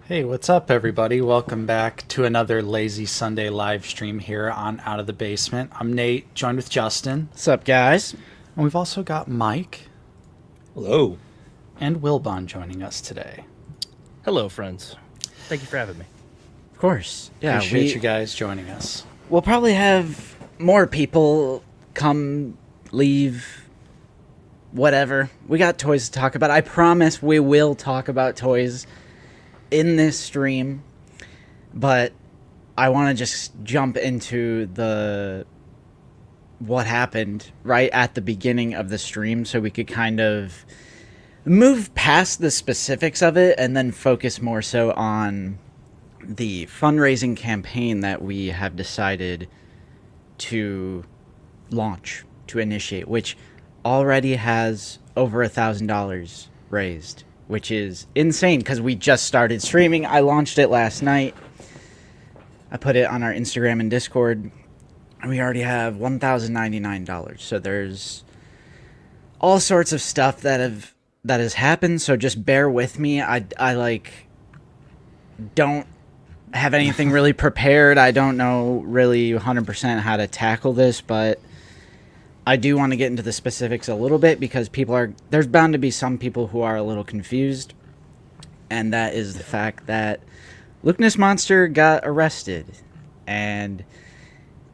Hey, what's up, everybody? Welcome back to another Lazy Sunday live stream here on Out of the Basement. I'm Nate, joined with Justin. What's up, guys? And we've also got Mike Hello. and Wilbon joining us today. Hello, friends. Thank you for having me. Of course. Yeah, Appreciate you guys joining us. we'll probably have more people come, leave, whatever. We got toys to talk about. I promise we will talk about toys in this stream, but I want to just jump into what happened right at the beginning of the stream so we could kind of move past the specifics of it and then focus more so on the fundraising campaign that we have decided to launch, to initiate, which already has over $1,000 raised, which is insane because we just started streaming. I launched it last night. I put it on our Instagram and Discord, and we already have $1,099. So there's all sorts of stuff that has happened. So just bear with me. I don't have anything really prepared. I don't know really 100% how to tackle this, but I do want to get into the specifics a little bit because there's bound to be some people who are a little confused, and that is the fact that Loch Ness Monster got arrested, and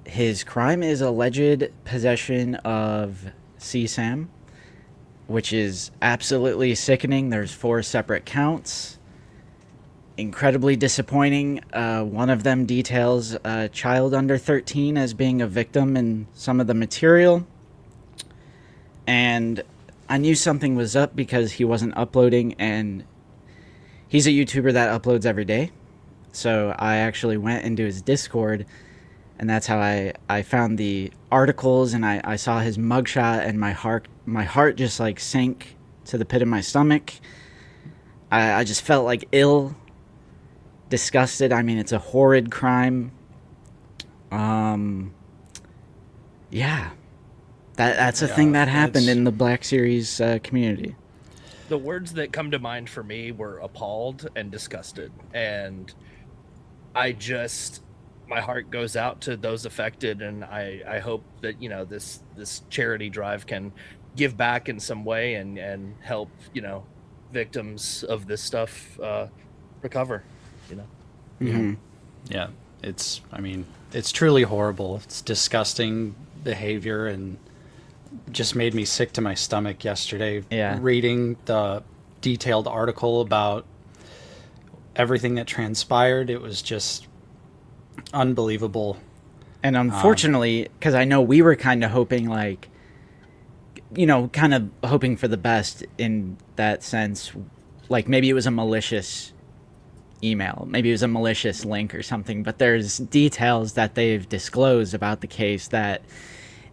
his crime is alleged possession of CSAM, which is absolutely sickening. There's 4 separate counts. Incredibly disappointing. One of them details a child under 13 as being a victim in some of the material. And I knew something was up because he wasn't uploading, and he's a YouTuber that uploads every day. So I actually went into his Discord, and that's how I found the articles, and I saw his mugshot, and my heart just like sank to the pit of my stomach. I just felt like ill, disgusted. I mean, it's a horrid crime. Yeah. That's a thing that happened in the Black Series community. The words that come to mind for me were appalled and disgusted. And my heart goes out to those affected. And I hope that, this charity drive can give back in some way and help, victims of this stuff recover, Mm-hmm. Yeah, it's truly horrible. It's disgusting behavior and just made me sick to my stomach yesterday. Yeah. Reading the detailed article about everything that transpired, it was just unbelievable. And unfortunately, because I know we were kind of hoping, kind of hoping for the best in that sense. Like, maybe it was a malicious email. Maybe it was a malicious link or something. But there's details that they've disclosed about the case that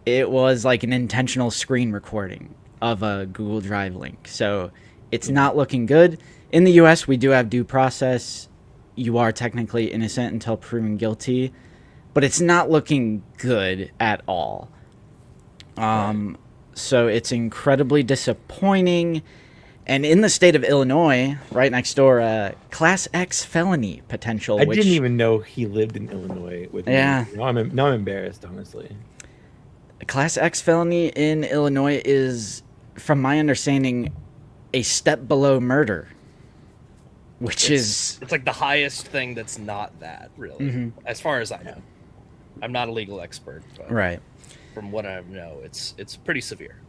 it was like an intentional screen recording of a Google Drive link. So it's not looking good. In the US, we do have due process. You are technically innocent until proven guilty. But it's not looking good at all. So it's incredibly disappointing. And in the state of Illinois, right next door, Class X felony potential. I didn't even know he lived in Illinois with me. Yeah. Now I'm embarrassed, honestly. A Class X felony in Illinois is, from my understanding, a step below murder. It's like the highest thing that's not that, really, as far as I know. I'm not a legal expert, but right. From what I know, it's pretty severe.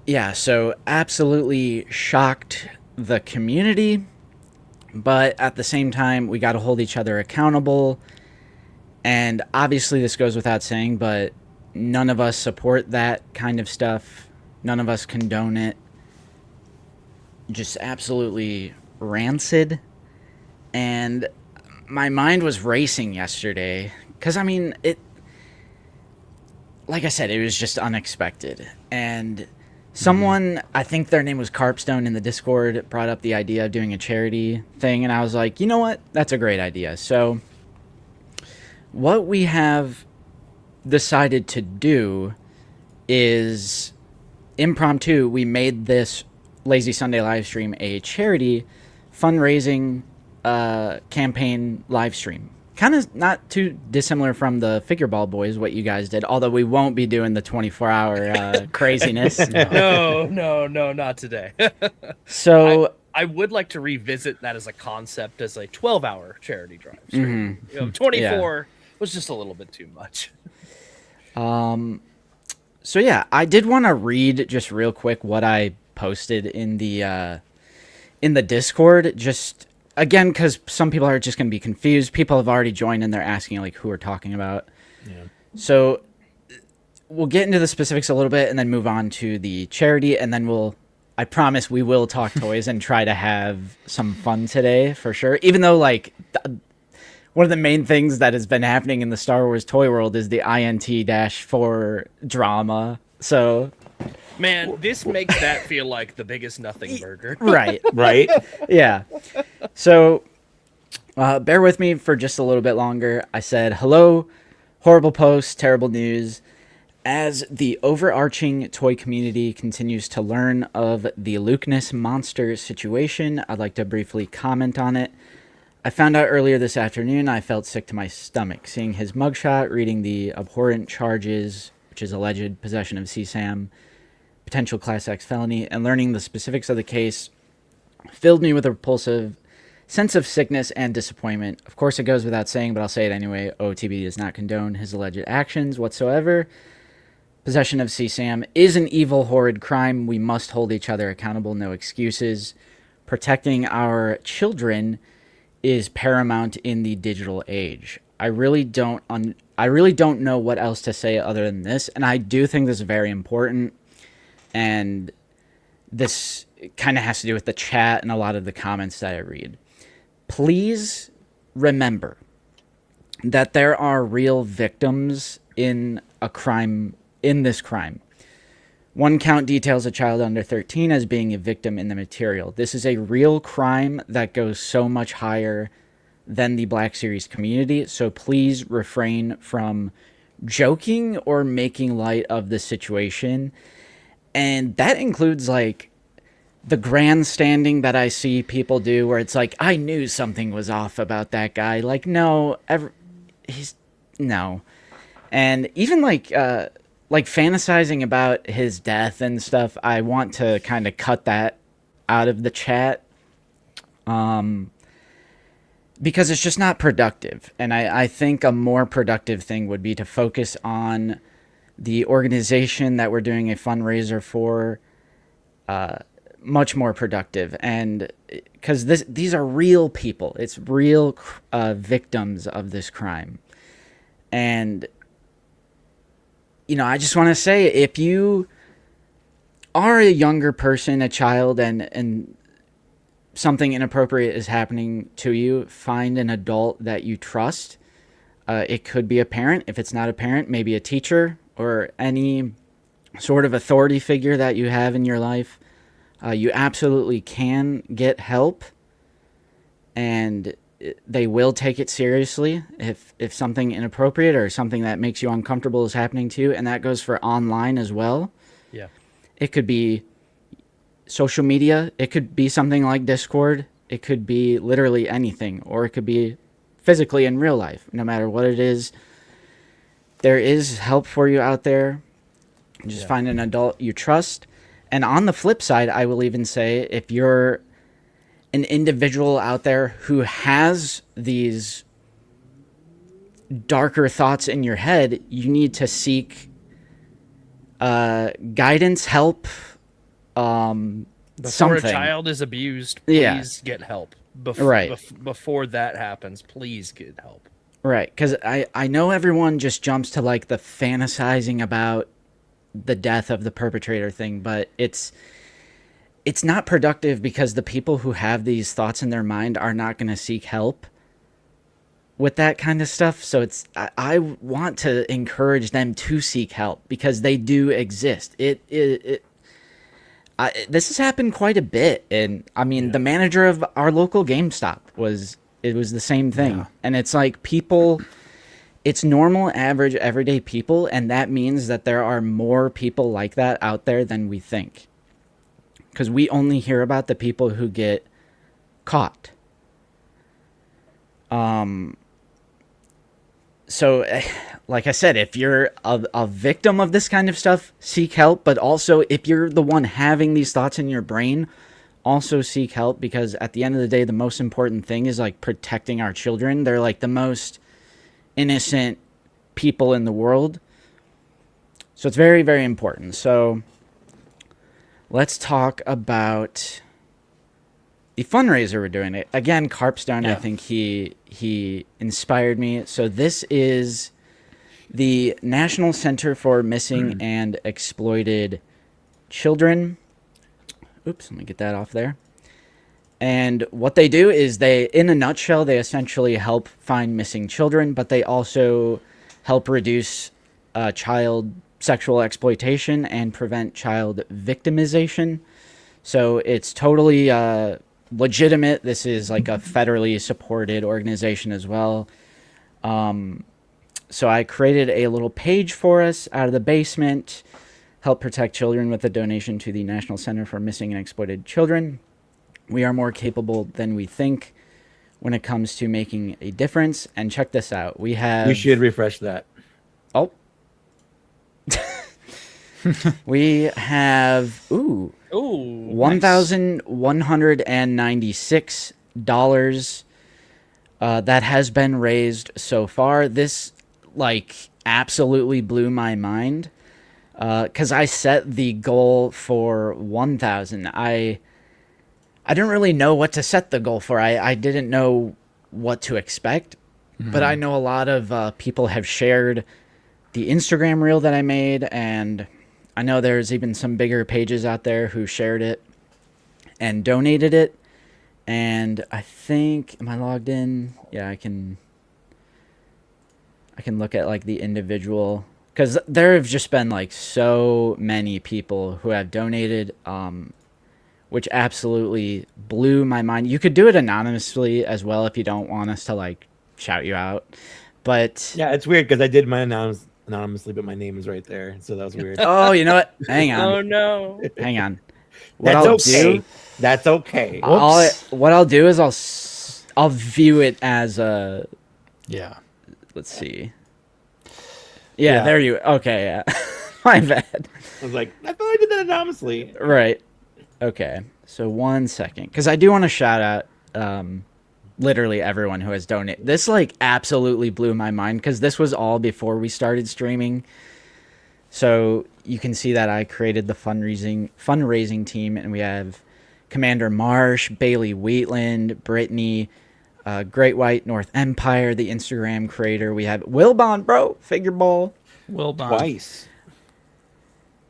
Yeah, so absolutely shocked the community, but at the same time, we got to hold each other accountable. And obviously this goes without saying, but none of us support that kind of stuff. None of us condone it. Just absolutely rancid. And my mind was racing yesterday because, like I said, it was just unexpected. And someone, I think their name was Carpstone in the Discord, brought up the idea of doing a charity thing. And I was like, you know what? That's a great idea. So what we have decided to do is impromptu. We made this Lazy Sunday live stream a charity fundraising campaign live stream. Kind of not too dissimilar from the Figure Ball Boys, what you guys did, although we won't be doing the 24-hour craziness. No, not today. So I would like to revisit that as a concept as a 12-hour charity drive stream. 24 was just a little bit too much. So yeah, I did want to read just real quick what I posted in the Discord, just again because some people are just going to be confused. People have already joined and they're asking like who we're talking about. Yeah. So we'll get into the specifics a little bit and then move on to the charity, and then I promise we will talk toys and try to have some fun today for sure. Even though like one of the main things that has been happening in the Star Wars toy world is the INT-4 drama. So, man, this makes that feel like the biggest nothing burger. Right. Right? Yeah. So, bear with me for just a little bit longer. I said, hello, horrible post, terrible news. As the overarching toy community continues to learn of the Luke Ness monster situation, I'd like to briefly comment on it. I found out earlier this afternoon I felt sick to my stomach. Seeing his mugshot, reading the abhorrent charges, which is alleged possession of CSAM, potential Class X felony, and learning the specifics of the case filled me with a repulsive sense of sickness and disappointment. Of course, it goes without saying, but I'll say it anyway. OTB does not condone his alleged actions whatsoever. Possession of CSAM is an evil, horrid crime. We must hold each other accountable, no excuses. Protecting our children is paramount in the digital age. I really don't know what else to say other than this, and I do think this is very important. And this kind of has to do with the chat and a lot of the comments that I read. Please remember that there are real victims in this crime. One count details a child under 13 as being a victim in the material. This is a real crime that goes so much higher than the Black Series community, so please refrain from joking or making light of the situation. And that includes, like, the grandstanding that I see people do where it's like, I knew something was off about that guy. Like, no. No. And even, like fantasizing about his death and stuff, I want to kind of cut that out of the chat. Because it's just not productive. And I think a more productive thing would be to focus on the organization that we're doing a fundraiser for, much more productive. And because these are real people. It's real victims of this crime. And I just want to say, if you are a younger person, a child, and something inappropriate is happening to you, find an adult that you trust. It could be a parent. If it's not a parent, maybe a teacher or any sort of authority figure that you have in your life. You absolutely can get help, and they will take it seriously if something inappropriate or something that makes you uncomfortable is happening to you, and that goes for online as well. Yeah. It could be social media. It could be something like Discord. It could be literally anything, or it could be physically in real life. No matter what it is, there is help for you out there. Just find an adult you trust. And on the flip side, I will even say, if you're an individual out there who has these darker thoughts in your head, you need to seek guidance, help, Before something. a child is abused, please get help. Before that happens, please get help. Right, because I know everyone just jumps to like the fantasizing about the death of the perpetrator thing, but it's not productive, because the people who have these thoughts in their mind are not going to seek help with that kind of stuff. So I want to encourage them to seek help, because they do exist. This has happened quite a bit, and I mean, the manager of our local GameStop was the same thing, and it's like people. It's normal, average, everyday people, and that means that there are more people like that out there than we think. Because we only hear about the people who get caught. So, like I said, if you're a victim of this kind of stuff, seek help. But also, if you're the one having these thoughts in your brain, also seek help, because at the end of the day, the most important thing is like protecting our children. They're like the most innocent people in the world. So it's very, very important. So let's talk about the fundraiser we're doing. Again, Carpstone, I think he inspired me. So this is the National Center for Missing and Exploited Children. Oops, let me get that off there. And what they do is in a nutshell, they essentially help find missing children, but they also help reduce child sexual exploitation and prevent child victimization. So it's totally legitimate. This is like a federally supported organization as well. So I created a little page for us out of the basement. Help protect children with a donation to the National Center for Missing and Exploited Children. We are more capable than we think when it comes to making a difference. And check this out. We should refresh that. Oh. We have $1,196 that has been raised so far. This absolutely blew my mind. Because I set the goal for 1,000. I didn't really know what to set the goal for. I didn't know what to expect. But I know a lot of people have shared the Instagram reel that I made. And I know there's even some bigger pages out there who shared it and donated it. And I think, am I logged in? Yeah, I can look at the individual, because there have just been so many people who have donated, which absolutely blew my mind. You could do it anonymously as well if you don't want us to shout you out. But yeah, it's weird because I did mine anonymously, but my name is right there, so that was weird. Oh, you know what? Hang on. Oh no. Hang on. That's okay. What I'll do is I'll view it as a. Yeah. Let's see. Yeah, there you. Okay, yeah. My bad. I was like, I thought I did that anonymously. Right. Okay. So 1 second, because I do want to shout out literally everyone who has donated. This absolutely blew my mind, because this was all before we started streaming. So you can see that I created the fundraising team, and we have Commander Marsh, Bailey Wheatland, Brittany, Great White North Empire, the Instagram creator. We have Wilbon, bro, figure ball. Wilbon. Twice.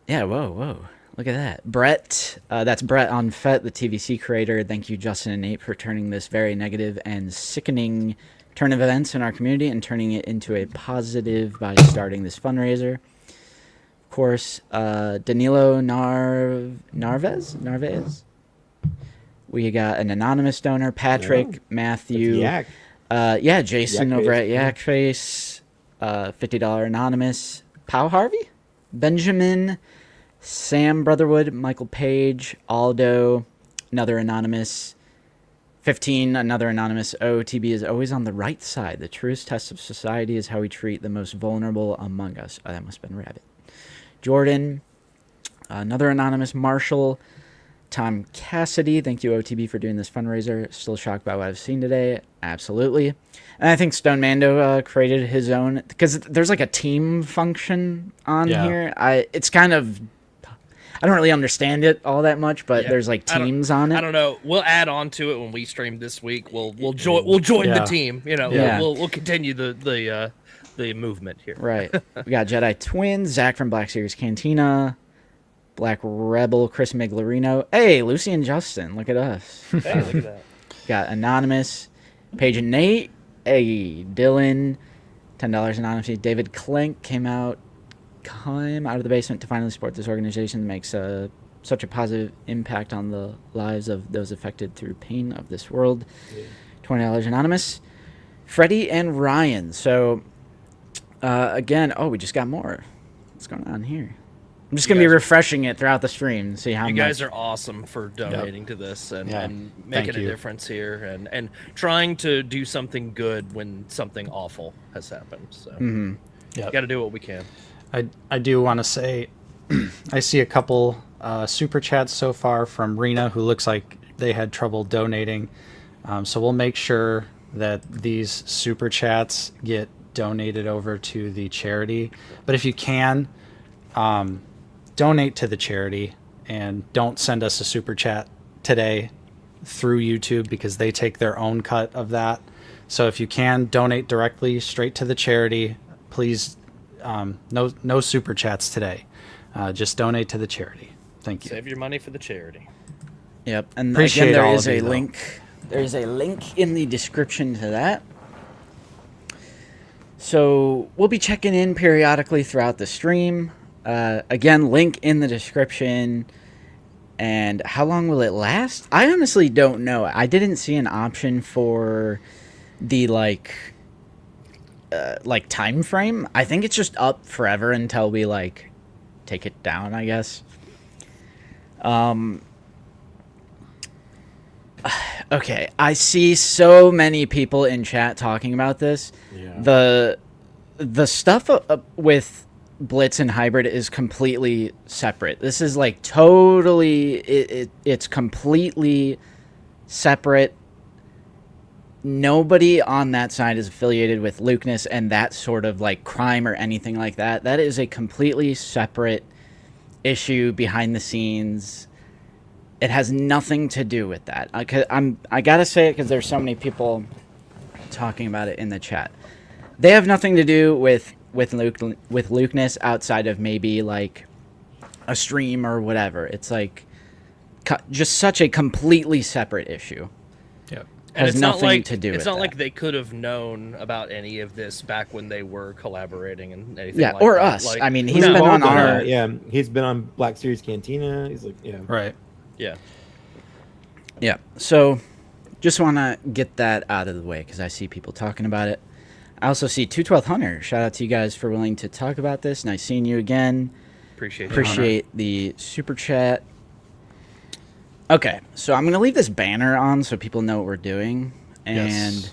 Yeah, whoa. Look at that. Brett, that's Brett on FET, the TVC creator. Thank you, Justin and Nate, for turning this very negative and sickening turn of events in our community and turning it into a positive by starting this fundraiser. Of course, Danilo Narvez. We got an anonymous donor, Patrick, Matthew. Yak. Jason Yak over Face. at Yak Face. $50 anonymous. Pow Harvey? Benjamin. Sam Brotherwood, Michael Page, Aldo, another anonymous. 15, another anonymous. OTB is always on the right side. The truest test of society is how we treat the most vulnerable among us. Oh, that must have been Rabbit. Jordan, another anonymous. Marshall, Tom Cassidy. Thank you, OTB, for doing this fundraiser. Still shocked by what I've seen today. Absolutely. And I think Stone Mando created his own, because there's a team function on here. It's kind of, I don't really understand it all that much, but there's teams on it. I don't know. We'll add on to it when we stream this week. We'll join the team. We'll continue the movement here. Right. We got Jedi Twins, Zach from Black Series Cantina, Black Rebel, Chris Miglarino. Hey, Lucy and Justin, look at us. Hey, look at that. Got Anonymous, Paige and Nate. Hey, Dylan, $10 anonymously. David Clink came out of the basement to finally support this organization that makes such a positive impact on the lives of those affected through pain of this world. $20 anonymous. Freddie and Ryan. So, again, we just got more. What's going on here? I'm just gonna be refreshing it throughout the stream and see how You much. guys are awesome for donating to this and making a you. difference here and trying to do something good when something awful has happened. So got to do what we can. I do want to say, I see a couple super chats so far from Rena, who looks like they had trouble donating. So we'll make sure that these super chats get donated over to the charity. But if you can, donate to the charity and don't send us a super chat today through YouTube because they take their own cut of that. So if you can donate directly straight to the charity, please, no super chats today. Just donate to the charity. Thank you. Save your money for the charity. Yep, and Appreciate again, there all is of a you, though. link. There's a link in the description to that. So we'll be checking in periodically throughout the stream. Again, link in the description. And how long will it last? I honestly don't know. I didn't see an option for the like time frame. I think it's just up forever until we like take it down, I guess. Okay, I see so many people in chat talking about this. Yeah. The stuff with Blitz and Hybrid is completely separate. This is like totally it's completely separate. Nobody on that side is affiliated with Lukeness and that sort of like crime or anything like that. That is a completely separate issue behind the scenes. It has nothing to do with that. I gotta say it because there's so many people talking about it in the chat. They have nothing to do with Lukeness outside of maybe like a stream or whatever. It's like just such a completely separate issue. Yep. And Has it's not nothing like to do with it's not that. like they could have known about any of this back when they were collaborating and anything Yeah, like or that. us. Like, I mean, he's no, been on Well, our yeah, he's been on Black Series Cantina. He's like, yeah. Right. yeah. Yeah, so just want to get that out of the way because I see people talking about it. I also see 212 Hunter. Shout out to you guys for willing to talk about this. Nice seeing you again. Appreciate the super chat. Okay, so I'm going to leave this banner on so people know what we're doing. And, Yes.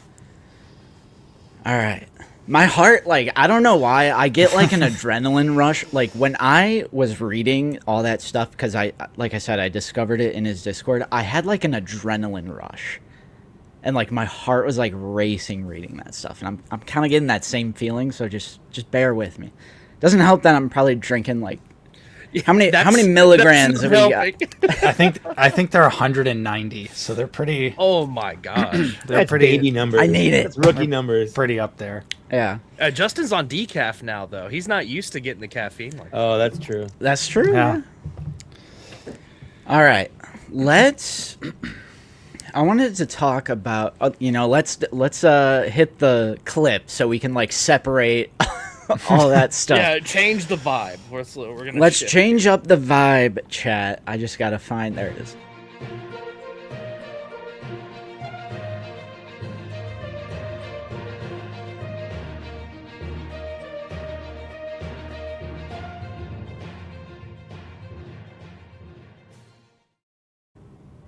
all right. My heart, like, I don't know why, I get like an adrenaline rush. Like, when I was reading all that stuff, because like I said, I discovered it in his Discord, I had like an adrenaline rush. And like my heart was like racing reading that stuff. And I'm kind of getting that same feeling, so just bear with me. Doesn't help that I'm probably drinking like, how many milligrams have we got? I think they're 190, so they're pretty. Oh my gosh. They're That's pretty baby numbers. I need it. That's rookie numbers. pretty up there. Yeah, Justin's on decaf now though. He's not used to getting the caffeine like that. Oh, that's true. that's true. Yeah. All right, let's. I wanted to talk about, let's hit the clip so we can like separate all that stuff. Yeah, change the vibe. We're gonna Let's shift. change up the vibe, chat. I just gotta find. There it is.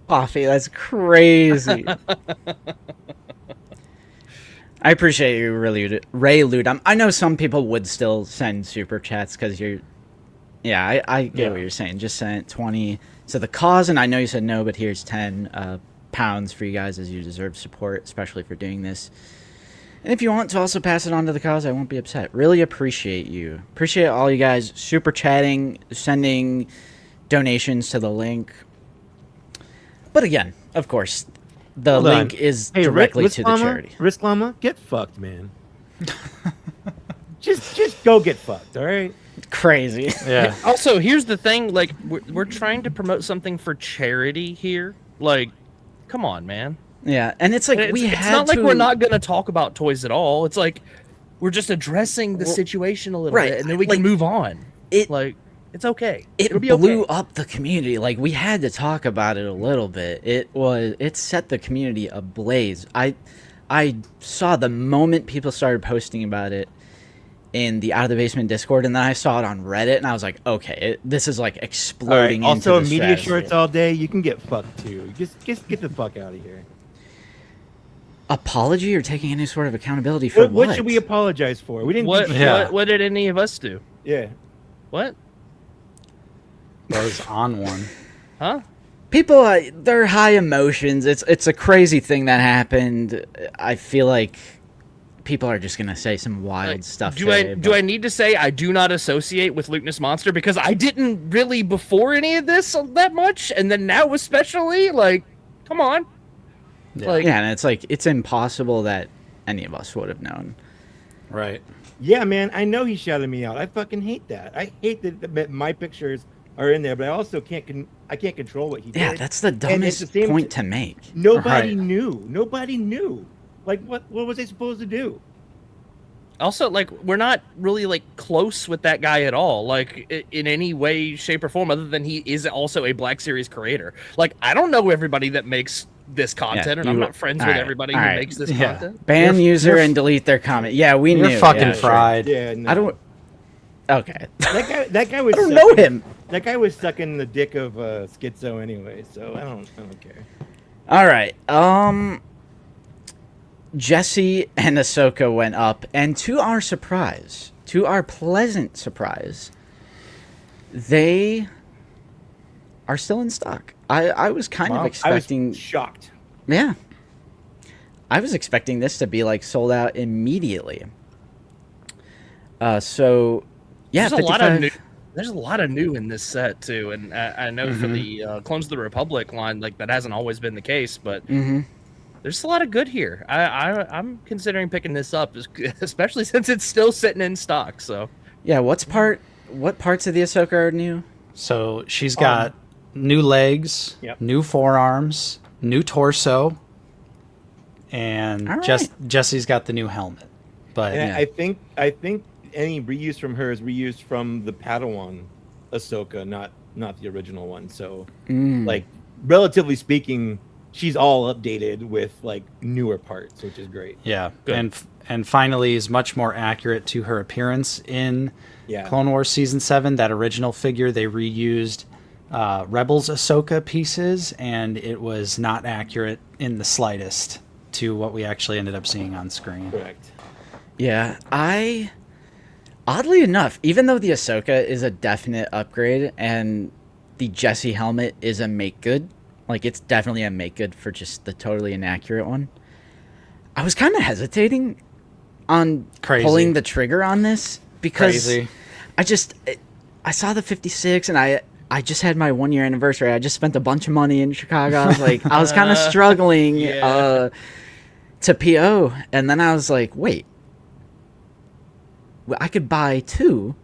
Coffee, that's crazy. I appreciate you, really, Ray Ludum. I know some people would still send super chats because you're. Yeah, I get what you're saying. Just send 20 to the cause, and I know you said no, but here's 10 pounds for you guys as you deserve support, especially for doing this. And if you want to also pass it on to the cause, I won't be upset. Really appreciate you. Appreciate all you guys super chatting, sending donations to the link. But again, of course, the Hold link on. is Hey, directly Risk to the Llama? charity. Risk Llama, get fucked, man. just go get fucked, all right? Crazy. Yeah. Also, here's the thing: like, we're trying to promote something for charity here. Like, come on, man. Yeah, and it's like And we it's had not like to... we're not gonna talk about toys at all. It's like we're just addressing the situation a little right, bit, and then we like, can move on. it- Like, it's okay. It It'll be blew okay. up the community. Like, we had to talk about it a little bit. It set the community ablaze. I saw the moment people started posting about it, in the Out of the Basement Discord, and then I saw it on Reddit, and I was like, okay, this is like All right. exploding. Also, into the media stratosphere. shorts all day. You can get fucked too. Just get the fuck out of here. Apology or taking any sort of accountability for What should we apologize for? We didn't. What, do shit. Yeah. what did any of us do? Yeah. What? I was on one. Huh? People, they're high emotions. It's a crazy thing that happened. I feel like people are just gonna say some wild stuff. Do today, I need to say I do not associate with Luke Ness Monster because I didn't really before any of this that much, and then now especially, like, come on. Yeah. Like, Yeah, and it's like it's impossible that any of us would have known. Right. Yeah, man. I know he shouted me out. I fucking hate that. I hate that my pictures are in there, but I also can't control what he did. Yeah, that's the at the dumbest same point to make. Nobody Right. knew. Nobody knew. Like, what was I supposed to do? also, like, we're not really like close with that guy at all, like in any way, shape, or form, other than he is also a Black Series creator. Like, I don't know everybody that makes this content, and I'm not friends with everybody who makes this Yeah. content. Ban You're- user you're- and delete their comment. Yeah, we knew. You're fucking yeah, sure. fried. Yeah, no. I don't. Okay. That guy was. I don't know him. That guy was sucking the dick of Schizo anyway, so I don't care. All right. Jesse and Ahsoka went up, and to our surprise, to our pleasant surprise, they are still in stock. I was kind of Wow. expecting. I was shocked. Yeah. I was expecting this to be like sold out immediately. So yeah, There's a lot of 55 new. There's a lot of new in this set too, and I know for the Clones of the Republic line, like that hasn't always been the case, but there's a lot of good here. I'm considering picking this up, especially since it's still sitting in stock. So Yeah, what parts of the Ahsoka are new? So she's got new legs, Yep. new forearms, new torso, and All right. Jesse's got the new helmet. But And Yeah. I think any reuse from her is reused from the Padawan Ahsoka, not the original one. So, like, relatively speaking, she's all updated with like newer parts, which is great. yeah, Good. and finally is much more accurate to her appearance in Yeah. Clone Wars Season 7. That original figure, they reused Rebels Ahsoka pieces, and it was not accurate in the slightest to what we actually ended up seeing on screen. Correct. Yeah, oddly enough, even though the Ahsoka is a definite upgrade and the Jesse helmet is a make good, like it's definitely a make good for just the totally inaccurate one, I was kind of hesitating on Crazy. pulling the trigger on this because Crazy. I saw the 56 and I just had my 1 year anniversary. I just spent a bunch of money in Chicago. I was like, I was kind of struggling Yeah. to PO, and then I was like, wait. I could buy two,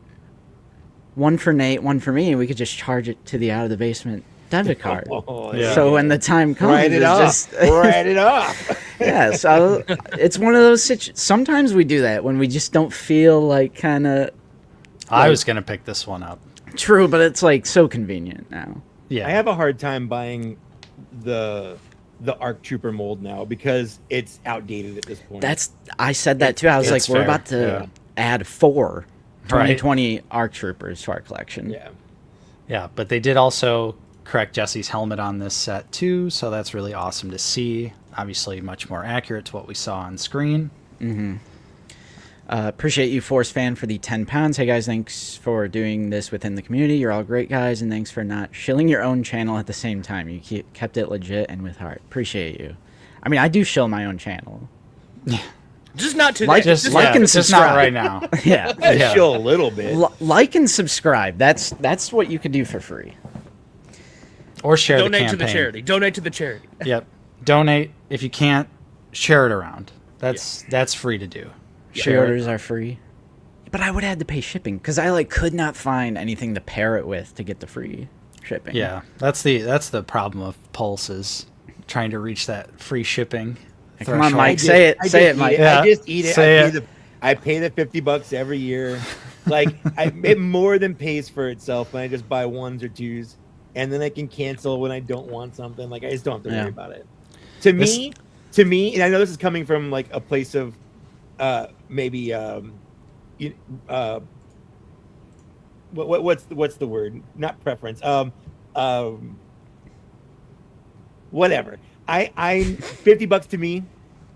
one for Nate, one for me, and we could just charge it to the Out of the Basement debit card. Oh, Yeah. So when the time comes, write it it's off. just Write it off. yeah. So it's one of those sometimes we do that when we just don't feel like kind of I was gonna pick this one up. true, but it's like so convenient now. Yeah, I have a hard time buying the ARC Trooper mold now because it's outdated at this point. I said that too. I was like, It's we're fair, about to yeah. add 4 Right. 2020 ARC Troopers to our collection. yeah. Yeah, but they did also correct Jesse's helmet on this set too, so that's really awesome to see. Obviously, much more accurate to what we saw on screen. Appreciate you, Force Fan, for the 10 pounds. Hey guys, thanks for doing this within the community. You're all great guys, and thanks for not shilling your own channel at the same time. You kept it legit and with heart. Appreciate you. I mean, I do shill my own channel. just not today. Like- Just like and just not subscribe. right now. Yeah. Yeah. Chill a little bit. Like and subscribe. That's what you could do for free. Or share the Donate campaign. to the charity. Donate to the charity. Yep. Donate. If you can't, share it around. That's free to do. Share it. Pre-orders are free. But I would have to pay shipping because I could not find anything to pair it with to get the free shipping. Yeah, that's the problem of Pulse is trying to reach that free shipping. Come on, threshold. Mike, say it. Say it, eat Mike. Yeah. I just eat it. Say it. I pay the $50 every year. Like it more than pays for itself when I just buy ones or twos, and then I can cancel when I don't want something. Like I just don't have to Yeah. worry about it. To me, and I know this is coming from like a place of maybe you what's the word? Not preference. Whatever. I $50 to me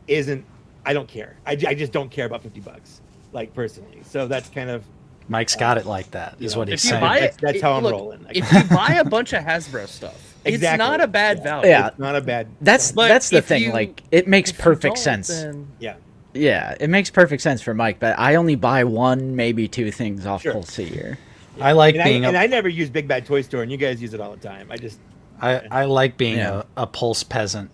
isn't. I don't care. I just don't care about $50, like personally. So that's kind of Mike's got it like that, is what he's if you saying. buy it, That's how I'm look, rolling. If you buy a bunch of Hasbro stuff, Exactly. it's not a bad value. Yeah. It's not a bad. That's the if thing. you- Like, it makes If you perfect don't, sense. then- Yeah. Yeah, it makes perfect sense for Mike, but I only buy one, maybe two things off Sure. Pulse a year. I like And being I never use Big Bad Toy Store, and you guys use it all the time. I like being Yeah. a Pulse peasant.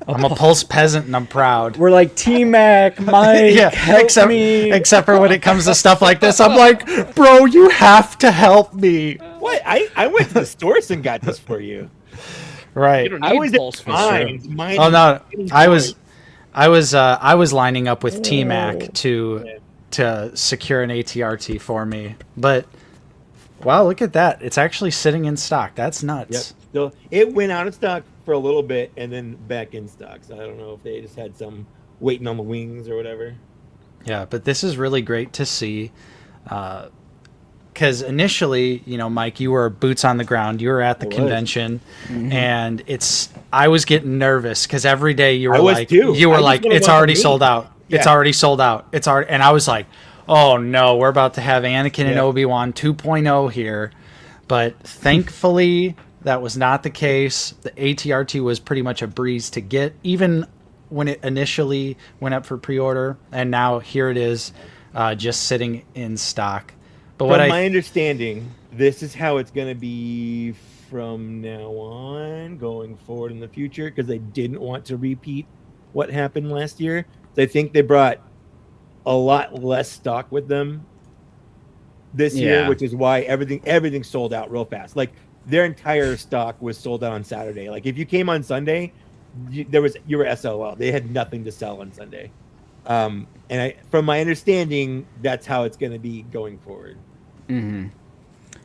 I'm a Pulse peasant and I'm proud. We're like, T-Mac, Mike, help me. except for when it comes to stuff like this, I'm like, bro, you have to help me. What? I went to the stores and got this for you. Right. You don't I need was Pulse at for sure. Mines. Oh no, I was lining up with T-Mac to secure an ATRT for me. But wow, look at that. It's actually sitting in stock. That's nuts. Yep. So it went out of stock for a little bit and then back in stock. So I don't know if they just had some waiting on the wings or whatever. Yeah, but this is really great to see. Because initially, Mike, you were boots on the ground. You were at the convention, and I was getting nervous because every day you were it's already sold out. Yeah. It's already sold out. And I was like, oh no, we're about to have Anakin and Obi-Wan 2.0 here. But thankfully, that was not the case. The ATRT was pretty much a breeze to get, even when it initially went up for pre-order, and now here it is, just sitting in stock. But From my understanding, this is how it's going to be from now on, going forward in the future, because they didn't want to repeat what happened last year. So I think they brought a lot less stock with them this year, which is why everything sold out real fast. Like their entire stock was sold out on Saturday. Like if you came on Sunday, you were SOL. They had nothing to sell on Sunday. And from my understanding, that's how it's going to be going forward. Mm-hmm.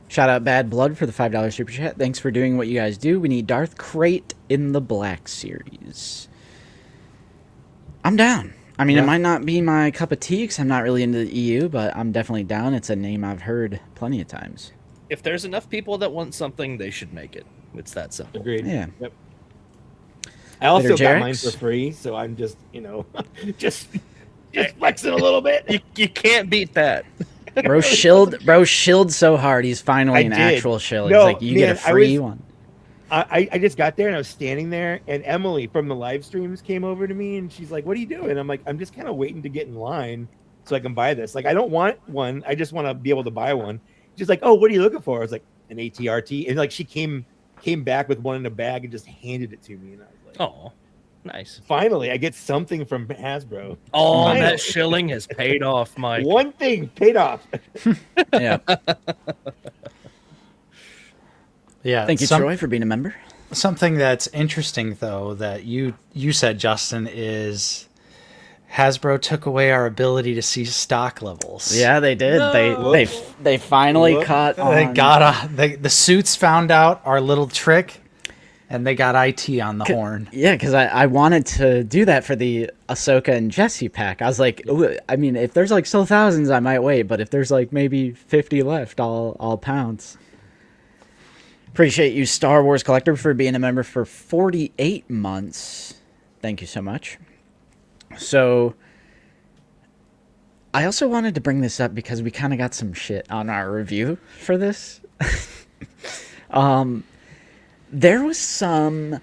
Shout out Bad Blood for the $5 super chat. Thanks for doing what you guys do. We need Darth Crate in the Black Series. I'm down. I mean, it might not be my cup of tea because I'm not really into the EU, but I'm definitely down. It's a name I've heard plenty of times. If there's enough people that want something, they should make it. It's that simple. Agreed. Yeah. Yep. I also Later, got Jarex? mine for free, so I'm just, just flexing a little bit. You can't beat that. Bro shilled so hard. He's finally an actual shill. No, He's like, you get a free one. I just got there and I was standing there, and Emily from the live streams came over to me and she's like, "What are you doing?" I'm like, "I'm just kind of waiting to get in line so I can buy this. Like, I don't want one. I just want to be able to buy one." She's like, "Oh, what are you looking for?" I was like, "An ATRT," and like she came back with one in a bag and just handed it to me, and I was like, Oh, nice. Finally, I get something from Hasbro. Oh, Finally. that shilling has paid off, Mike. One thing paid off. Yeah. Yeah. Thank you, Troy, for being a member. Something that's interesting, though, that you said, Justin, is Hasbro took away our ability to see stock levels. Yeah, they did. No. They finally caught on. They got the suits found out our little trick, and they got IT on the horn. Yeah, because I wanted to do that for the Ahsoka and Jesse pack. I was like, ooh, I mean, if there's like still thousands, I might wait, but if there's like maybe 50 left, I'll pounce. Appreciate you, Star Wars Collector, for being a member for 48 months. Thank you so much. So, I also wanted to bring this up because we kind of got some shit on our review for this. There was some...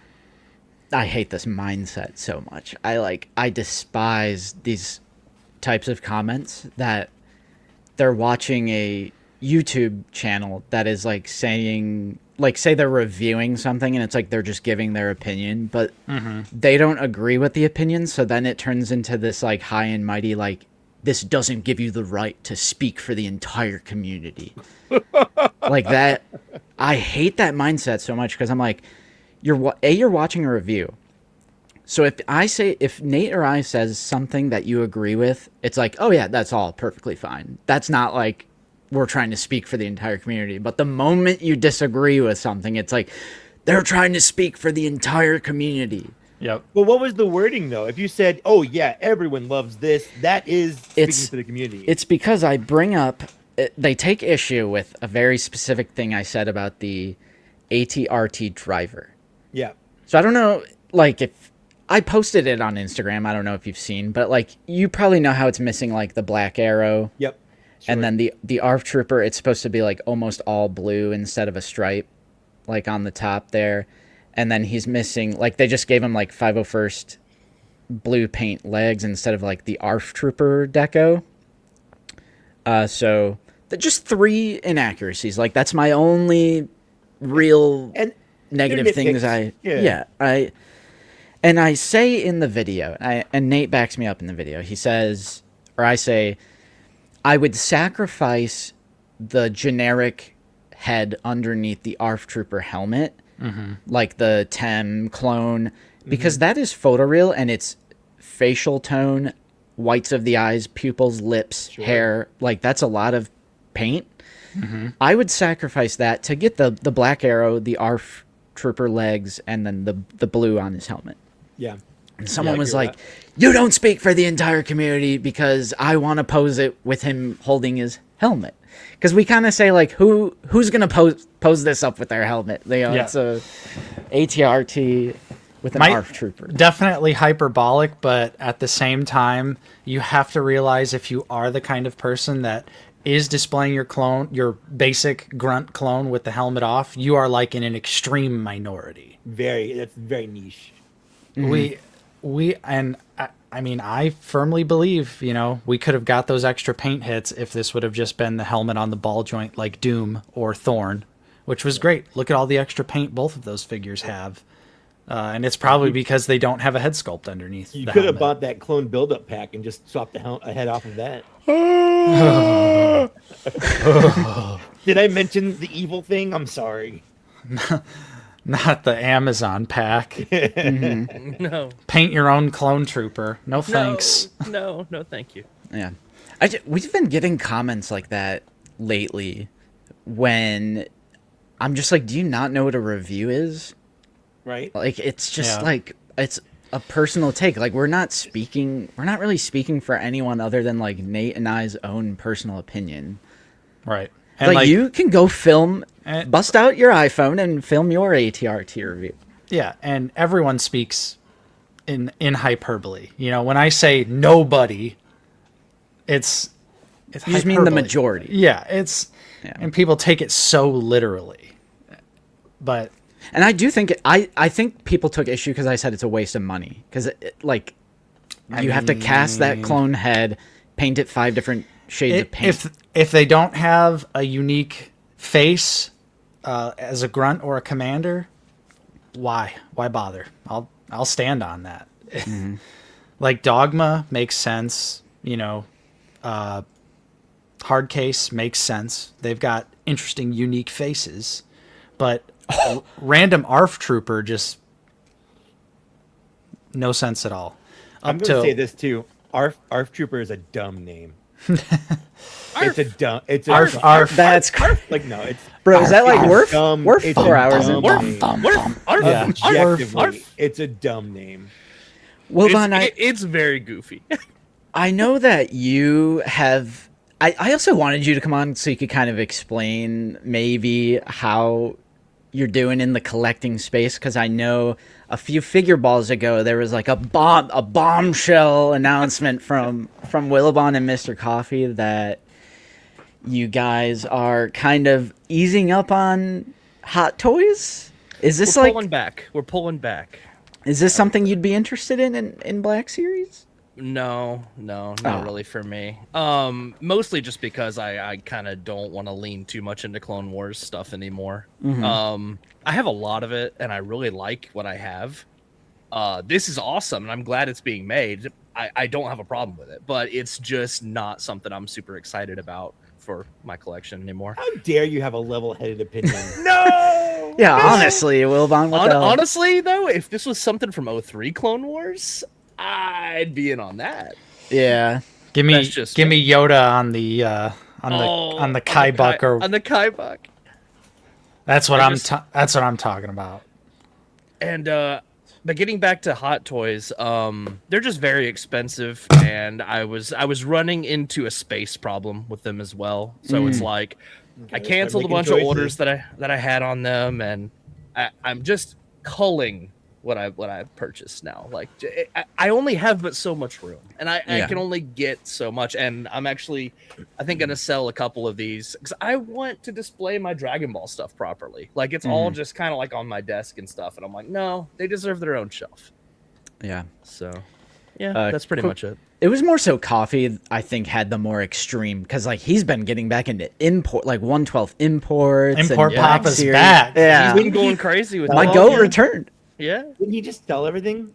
I hate this mindset so much. I despise these types of comments that they're watching a YouTube channel that is like saying... Like, say they're reviewing something and it's like they're just giving their opinion, but they don't agree with the opinion, so then it turns into this, like, high and mighty, like, this doesn't give you the right to speak for the entire community. Like, that... I hate that mindset so much, because I'm like, you're watching a review. So if Nate or I says something that you agree with, it's like, oh yeah, that's all perfectly fine. That's not like... we're trying to speak for the entire community. But the moment you disagree with something, it's like they're trying to speak for the entire community. Yep. Well, what was the wording though? If you said, "Oh yeah, everyone loves this," that is speaking to the community. It's because I bring up. They take issue with a very specific thing I said about the ATRT driver. Yeah. So I don't know, like, if I posted it on Instagram, I don't know if you've seen, but like you probably know how it's missing like the black arrow. Yep. Sure. And then the ARF Trooper, it's supposed to be like almost all blue instead of a stripe, like on the top there. And then he's missing, like they just gave him like 501st blue paint legs instead of like the ARF Trooper deco. So just 3 inaccuracies. Like that's my only real and negative things. And I say in the video, and Nate backs me up in the video. He says, or I say, I would sacrifice the generic head underneath the ARF Trooper helmet, like the TEM clone, because that is photoreal and it's facial tone, whites of the eyes, pupils, lips, hair. Like that's a lot of paint. I would sacrifice that to get the black arrow, the ARF Trooper legs, and then the blue on his helmet. Yeah. And someone was like, you don't speak for the entire community because I want to pose it with him holding his helmet. Because we kind of say, like, who's going to pose this up with their helmet? It's a ATRT with an ARF Trooper. Definitely hyperbolic, but at the same time, you have to realize if you are the kind of person that is displaying your clone, your basic grunt clone with the helmet off, you are like in an extreme minority. That's very niche. I mean, I firmly believe, we could have got those extra paint hits if this would have just been the helmet on the ball joint like Doom or Thorn, which was great. Look at all the extra paint both of those figures have. And it's probably because they don't have a head sculpt underneath. You could have bought that clone build-up pack and just swapped a head off of that. Did I mention the evil thing? I'm sorry. Not the Amazon pack. No. Paint your own clone trooper. No thanks. No, thank you. Yeah. We've been getting comments like that lately when I'm just like, do you not know what a review is? Right. Like, it's just like, it's a personal take. Like, we're not really speaking for anyone other than like Nate and I's own personal opinion. Right. And like you can go bust out your iPhone and film your ATRT review. Yeah, and everyone speaks in hyperbole. When I say nobody, it's you just mean the majority. Yeah, and people take it so literally. But and I do think I think people took issue because I said it's a waste of money because you have to cast that clone head, paint it 5 different shades of paint. If they don't have a unique face as a grunt or a commander, why bother? I'll stand on that. Like Dogma makes sense, Hard Case makes sense. They've got interesting, unique faces, but random ARF Trooper just no sense at all. I'm going to say this too. ARF Trooper is a dumb name. It's a dumb. It's ARF. ARF. That's like no. It's bro. Is that like Worf? Worf 4 hours in? Objectively, it's a dumb name. Well, Von, it's very goofy. I know that you have. I also wanted you to come on so you could kind of explain maybe how you're doing in the collecting space, because I know a few figure balls ago there was like a bombshell announcement from Willabon and Mr. Coffee that you guys are kind of easing up on hot toys. Is this We're pulling back. Is this something you'd be interested in Black Series? No, not really for me. Mostly just because I kind of don't want to lean too much into Clone Wars stuff anymore. I have a lot of it, and I really like what I have. This is awesome, and I'm glad it's being made. I don't have a problem with it, but it's just not something I'm super excited about for my collection anymore. How dare you have a level-headed opinion? No! Yeah, honestly, Willabon, honestly, though, if this was something from 03 Clone Wars, I'd be in on that. Yeah. Give me Yoda on the Kaibuck on the Kaibuck. That's what I'm talking about. And But getting back to Hot Toys, they're just very expensive, and I was running into a space problem with them as well. So it's like I Okay, canceled a making bunch choices. of orders that I had on them, and I'm just culling what I purchased now. Like I only have but so much room, and I can only get so much. And I'm actually, I think, gonna sell a couple of these because I want to display my Dragon Ball stuff properly. Like it's all just kind of like on my desk and stuff, and I'm like, no, they deserve their own shelf. Yeah. So, yeah, that's pretty much it. It was more so Coffee, I think, had the more extreme because like he's been getting back into import, like 112 imports. Import and Papa's series. back. Yeah, He's been going crazy with my that. goat returned. Yeah, Didn't he just sell everything?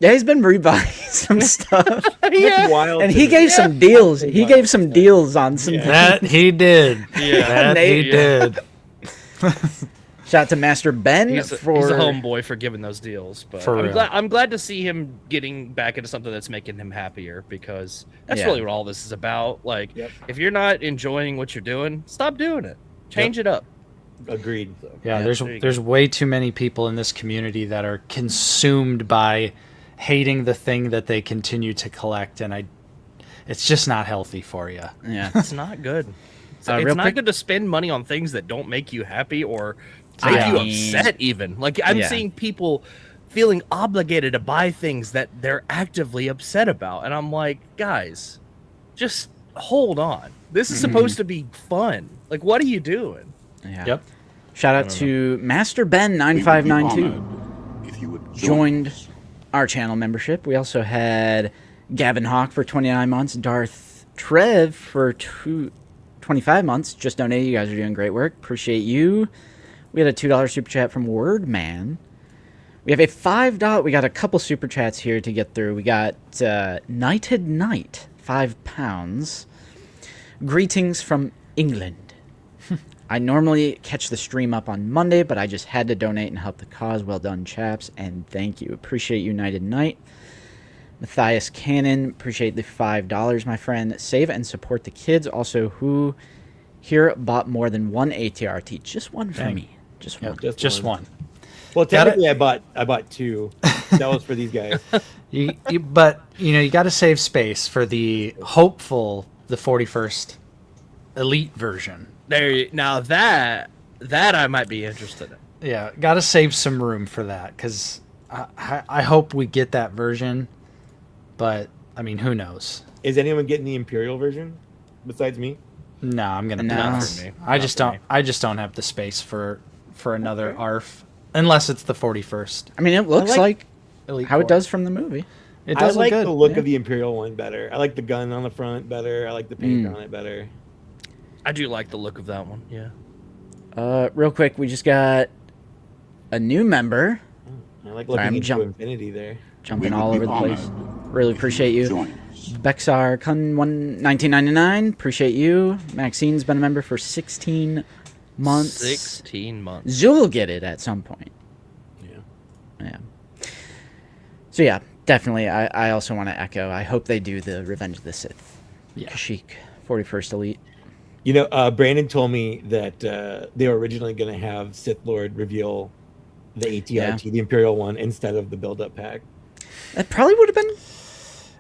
Yeah, he's been rebuying some stuff, That's wild. and to he me. gave some deals. He gave some deals on some. That he did. Yeah. That he did. Shout out to Master Ben he's a for homeboy for giving those deals. But For real. I'm glad to see him getting back into something that's making him happier because that's Yeah. really what all this is about. Like, Yep. if you're not enjoying what you're doing, stop doing it. Change it up. Agreed. Yeah, there you there's way too many people in this community that are consumed by hating the thing that they continue to collect, and it's just not healthy for you. yeah. It's not good. It's Real not quick- good to spend money on things that don't make you happy or make I you mean- upset even. Like I'm Yeah. seeing people feeling obligated to buy things that they're actively upset about. And I'm like, guys, just hold on. This is supposed to be fun. Like, what are you doing? Yeah. Yep. Shout out to Master Ben 9592 If you would joined our channel membership. We also had Gavin Hawk for 29 months, Darth Trev for 25 months. Just donated. You guys are doing great work. Appreciate you. We had a $2 super chat from Wordman. We have a $5. We got a couple super chats here to get through. We got Knighted Knight, £5. Greetings from England. I normally catch the stream up on Monday, but I just had to donate and help the cause. Well done, chaps, and thank you. Appreciate United Knight. Matthias Cannon, appreciate the $5, my friend. Save and support the kids. Also, who here bought more than one ATRT? Just one for Dang. me. Just one. Yep, just one. Well, Got it? technically, I bought two. That was for these guys. But you got to save space for the 41st Elite version. Now that I might be interested in. Yeah, got to save some room for that because I hope we get that version. But I mean, who knows? Is anyone getting the Imperial version besides me? No, I'm gonna No. pass. Not for me. I just Not don't. for me. I just don't have the space for another ARF unless it's the 41st I mean, it looks like- like Elite. how it Core. does from the movie. It I does like look good. the look yeah. of the Imperial one better. I like the gun on the front better. I like the paint on it better. I do like the look of that one. Yeah. Real quick, we just got a new member I like Sorry, looking I'm into infinity there. jumping We would all be over the place. honored Really appreciate you. join us. Bexar Kun 1999, appreciate you. Maxine's been a member for 16 months. 16 months. Zul will get it at some point. Yeah. Yeah. So yeah, definitely. I also want to echo. I hope they do the Revenge of the Sith. Yeah. Kashyyyk, 41st Elite. You know, Brandon told me that they were originally going to have Sith Lord reveal the ATRT, the Imperial one, instead of the build-up pack. That probably would have been.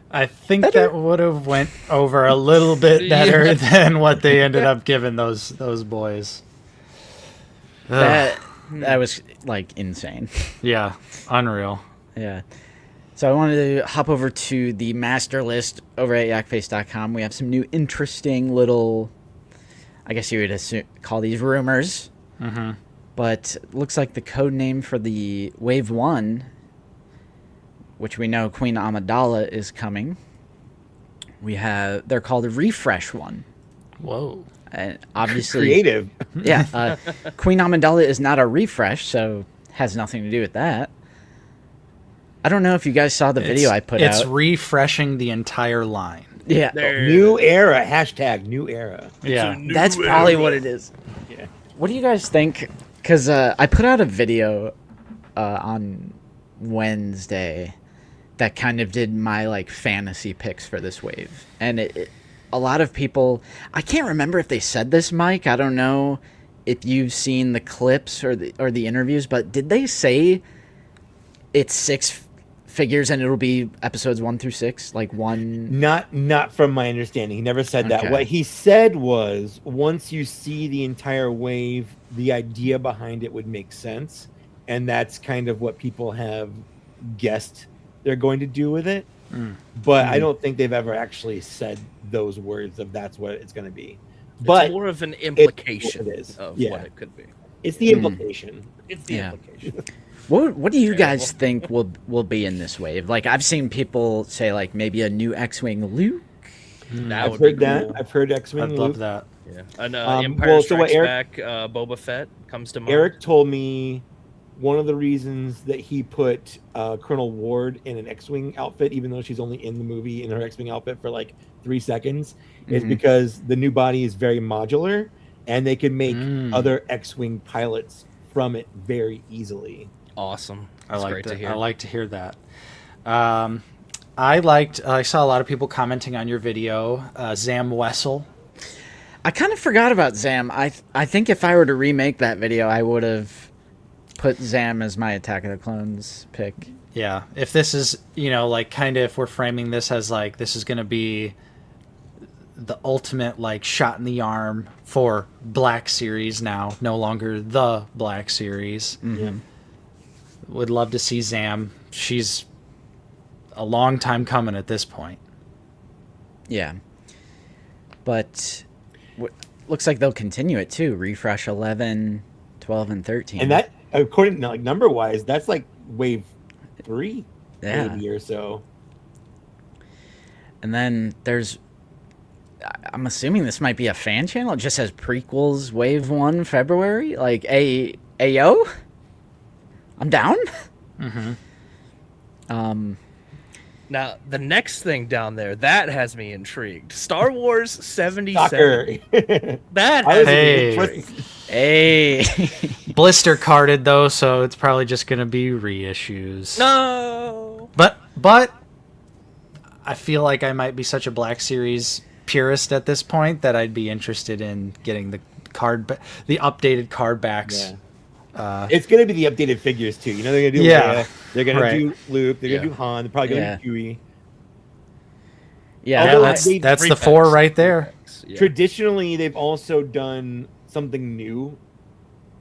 I think Better? that would have went over a little bit better than what they ended up giving those boys. That was like insane. Yeah, unreal. Yeah. So I wanted to hop over to the master list over at yakface.com. We have some new interesting little, I guess you would call these rumors. Mm-hmm. But it looks like the code name for the Wave 1, which we know Queen Amidala is coming. They're called a Refresh 1. Whoa. And obviously, Creative. yeah, Queen Amidala is not a refresh, so has nothing to do with that. I don't know if you guys saw the video I put It's out. refreshing the entire line. Yeah, New era. Hashtag new era. Yeah. that's probably what it is. Yeah. What do you guys think? Because I put out a video on Wednesday that kind of did my like fantasy picks for this wave, and a lot of people. I can't remember if they said this, Mike. I don't know if you've seen the clips or the interviews, but did they say it's 6 figures and it'll be episodes 1 through 6, like one. Not from my understanding. He never said that. Okay. What he said was, once you see the entire wave, the idea behind it would make sense, and that's kind of what people have guessed they're going to do with it. But I don't think they've ever actually said those words of that's what it's going to be. But it's more of an implication it is. of Yeah. what it could be. It's the implication. It's the Yeah. implication. What do you Okay, guys well- think will be in this wave? Like, I've seen people say like maybe a new X-wing Luke. That I've would be heard that. cool. I've heard X-Wing. I'd Luke. love that. Yeah. And Well, Empire so what Strikes Eric- Back, Boba Fett comes to mind. Eric told me one of the reasons that he put Colonel Ward in an X-Wing outfit, even though she's only in the movie in her X-Wing outfit for like 3 seconds, is because the new body is very modular and they can make other X-Wing pilots from it very easily. Awesome. I That's like great to that. hear. I like to hear that. I saw a lot of people commenting on your video. Zam Wessel. I kind of forgot about Zam. I think if I were to remake that video, I would have put Zam as my Attack of the Clones pick. Yeah, if this is, like kind of if we're framing this as like this is going to be the ultimate like shot in the arm for Black Series now, no longer the Black Series. Would love to see Zam. She's a long time coming at this point. Yeah. But looks like they'll continue it too. Refresh 11, 12, and 13. And that, according to like number wise, that's like wave 3 Yeah. maybe or so. And then I'm assuming this might be a fan channel. It just says prequels wave 1 February. Like, Ayo? I'm down. Now, the next thing down there, that has me intrigued. Star Wars 77. Soccer. That I has was me Hey. intrigued. Hey. Blister carded though, so it's probably just going to be reissues. No. But I feel like I might be such a Black Series purist at this point that I'd be interested in getting the updated card backs. Yeah. It's going to be the updated figures too. They're going to do Yeah. Leia, they're going Right. to do Luke, they're going to Yeah. do Han, they're probably going to Yeah. do Chewie. Yeah. Although that's they- the Reflex. 4 right there. Yeah. Traditionally, they've also done something new,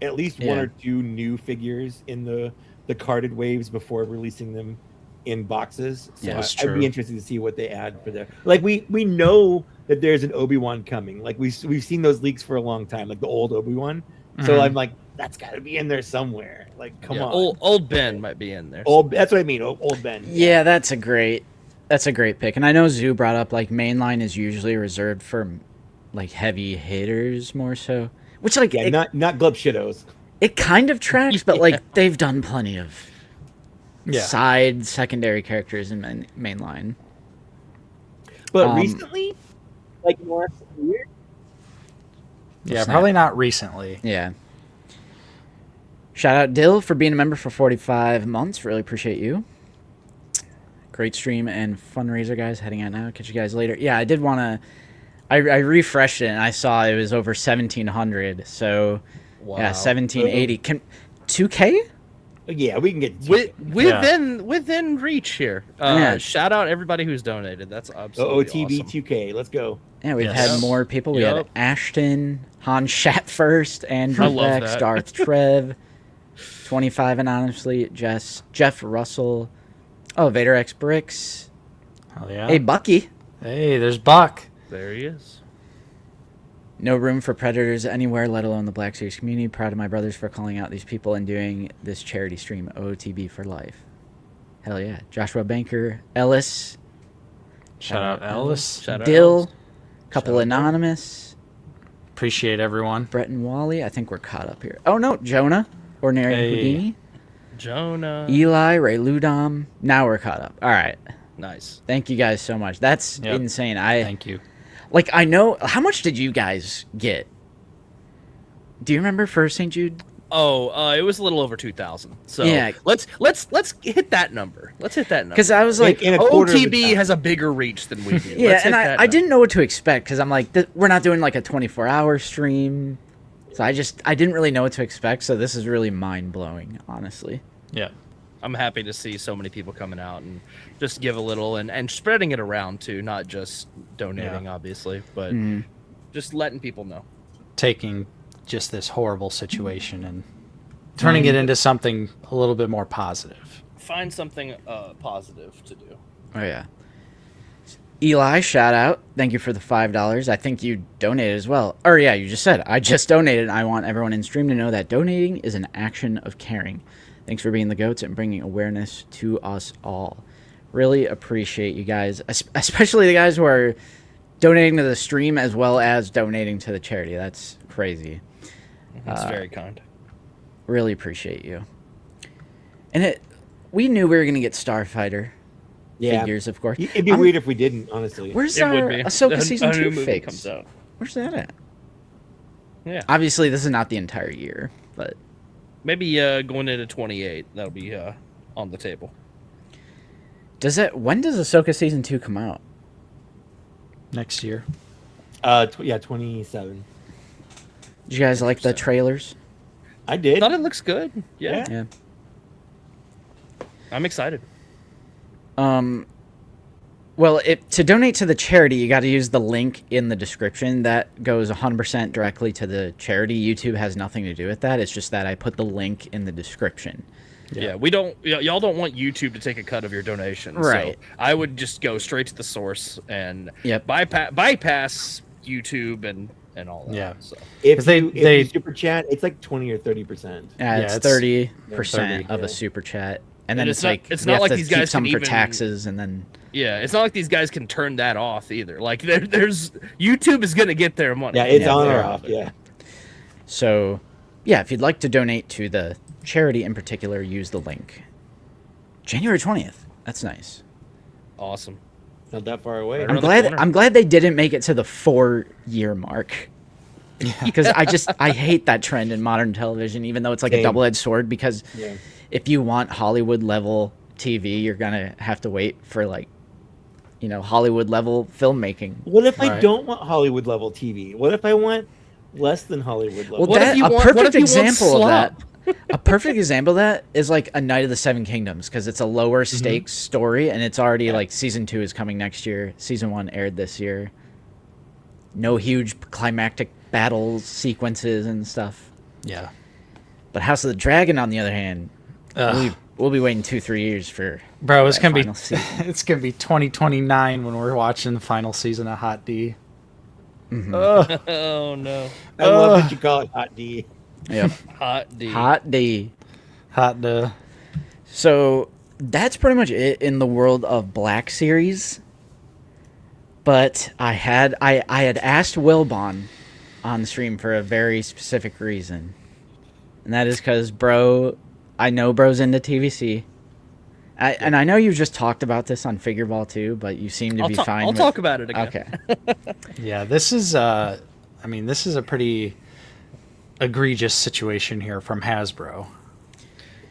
at least one Yeah. or two new figures in the carded waves before releasing them in boxes. So Yeah, that's I'd true. be interested to see what they add for there. Like we know that there's an Obi-Wan coming. Like we've seen those leaks for a long time, like the old Obi-Wan. So Mhm. I'm like, that's got to be in there somewhere. Like, come Yeah, on, Old Ben might be in there. old. That's what I mean. Old Ben. Yeah, that's a great pick. And I know Zoo brought up like mainline is usually reserved for like heavy hitters more so. Which like Yeah, not glub shittos. it kind of tracks, but like they've done plenty of Yeah. side secondary characters in mainline. But recently, like in the last year, Yeah, Snap. probably not recently. Yeah. Shout out Dill for being a member for 45 months. Really appreciate you. Great stream and fundraiser, guys. Heading out now. Catch you guys later. Yeah, I did want to. I refreshed it and I saw it was over 1,700. So Wow. yeah, 1,780. Can 2K? yeah, we can get Within reach here. Yeah. Shout out everybody who's donated. That's absolutely OTB awesome. 2K. Let's go. Yeah, we've Yes. had more people. We had Yup. Ashton, Han Shat first, Andrew I love Bex, that. Darth Trev, 25 anonymously, Jeff Russell, oh Vader X Bricks, Oh yeah. hey Bucky. Hey, there's Buck. There he is. No room for predators anywhere, let alone the Black Series community. Proud of my brothers for calling out these people and doing this charity stream. OTB for life. Hell yeah. Joshua Banker, Ellis, Shout out Ellis. Shout out Dill, Ellis. couple Shout out anonymous, Appreciate everyone. Brett and Wally. I think we're caught up here. Oh no, Jonah, Ordinary Hey. Houdini, Jonah. Eli, Ray Ludom. Now we're caught up. All right. Nice. Thank you guys so much. That's Yep. insane. Thank you. I know. How much did you guys get? Do you remember for St. Jude? Oh, it was a little over 2,000. So Yeah. let's hit that number. Let's hit that number. Because I was like, in a quarter of the OTB time. has a bigger reach than we do. yeah, Let's hit and that I didn't number. know what to expect because I'm like, we're not doing like a 24-hour stream. So I didn't really know what to expect. So this is really mind blowing, honestly. Yeah. I'm happy to see so many people coming out and just give a little and spreading it around too, not just donating, obviously, but just letting people know. Taking just this horrible situation and turning it into something a little bit more positive. Find something positive to do. Oh, yeah. Eli, shout out. Thank you for the $5. I think you donated as well. Or, yeah, you just said, I just donated. I want everyone in stream to know that donating is an action of caring. Thanks for being the GOATs and bringing awareness to us all. Really appreciate you guys, especially the guys who are donating to the stream as well as donating to the charity. That's crazy. That's very kind. Really appreciate you. And we knew we were going to get Starfighter figures, of course. It'd be weird if we didn't, honestly. Where's It our would be. Ahsoka Season A 2 new movie fix? comes out. Where's that at? Yeah. Obviously, this is not the entire year, but... Maybe going into 28, that'll be on the table. When does Ahsoka Season 2 come out? Next year. 27. Did you guys like the trailers? I did. I thought it looks good. Yeah. Yeah. I'm excited. Well, to donate to the charity, you got to use the link in the description. That goes 100% directly to the charity. YouTube has nothing to do with that. It's just that I put the link in the description. Yeah, we don't. Y'all don't want YouTube to take a cut of your donation, right? So I would just go straight to the source and Yep. bypass YouTube and all that. Yeah. So. If they you super chat, it's like 20 or 30%. It's it's 30% of yeah. a super chat, and then And it's it's not- like it's we not have like to these keep guys some can for even- taxes, and then Yeah, it's not like these guys can turn that off either. Like there's YouTube is gonna get their money. Yeah, it's Yeah, on or they're off. Yeah. so yeah. If you'd like to donate to the charity in particular, use the link. January 20th. That's nice. Awesome. Not that far away. Right I'm around the glad. corner. I'm glad they didn't make it to the 4-year mark. Because I hate that trend in modern television, even though it's like a Same. double-edged sword. Because Yeah. if you want Hollywood level TV, you're gonna have to wait for Hollywood level filmmaking. What if I Right. don't want Hollywood level TV? What if I want less than Hollywood level? Well, What if that you a want- what perfect if you want example of that. slop? A perfect example of that is like A Knight of the Seven Kingdoms, because it's a lower stakes story, and it's already like season 2 is coming next year. Season 1 aired this year. No huge climactic battle sequences and stuff. Yeah. But House of the Dragon, on the other hand, Ugh. we'll be waiting 2-3 years for. Bro, it's that gonna be final season. it's gonna be 2029 when we're watching the final season of Hot D. Oh no. I love that you call it Hot D. Yep. Hot D. Hot D. Hot D. So that's pretty much it in the world of Black Series. But I had asked Wilbon on stream for a very specific reason, and that is because I know bro's into TVC. And I know you just talked about this on Figure Ball too, but you seem to be fine. I'll with... talk about it again. Okay. Yeah, this is this is a pretty egregious situation here from Hasbro.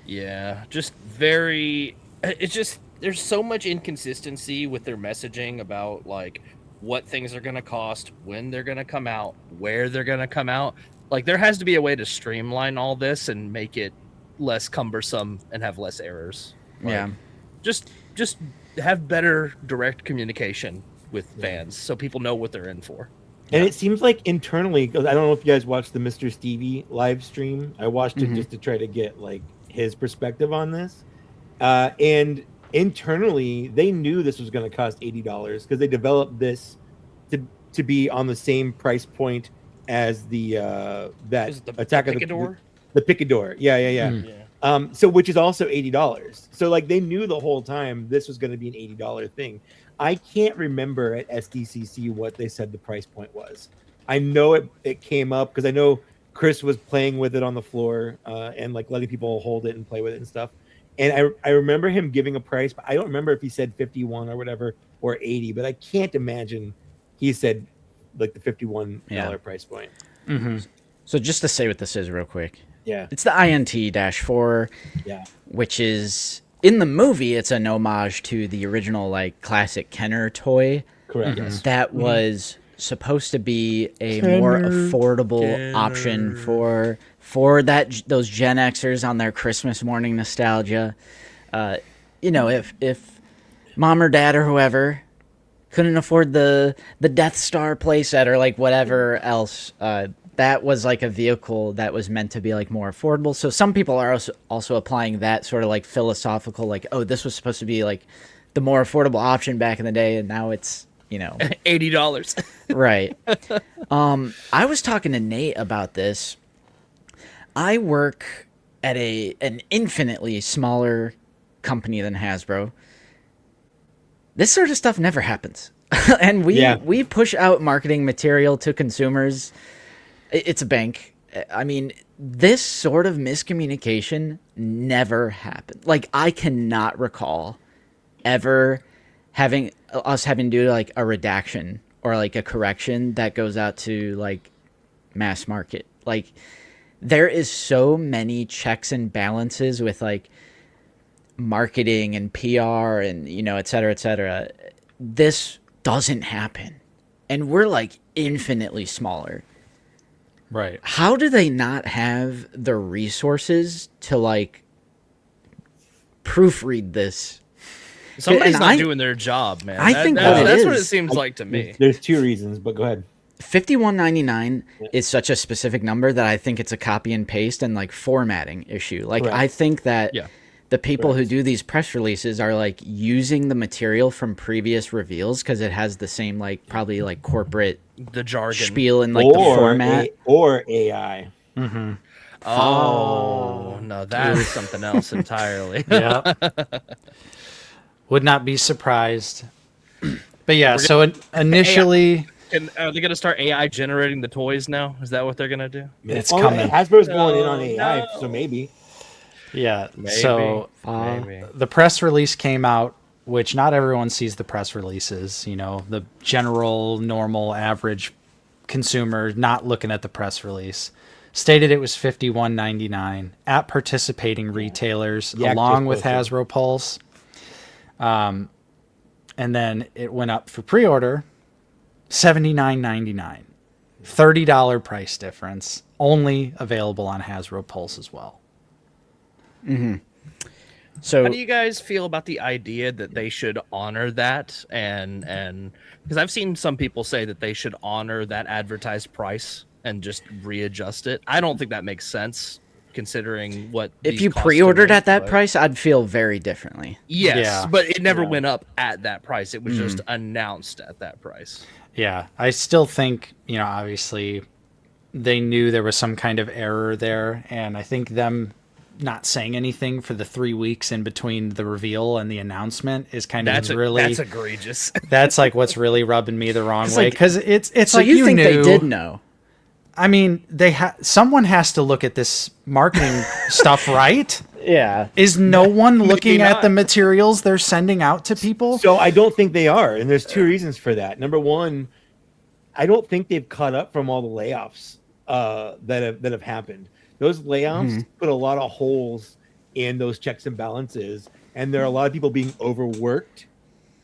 Yeah, just very. It's just there's so much inconsistency with their messaging about like what things are going to cost, when they're going to come out, where they're going to come out. Like there has to be a way to streamline all this and make it less cumbersome and have less errors. Like, Yeah. Just have better direct communication with fans so people know what they're in for. And it seems like internally, because I don't know if you guys watched the Mr. Stevie live stream. I watched it just to try to get like his perspective on this. And internally, they knew this was going to cost $80 because they developed this to be on the same price point as the Attack of the Picador. Yeah. Yeah. So which is also $80. So like they knew the whole time this was going to be an $80 thing. I can't remember at SDCC what they said the price point was. I know it came up because I know Chris was playing with it on the floor and like letting people hold it and play with it and stuff. And I remember him giving a price, but I don't remember if he said 51 or whatever or 80. But I can't imagine he said like the $51 price point. Mm-hmm. So just to say what this is real quick. Yeah. It's the INT-4. Yeah. Which is in the movie, it's an homage to the original like classic Kenner toy. Correct. Mhm. Yes. That was supposed to be a more affordable option for those Gen Xers on their Christmas morning nostalgia. You know, if mom or dad or whoever couldn't afford the Death Star playset or like whatever else, that was like a vehicle that was meant to be like more affordable. So some people are also applying that sort of like philosophical, like, oh, this was supposed to be like the more affordable option back in the day, and now it's, you know, $80. right. I was talking to Nate about this. I work at an infinitely smaller company than Hasbro. This sort of stuff never happens. And we push out marketing material to consumers. It's a bank. I mean, this sort of miscommunication never happened. Like, I cannot recall ever having to do like a redaction or like a correction that goes out to like mass market. Like, there is so many checks and balances with like marketing and PR and, you know, et cetera, et cetera. This doesn't happen. And we're like infinitely smaller. Right. How do they not have the resources to like proofread this? Somebody's And not I- doing their job, man. I think that's what it is. seems like to me. There's two reasons, but go ahead. 5199 is such a specific number that I think it's a copy and paste and like formatting issue. Like, Correct. I think that Yeah. the people who Correct. do these press releases are like using the material from previous reveals because it has the same like probably like corporate The jargon. spiel and like the format. Or AI. Oh, no, that's something else entirely. Yeah. Would not be surprised. But yeah, so initially Are they going to start AI generating the toys now? Is that what they're going to do? it's Oh, coming. Hasbro's going in on No, AI, no. so maybe. Yeah. Maybe. So Maybe. the press release came out, which not everyone sees the press releases. You know, the general, normal, average consumer not looking at the press release. Stated it was $51.99 at participating retailers Yak along just with posted. Hasbro Pulse. And then it went up for pre-order, $79.99. $30 price difference. Only available on Hasbro Pulse as well. So How do you guys feel about the idea that they should honor that and because I've seen some people say that they should honor that advertised price and just readjust it. I don't think that makes sense considering what if these you cost to pre-ordered make, at that but- price, I'd feel very differently. Yes, Yeah. but it never Yeah. went up at that price. It was just announced at that price. Yeah, I still think, you know, obviously they knew there was some kind of error there, and I think them not saying anything for the 3 weeks in between the reveal and the announcement is kind That's of really that's egregious. that's like what's really rubbing me the wrong It's way like- because it's So like you think knew. they did know? I mean, someone has to look at this marketing stuff, right? Yeah. Is no one looking at not. the materials they're sending out to people? So I don't think they are, and there's two reasons for that. Number one, I don't think they've caught up from all the layoffs that have happened. Those layoffs put a lot of holes in those checks and balances, and there are a lot of people being overworked,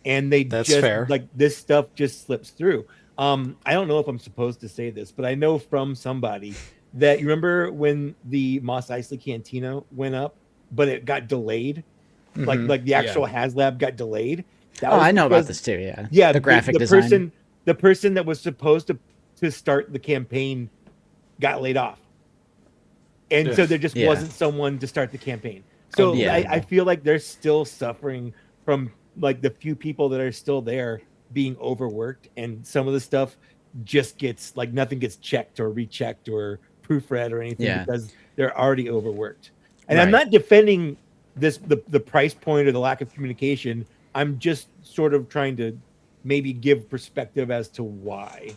and That's just fair. like this stuff just slips through. I don't know if I'm supposed to say this, but I know from somebody that you remember when the Mos Eisley Cantina went up, but it got delayed. Like the actual HasLab got delayed. That Oh, was I know about because- this too. Yeah. Yeah, The graphic design. the person that was supposed to start the campaign got laid off, and so there just Yeah. wasn't someone to start the campaign. So Yeah. I feel like they're still suffering from like the few people that are still there being overworked, and some of the stuff just gets like nothing gets checked or rechecked or proofread or anything Yeah. because they're already overworked. And I'm Right. not defending the price point or the lack of communication. I'm just sort of trying to maybe give perspective as to why.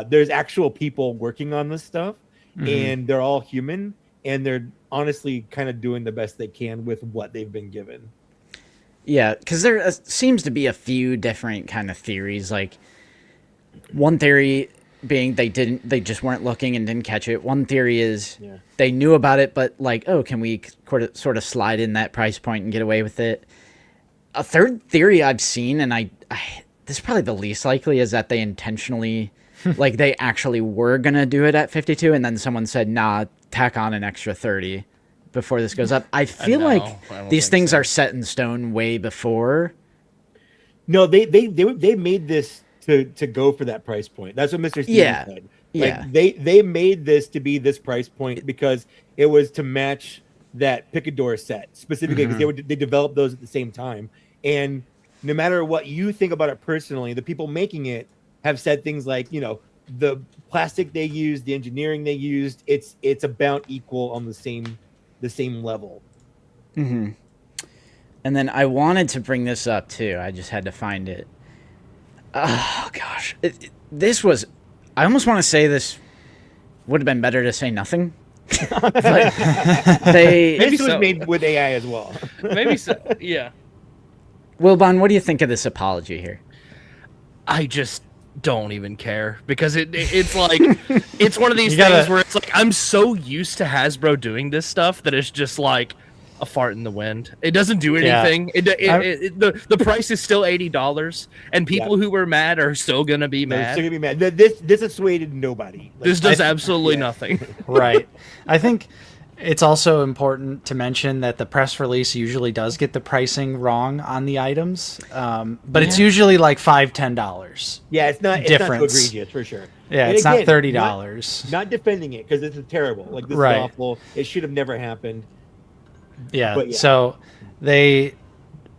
There's actual people working on this stuff, and they're all human, and they're honestly kind of doing the best they can with what they've been given. Yeah, because there seems to be a few different kind of theories. Like, one theory being they just weren't looking and didn't catch it. One theory is Yeah. they knew about it, but like, oh, can we sort of slide in that price point and get away with it? A third theory I've seen, and I this is probably the least likely, is that they intentionally, like, they actually were gonna do it at 52, and then someone said, nah, tack on an extra 30. before this goes up. I feel like I don't these think things so. are set in stone way before. No, they made this to go for that price point. That's what Mr. Stevens Yeah. said. Yeah. They made this to be this price point because it was to match that Picador set specifically because they developed those at the same time. And no matter what you think about it personally, the people making it have said things like, you know, the plastic they used, the engineering they used, it's about equal on the same level. Mm-hmm. And then I wanted to bring this up too. I just had to find it. Oh gosh, this was. I almost want to say this would have been better to say nothing. But they. Maybe This was so. made with AI as well. Maybe so. Yeah. Wilbon, what do you think of this apology here? I just don't even care because it's like it's one of these You gotta- things where it's like I'm so used to Hasbro doing this stuff that it's just like a fart in the wind. It doesn't do Yeah. anything. The price is still $80, and people who were mad are still gonna be They're mad. still gonna be mad. This assuaded nobody. Like, This does absolutely nothing. Right. I think it's also important to mention that the press release usually does get the pricing wrong on the items, but it's usually like $5-10. yeah, it's not difference. too egregious for sure. Yeah, And it's again, not $30. Not defending it because this is terrible. Like this Right. is awful. It should have never happened. Yeah. But yeah. So they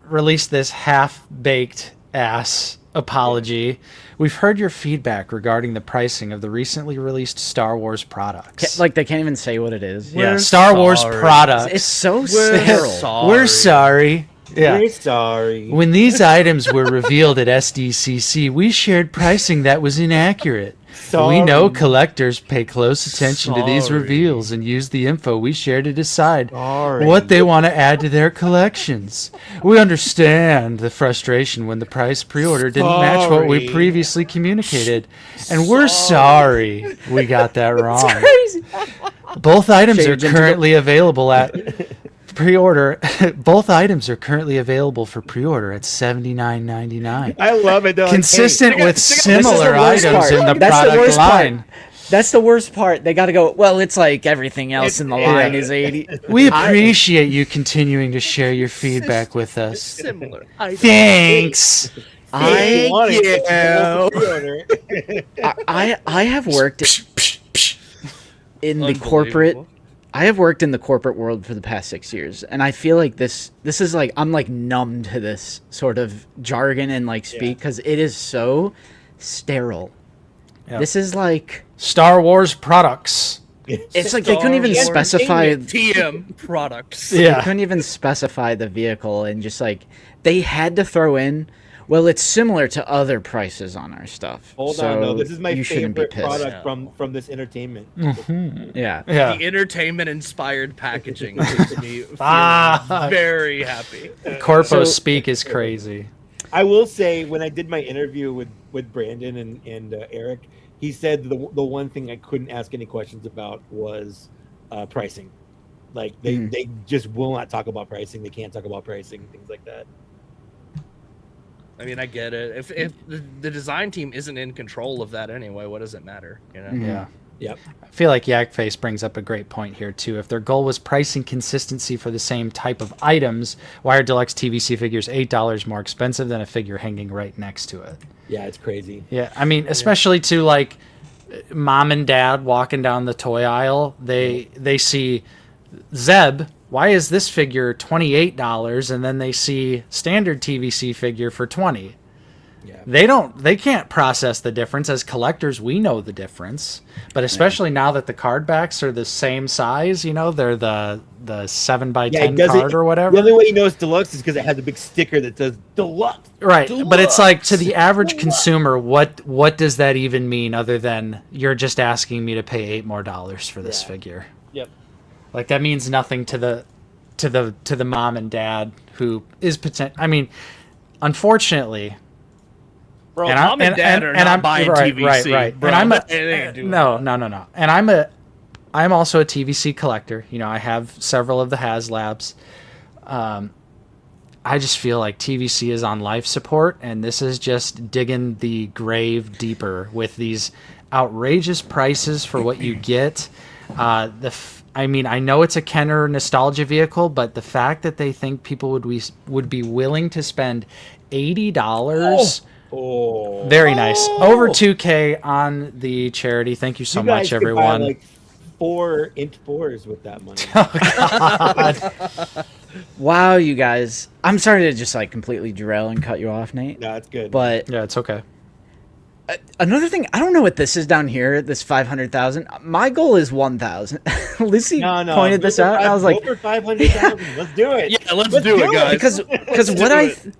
released this half-baked ass apology. We've heard your feedback regarding the pricing of the recently released Star Wars products. Like they can't even say what it is. yeah, We're Star Wars sorry. products. It's so We're sterile. sorry. We're sorry. Yeah. We're sorry. When these items were revealed at SDCC, we shared pricing that was inaccurate. We know Sorry. collectors pay close attention to these Sorry. reveals and use the info we share to decide Sorry. what they want to add to their collections. We understand the frustration when the price pre-order didn't match what we Sorry. previously communicated, and we're sorry we got that wrong. Crazy. Both items are Change into currently available at pre-order. Both items are currently available for pre-order at $79.99. I love it. Though. Consistent with This is similar the worst items part. in the That's the product worst part. line. That's the worst part. They got to go, well, it's like everything else in the Yeah. line is 80. We appreciate you continuing to share your feedback with us. Similar. Thanks. I, Want it. Pre-order. I have worked in the corporate. I have worked in the corporate world for the past 6 years, and I feel like this is like I'm like numb to this sort of jargon and like speak because it is so sterile. Yep. This is like Star Wars products. it's like they couldn't even Wars specify. TM products. They Yeah. couldn't even specify the vehicle, and just like they had to throw in. Well, it's similar to other prices on our stuff. Hold so on, no. This is my you shouldn't be favorite pissed. product from this entertainment. Yeah. Yeah. The entertainment-inspired packaging makes me feel Ah. very happy. Corpo So- speak is crazy. I will say when I did my interview with Brandon and Eric, he said the one thing I couldn't ask any questions about was pricing. Like they just will not talk about pricing. They can't talk about pricing, things like that. I mean, I get it. If the design team isn't in control of that anyway, what does it matter? You know. Yeah. Yep. I feel like Yakface brings up a great point here too. If their goal was pricing consistency for the same type of items, why are deluxe TVC figures $8 more expensive than a figure hanging right next to it? Yeah, it's crazy. Yeah, I mean, especially to like mom and dad walking down the toy aisle, they see Zeb. Why is this figure $28? And then they see standard TVC figure for $20. Yeah. They can't process the difference. As collectors, we know the difference, but especially now that the card backs are the same size, you know, they're the 7x10 card or whatever. The only way you know it's deluxe is because it has a big sticker that says deluxe. Right, but it's like to the Deluxe. average consumer, what does that even mean other than you're just asking me to pay $8 more for this Yeah. figure? Yep. Like that means nothing to the mom and dad who is I mean, unfortunately. Bro, mom and dad are not buying TVC. Right. Bro, And they ain't doing no. that. And I'm also a TVC collector. You know, I have several of the HasLabs. I just feel like TVC is on life support, and this is just digging the grave deeper with these outrageous prices for what you get. I mean, I know it's a Kenner nostalgia vehicle, but the fact that they think people would be willing to spend $80. Oh, Very nice. Over 2K on the charity. Thank you so you guys much, could everyone. buy like 4 INT-4s with that money. Wow, you guys. I'm sorry to just like completely derail and cut you off, Nate. No, it's good. But Yeah, it's okay. another thing, I don't know what this is down here, this 500,000. My goal is 1,000. Lucy pointed this out, and I was like, over 500,000. Let's do it. Yeah, let's do it, guys. because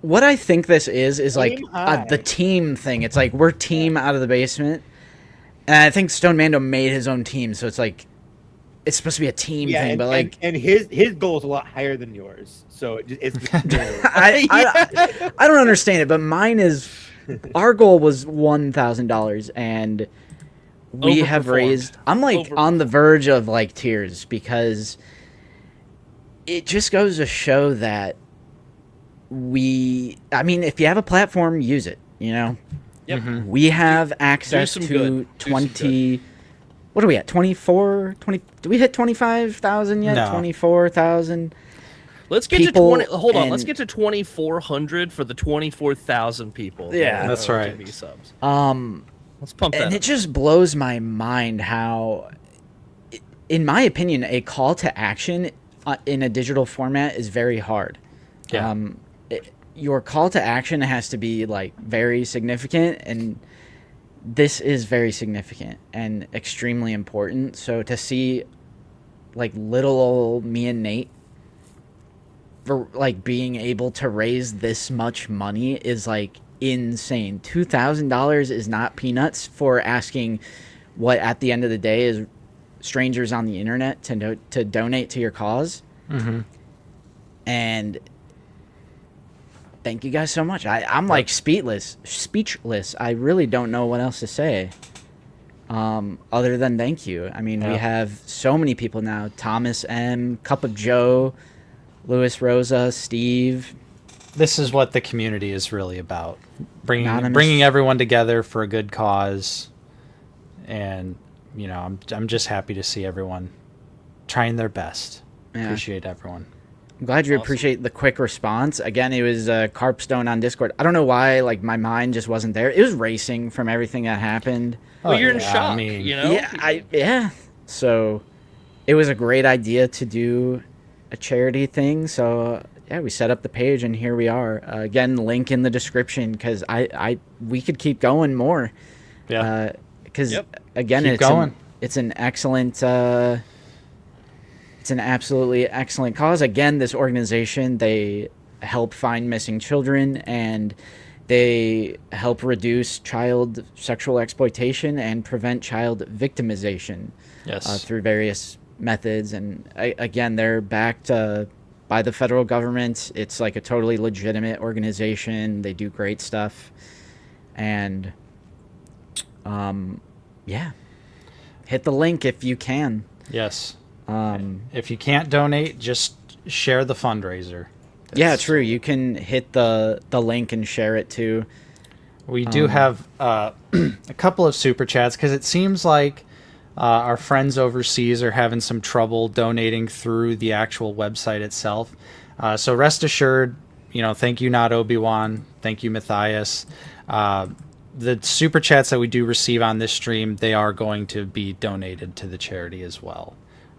what I think this is like Aim high. the team thing. It's like we're team out of the basement, and I think Stone Mando made his own team, so it's like it's supposed to be a team thing. and, But like, and his goal is a lot higher than yours, so it's I don't understand it, but mine is our goal was $1,000, and we have Overperformed. raised. I'm like on the verge of like tears because it just goes to show that I mean, if you have a platform, use it. You know, Yep. we have access some to good. Do some 20. What are we at? 24? 20? Do we hit 25,000 yet? No. 24,000. Let's get to People 20. Hold on. Let's and- get to 2,400 for the 24,000 people. that Yeah. are That's right. TV subs. Um. Let's pump that. And up. it just blows my mind how, in my opinion, a call to action in a digital format is very hard. Yeah. Your call to action has to be like very significant, and this is very significant and extremely important. So to see like little old me and Nate for like being able to raise this much money is like insane. $2,000 is not peanuts for asking what at the end of the day is strangers on the internet to donate to your cause. Mm-hmm. And thank you guys so much. I'm like speechless. I really don't know what else to say other than thank you. I mean, we Yeah. have so many people now. Thomas M, Cup of Joe, Louis Rosa, Steve. This is what the community is really about. Anonymous. Bringing everyone together for a good cause. And, you know, I'm just happy to see everyone trying their best. Yeah. Appreciate everyone. I'm glad you Awesome. appreciate the quick response. Again, it was Carpstone on Discord. I don't know why, like, my mind just wasn't there. It was racing from everything that happened. Well, you're in yeah, shock. I mean, you know. Yeah. So it was a great idea to do a charity thing. So yeah, we set up the page, and here we are. Again, link in the description because we could keep going more. Yeah. Because Yep. again, Keep going. It's an excellent. It's an absolutely excellent cause. Again, this organization, they help find missing children, and they help reduce child sexual exploitation and prevent child victimization Yes. through various methods. And again, they're backed by the federal government. It's like a totally legitimate organization. They do great stuff. And yeah, hit the link if you can. Yes. If you can't donate, just share the fundraiser. Yeah, That's- true. You can hit the link and share it too. We do have a couple of super chats because it seems like our friends overseas are having some trouble donating through the actual website itself. So rest assured, you know, thank you, not Obi-Wan. Thank you, Matthias. The super chats that we do receive on this stream, they are going to be donated to the charity as well.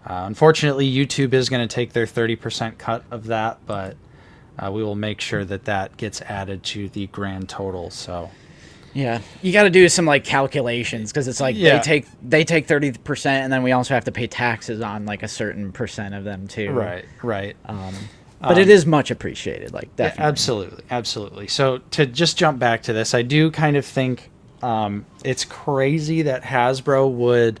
Unfortunately, YouTube is going to take their 30% cut of that, but we will make sure that gets added to the grand total. So Yeah, you got to do some like calculations because it's like Yeah. they take 30%, and then we also have to pay taxes on like a certain percent of them too. right. But it is much appreciated. Like Yeah, definitely. absolutely. So to just jump back to this, I do kind of think it's crazy that Hasbro would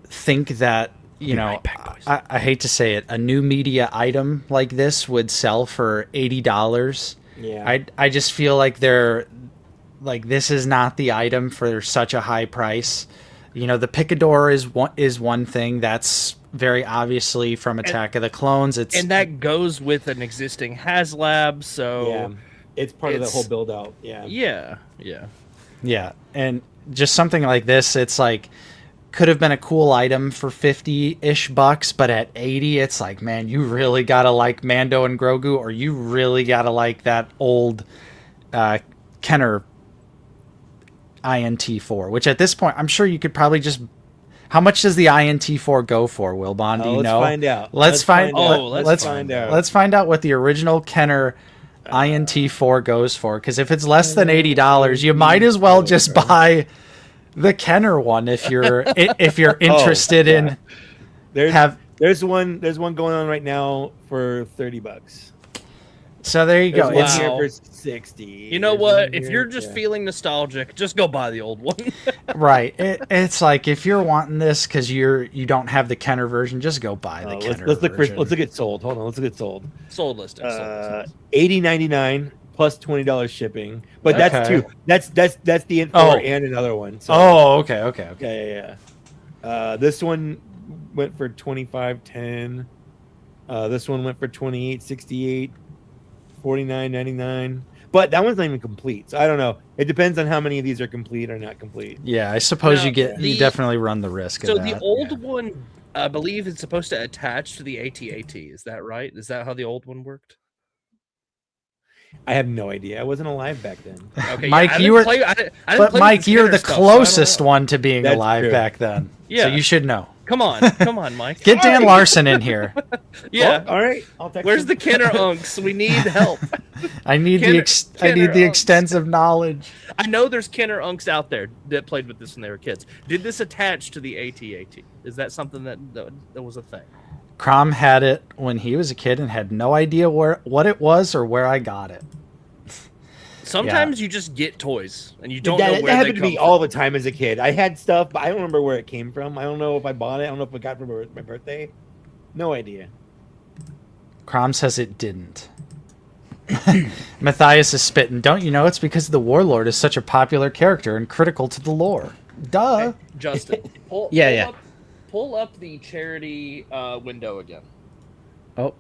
think that, you know, right back, boys. I hate to say it, a new media item like this would sell for $80. Yeah. I just feel like this is not the item for such a high price. You know, the Picador is one thing that's very obviously from Attack of the Clones. And that goes with an existing HasLab, so Yeah. It's part of the it's- whole build out. Yeah. yeah. Yeah, and just something like this, it's like could have been a cool item for 50-ish bucks, but at 80, it's like, man, you really gotta like Mando and Grogu, or you really gotta like that old Kenner INT-4, which at this point, I'm sure you could probably just... How much does the INT-4 go for, Wilbon? Do you know? Find out. Let's find out. Let's find out what the original Kenner INT-4 goes for, because if it's less than $80, you might as well just buy the Kenner one if you're interested in. There's one going on right now for $30. So there you go. It's It's here for 60. You know what? If you're just feeling nostalgic, just go buy the old one. right. It's like, if you're wanting this because you don't have the Kenner version, just go buy the Kenner version. Let's look at sold. Hold on, let's look at sold. Sold listing. $80.99 plus $20 shipping. But that's two. That's the INT-4 and another one. So. Okay. Yeah. This one went for $25.10. This one went for $28.68. $49.99, but that one's not even complete. So I don't know. It depends on how many of these are complete or not complete. Yeah, I suppose you definitely run the risk. So of that. the old one, I believe, it's supposed to attach to the AT-AT. Is that right? Is that how the old one worked? I have no idea. I wasn't alive back then. Okay, Mike, Mike, you're the closest one to being alive back then. Yeah, so you should know. Come on, Mike. Get Dan Larson in here. Yeah. All right. I'll text Where's him. the Kenner unks? We need help. I need the extensive knowledge. I know there's Kenner unks out there that played with this when they were kids. Did this attach to the AT-AT? Is that something that was a thing? Crom had it when he was a kid and had no idea what it was or where I got it. Sometimes you just get toys and you don't know where they come from. That happened to me all the time as a kid. I had stuff, but I don't remember where it came from. I don't know if I bought it. I don't know if I got it for my birthday. No idea. Crom says it didn't. Matthias is spitting. Don't you know it's because the Warlord is such a popular character and critical to the lore? Duh. Hey, Justin, pull up the charity window again. Oh.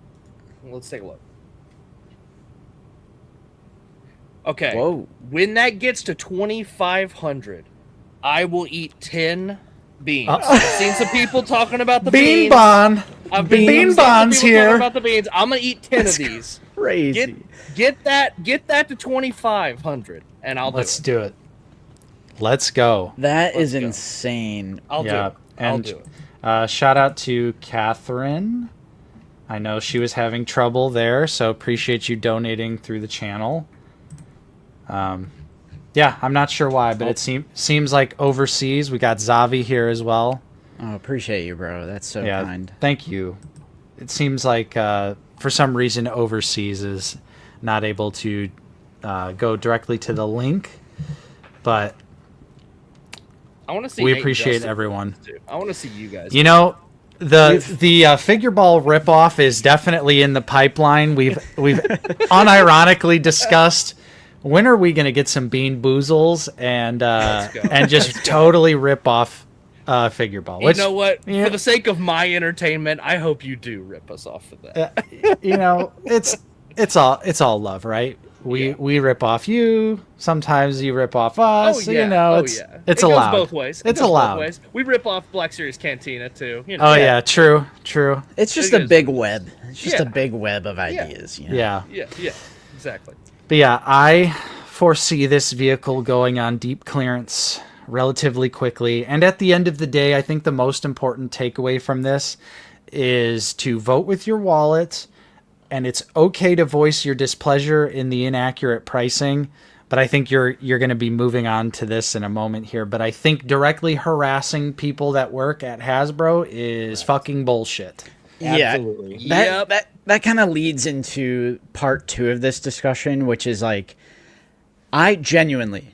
Let's take a look. Okay. Whoa. When that gets to 2,500, I will eat 10 beans. I've seen some people talking about the beans. Bean Bon's here. About the beans. I'm gonna eat 10 of these. Crazy. Get that to 2,500, and Let's do it. Let's go. That is insane. I'll do it. Shout out to Catherine. I know she was having trouble there, so appreciate you donating through the channel. Yeah, I'm not sure why, but it seems like overseas. We got Zavi here as well. Oh, appreciate you, bro. That's so kind. Thank you. It seems like for some reason overseas is not able to go directly to the link, but I want to see. We appreciate everyone. I want to see you guys. You know, the figure ball ripoff is definitely in the pipeline. We've unironically discussed. When are we going to get some Bean Boozles and just totally rip off figure ball? You know what? Yeah. For the sake of my entertainment, I hope you do rip us off for that. It's all love, right? We rip off you. Sometimes you rip off us. Oh, yeah. It's it allowed. Goes both ways. It's allowed. Both ways. We rip off Black Series Cantina too. You know? Oh yeah, true. It's just a big web. It's just a big web of ideas. You know? Yeah, exactly. But yeah, I foresee this vehicle going on deep clearance relatively quickly. And at the end of the day, I think the most important takeaway from this is to vote with your wallet. And it's okay to voice your displeasure in the inaccurate pricing. But I think you're going to be moving on to this in a moment here. But I think directly harassing people that work at Hasbro is fucking bullshit. Absolutely. Yeah, that kind of leads into part 2 of this discussion, which is like, I genuinely,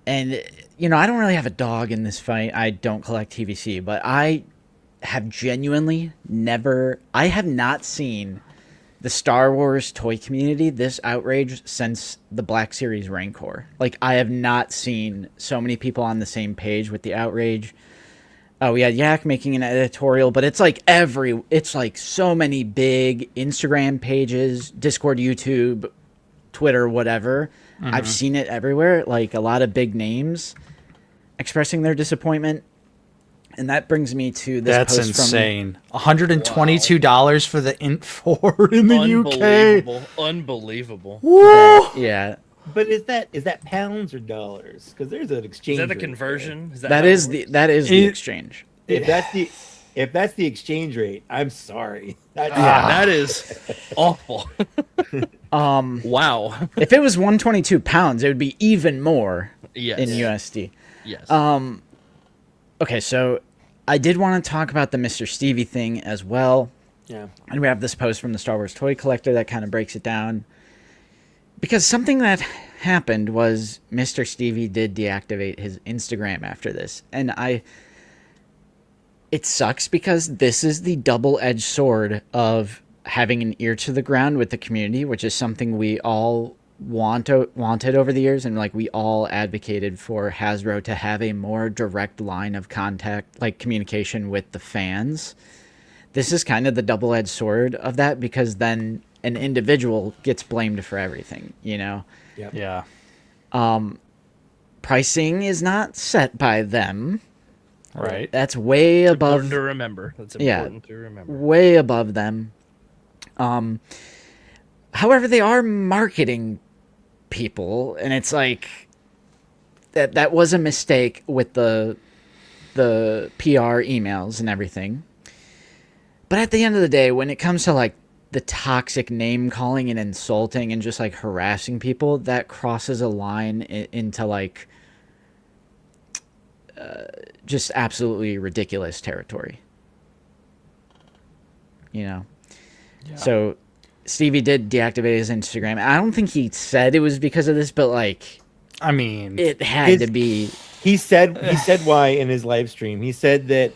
and you know, I don't really have a dog in this fight. I don't collect TVC, but I have genuinely I have not seen the Star Wars toy community this outraged since the Black Series Rancor. Like, I have not seen so many people on the same page with the outrage. We had Yak making an editorial, but it's like so many big Instagram pages, Discord, YouTube, Twitter, whatever. Mm-hmm. I've seen it everywhere. Like, a lot of big names expressing their disappointment. And that brings me to this That's post insane. $122 for the INT-4 in the UK. Unbelievable. Woo! Yeah. But is that pounds or dollars? Because there's an exchange. Is that the rate conversion? Is That is the exchange. there. If that's the exchange rate, I'm sorry. That is awful. Wow. If it was 122 pounds, it would be even more Yes. in USD. Yes. Okay, so I did want to talk about the Mr. Stevie thing as well. Yeah. And we have this post from the Star Wars Toy Collector that kind of breaks it down. Because something that happened was Mr. Stevie did deactivate his Instagram after this. And it sucks because this is the double-edged sword of having an ear to the ground with the community, which is something we all wanted over the years, and like we all advocated for Hasbro to have a more direct line of contact, like communication with the fans. This is kind of the double-edged sword of that, because then an individual gets blamed for everything, you know? Yep. Yeah. Pricing is not set by them. Right. That's way above. Important to remember. That's important to remember. Way above them. However, they are marketing people, and it's like that was a mistake with the PR emails and everything. But at the end of the day, when it comes to like the toxic name calling and insulting and just like harassing people, that crosses a line into like just absolutely ridiculous territory. You know? Yeah. So Stevie did deactivate his Instagram. I don't think he said it was because of this, but like, I mean, it had to be. He said why in his live stream. He said that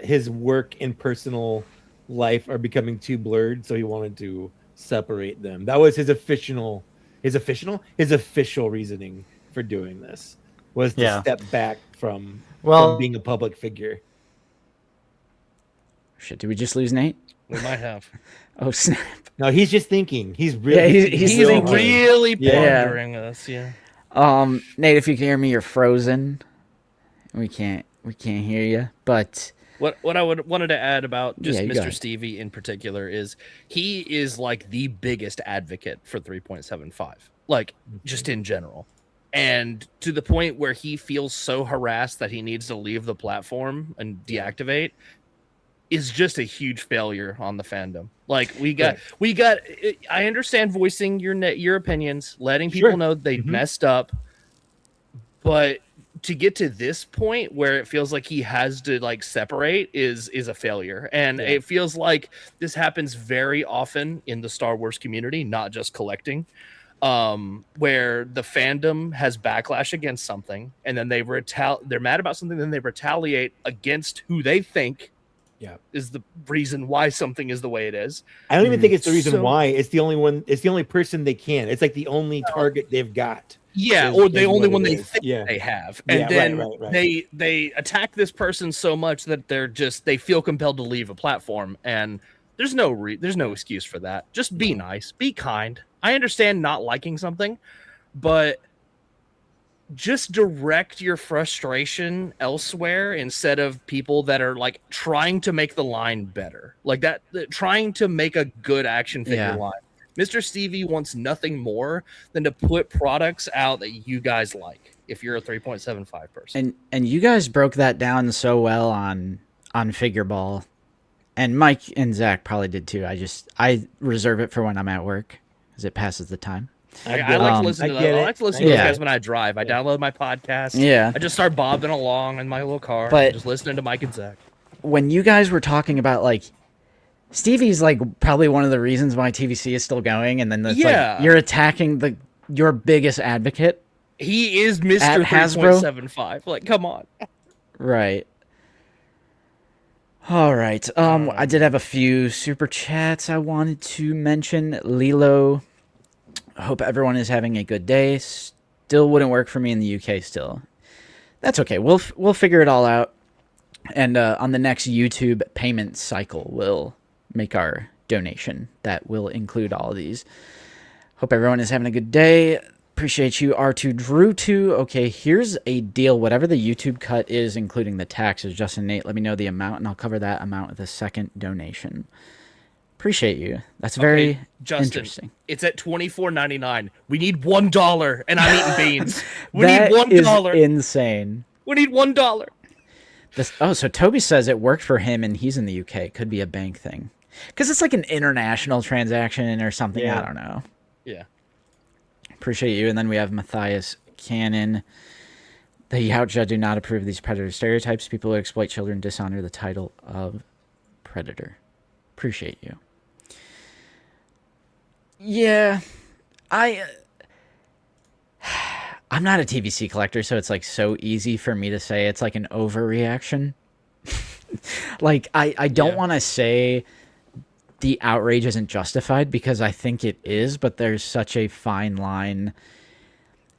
his work and personal life are becoming too blurred, so he wanted to separate them. That was his official reasoning for doing this, was to step back from being a public figure. Shit, did we just lose Nate? We might have. Oh snap! No, he's just thinking. He's really he's really pondering us. Yeah. Nate, if you can hear me, you're frozen. We can't hear you. But what I wanted to add about just Mr. Stevie in particular is he is like the biggest advocate for 3.75, like just in general, and to the point where he feels so harassed that he needs to leave the platform and deactivate is just a huge failure on the fandom. Like we got. I understand voicing your opinions, letting people know they messed up, but to get to this point where it feels like he has to like separate is a failure. And it feels like this happens very often in the Star Wars community, not just collecting, where the fandom has backlash against something, and then they're mad about something, then they retaliate against who they think is the reason why something is the way it is. I don't even think it's the reason why. It's the only person they can. It's like the only target they've got. Yeah, or the only one they think they have. And then they attack this person so much that they feel compelled to leave a platform, and there's no excuse for that. Just be nice, be kind. I understand not liking something, but just direct your frustration elsewhere instead of people that are like trying to make the line better, like that trying to make a good action figure line. Mr. Stevie wants nothing more than to put products out that you guys like if you're a 3.75 person. And you guys broke that down so well on Figure Ball, and Mike and Zach probably did too. I reserve it for when I'm at work because it passes the time. I like to listen to those guys when I drive. I download my podcast. Yeah. I just start bobbing along in my little car, just listening to Mike and Zach. When you guys were talking about like Stevie's like probably one of the reasons why TVC is still going, and then it's like you're attacking your biggest advocate. He is Mr. 3.75. Like, come on. Right. All right. I did have a few super chats I wanted to mention. Lilo, I hope everyone is having a good day. Still wouldn't work for me in the UK still. That's okay. We'll figure it all out. And on the next YouTube payment cycle, we'll make our donation. That will include all of these. Hope everyone is having a good day. Appreciate you, R2 Drew 2. Okay, here's a deal. Whatever the YouTube cut is, including the taxes, Justin Nate, let me know the amount, and I'll cover that amount with a second donation. Appreciate you. That's very Justin, interesting. It's at $24.99. We need $1, and I'm eating beans. We That need $1. is insane. We need $1. So Toby says it worked for him, and he's in the UK. Could be a bank thing, because it's like an international transaction or something. Yeah. I don't know. Yeah. Appreciate you. And then we have Matthias Cannon. The Yautja do not approve of these predator stereotypes. People who exploit children dishonor the title of predator. Appreciate you. Yeah, I'm not a TVC collector, so it's like so easy for me to say it's like an overreaction. Like I don't want to say the outrage isn't justified, because I think it is, but there's such a fine line.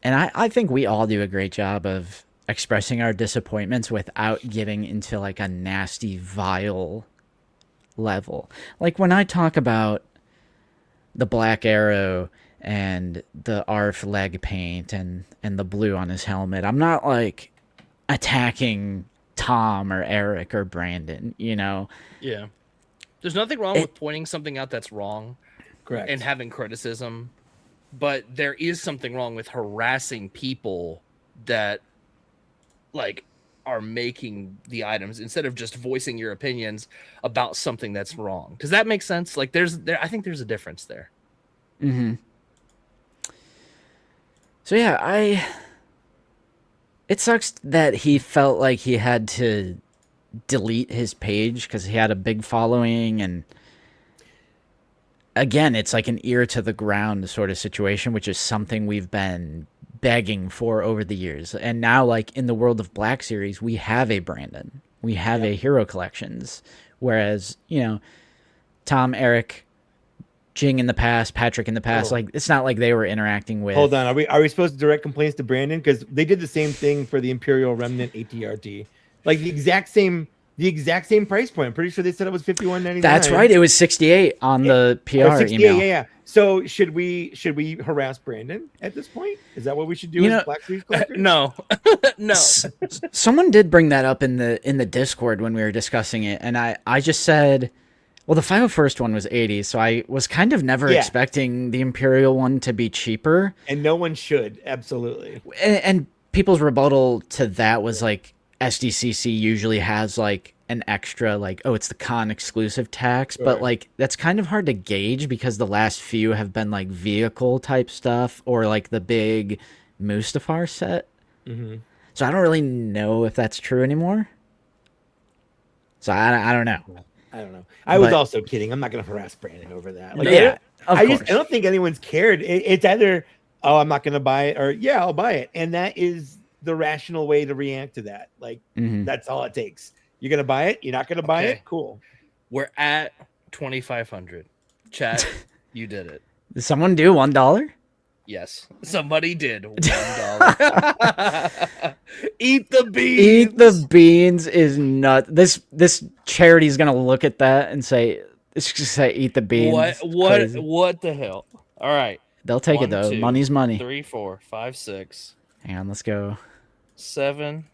And I think we all do a great job of expressing our disappointments without getting into like a nasty, vile level. Like when I talk about the Black Arrow and the ARF leg paint and the blue on his helmet, I'm not like attacking Tom or Eric or Brandon, you know? Yeah. There's nothing wrong with pointing something out that's wrong. Correct. And having criticism, but there is something wrong with harassing people that like are making the items instead of just voicing your opinions about something that's wrong. Does that make sense? Like I think there's a difference there. Mm-hmm. So yeah, it sucks that he felt like he had to delete his page because he had a big following, and again, it's like an ear to the ground sort of situation, which is something we've been begging for over the years. And now, like in the World of Black series, we have a Brandon, we have a Hero Collections, whereas, you know, Tom, Eric, Jing in the past, Patrick in the past, like it's not like they were interacting with. Hold on, are we supposed to direct complaints to Brandon, because they did the same thing for the Imperial Remnant ATRT, like the exact same price point. I'm pretty sure they said it was $51.99. That's right, it was 68 on the PR 68, email. yeah. So should we harass Brandon at this point? Is that what we should do as Black Series collectors? No. No. Someone did bring that up in the Discord when we were discussing it, and I just said, well, the 501st one was 80, so I was kind of never expecting the Imperial one to be cheaper. And no one should, absolutely. And people's rebuttal to that was like, SDCC usually has like an extra, like, oh, it's the con exclusive tax, but like that's kind of hard to gauge because the last few have been like vehicle type stuff or like the big Mustafar set. Mm-hmm. So I don't really know if that's true anymore. So I don't know. I don't know. I was also kidding. I'm not going to harass Brandon over that. Like, yeah, I don't think anyone's cared. It's either, oh, I'm not going to buy it, or yeah, I'll buy it. And that is the rational way to react to that. Like, that's all it takes. You're going to buy it. You're not going to buy it. Cool. We're at 2,500. Chat, you did it. Did someone do $1? Yes, somebody did. $1. Eat the beans. Eat the beans is nut. This charity is gonna look at that and say, "It's just say eat the beans." What the hell? All right, they'll take it though. 2, Money's money. 3, 4, 5, 6. Hang on, let's go. 7,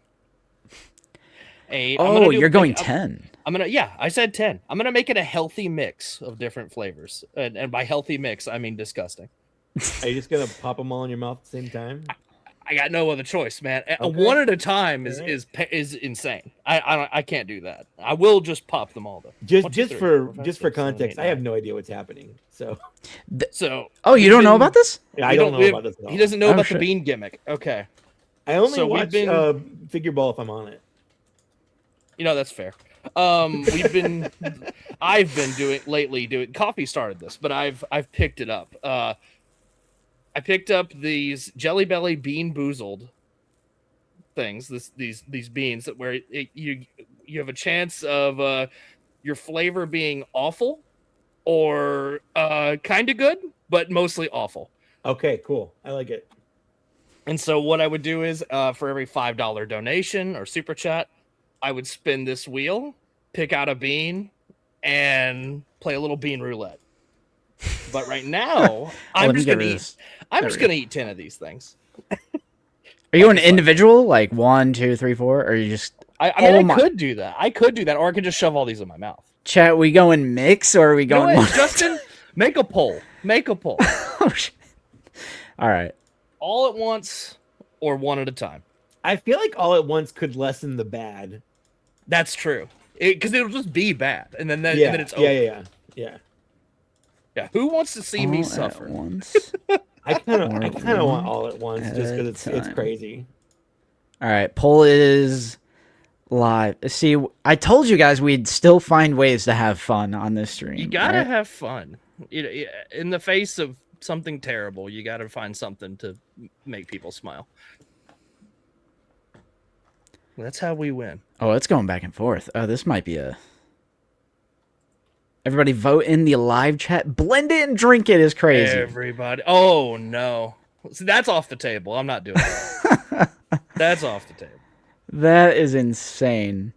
8. Oh, you're going 10. I said 10. I'm gonna make it a healthy mix of different flavors, and by healthy mix, I mean disgusting. Are you just gonna pop them all in your mouth at the same time? I got no other choice, man. One at a time is insane. I can't do that. I will just pop them all though. Just for context, 7, 8, I have no idea what's happening. So oh, you don't know about this? Yeah, I don't know about this at all. He doesn't know about the bean gimmick. Okay, I only watch Figure Ball if I'm on it. You know, that's fair. I've been doing coffee started this, but I've picked it up. I picked up these Jelly Belly Bean Boozled things. These beans that where you have a chance of your flavor being awful or kind of good, but mostly awful. Okay, cool. I like it. And so what I would do is for every $5 donation or super chat, I would spin this wheel, pick out a bean, and play a little bean roulette. But right now, I'm just gonna eat. I'm just gonna eat 10 of these things. Are you going individual, like 1, 2, 3, 4, or are you just? I mean, I could do that. I could do that, or I could just shove all these in my mouth. Chat, we going mix or are we going? You know what, Justin? Make a poll. Make a poll. Oh, shit. All right. All at once or one at a time. I feel like all at once could lessen the bad. That's true. Because it'll just be bad, and then Yeah, and then it's over. Yeah. Who wants to see me All suffer? at once. I kind of want all at once just because it's crazy. All right, poll is live. See, I told you guys we'd still find ways to have fun on this stream. You gotta right? have fun. In the face of something terrible, you gotta find something to make people smile. That's how we win. Oh, it's going back and forth. Oh, this might be a. Everybody vote in the live chat. Blend it and drink it is crazy. Everybody. Oh no. See, that's off the table. I'm not doing that. That's off the table. That is insane.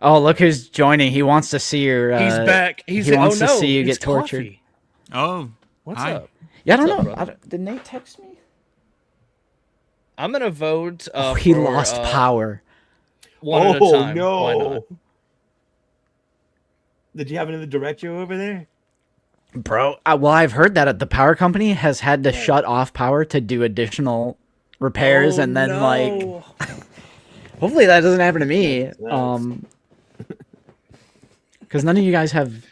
Oh, look who's joining. He wants to see your. He's back. He wants to see you get tortured. Coffee. Oh, What's hi. up? Yeah, I don't What's know. up, brother? Did Nate text me? I'm gonna vote. He for, lost power. One at a time. No. Why not? Did you have another director over there? Bro, well, I've heard that the power company has had to shut off power to do additional repairs, and then like, hopefully that doesn't happen to me. Because none of you guys have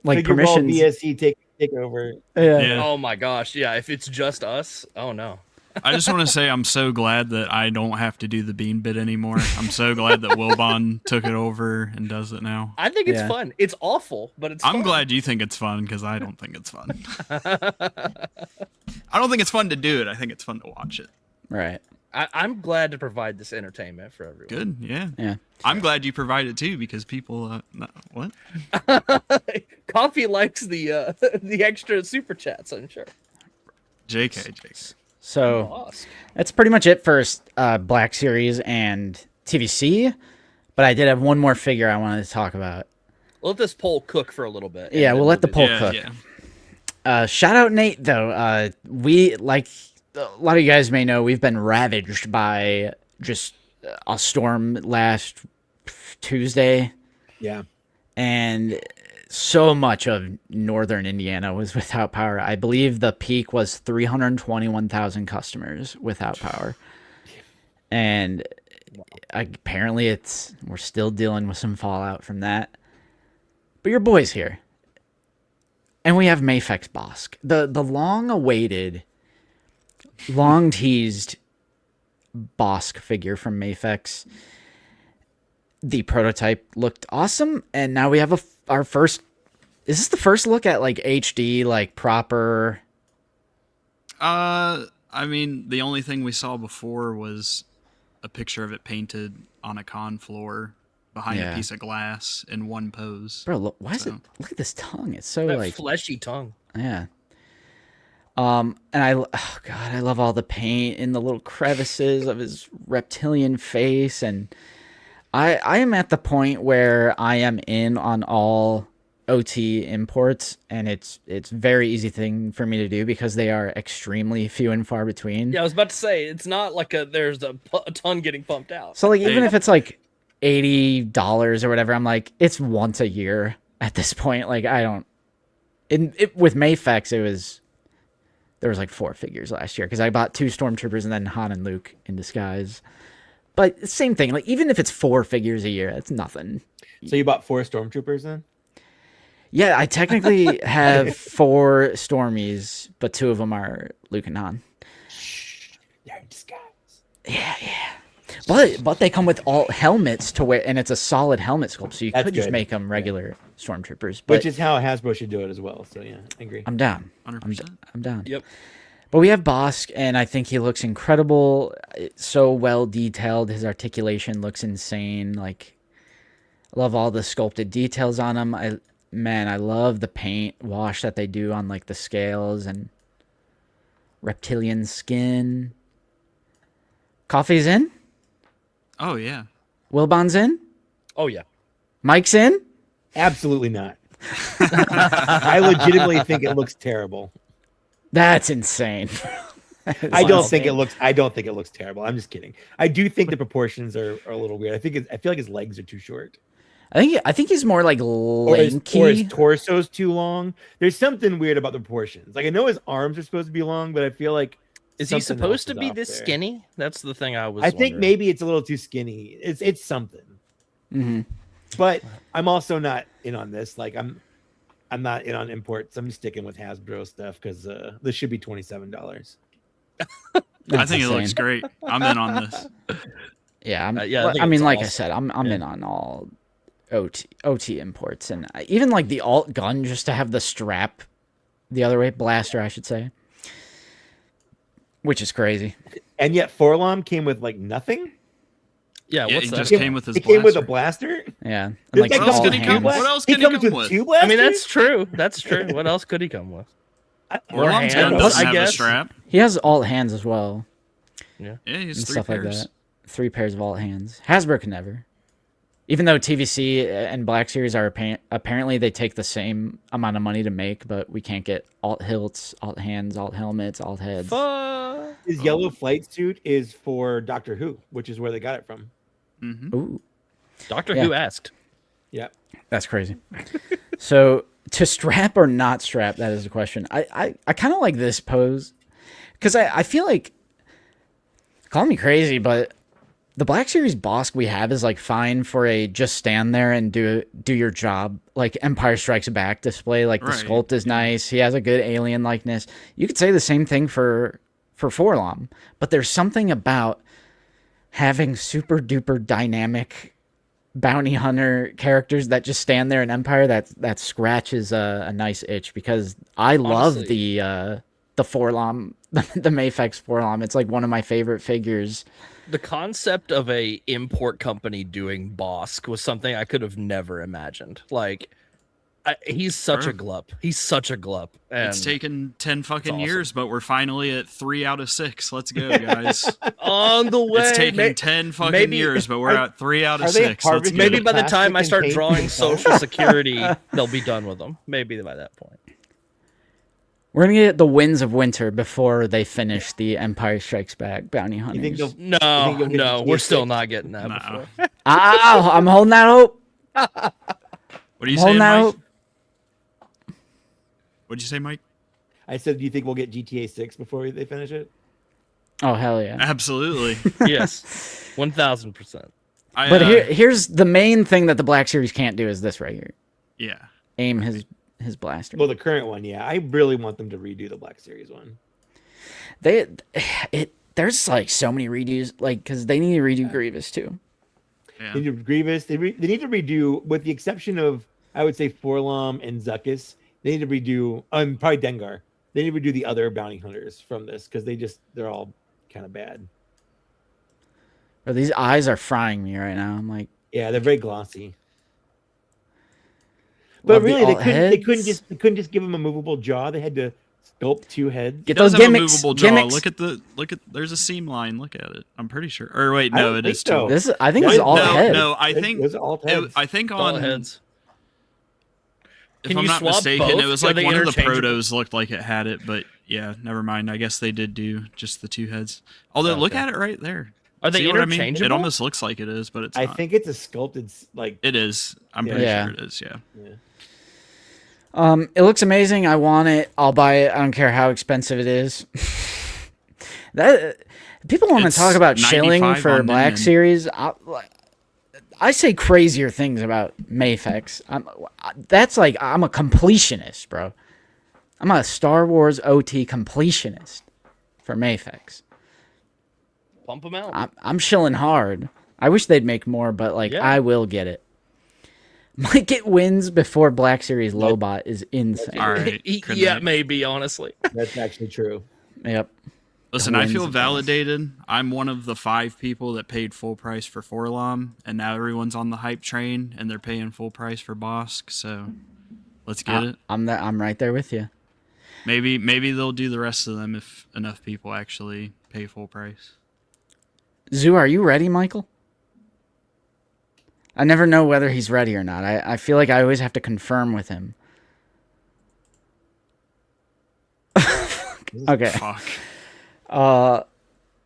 like Figure ball permissions. BSC take over. Yeah. Oh my gosh, yeah. If it's just us, oh no. I just want to say I'm so glad that I don't have to do the bean bit anymore. I'm so glad that Wilbon took it over and does it now. I think it's fun. It's awful, but it's I'm fun. glad you think it's fun because I don't think it's fun. I don't think it's fun to do it. I think it's fun to watch it. Right. I'm glad to provide this entertainment for everyone. Good, yeah. Yeah. I'm glad you provide it too because people. What? Coffee likes the extra super chats, I'm sure. JK. So Bossk. that's pretty much it for Black Series and TVC. But I did have one more figure I wanted to talk about. Let this poll cook for a little bit. Yeah, we'll let the poll cook. Yeah. Shout out Nate though. We like a lot of you guys may know we've been ravaged by just a storm last Tuesday, Yeah. and so much of northern Indiana was without power. I believe the peak was 321,000 customers without power, and apparently we're still dealing with some fallout from that. But your boy's here, and we have Mafex Bossk, the long-awaited, long-teased Bossk figure from Mafex. The prototype looked awesome, and now we have our first. Is this the first look at like HD, like proper? I mean, the only thing we saw before was a picture of it painted on a con floor behind a piece of glass in one pose. Bro, look, look at this tongue. It's so that like fleshy tongue. yeah. And oh god, I love all the paint in the little crevices of his reptilian face, and I am at the point where I am in on all OT imports, and it's very easy thing for me to do because they are extremely few and far between. Yeah, I was about to say it's not like there's a ton getting pumped out. So like even if it's like $80 or whatever, I'm like it's once a year at this point. Like I don't. With Mafex, there was like 4 figures last year because I bought 2 Stormtroopers and then Han and Luke in disguise. But same thing. Like even if it's 4 figures a year, that's nothing. So you bought 4 Stormtroopers then? Yeah, I technically have 4 Stormies, but 2 of them are Luke and Han. They're in disguise. Yeah. But they come with all helmets to wear, and it's a solid helmet sculpt, so you could just make them regular Stormtroopers. But which is how Hasbro should do it as well. So yeah, I agree. I'm down. 100%. I'm down. Yep. But we have Bossk, and I think he looks incredible. It's so well detailed. His articulation looks insane. Like, I love all the sculpted details on him. I love the paint wash that they do on like the scales and reptilian skin. Coffee's in. Oh yeah. Wilbon's in. Oh yeah. Mike's in. Absolutely not. I legitimately think it looks terrible. That's insane. I don't think it looks terrible. I'm just kidding. I do think the proportions are a little weird. I feel like his legs are too short. I think he's more like lanky. Or his torso's too long. There's something weird about the proportions. Like I know his arms are supposed to be long, but I feel like is he something supposed else to is be off this there. skinny? That's the thing I was. I think wondering. maybe it's a little too skinny. It's something. Mm-hmm. But I'm also not in on this. Like I'm not in on imports. I'm sticking with Hasbro stuff because this should be $27. I think it looks great. I'm in on this. Yeah, yeah. I mean, like I awesome. said, I'm in on all OT imports, and even like the alt gun just to have the strap the other way, blaster, I should say, which is crazy. And yet Forlom came with like nothing. Yeah, Yeah, what's he that? just came with his He came with a blaster. blaster. Yeah, and Does like that What else come could with he two come? blasters? What else He could he comes come with with? two blasters. I mean, that's true. That's true. What else could he come with? More Orlon's gun hands, doesn't I have a guess. strap. He has alt hands as well, Yeah, he's and 3 stuff pairs. like that. 3 pairs of alt hands. Hasbro can never. Even though TVC and Black Series are apparently they take the same amount of money to make, but we can't get alt hilts, alt hands, alt helmets, alt heads. His yellow flight suit is for Doctor Who, which is where they got it from. Mm-hmm. Ooh, Doctor Yeah. Who asked. Yeah. that's crazy. So to strap or not strap, that is the question. I kind of like this pose because I feel like, call me crazy, but the Black Series Bossk we have is like fine for a just stand there and do your job, like Empire Strikes Back display. Like the Right. sculpt is nice. He has a good alien likeness. You could say the same thing for Forlom, but there's something about having super duper dynamic bounty hunter characters that just stand there in Empire that scratches a nice itch, because I love Honestly. the Forlom, the Mafex Forlom. It's like one of my favorite figures. The concept of a import company doing Bossk was something I could have never imagined. Like, he's such Sure. a glup. He's such a glup. And It's taken 10 fucking awesome. years, but we're finally at 3 out of 6. Let's go, guys. on the way. It's taken May- 10 fucking maybe- years, but we're at 3 out of are they 6. Let's harvesting get Maybe it. by the time I Plastic start and paint drawing themselves? Social Security, they'll be done with them. Maybe by that point. We're gonna get the Winds of Winter before they finish the Empire Strikes Back bounty You hunters. think they'll? No, think you'll get no, GTA we're still 6? not getting that No. before. I'm holding that hope. What are you Holding saying, that Mike? hope. What'd you say, Mike? I said, do you think we'll get GTA 6 before they finish it? Oh hell yeah! Absolutely. Yes, 1000%. But here's the main thing that the Black Series can't do is this right here: Yeah. aim his blaster. Well, the current one, yeah. I really want them to redo the Black Series one. There's like so many redos, like because they need to redo Grievous too. Yeah. They need to Grievous. They need to redo, with the exception of, I would say, Forlom and Zuckuss. They need to redo, probably Dengar. They need to redo the other bounty hunters from this because they're all kind of bad. Or these eyes are frying me right now. I'm like, Yeah, they're very glossy. But love the really, alt they couldn't heads. just give them a movable jaw. They had to sculpt 2 heads. Get It does those have a gimmicks. movable jaw. Gimmicks. Look at there's a seam line. Look at it. I'm pretty sure. Or wait, I no, don't it think is so. too. This is, I think No, it's all no, head. No, I think Those are alt heads. I think All on heads. if Can I'm you not swap mistaken, both? it was Are like they one of the interchangeable? protos looked like it had it, but yeah, never mind. I guess they did do just the 2 heads. Although look Okay. at it right there. Are they See what I mean? It interchangeable? almost looks like it is, but it's I not. think it's a sculpted, like, It is. I'm Yeah. pretty Yeah. sure it is. Yeah. It looks amazing. I want it. I'll buy it. I don't care how expensive it is. That people want to It's talk about 95 shilling for on Black Min. Series. I say crazier things about Mafex. That's like I'm a completionist, bro. I'm a Star Wars OT completionist for Mafex. Pump them out. I'm shilling hard. I wish they'd make more, but like Yeah. I will get it. Might get wins before Black Series Lobot is insane. All right. Yeah, maybe, honestly. that's actually true. Yep. Listen, I wins feel the best. validated. I'm one of the 5 people that paid full price for Forlom, and now everyone's on the hype train, and they're paying full price for Bossk. So let's get it. I'm right there with you. Maybe they'll do the rest of them if enough people actually pay full price. Zoo, are you ready, Michael? I never know whether he's ready or not. I feel like I always have to confirm with him. Okay. Fuck.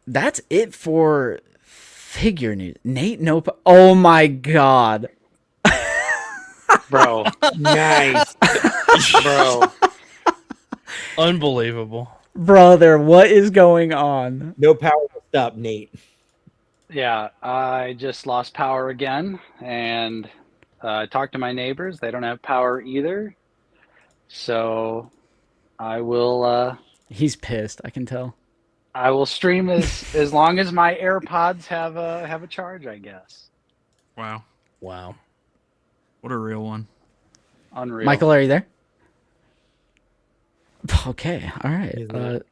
That's it for figure news. Nate, nope. Oh my god. Bro. Nice. Bro. Unbelievable. Brother, what is going on? No power to stop Nate. Yeah, I just lost power again, and I talked to my neighbors. They don't have power either. So I will He's pissed, I can tell. I will stream as long as my AirPods have a charge, I guess. Wow. Wow. What a real one. Unreal. Michael, are you there? Okay, all right. He's not.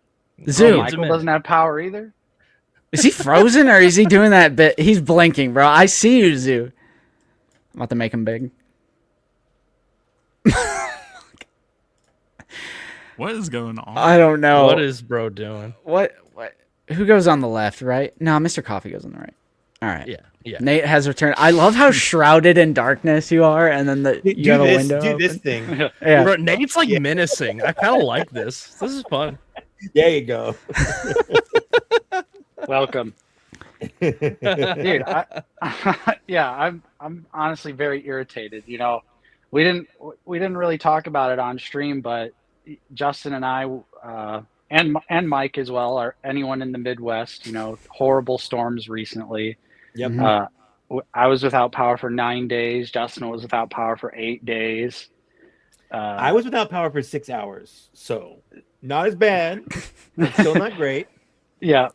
Zoo, Michael doesn't have power either. is he frozen or is he doing that bit? He's blinking, bro. I see you, Zoo. I'm about to make him big. What is going on? I don't know. What is bro doing? What? Who goes on the left, right? No, Mr. Coffee goes on the right. All right. Yeah. Nate has returned. I love how shrouded in darkness you are, and then you have a window. Do open. this thing. Yeah. Bro, Nate's like menacing. I kind of like this. This is fun. There you go. Welcome. Dude, I'm honestly very irritated. You know, we didn't really talk about it on stream, but Justin and I and Mike as well, or anyone in the Midwest, you know, horrible storms recently. Yep. I was without power for 9 days. Justin was without power for 8 days. I was without power for 6 hours, so not as bad, but still not great. Yeah,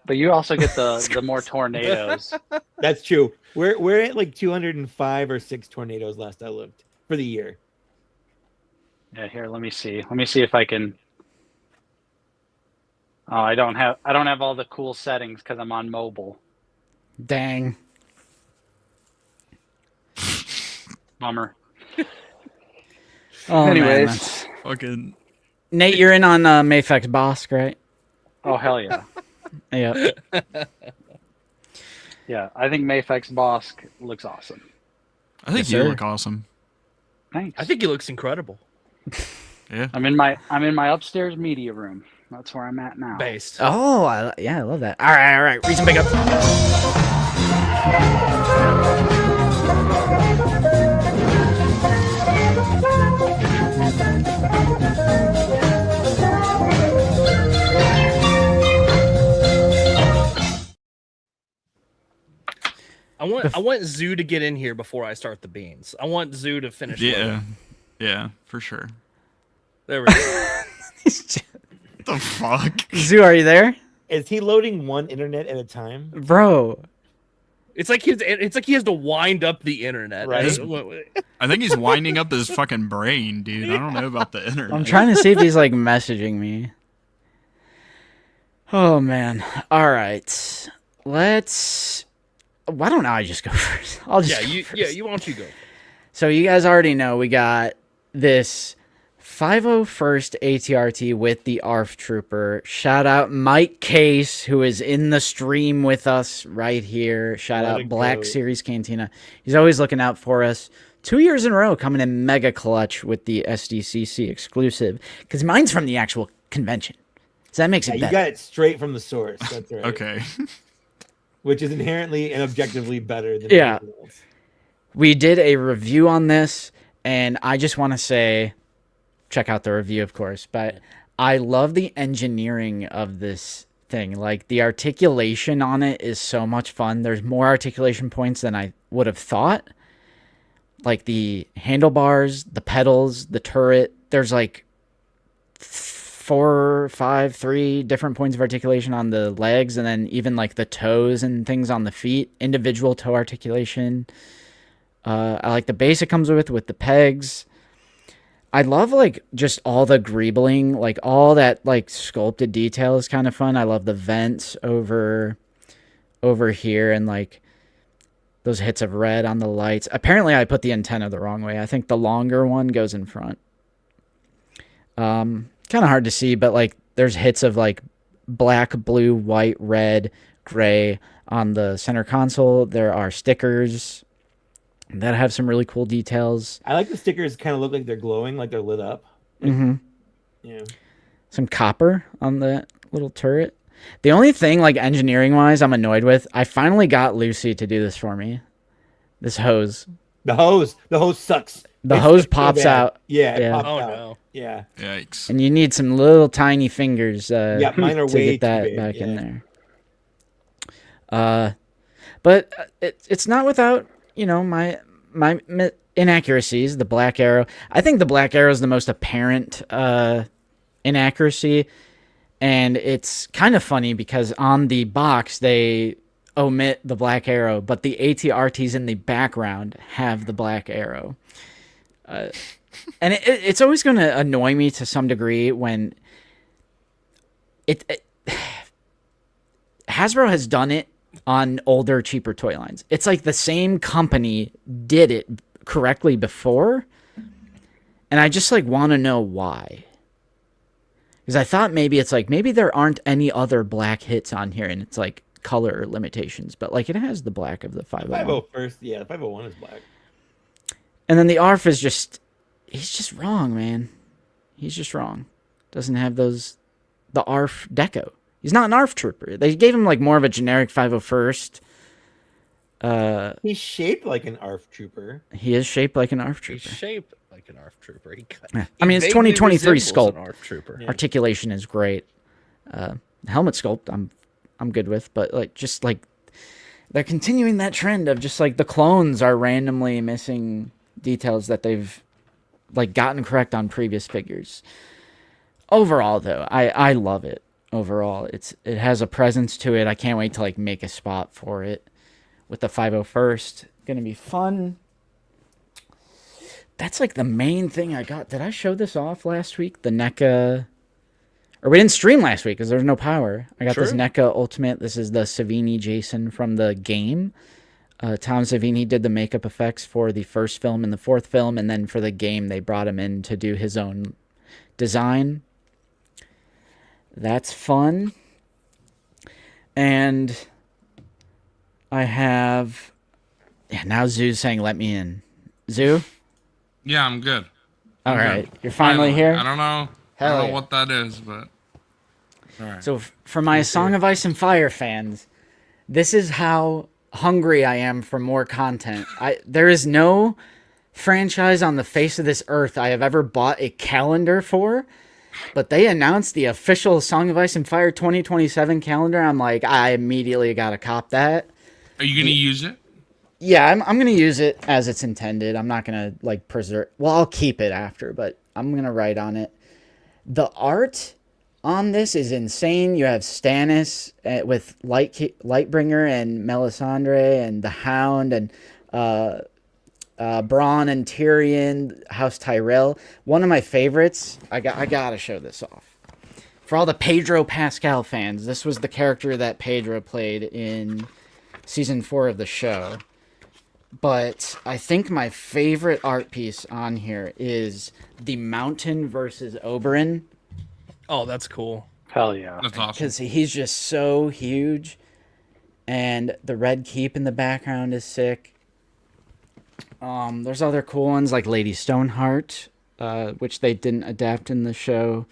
but you also get the more tornadoes. That's true. We're at like 205 or 6 tornadoes last I looked for the year. Yeah, here, let me see. Let me see if I can. Oh, I don't have all the cool settings because I'm on mobile. Dang. Bummer. Oh, Anyways, man. Fucking. Nate, you're in on Mafex Bossk, right? oh hell yeah, Yep. yeah. I think Mafex Bossk looks awesome. I think Yes, you sir. look awesome. Thanks. I think he looks incredible. Yeah. I'm in my upstairs media room. That's where I'm at now. Based. Oh, I love that. All right. Read some big ups. I want Zoo to get in here before I start the beans. I want Zoo to finish. Yeah. loading. Yeah, for sure. There we go. The fuck? Zoo, are you there? Is he loading one internet at a time? Bro. It's like he has to wind up the internet. Right. I think he's winding up his fucking brain, dude. I don't know about the internet. I'm trying to see if he's like messaging me. Oh man. All right. Why don't I just go first? I'll just go first. You want you go. So you guys already know we got this 501st ATRT with the ARF Trooper. Shout out Mike Case, who is in the stream with us right here. Shout What out a Black goat. Series Cantina. He's always looking out for us. 2 years in a row coming in mega clutch with the SDCC exclusive. Because mine's from the actual convention. So that makes Yeah, it you better. got it straight from the source. That's right. Okay. Which is inherently and objectively better than Yeah. anything else. We did a review on this, and I just want to say, check out the review, of course, but I love the engineering of this thing. Like, the articulation on it is so much fun. There's more articulation points than I would have thought. Like, the handlebars, the pedals, the turret, there's like 3 different points of articulation on the legs, and then even like the toes and things on the feet, individual toe articulation. I like the base it comes with the pegs. I love like just all the greebling, like all that like sculpted detail is kind of fun. I love the vents over here and like those hits of red on the lights. Apparently I put the antenna the wrong way. I think the longer one goes in front. Kind of hard to see, but like there's hits of like black, blue, white, red, gray on the center console. There are stickers that have some really cool details. I like the stickers kind of look like they're glowing, like they're lit up. Mm-hmm. Yeah. Some copper on the little turret. The only thing, like, engineering-wise I'm annoyed with, I finally got Lucy to do this for me. This hose. The hose sucks. The hose pops out. Yeah, it Yeah. pops Oh out. no. Yeah. Yikes. And you need some little tiny fingers Yeah, mine are to way get that too big. back in Yeah. there. But it's not without, you know, my inaccuracies. The black arrow. I think the black arrow is the most apparent inaccuracy. And it's kind of funny because on the box, they omit the black arrow, but the ATRTs in the background have the black arrow. And it's always going to annoy me to some degree when Hasbro has done it on older, cheaper toy lines. It's like the same company did it correctly before, and I just like want to know why. Because I thought maybe it's like, maybe there aren't any other black hits on here, and it's like color limitations, but like it has the black of the 501. 501 yeah, the 501 is black. And then the ARF is just, he's just wrong, man. He's just wrong. Doesn't have the ARF deco. He's not an ARF trooper. They gave him like more of a generic 501st. He's shaped like an ARF trooper. He is shaped like an ARF He's trooper. shaped like an ARF trooper. I mean, it's vaguely 2023 resembles sculpt. an ARF trooper. Articulation is great. Helmet sculpt, I'm good with, but like just like they're continuing that trend of just like the clones are randomly missing details that they've like gotten correct on previous figures. Overall, though, I love it. Overall, it has a presence to it. I can't wait to like make a spot for it with the 501st. Gonna be fun. That's like the main thing I got. Did I show this off last week? The NECA, or we didn't stream last week because there's no power. I got this NECA Ultimate. This is the Savini Jason from the game. Tom Savini did the makeup effects for the first film and the fourth film, and then for the game they brought him in to do his own design. That's fun. And I have... Yeah, now Zoo's saying let me in. Zoo? Yeah, I'm good. All right. You're finally here? I don't know. Hell I don't yeah. know what that is, but all right. So for my Song of Ice and Fire fans, this is how hungry I am for more content. There is no franchise on the face of this earth I have ever bought a calendar for, but they announced the official Song of Ice and Fire 2027 calendar. I'm like, I immediately got to cop that. Are you gonna use it? Yeah, I'm going to use it as it's intended. I'm not going to like preserve. Well, I'll keep it after, but I'm going to write on it. The art on this is insane. You have Stannis with Lightbringer and Melisandre and the Hound and Bronn and Tyrion, House Tyrell. One of my favorites. I got to show this off. For all the Pedro Pascal fans, this was the character that Pedro played in season 4 of the show. But I think my favorite art piece on here is the Mountain versus Oberyn. Oh, that's cool. Hell yeah. That's awesome. Because he's just so huge. And the Red Keep in the background is sick. There's other cool ones like Lady Stoneheart, which they didn't adapt in the show.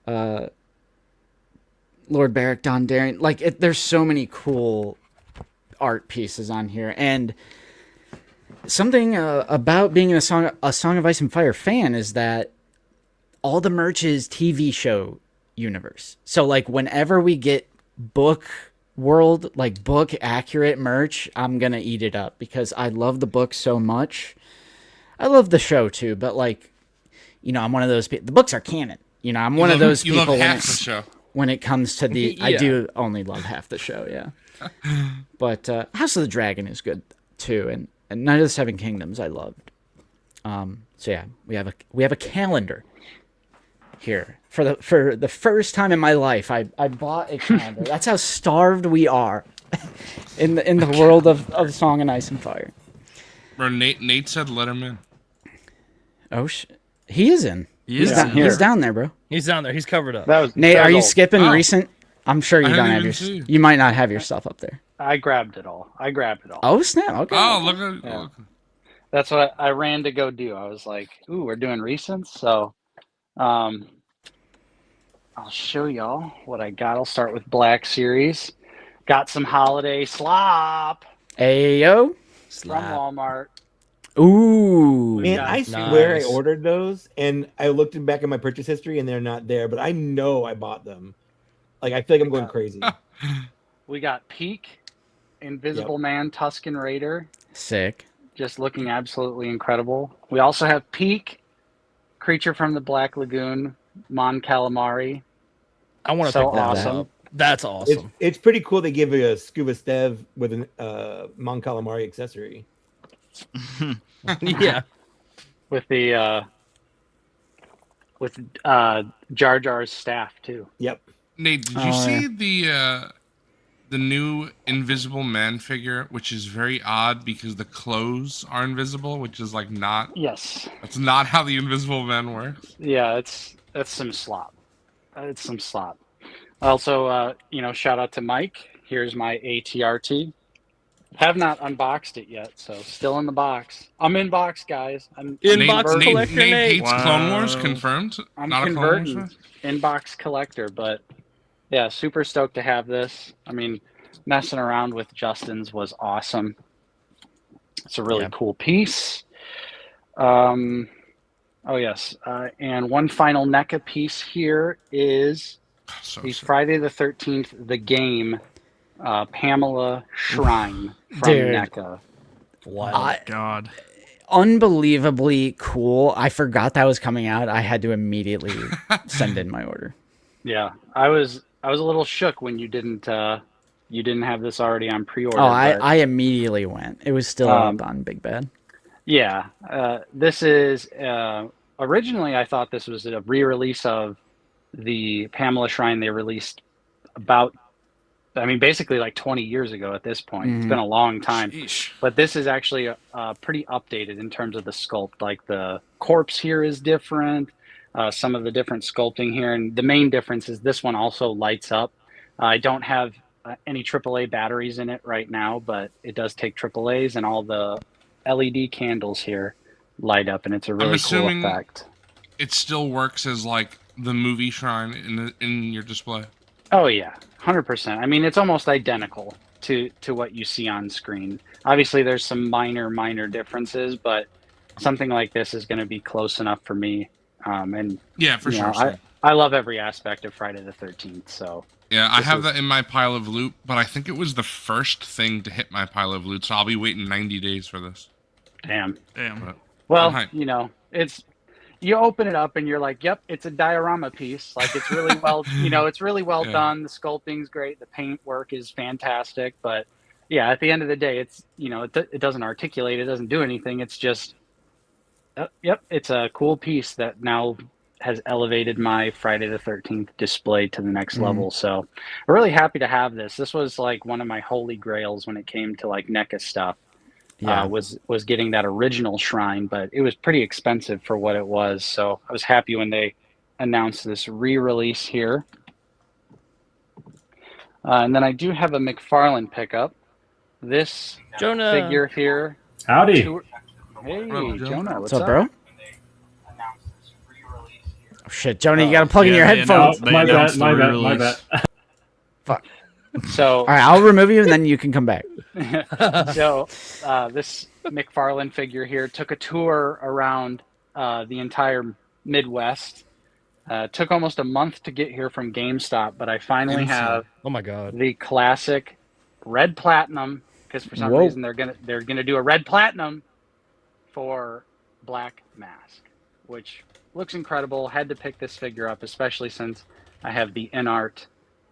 Lord Beric Dondarrion. Like, there's so many cool art pieces on here. And something about being a Song of Ice and Fire fan is that all the merch is TV show universe. So like whenever we get book world, like book accurate merch, I'm gonna eat it up because I love the book so much. I love the show too, but like, you know, I'm one of those people. The books are canon. You know, I'm one of those You people love half the show. when it comes to the. I Yeah. do only love half the show, yeah. But House of the Dragon is good too, and Night of the Seven Kingdoms I loved. So yeah, we have a calendar here for the first time in my life. I bought a calendar. That's how starved we are in the world of Song and Ice and Fire. Bro, Nate said let him in. Oh he is in. He is He's, in. he's down there, bro. He's down there. He's covered up. That was Nate, that are was you old. skipping Oh. recent? I'm sure you I don't didn't have even your. see. You might not have your stuff up there. I grabbed it all. Oh snap! Okay. Oh, look at Yeah. look. That's what I ran to go do. I was like, "Ooh, we're doing recents." So, um, I'll show y'all what I got. I'll start with Black Series. Got some holiday slop Ayo. from Walmart. Ooh. We've Man, got- I swear I Nice. ordered those, and I looked back at my purchase history, and they're not there. But I know I bought them. Like, I feel like I'm going crazy. We got Peak, Invisible Man, Tusken Raider, Sick. just looking absolutely incredible. We also have Peak, Creature from the Black Lagoon, Mon Calamari. I want to So pick that awesome. up. That's awesome. It's pretty cool. They give you a Scuba Stev with an Mon Calamari accessory. Yeah. With the Jar Jar's staff too. Yep. Nate, did Oh, you see the new Invisible Man figure, which is very odd because the clothes are invisible, which is like not. Yes. That's not how the Invisible Man works. Yeah, that's some slop. It's some slop. Also, shout out to Mike. Here's my ATRT. Have not unboxed it yet, so still in the box. I'm in box, guys. I'm Inbox converting. collector, Nate Nate. hates Clone Wars, Wow. confirmed. I'm Not a Clone Wars converting fan? inbox collector, but yeah, super stoked to have this. I mean, messing around with Justin's was awesome. It's a really cool piece. Oh yes, and one final NECA piece here is So the sick. Friday the 13th, the game, Pamela Shrine from Dude. NECA. Wow. God. Unbelievably cool. I forgot that was coming out. I had to immediately send in my order. Yeah, I was a little shook when you didn't have this already on pre-order. Oh, but, I immediately went. It was still up on Big Bad. yeah, this is originally I thought this was a re-release of the Pamela Shrine they released basically like 20 years ago at this point. It's been a long time. Sheesh. But this is actually pretty updated in terms of the sculpt. Like the corpse here is different, some of the different sculpting here. And the main difference is this one also lights up. I don't have any AAA batteries in it right now, but it does take AAAs, and all the LED candles here light up, and it's a really cool assuming- effect. It still works as like the movie shrine in your display. Oh yeah, 100%. I mean, it's almost identical to what you see on screen. Obviously, there's some minor differences, but something like this is going to be close enough for me. And Yeah, for you sure. know, Same. I love every aspect of Friday the 13th. So Yeah, I This have is- that in my pile of loot, but I think it was the first thing to hit my pile of loot, so I'll be waiting 90 days for this. damn. Damn. Well, I'm hyped. You open it up and you're like, yep, it's a diorama piece. Like it's really well, it's really well Yeah. done. The sculpting's great. The paint work is fantastic. But yeah, at the end of the day, it's, it doesn't articulate. It doesn't do anything. It's just, yep, it's a cool piece that now has elevated my Friday the 13th display to the next level. So I'm really happy to have this. This was like one of my holy grails when it came to like NECA stuff. Yeah. Was getting that original shrine, but it was pretty expensive for what it was. So I was happy when they announced this re-release here. And then I do have a McFarlane pickup. This Jonah. figure here. Howdy. Hey, Jonah. Jonah, What's up, bro? Oh, shit, Jonah, you gotta plug in Yeah, your they headphones. announced- they My bad, announced the my bad, my re-release. bad. So, All right, I'll remove you and then you can come back. so this McFarlane figure here took a tour around the entire Midwest. Took almost a month to get here from GameStop, but I finally have Oh my god. the classic red platinum, because for some Whoa. reason they're gonna do a red platinum for Black Mask, which looks incredible. Had to pick this figure up, especially since I have the InArt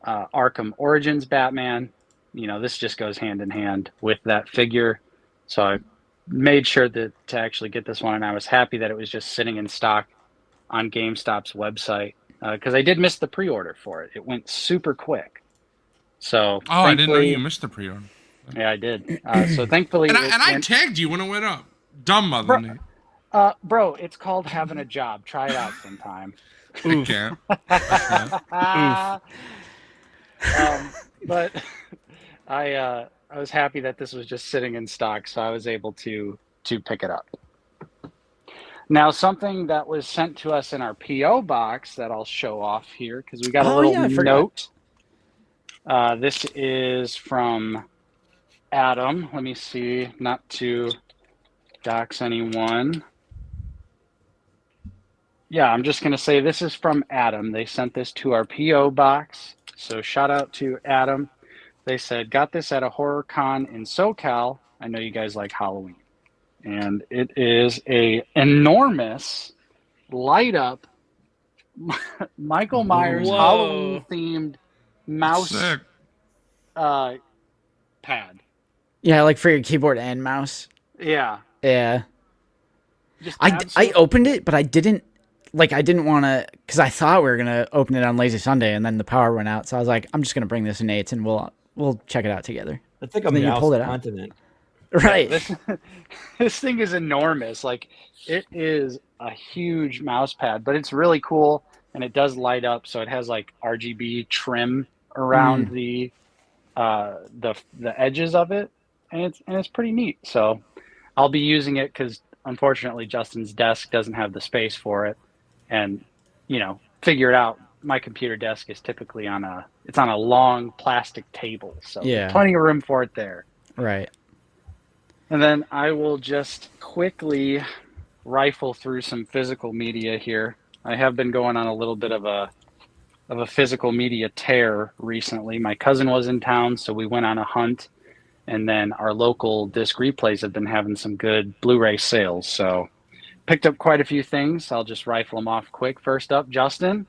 Arkham Origins Batman. This just goes hand in hand with that figure. So I made sure to actually get this one, and I was happy that it was just sitting in stock on GameStop's website, because I did miss the pre-order for it. It went super quick. So Oh, I didn't know thankfully- you missed the pre-order. Yeah, I did. So thankfully, And it I went- tagged you when it went up. Dumb mother, Bro- Nate. bro, it's called having a job. Try it out sometime. I can't. But I was happy that this was just sitting in stock, so I was able to to pick it up. Now, something that was sent to us in our PO box that I'll show off here because we got a little note. This is from Adam. Let me see, not to dox anyone. Yeah, I'm just going to say this is from Adam. They sent this to our PO box. So shout out to Adam. They said, got this at a horror con in SoCal. I know you guys like Halloween. And it is a enormous light up Michael Myers Halloween themed mouse pad. Yeah, like for your keyboard and mouse. Yeah. Yeah. I opened it, but I didn't want to, because I thought we were going to open it on Lazy Sunday, and then the power went out. So I was like, I'm just going to bring this to Nate's, and we'll check it out together. It's like a mouse continent. Right. This thing is enormous. Like, it is a huge mouse pad, but it's really cool, and it does light up. So it has like RGB trim around the edges of it, and it's pretty neat. So I'll be using it because unfortunately Justin's desk doesn't have the space for it, and figure it out. My computer desk is typically on a long plastic table, so plenty of room for it there. Right. And then I will just quickly rifle through some physical media here. I have been going on a little bit of a physical media tear recently. My cousin was in town, so we went on a hunt, and then our local disc replays have been having some good Blu-ray sales. So picked up quite a few things. I'll just rifle them off quick. First up, Justin,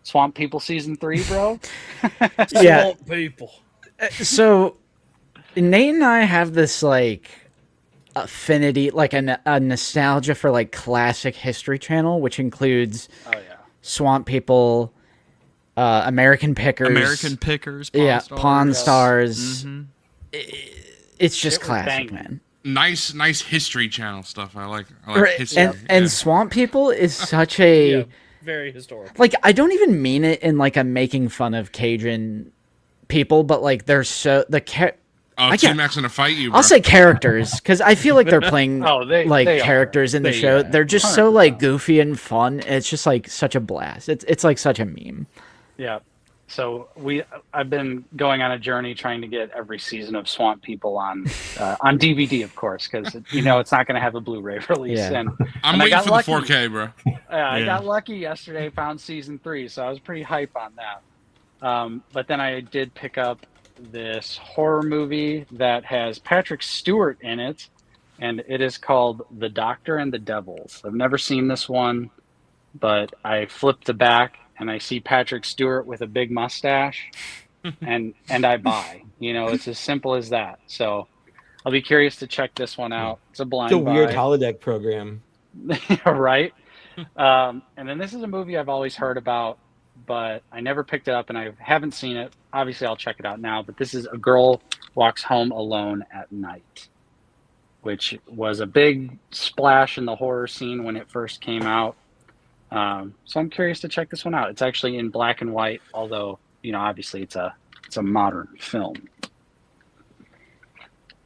Swamp People Season 3, bro. Yeah. Swamp People. So Nate and I have this like affinity, like a nostalgia for like classic History Channel, which includes Swamp People, American Pickers, Pawn Stars. Mm-hmm. It's just classic, man. Nice History Channel stuff. I like history. And Swamp People is such a very historical. Like, I don't even mean it in like a making fun of Cajun people, but like they're so T-Mac's gonna fight you, bro. I'll say characters, because I feel like they're playing they characters in the show. They're just so like goofy and fun. It's just like such a blast. It's like such a meme. Yeah. So I've been going on a journey trying to get every season of Swamp People on DVD, of course, because it's not going to have a Blu-ray release. Yeah. I'm waiting for the 4K, bro. I got lucky yesterday, found season 3, so I was pretty hype on that. But then I did pick up this horror movie that has Patrick Stewart in it, and it is called The Doctor and the Devils. I've never seen this one, but I flipped the back and I see Patrick Stewart with a big mustache, and I buy. It's as simple as that. So I'll be curious to check this one out. It's a blind buy. It's a weird holodeck program. Right? And then this is a movie I've always heard about, but I never picked it up, and I haven't seen it. Obviously, I'll check it out now, but this is A Girl Walks Home Alone at Night, which was a big splash in the horror scene when it first came out. So I'm curious to check this one out. It's actually in black and white, although, obviously it's a modern film.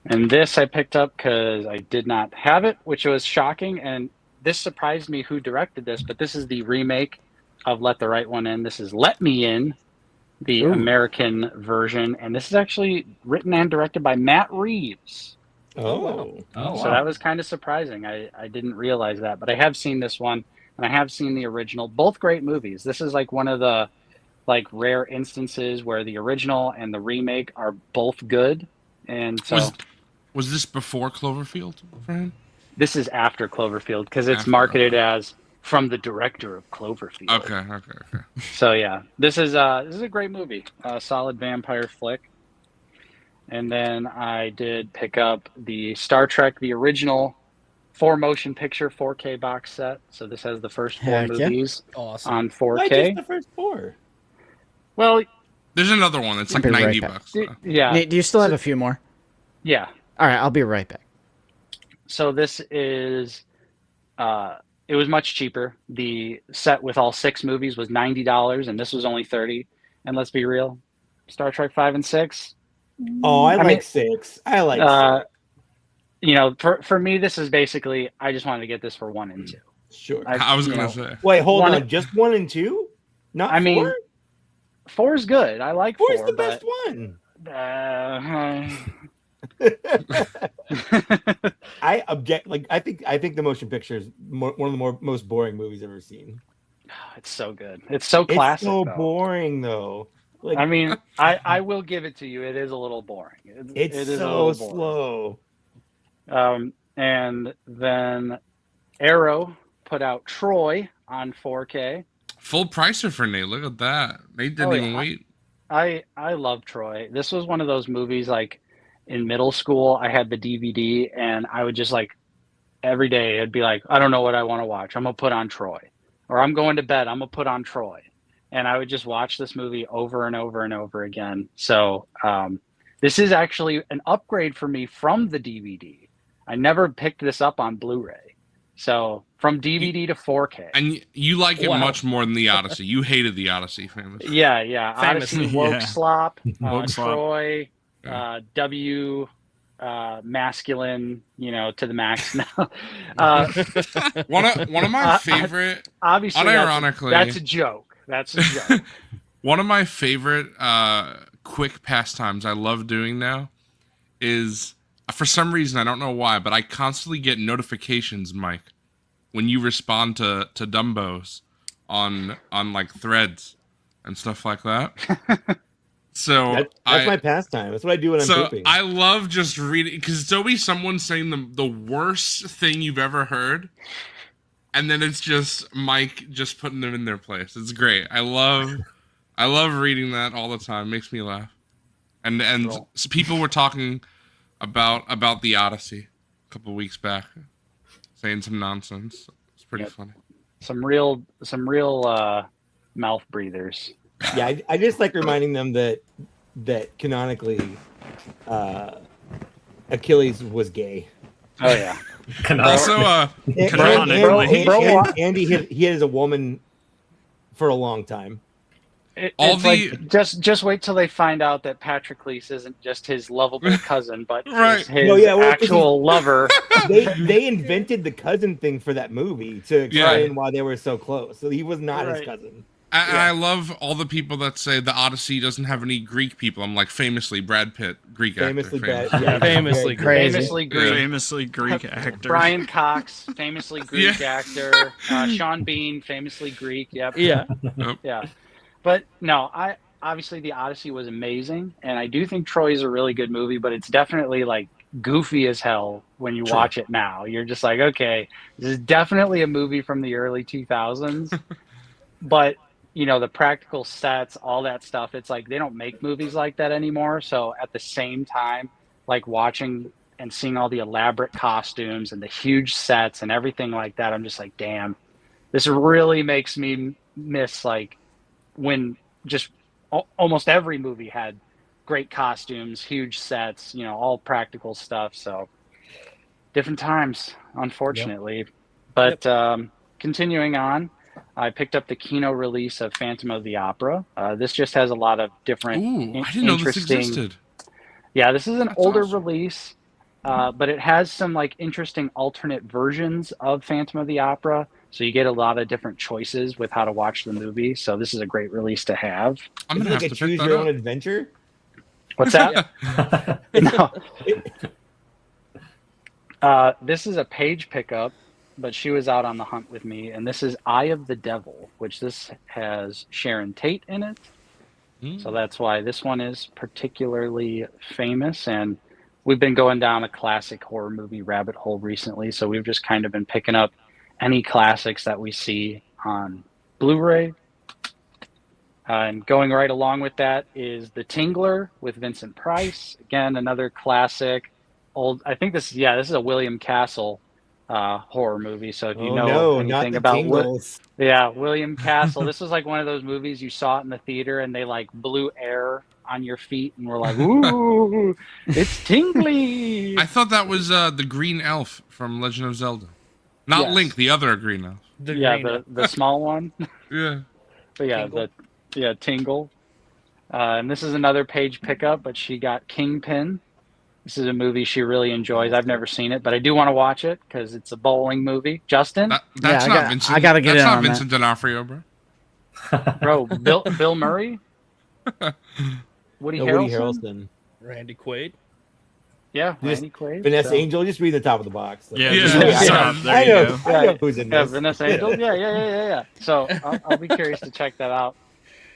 And this I picked up because I did not have it, which was shocking, and this surprised me who directed this, but this is the remake of Let the Right One In. This is Let Me In, the American version, and this is actually written and directed by Matt Reeves. Oh, so that was kind of surprising. I didn't realize that, but I have seen this one, and I have seen the original. Both great movies. This is like one of the rare instances where the original and the remake are both good. And so, was this before Cloverfield for him? This is after Cloverfield because it's marketed as from the director of Cloverfield. Okay. So yeah, this is a great movie, a solid vampire flick. And then I did pick up the Star Trek, the original 4 motion picture 4K box set. So this has the first 4 movies on 4K. Why just the first 4? Well, there's another one that's like $90. Yeah. Nate, do you still have a few more? Yeah. All right, I'll be right back. So this is, it was much cheaper. The set with all 6 movies was $90, and this was only $30. And let's be real, Star Trek 5 and 6. Oh, I like 6. I like 6. you know, for me, this is basically I just wanted to get this for 1 and 2. Sure. I was you gonna know, say. Wait, hold One- on. Just 1 and 2? Not I 4? mean, 4 is good. I like 4's 4, the but best one. I object. Like I think the motion picture is one of the most boring movies I've ever seen. it's so good. It's so classic. It's so though. boring though. Like I mean, I will give it to you. It is a little boring. it's it is so a little boring. slow. And then Arrow put out Troy on 4K. Full pricer for Nate. Look at that. Nate didn't even wait. I love Troy. This was one of those movies like in middle school. I had the DVD and I would just like every day it'd be like, I don't know what I want to watch. I'm gonna put on Troy, or I'm going to bed. I'm gonna put on Troy, and I would just watch this movie over and over and over again. So this is actually an upgrade for me from the DVD. I never picked this up on Blu-ray, so from DVD to 4K. And you like it Wow. much more than the Odyssey. You hated the Odyssey, famously. Yeah. Famously, Odyssey, Woke yeah. Slop, Woke Slop. Troy, Yeah. W, masculine, you know, to the max now. One of my favorite, Obviously, unironically, that's a joke. That's a joke. one of my favorite quick pastimes I love doing now is, for some reason, I don't know why, but I constantly get notifications, Mike, when you respond to Dumbos on like threads and stuff like that. So That's my pastime. That's what I do when I'm pooping. I love just reading, because it's always someone saying the worst thing you've ever heard, and then it's just Mike just putting them in their place. It's great. I love reading that all the time. It makes me laugh. And so people were talking about the Odyssey a couple of weeks back, saying some nonsense. It's pretty funny. Some real mouth breathers. Yeah, I just like reminding them that canonically, Achilles was gay. Oh yeah. Also, Andy he is a woman for a long time. Just wait till they find out that Patroclus isn't just his lovable cousin, but Right. is his No, yeah, well, actual lover. They invented the cousin thing for that movie to explain why they were so close. So he was not his cousin. I love all the people that say the Odyssey doesn't have any Greek people. I'm like, famously, Brad Pitt, Greek Famously actor. bad. Yeah, Famously crazy. Famously Greek. Famously Greek actor. Brian Cox, famously Greek actor. Sean Bean, famously Greek. Yep. Yeah. Yeah. But no, obviously the Odyssey was amazing, and I do think Troy is a really good movie, but it's definitely like goofy as hell when you watch it now. You're just like, okay, this is definitely a movie from the early 2000s, but you know, the practical sets, all that stuff, it's like they don't make movies like that anymore. So at the same time, like watching and seeing all the elaborate costumes and the huge sets and everything like that, I'm just like, damn, this really makes me miss like when just almost every movie had great costumes, huge sets, you know, all practical stuff. So different times, unfortunately. Yep. But continuing on, I picked up the Kino release of Phantom of the Opera. This just has a lot of different Ooh, I didn't know this existed. Yeah, this is an older awesome. release, but it has some like interesting alternate versions of Phantom of the Opera. So you get a lot of different choices with how to watch the movie. So this is a great release to have. I'm Is gonna it have like to a choose pick that your own up. adventure? What's that? No. This is a page pickup, but she was out on the hunt with me, and this is Eye of the Devil, which this has Sharon Tate in it. So that's why this one is particularly famous, and we've been going down a classic horror movie rabbit hole recently, so we've just kind of been picking up any classics that we see on Blu-ray. And going right along with that is The Tingler with Vincent Price. Again, another classic. I think this is a William Castle horror movie. So if you know anything about William Castle, this was like one of those movies you saw it in the theater and they like blew air on your feet and were like, ooh, it's tingly. I thought that was the Green Elf from Legend of Zelda. Not Link, the other Green Elf. The small one. Yeah. But yeah, Tingle. And this is another page pickup, but she got Kingpin This is a movie she really enjoys. I've never seen it, but I do want to watch it because it's a bowling movie. Justin, That's I not got- Vincent. I gotta get That's in not on that. Vincent D'Onofrio, bro. bro, Bill Murray, Woody Woody Harrelson, Harrelson. Randy Quaid. yeah, Just Randy Quaid, Vanessa so- Angel. Just read the top of the box. Yeah, Yeah. just Yeah. there I you know. go. I know who's in Yeah, this. Vanessa Angel. Yeah. So I'll be curious to check that out.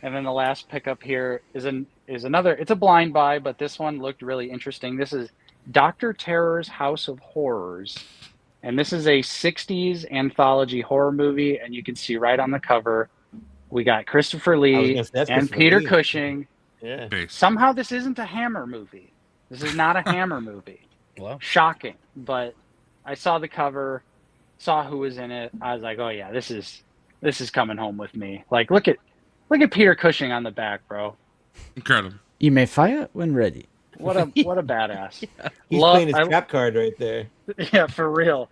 And then the last pickup here is another. It's a blind buy, but this one looked really interesting. This is Doctor Terror's House of Horrors, and this is a '60s anthology horror movie. And you can see right on the cover, we got Christopher I was Lee gonna say, that's and Christopher Peter Lee. Cushing. Yeah. Base. Somehow this isn't a Hammer movie. This is not a Hammer movie. Wow. Shocking, but I saw the cover, saw who was in it. I was like, oh yeah, this is coming home with me. Like, look at Peter Cushing on the back, bro. Incredible. You may fire when ready. What a badass. He's playing his trap card right there. Yeah, for real.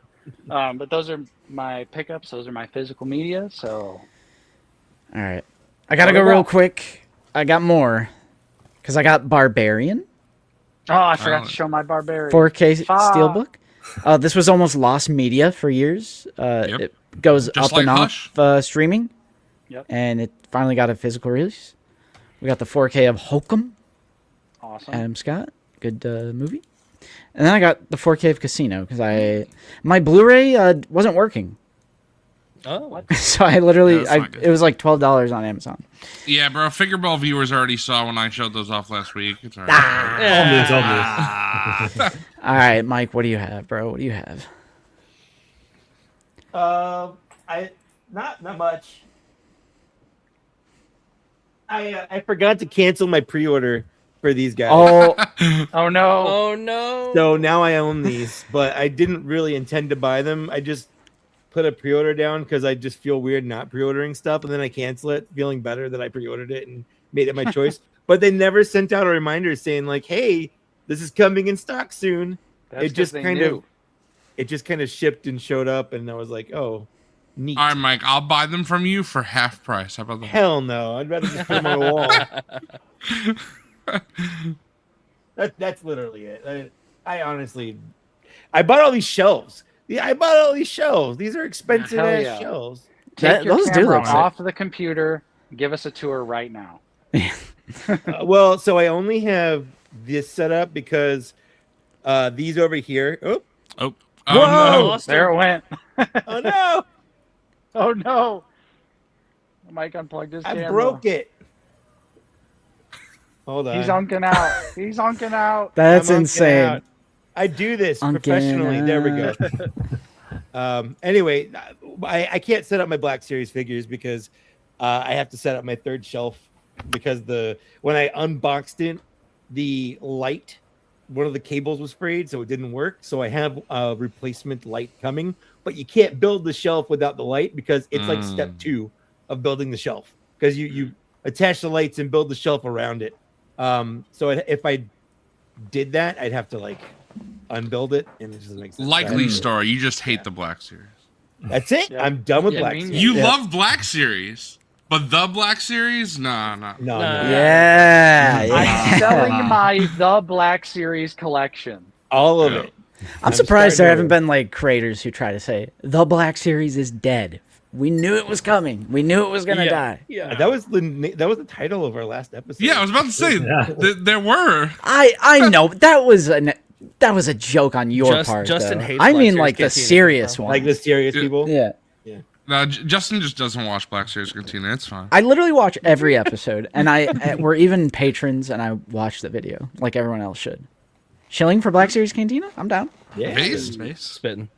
But those are my pickups. Those are my physical media. So All right. I got to go real quick. I got more because I got Barbarian, I forgot to show my Barbarian 4K Ah. Steelbook. This was almost lost media for years. Yep. It goes Just up and like off streaming. Yep. And it finally got a physical release. We got the 4K of Hokum, Awesome. Adam Scott. Good movie. And then I got the 4K of Casino because my Blu-ray wasn't working. Oh, So I literally, That's not good. it was like $12 on Amazon. Yeah, bro. Figure ball viewers already saw when I showed those off last week. It's alright. All right, Mike, what do you have, bro? What do you have? I not much. I forgot to cancel my pre-order for these guys. Oh no. oh no. So now I own these, but I didn't really intend to buy them. I just put a pre-order down because I just feel weird not pre-ordering stuff, and then I cancel it, feeling better that I pre-ordered it and made it my choice. But they never sent out a reminder saying like, "Hey, this is coming in stock soon." That's It 'cause just they kind knew. of, it just kind of shipped and showed up, and I was like, "Oh, neat." All right, Mike. I'll buy them from you for half price. How about that? Hell no! I'd rather just put them on the wall. That's literally it. I honestly, I bought all these shelves. Yeah, I bought all these shelves. These are expensive Hell ass yeah. shelves. Take your those do camera look sick. off the computer. Give us a tour right now. Well, so I only have this set up because these over here. Oh, Oh, Whoa! no. There it went. oh no! Oh no. Mike unplugged his I camera. broke it. Hold on. He's honking out. He's honking out. That's I'm honking insane. out. I do this Honking professionally. There we out. go. Anyway, I can't set up my Black Series figures because I have to set up my third shelf because when I unboxed it, the light, one of the cables was frayed, so it didn't work. So I have a replacement light coming, but you can't build the shelf without the light because it's like step 2 of building the shelf because you attach the lights and build the shelf around it. So if I did that, I'd have to like unbuild it, and it just doesn't make sense. Likely story. You just hate the Black Series. That's it. Yeah. I'm done with Yeah, Black me Series. You Yeah. love Black Series, but the Black Series? Nah. No, Nah. no. Yeah. I'm selling my The Black Series collection. All of Yeah. it. I'm surprised starting there to- haven't been like creators who try to say the Black Series is dead. We knew it was coming. We knew it was gonna die. Yeah. That was the title of our last episode. Yeah, I was about to say there were. I know that was a joke on your part. Justin though. hates I Black mean Series like the Cantina. serious one. like the serious Yeah. people. Yeah. No, Justin just doesn't watch Black Series Cantina. It's fine. I literally watch every episode, and we're even patrons, and I watch the video like everyone else should. Shilling for Black Series Cantina? I'm down. Yeah. Based? Spitting.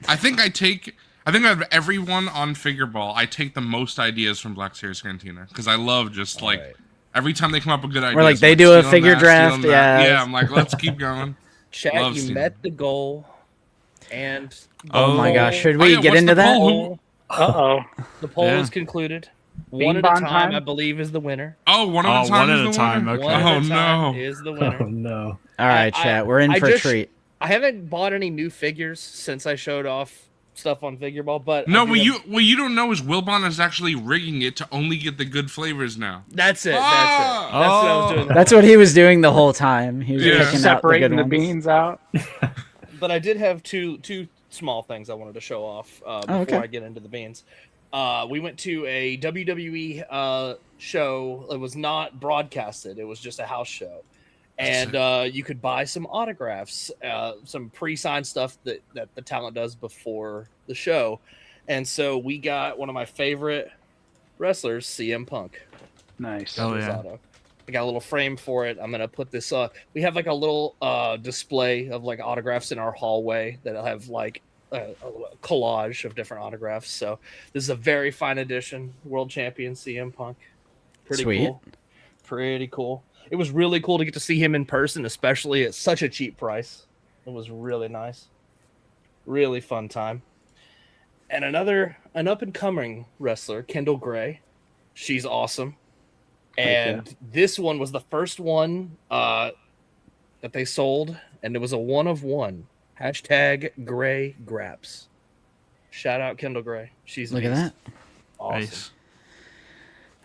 I think out of everyone on Figure Ball, I take the most ideas from Black Series Cantina because I love just like Right. every time they come up with good ideas. Or, like, they I'm do a stealing figure that, draft, stealing that. yeah. Yeah, I'm like, let's keep going. Shaq, Love you stealing. met the goal, and Oh my gosh, should Oh, we yeah, get what's into the that? poll? Uh-oh. the poll Yeah. is concluded. Bean One at a bon time, time? I believe, is the winner. Oh, one at a time. one at is a the time, winner? okay. One at Oh a time no. is the winner. Oh no. All right, I- chat. We're in I for a just- treat. I haven't bought any new figures since I showed off stuff on Figure Ball, but No, what you don't know is Wilbon is actually rigging it to only get the good flavors now. That's it. That's Ah! it. That's what I was doing. That's what he was doing the whole time. He was Yeah. picking out the good Separating the ones. beans out. But I did have two small things I wanted to show off before okay. I get into the beans. We went to a WWE show. It was not broadcasted. It was just a house show. And you could buy some autographs, some pre-signed stuff that the talent does before the show. And so we got one of my favorite wrestlers, CM Punk. Nice. Oh, yeah. Auto. I got a little frame for it. I'm gonna put this we have like a little display of like autographs in our hallway that'll have like a collage of different autographs. So this is a very fine edition. World champion CM Punk. Pretty Sweet. cool. Pretty cool. It was really cool to get to see him in person, especially at such a cheap price. It was really nice. Really fun time. And an up and coming wrestler, Kendall Gray. She's awesome. And this one was the first one that they sold, and it was a 1 of 1. #Gray Graps. Shout out Kendall Gray. She's Look at that. awesome. Nice.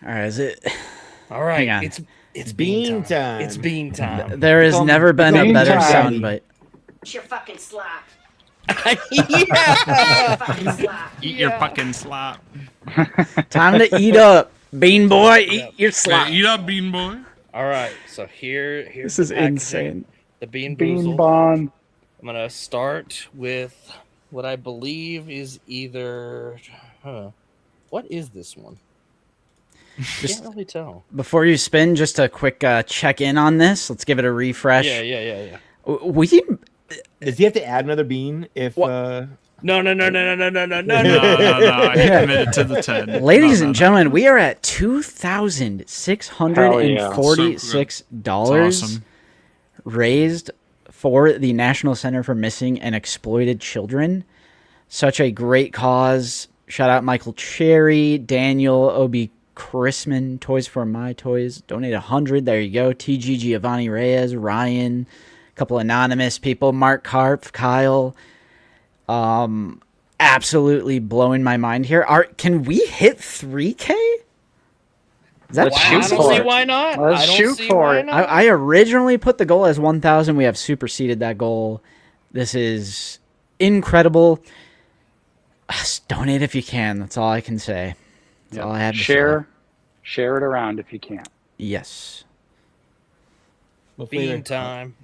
All right, is it? All right, Hang on. it's bean time. It's bean time. There has never been a bean better time. soundbite. Eat your fucking slap. Yeah. Fucking slap. Eat your fucking slop. Time to eat up, bean boy. Eat your Hey, slop. eat up, Bean Boy. All right, so here's This the is packaging. insane. The Bean Bean Boozled. Bond. I'm gonna start with what I believe is either. What is this one? Can't really tell. Before you spin, just a quick check in on this. Let's give it a refresh. Yeah. We Does he have to add another bean if? No. No, I committed to the 10. Ladies No, and no. gentlemen, we are at $2,646 Awesome. raised for the National Center for Missing and Exploited Children. Such a great cause. Shout out Michael Cherry, Daniel, Obi Chrisman, Toys for My Toys. Donate 100. There you go. TG Giovanni Reyes, Ryan, a couple anonymous people, Mark Karpf, Kyle. Absolutely blowing my mind here. Can we hit 3K? Is that Let's I shoot don't for see it. why not. Let's I don't shoot see for why it. not. I originally put the goal as 1,000. We have superseded that goal. This is incredible. Just donate if you can. That's all I can say. That's all I have to say. Share it around if you can. Yes. Bean time.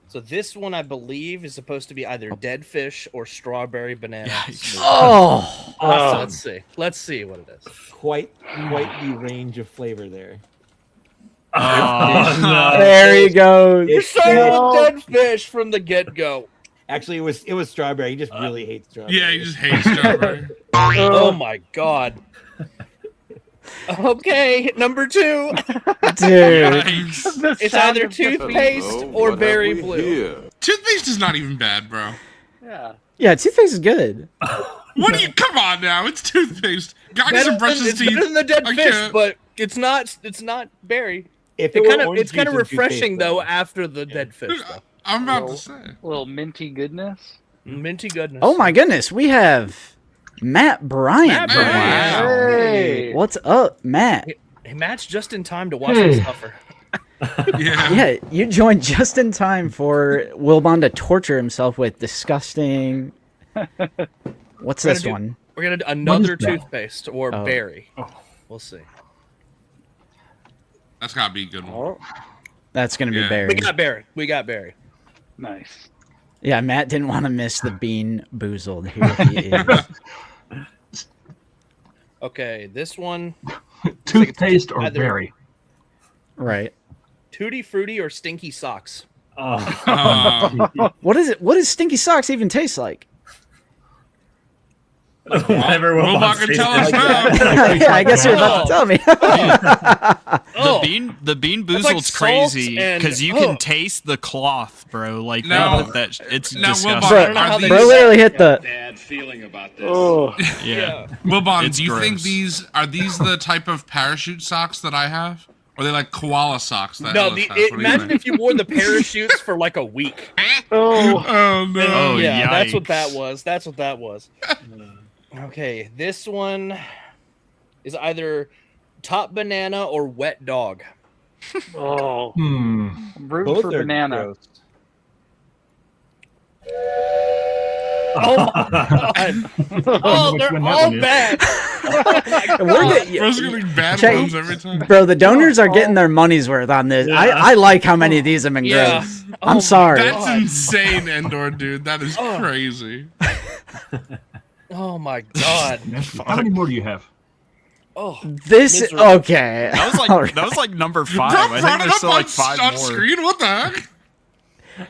So this one, I believe, is supposed to be either dead fish or strawberry banana. Yikes. smoothie. Oh, So let's see. Let's see what it is. Quite the range of flavor there. Oh, no. there he goes. You're starting with dead fish from the get-go. Actually, it was strawberry. He just really hates strawberry. Yeah, he just hates strawberry. Oh my god. Okay, number 2. Dude. Yikes. It's either toothpaste or berry blue. Toothpaste is not even bad, bro. Yeah. Yeah, toothpaste is good. What do you? Come on now, it's toothpaste. Got some brushes It's teeth. better than the dead I fish, can't. but it's not berry. If It were kind of orange it's kind of juice and toothpaste, refreshing though after the dead fish. Though. I'm about to say. A little minty goodness. Minty goodness. Oh my goodness, we have Matt Bryant. Matt Bryant. Wow. Hey. What's up, Matt? Hey, Matt's just in time to watch him suffer. Yeah. Yeah, you joined just in time for Wilbon to torture himself with disgusting. What's We're this gonna one? We're gonna do another What is that? toothpaste or Oh. berry. Oh. We'll see. That's gotta be a good one. That's gonna be Yeah. berry. We got berry. Nice. Yeah, Matt didn't want to miss the bean boozled. Here he is. Okay, this one Toothpaste or either- berry? Right. Tutti Frutti or Stinky Socks. What is it? What does stinky socks even taste like? Whatever Well, Wilbon can says. tell us now. Yeah, I guess you're about to tell me. Oh, The bean That's like boozled's salt crazy and- because you can taste the cloth, bro. Like No. they put that. It's Now, disgusting. Wilbon, I don't know how they Bro do literally hit the. Bad feeling about this. Oh, yeah. Wilbon, It's do you think gross. these are the type of parachute socks that I have? Or they like koala socks? That No, Ellis has? What do you imagine think? if you wore the parachutes for like a week. Oh, Oh no! Oh, yeah, that's what yikes. that was. That's what that was. Okay, this one is either top banana or wet dog. oh, Hmm. I'm rooting Both for are banana. gross. Oh my god! Oh, they're all bad. Oh my We're god! get- Bro's getting bad Check- ones every time. Bro, the donors are getting their money's worth on this. Yeah. I like how many of these have been Yeah. gross. Oh I'm my sorry. That's God. insane, Endor, dude. That is Oh. crazy. Oh my god! How many more do you have? Oh, This Miserable. okay. That was All like right. number 5. Bro I brought think it there's up still like on 5 on more. screen. What the heck?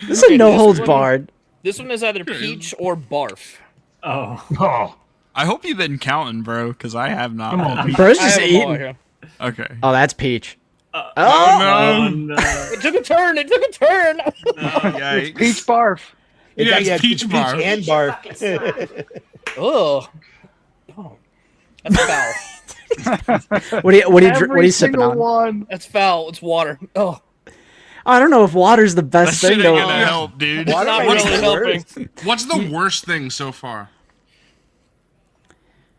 This is a Okay, no this holds one- barred. this one is either peach or barf. Oh. I hope you've been counting, bro, because I have not. Come on, Pete. Bro's I just have them all eating. here. Okay. Oh, that's peach. Oh, Oh, no. no. It took a turn. It took a turn. Yikes. Peach barf. Yeah, it's peach barf. and Eat your barf. fucking slap. Oh, that's foul. What are you Every sipping single on? one. That's foul. It's water. Oh, I don't know if water's the That best shit thing ain't to. gonna help, dude. Water not might be really the helping. worst. What's the worst thing so far?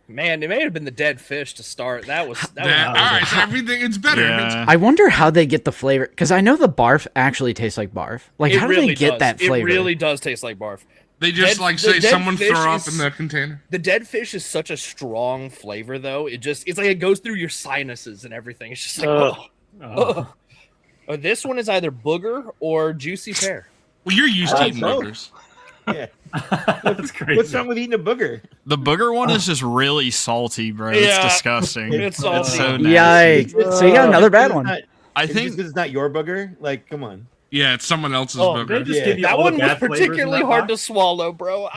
man, it may have been the dead fish to start. That was. That Yeah, all was right, so everything it's better. Yeah. I wonder how they get the flavor because I know the barf actually tastes like barf. Like, it how do really they get does. that flavor? It really does taste like barf. They just Dead- like the say dead someone fish throw up is- in the container. The dead fish is such a strong flavor, though. It's like it goes through your sinuses and everything. It's just like, Ugh. oh. Oh, this one is either booger or juicy pear. Well, you're used to I eating know. boogers. Yeah. That's crazy. What's wrong with eating a booger? The booger one is just really salty, bro. It's Yeah. disgusting. It's salty. so nasty. Yikes! So you got another bad It's one. not- I it's just think 'cause it's not your booger. Like, come on. Yeah, it's someone else's Oh, They booger. just Yeah. give you That all one the was bad flavors in particularly that hard to box? swallow, bro.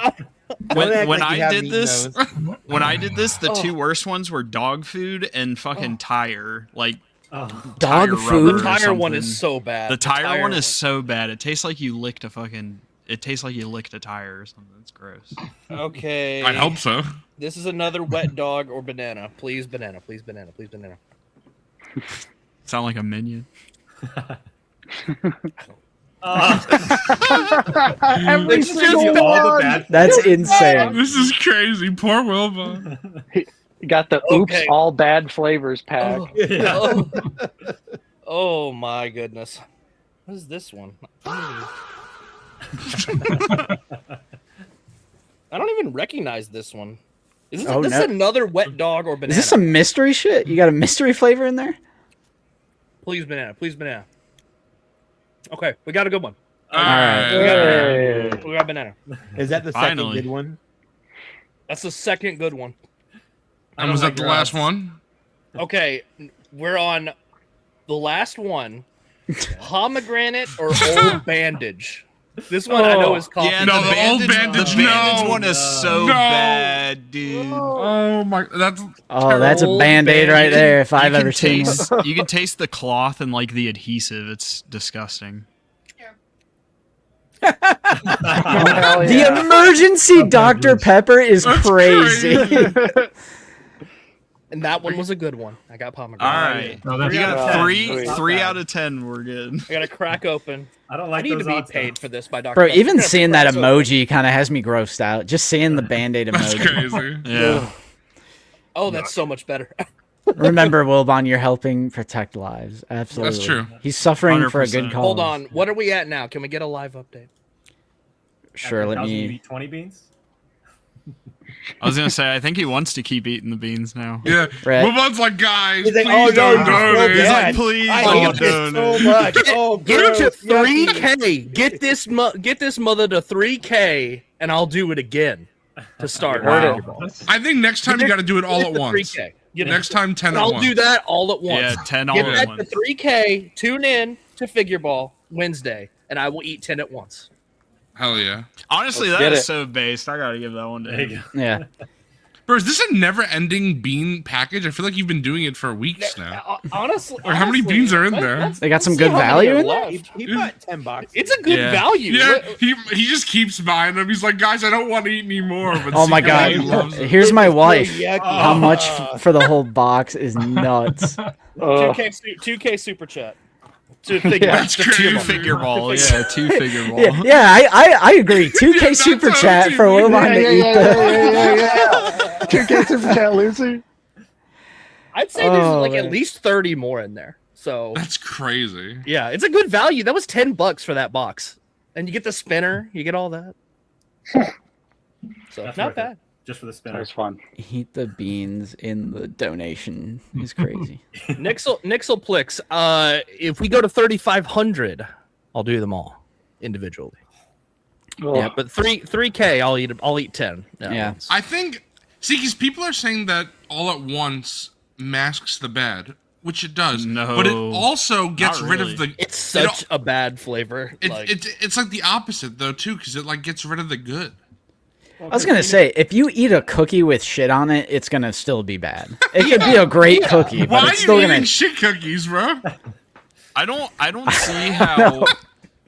Don't act when like you I haven't did eaten this, those. when I did this, the Oh. two worst ones were dog food and fucking tire. Like Oh. Dog tire food? rubber The or tire one something. is so bad. The tire one is so bad. It tastes like you licked a fucking. It tastes like you licked a tire or something. It's gross. Okay. I hope so. This is another wet dog or banana. Please banana. Please banana. Please banana. Sound like a minion. Every It's Give single you all the one. bad That's flavors. insane. This is crazy. Poor Wilbon. Got the Okay. oops all bad flavors pack. Oh. Oh my goodness. What is this one? I don't even recognize this one. Is this, Oh, this no. is another wet dog or Is banana? this some mystery shit? You got a mystery flavor in there? Please banana. Please banana. Okay, we got a good one. All right. Hey. We got banana. Is that the second Finally. good one? That's the second good one. And was that the last one? Okay, we're on the last one. Pomegranate or old bandage. This one I know is coffee. Yeah, No, the the old bandage, bandage, the bandage no. one is so No. bad, dude. Oh my! That's Oh, that's a Old band-aid right bandage. there if I've You can ever seen one. taste, You can taste the cloth and like the adhesive. It's disgusting. Hell The yeah. emergency Dr. Pepper is That's crazy. And that one was a good one. I got pomegranate. All right, No, that's you got not bad. three Not three bad. out of 10. We're good. I got to crack open. I don't I like need to those be odds, paid though. for this by Dr. Bro, Pepper. even I gotta seeing that press open. emoji kind of has me grossed out. Just seeing the band-aid that's emoji. crazy. Yeah. Oh, that's so much better. Remember, Wilbon, you're helping protect lives. Absolutely. true. He's suffering for a 100%. good cause. Hold on. What are we at now? Can we get a live update? Sure, After let 1,000, you me... eat 20 beans? I was gonna say I think he wants to keep eating the beans now. Yeah. Right. Wilbon's like, guys, He's like, please oh, no, don't you just donate. feel He's bad. like, please I don't hate this donate. so much. Oh, Get it to gross, yucky. 3K. Get this mother to 3K, and I'll do it again to start. Heard Wow. it. That's- I think next time you got to do it all Get at to once. 3K. Get it. Next time, 10 And at I'll once. do that all at once. Yeah, 10 all Get at that to once. 3K. Tune in to Figure Ball Wednesday, and I will eat 10 at once. Hell yeah. Honestly, Let's that get is it. so based. I gotta give that one to There you him. go. Yeah. Bro, is this a never-ending bean package? I feel like you've been doing it for weeks now. Honestly, Or how many beans are in there? They got some good value in there? He bought $10. It's a good value. Yeah, he just keeps buying them. He's like, guys, I don't want to eat anymore. But Oh my secretly god! he loves them. Here's my wife. yucky. How much for the whole box is nuts. 2K super chat. That's crazy. Two-figure ball. Yeah, two-figure ball. Yeah, I agree. 2K that's super how chat TV for Wilbon to eat the. 2K super chat, Lucy. I'd say there's Oh, like man. at least 30 more in there. So That's crazy. yeah, it's a good value. That was $10 for that box, and you get the spinner, you get all that. So That's not worth it. bad. Just for the spinner. That was fun. Eat the beans in the donation is crazy. Nixelplix. If we go to 3,500, I'll do them all individually. Yeah, but 3K, I'll eat 10. at Yeah. once. I think, see, because people are saying that all at once masks the bad, which it does. No. But it also gets Not rid really. of the. It's such a bad flavor. It's like the opposite though too, because it like gets rid of the good. I was gonna say, if you eat a cookie with shit on it, it's gonna still be bad. It could be a great cookie, but Why are it's still you eating gonna. shit cookies, bro? I don't see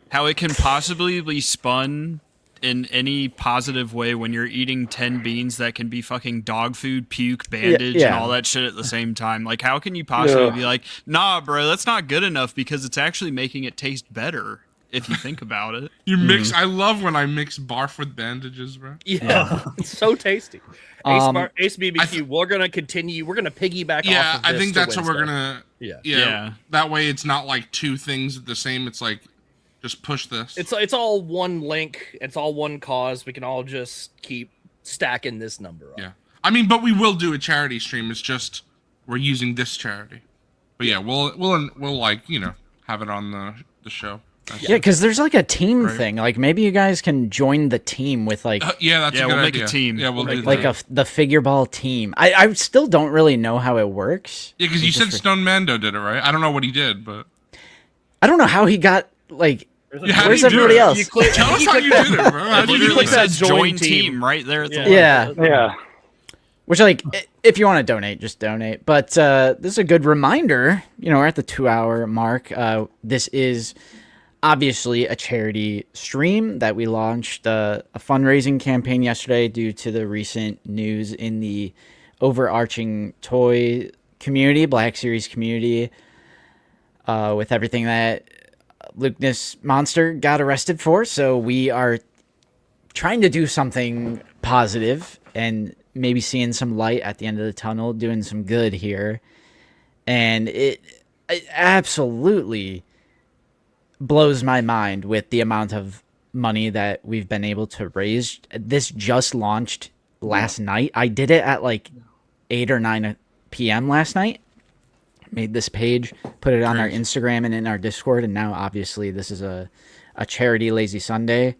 how it can possibly be spun in any positive way when you're eating 10 beans that can be fucking dog food, puke, bandage, yeah. and all that shit at the same time. Like, how can you possibly be like, nah, bro, that's not good enough because it's actually making it taste better if you think about it. You mix. I love when I mix barf with bandages, bro. Yeah, it's so tasty. Ace BBQ, we're gonna continue. We're gonna piggyback. Yeah, off of this I think to that's what we're Wednesday. gonna. Yeah. Yeah. That way, it's not like two things at the same. It's like, just push this. It's all one link. It's all one cause. We can all just keep stacking this number up. Yeah. I mean, but we will do a charity stream. It's just we're using this charity. But yeah, we'll like have it on the show. Yeah, because there's like a team Right. thing. Like maybe you guys can join the team with like Yeah, that's a good we'll make idea. a team. Yeah, we'll do like that. the figure ball team. I still don't really know how it works. Yeah, because you said Stone Mando did it, right? I don't know what he did, but I don't know how he got like. yeah, how Where's do you do everybody it? else? Tell us how you did it, bro. How'd It you do literally it? says join join team. team right there at the Yeah. Yeah. Which, like, if you want to donate, just donate. But this is a good reminder. We're at the 2-hour mark. This is obviously a charity stream that we launched a fundraising campaign yesterday due to the recent news in the overarching toy community, Black Series community, with everything that Luke Ness Monster got arrested for. So we are trying to do something positive and maybe seeing some light at the end of the tunnel, doing some good here. And it absolutely blows my mind with the amount of money that we've been able to raise. This just launched last night. I did it at like 8 or 9 p.m. last night. Made this page, put it on our Instagram and in our Discord, and now obviously this is a charity Lazy Sunday.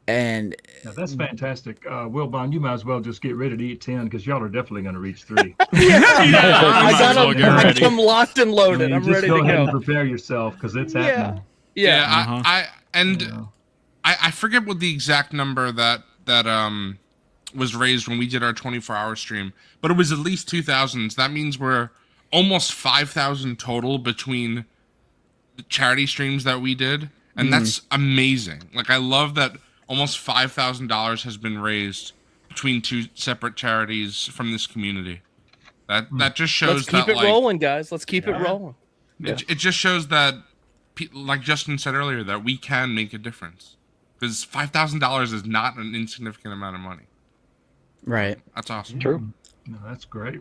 And Now, that's fantastic. Will Bond, you might as well just get ready to eat 10 because y'all are definitely going to reach 3. I come locked and loaded. I'm just ready go to ahead go. and prepare yourself because it's happening. Yeah. I forget what the exact number that was raised when we did our 24-hour stream, but it was at least 2,000. So that means we're almost 5,000 total between the charity streams that we did, and that's amazing. Like, I love that almost $5,000 has been raised between two separate charities from this community. That just shows Let's keep that it rolling, guys. Let's keep it rolling. it just shows that, like Justin said earlier, that we can make a difference. Because $5,000 is not an insignificant amount of money. right. That's awesome. True. No, that's great.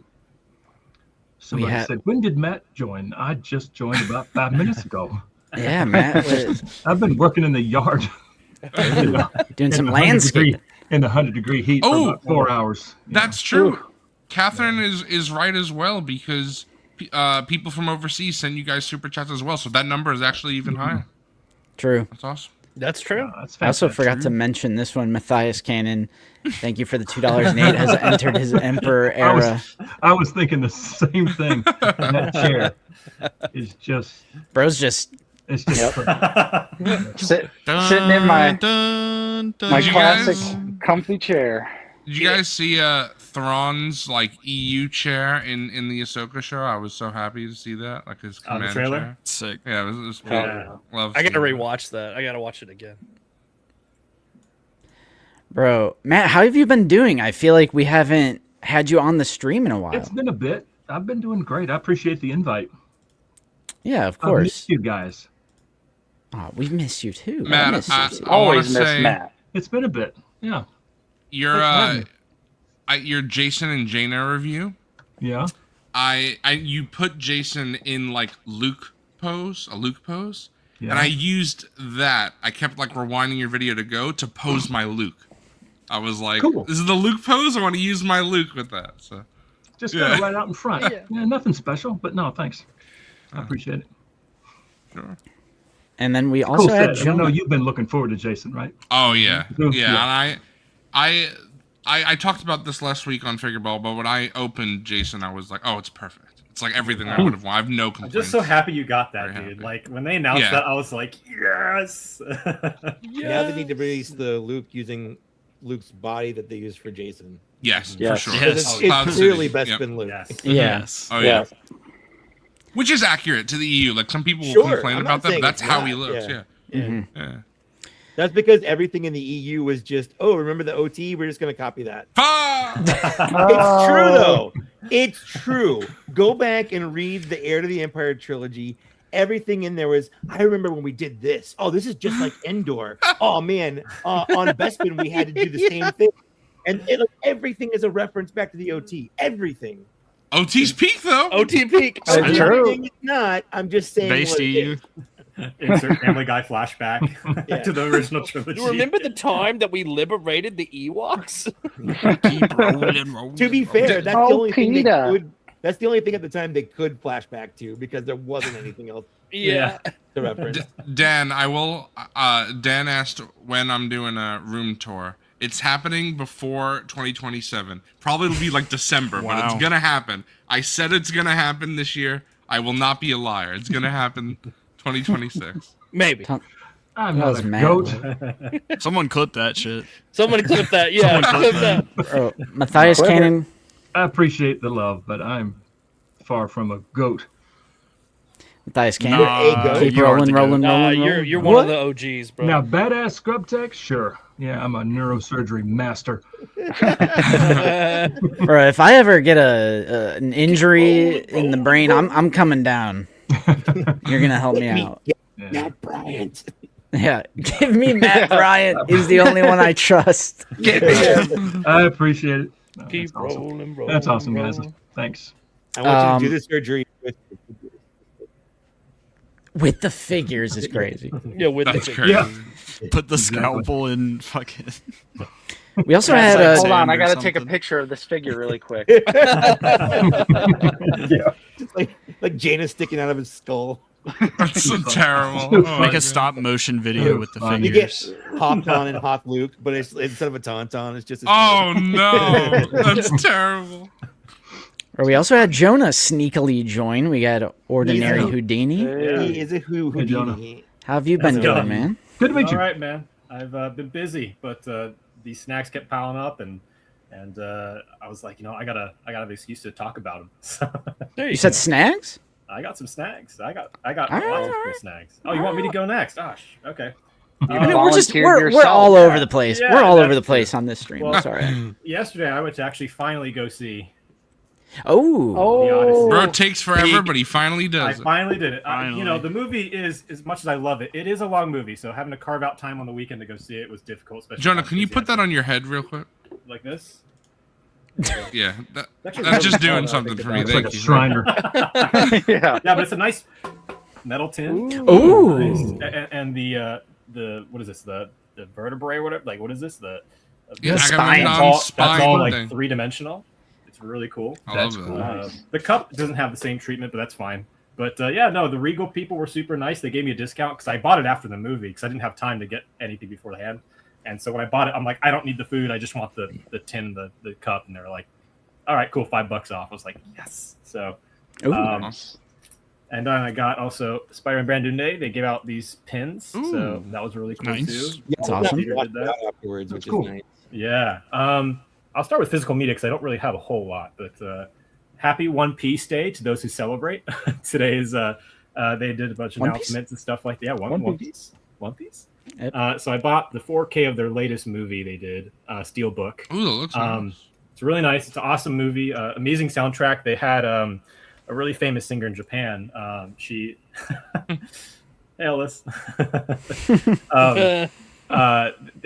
Somebody said, when did Matt join? I just joined about 5 minutes ago. Yeah, Matt was I've been working in the yard. doing some in the 100 landscape. degree- in the 100-degree heat for about 4 hours. That's true. Catherine is right as well, because people from overseas send you guys super chats as well. So that number is actually even higher. True. That's awesome. That's true. That's I also fantastic. forgot to mention this one. Matthias Cannon, thank you for the $2. Nate has entered his Emperor era. I was thinking the same thing. That chair is just, Bro's just it's just Sitting in my Dun, dun, my you classic guys- comfy chair. Did you guys see Thrawn's like EU chair in the Ahsoka show? I was so happy to see that, like his On the command trailer? chair. Sick. Yeah, it was cool. Yeah. Love. I gotta seeing that. rewatch that. I gotta watch it again. Bro, Matt, how have you been doing? I feel like we haven't had you on the stream in a while. It's been a bit. I've been doing great. I appreciate the invite. Yeah, of I course. missed you guys. Oh, we miss you too. Matt, I miss you too. I wanna Always miss say Matt. It's been a bit. Yeah. Your your Jason and Jaina review. Yeah. You put Jason in like a Luke pose, Yeah. and I used that. I kept like rewinding your video to go to pose my Luke. I was like, Cool. "This is the Luke pose. I want to use my Luke with that." So Just Yeah. right out in front. Yeah, nothing special, but no, thanks. I appreciate it. sure. And then we Cool also had set. I know Jonah. you've been looking forward to Jason, right? Oh yeah, Mhm. yeah. And I talked about this last week on Figureball, but when I opened Jason, I was like, "Oh, it's perfect. It's like everything I would have wanted. I have no I'm complaints." just so happy you got that, Very dude. happy. Like when they announced Yeah. that, I was like, yes. Now they need to release the Luke using Luke's body that they used for Jason. Yes, Yes. for sure. Yes. Because Cloud it's clearly City. best Yep. been Luke. Yes. Yeah. Yes. Oh yeah. Yeah. Which is accurate to the EU. Like some people will Sure, complain I'm about not that, but saying that's it's how not, he looks. yeah. Yeah. Mhm. Yeah. That's because everything in the EU was just, oh, remember the OT? We're just going to copy that. Ah! It's true, though. It's true. Go back and read the Heir to the Empire trilogy. Everything in there was, I remember when we did this. Oh, this is just like Endor. Oh, man. On Bespin, we had to do the same thing. And everything is a reference back to the OT. Everything. OT's peak though. OT peak. That's true. Everything is not. I'm just saying. Based what it EU. is. Insert Family Guy flashback Yeah. to the original trilogy. You remember the time that we liberated the Ewoks? Keep rolling. To be fair, that's Oh, the only thing they Peter. could. That's the only thing at the time they could flash back to because there wasn't anything else Yeah. to reference. Dan, I will. Dan asked when I'm doing a room tour. It's happening before 2027. Probably it'll be like December, but it's Wow. gonna happen. I said it's gonna happen this year. I will not be a liar. It's gonna happen 2026. Maybe. I'm That not was a mad. goat. Someone clip that shit. Someone clip that. Yeah, clip that. Bro, Matthias Clever. Cannon. I appreciate the love, but I'm far from a goat. Matthias Cannon. Nah, Keep you are rolling, the rolling, goat. rolling, You're rolling. one What? of the OGs, bro. Now, badass scrub tech, sure. Yeah, I'm a neurosurgery master. Bro, if I ever get an injury in the brain, I'm coming down. You're gonna help me out. Yeah. Matt Bryant. Yeah, give me Matt Bryant. He's the only one I trust. I appreciate it. No, Keep that's awesome. rolling, rolling. That's awesome, guys. rolling. Thanks. I want you to do Um, the surgery with With the figures is crazy. Yeah, with That's the crazy. Yeah. Put the scalpel in fucking. We also Yeah, had it's like Hold on, I or got to take a something. picture of this figure really quick. Yeah. like Jaina sticking out of his skull. That's so terrible. Oh, my Make a God. stop motion video with the Fun. You get figures. hopped on and hop Luke, but it's instead of a tauntaun, it's just a Oh no, that's terrible. Or we also had Jonah sneakily join. We got Ordinary He's a- Houdini. He is a Hey, Jonah. Houdini. How have you been That's doing, good. man? Good to meet All you. right, man. I've been busy, but these snacks kept piling up, and I was like, I gotta have an excuse to talk about them. So There You said snags? I got some snacks. I got lots of Alright. cool snacks. Oh, you want me to go next? Gosh, okay. You I mean, we're just volunteered we're yourself. all over the place. Yeah, we're all over that's the place on this stream. Well, That's all right. Yesterday, I went to actually finally go see. Oh, The Odyssey. Bro, it takes forever, but he finally I does it. finally did it. Finally. The movie is, as much as I love it, it is a long movie. So having to carve out time on the weekend to go see it was difficult. Especially Jonah, when I was can you busy put that after- on your head real quick? like this? Yeah, Actually, that's just really doing fun, I something think for me. It's like Thank a you. Shriner. Yeah. Yeah, but it's a nice metal tin. Ooh. Nice. And the what is this? The vertebrae, or whatever. Like, what is this? The Yeah, The Agamemnon's spine. that's all spine like thing. 3-dimensional. It's really cool. I That's love cool. that. The cup doesn't have the same treatment, but that's fine. But the Regal people were super nice. They gave me a discount because I bought it after the movie because I didn't have time to get anything beforehand. And so when I bought it, I'm like, I don't need the food. I just want the tin, the cup. And they're like, all right, cool, $5 off. I was like, yes. So, Ooh. and then I got also Spider-Man Brand New Day. They gave out these pins, so Ooh. that was really cool Nice. too. Yeah, That's we awesome. got Did that. afterwards, That's which cool. is nice. Yeah. I'll start with physical media because I don't really have a whole lot. But happy One Piece Day to those who celebrate. Today is they did a bunch of announcements and stuff like that. Yeah, One Piece. One Piece. Yep. So I bought the 4K of their latest movie they did, Steelbook. Ooh, that looks nice. It's really nice. It's an awesome movie. Amazing soundtrack. They had a really famous singer in Japan. She, hey Ellis. They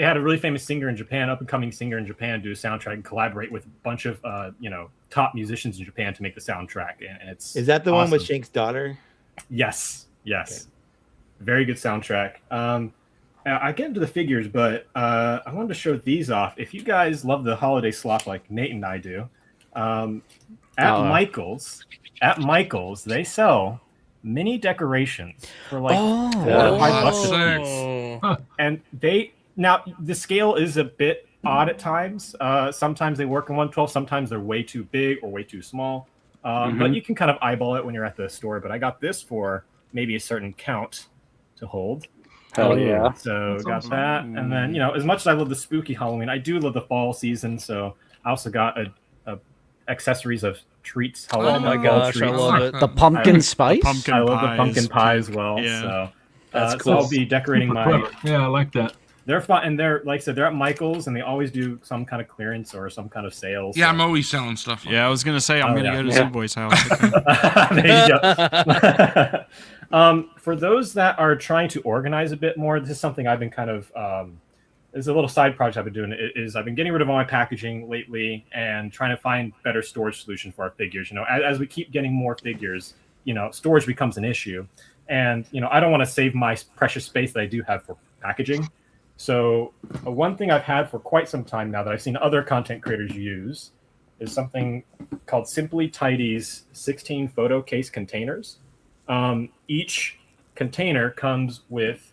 had a really famous singer in Japan, up and coming singer in Japan, do a soundtrack and collaborate with a bunch of top musicians in Japan to make the soundtrack. And is that the one with Shank's daughter? Yes. Okay. Very good soundtrack. I get into the figures, but I wanted to show these off. If you guys love the holiday slop like Nate and I do, at Michael's, they sell mini decorations for like $4 to $5 a piece. And the scale is a bit odd at times. Sometimes they work in 1/12, sometimes they're way too big or way too small. But you can kind of eyeball it when you're at the store. But I got this for maybe a certain count to hold. Hell yeah. So that's got awesome. That. And then, as much as I love the spooky Halloween, I do love the fall season. So I also got a accessories of treats. Oh my gosh, treats. I love it. The pumpkin spice? I love the pumpkin pie as well. Yeah. So that's cool. So I'll be decorating my... Yeah, I like that. They're fun, and they're, like I said, they're at Michael's, and they always do some kind of clearance or some kind of sale. Yeah, I'm always selling stuff. Yeah, I was going to say, I'm going to go to Z-Boy's house. There you go. For those that are trying to organize a bit more, this is something I've been kind of there's a little side project I've been doing. Is I've been getting rid of all my packaging lately and trying to find better storage solutions for our figures. As we keep getting more figures, storage becomes an issue, and I don't want to save my precious space that I do have for packaging. So one thing I've had for quite some time now that I've seen other content creators use is something called Simply Tidy's 16 photo case containers. Each container comes with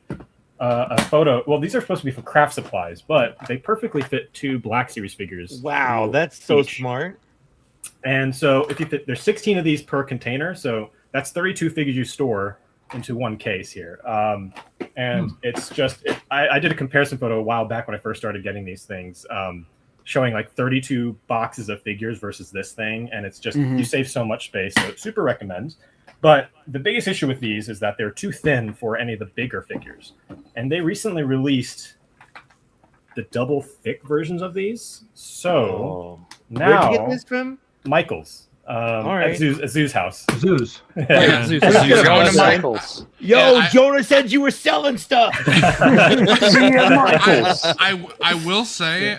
a photo. Well, these are supposed to be for craft supplies, but they perfectly fit 2 Black Series figures. Wow, that's so smart. And so if you fit, there's 16 of these per container, so that's 32 figures you store into one case here. And it's just, I did a comparison photo a while back when I first started getting these things, showing like 32 boxes of figures versus this thing. And it's just, you save so much space. So super recommend. But the biggest issue with these is that they're too thin for any of the bigger figures. And they recently released the double thick versions of these. So now, where'd you get this from? Michael's. At Zoo's house. Zeus. Yeah. Zeus. Going to Michael's. Yo, Jonah said you were selling stuff. I will say,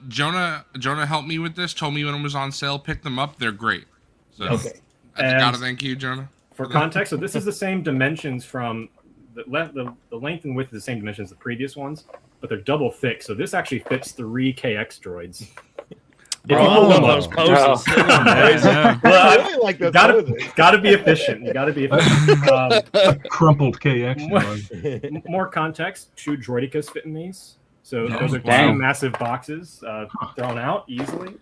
Jonah helped me with this. Told me when it was on sale, picked them up. They're great. So I gotta thank you, Jonah. For context, so this is the same dimensions from the length and width is the same dimensions as the previous ones, but they're double thick. So this actually fits 3 KX droids. Those poses. Gotta be efficient. You gotta be efficient. A crumpled KX. More context: 2 Droidicas fit in these, so those are 2 massive boxes thrown out easily.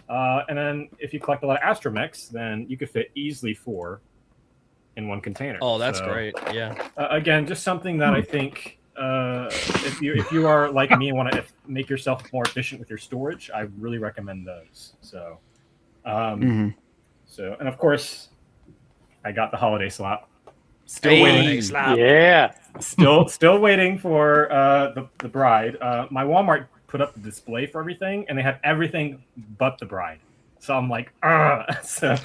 And then if you collect a lot of astromechs, then you could fit easily 4 in one container. Oh, that's great! Yeah. Again, just something that I think. If you are like me and want to make yourself more efficient with your storage, I really recommend those. So, and of course, I got the holiday slot. Still waiting. Yeah. Still waiting for the bride. My Walmart put up the display for everything, and they had everything but the bride. So I'm like, so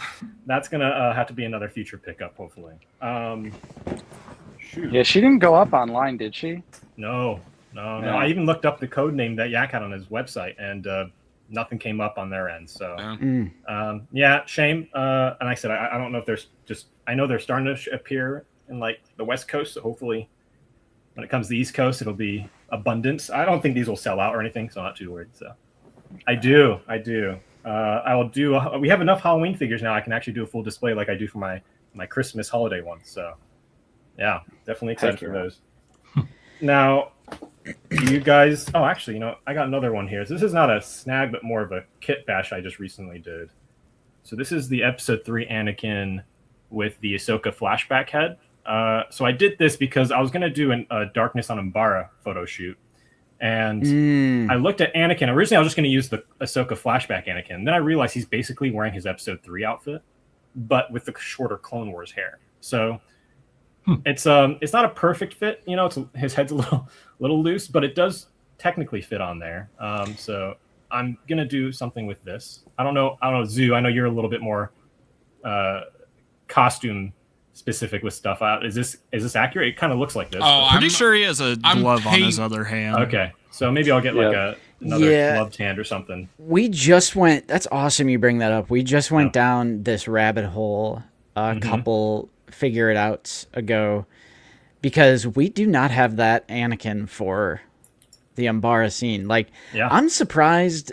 that's gonna have to be another future pickup, hopefully. Shoot. Yeah, she didn't go up online, did she? No. I even looked up the code name that Yak had on his website, and nothing came up on their end. So, shame. And I said, I don't know if there's just. I know they're starting to appear in like the West Coast, so hopefully, when it comes to the East Coast, it'll be abundant. I don't think these will sell out or anything, so I'm not too worried. So, I do. I will do. We have enough Halloween figures now. I can actually do a full display like I do for my Christmas holiday ones. So. Yeah, definitely excited for those. Now, you guys... Oh, actually, I got another one here. So this is not a snag, but more of a kit bash I just recently did. So this is the Episode 3 Anakin with the Ahsoka flashback head. So I did this because I was going to do a Darkness on Umbara photo shoot. And I looked at Anakin. Originally, I was just going to use the Ahsoka flashback Anakin. Then I realized he's basically wearing his Episode 3 outfit, but with the shorter Clone Wars hair. So it's not a perfect fit. You know, his head's a little loose, but it does technically fit on there. So I'm gonna do something with this. I don't know, Zoo. I know you're a little bit more costume specific with stuff. Is this accurate? It kind of looks like this. Oh, I'm pretty sure he has a glove on his other hand. Okay, so maybe I'll get like another gloved hand or something. We just went. That's awesome. You bring that up. We just went down this rabbit hole a couple figure it outs ago, because we do not have that Anakin for the Umbara scene. Like, I'm surprised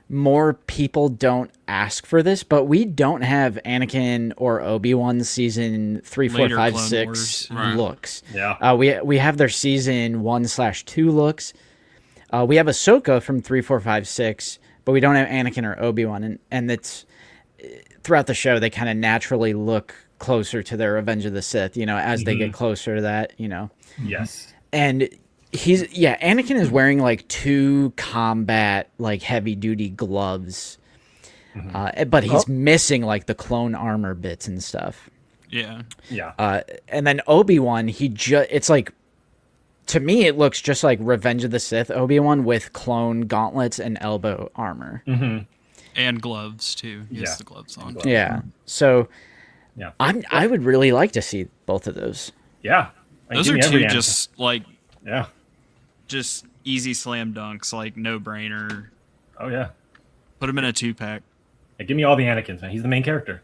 more people don't ask for this, but we don't have Anakin or Obi-Wan season 3, 4, 5, 6 looks. We have their season 1/2 looks. We have Ahsoka from 3, 4, 5, 6, but we don't have Anakin or Obi-Wan, and it's throughout the show they kind of naturally look closer to their Revenge of the Sith, you know, as they get closer to that, you know. Yes. And Anakin is wearing like 2 combat, like heavy duty gloves, but he's missing like the clone armor bits and stuff. Yeah. And then Obi-Wan, it's like, to me, it looks just like Revenge of the Sith Obi-Wan with clone gauntlets and elbow armor. And gloves too. He has the gloves on. So I would really like to see both of those. Those are two just like just easy slam dunks, like no brainer. Oh yeah, put him in a 2-pack. Hey, give me all the Anakins, man. He's the main character.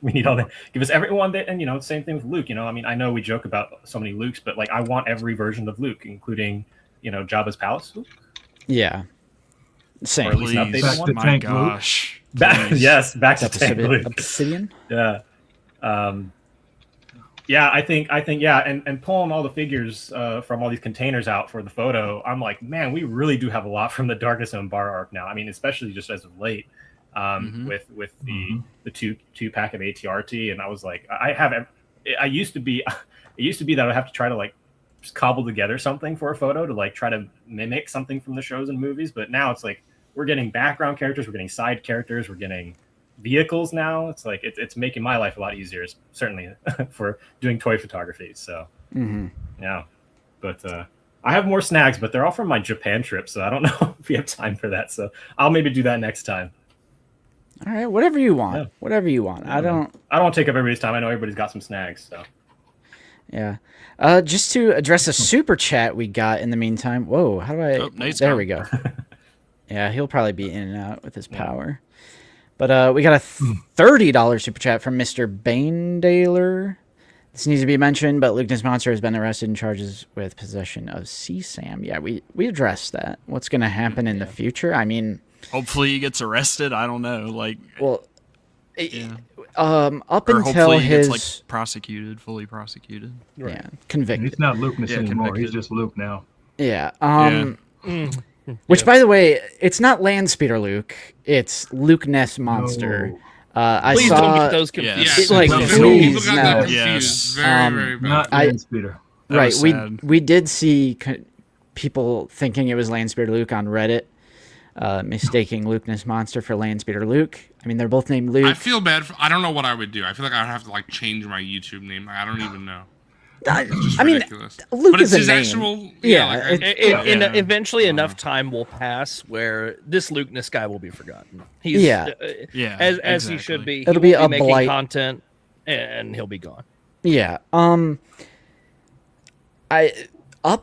We need all that. Give us everyone that, and you know, same thing with Luke. You know, I mean, I know we joke about so many Lukes, but like, I want every version of Luke, including, you know, Jabba's palace. Yeah, same. Or at least an updated one. My gosh. Yes, back to Tank Luke. Obsidian. Yeah. I think, and pulling all the figures from all these containers out for the photo, I'm like, man, we really do have a lot from the Darkest Umbara arc now. I mean, especially just as of late, with the 2-pack of ATRT, and I was like, it used to be that I'd have to try to like just cobble together something for a photo to like try to mimic something from the shows and movies, but now it's like we're getting background characters, we're getting side characters, we're getting vehicles now. It's like it's making my life a lot easier, certainly for doing toy photography. So but I have more snags, but they're all from my Japan trip, so I don't know if we have time for that, so I'll maybe do that next time. All right, whatever you want. Whatever you want. I don't take up everybody's time. I know everybody's got some snags, so just to address a super chat we got in the meantime. Whoa, how do I there we go. Yeah, he'll probably be in and out with his power. But we got a $30 super chat from Mr. Baindaler. This needs to be mentioned, but Luke Monster has been arrested and charges with possession of CSAM. Yeah, we addressed that. What's going to happen in the future? I mean, hopefully he gets arrested. I don't know. Like, well, up or until he his gets like fully prosecuted. Yeah, convicted. He's not Luke anymore. Convicted. He's just Luke now. Yeah. Which, by the way, it's not Landspeeder Luke. It's Luke Ness Monster. No. Please don't get those confused. Yes. Like, please, no. Yes. Very bad. Not Landspeeder. Right. We did see people thinking it was Landspeeder Luke on Reddit, mistaking Luke Ness Monster for Landspeeder Luke. I mean, they're both named Luke. I feel bad. I don't know what I would do. I feel like I would have to like change my YouTube name. I don't even know. I mean, Luke but is it's his a name. actual. Eventually, enough time will pass where this Luke Ness guy will be forgotten. He's as he should be. It'll be a making blight. content, and he'll be gone. Yeah. Up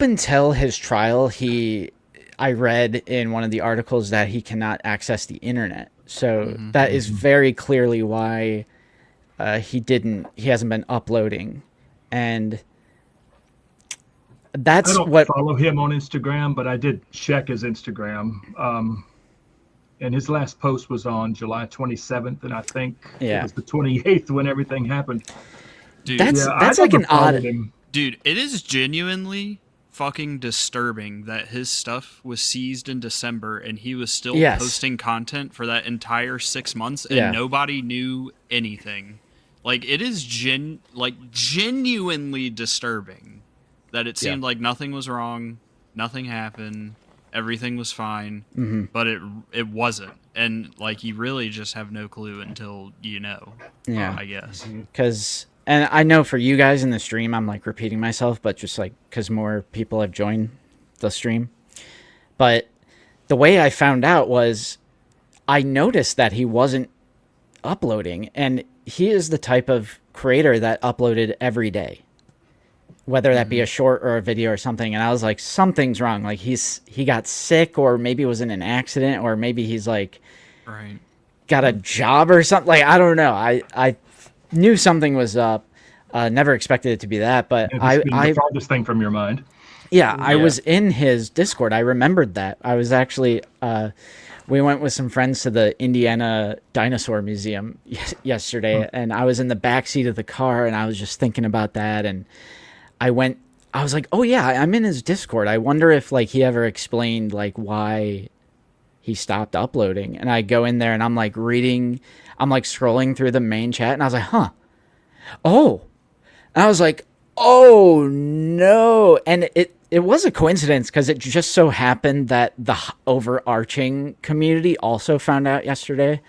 until his trial, I read in one of the articles that he cannot access the internet. So that is very clearly why he hasn't been uploading. And that's I don't what follow him on Instagram, but I did check his Instagram. And his last post was on July 27th, and I think it was the 28th when everything happened. Dude, that's like an odd. Dude, it is genuinely fucking disturbing that his stuff was seized in December and he was still posting content for that entire 6 months and nobody knew anything. Like, it is genuinely disturbing that it seemed like nothing was wrong nothing happened, everything was fine, Mm-hmm. but it wasn't. And like you really just have no clue until you know. Yeah. I guess. Because, and I know for you guys in the stream, I'm like repeating myself, but just like because more people have joined the stream. But the way I found out was I noticed that he wasn't uploading, and he is the type of creator that uploaded every day, whether that be a short or a video or something. And I was like, something's wrong. Like he got sick, or maybe it was in an accident, or maybe he's like Right. got a job or something. Like, I don't know. I knew something was up. Never expected it to be that, but It's been the farthest thing from your mind. Yeah, I was in his Discord. I remembered that. I was actually, we went with some friends to the Indiana Dinosaur Museum yesterday, and I was in the back seat of the car, and I was just thinking about that, and I was like, oh yeah, I'm in his Discord. I wonder if like he ever explained like why he stopped uploading. And I go in there and I'm like scrolling through the main chat, and I was like, huh. Oh. And I was like, oh no. And it was a coincidence because it just so happened that the overarching community also found out yesterday.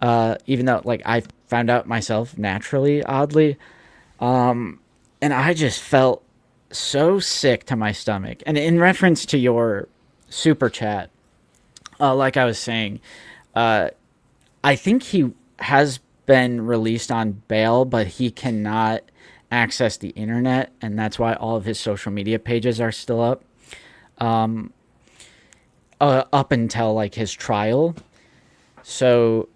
Even though like I found out myself naturally, oddly. And I just felt so sick to my stomach. And in reference to your super chat, like I was saying, I think he has been released on bail, but he cannot access the internet, and that's why all of his social media pages are still up. Up until like his trial. So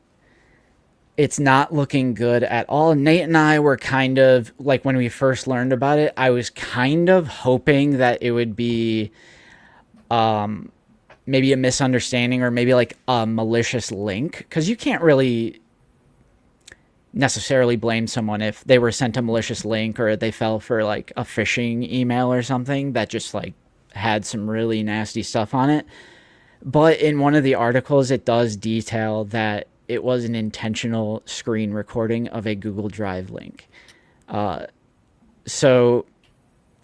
it's not looking good at all. Nate and I were kind of like, when we first learned about it, I was kind of hoping that it would be maybe a misunderstanding or maybe like a malicious link, because you can't really necessarily blame someone if they were sent a malicious link or they fell for like a phishing email or something that just like had some really nasty stuff on it. But in one of the articles, it does detail that it was an intentional screen recording of a Google Drive link. So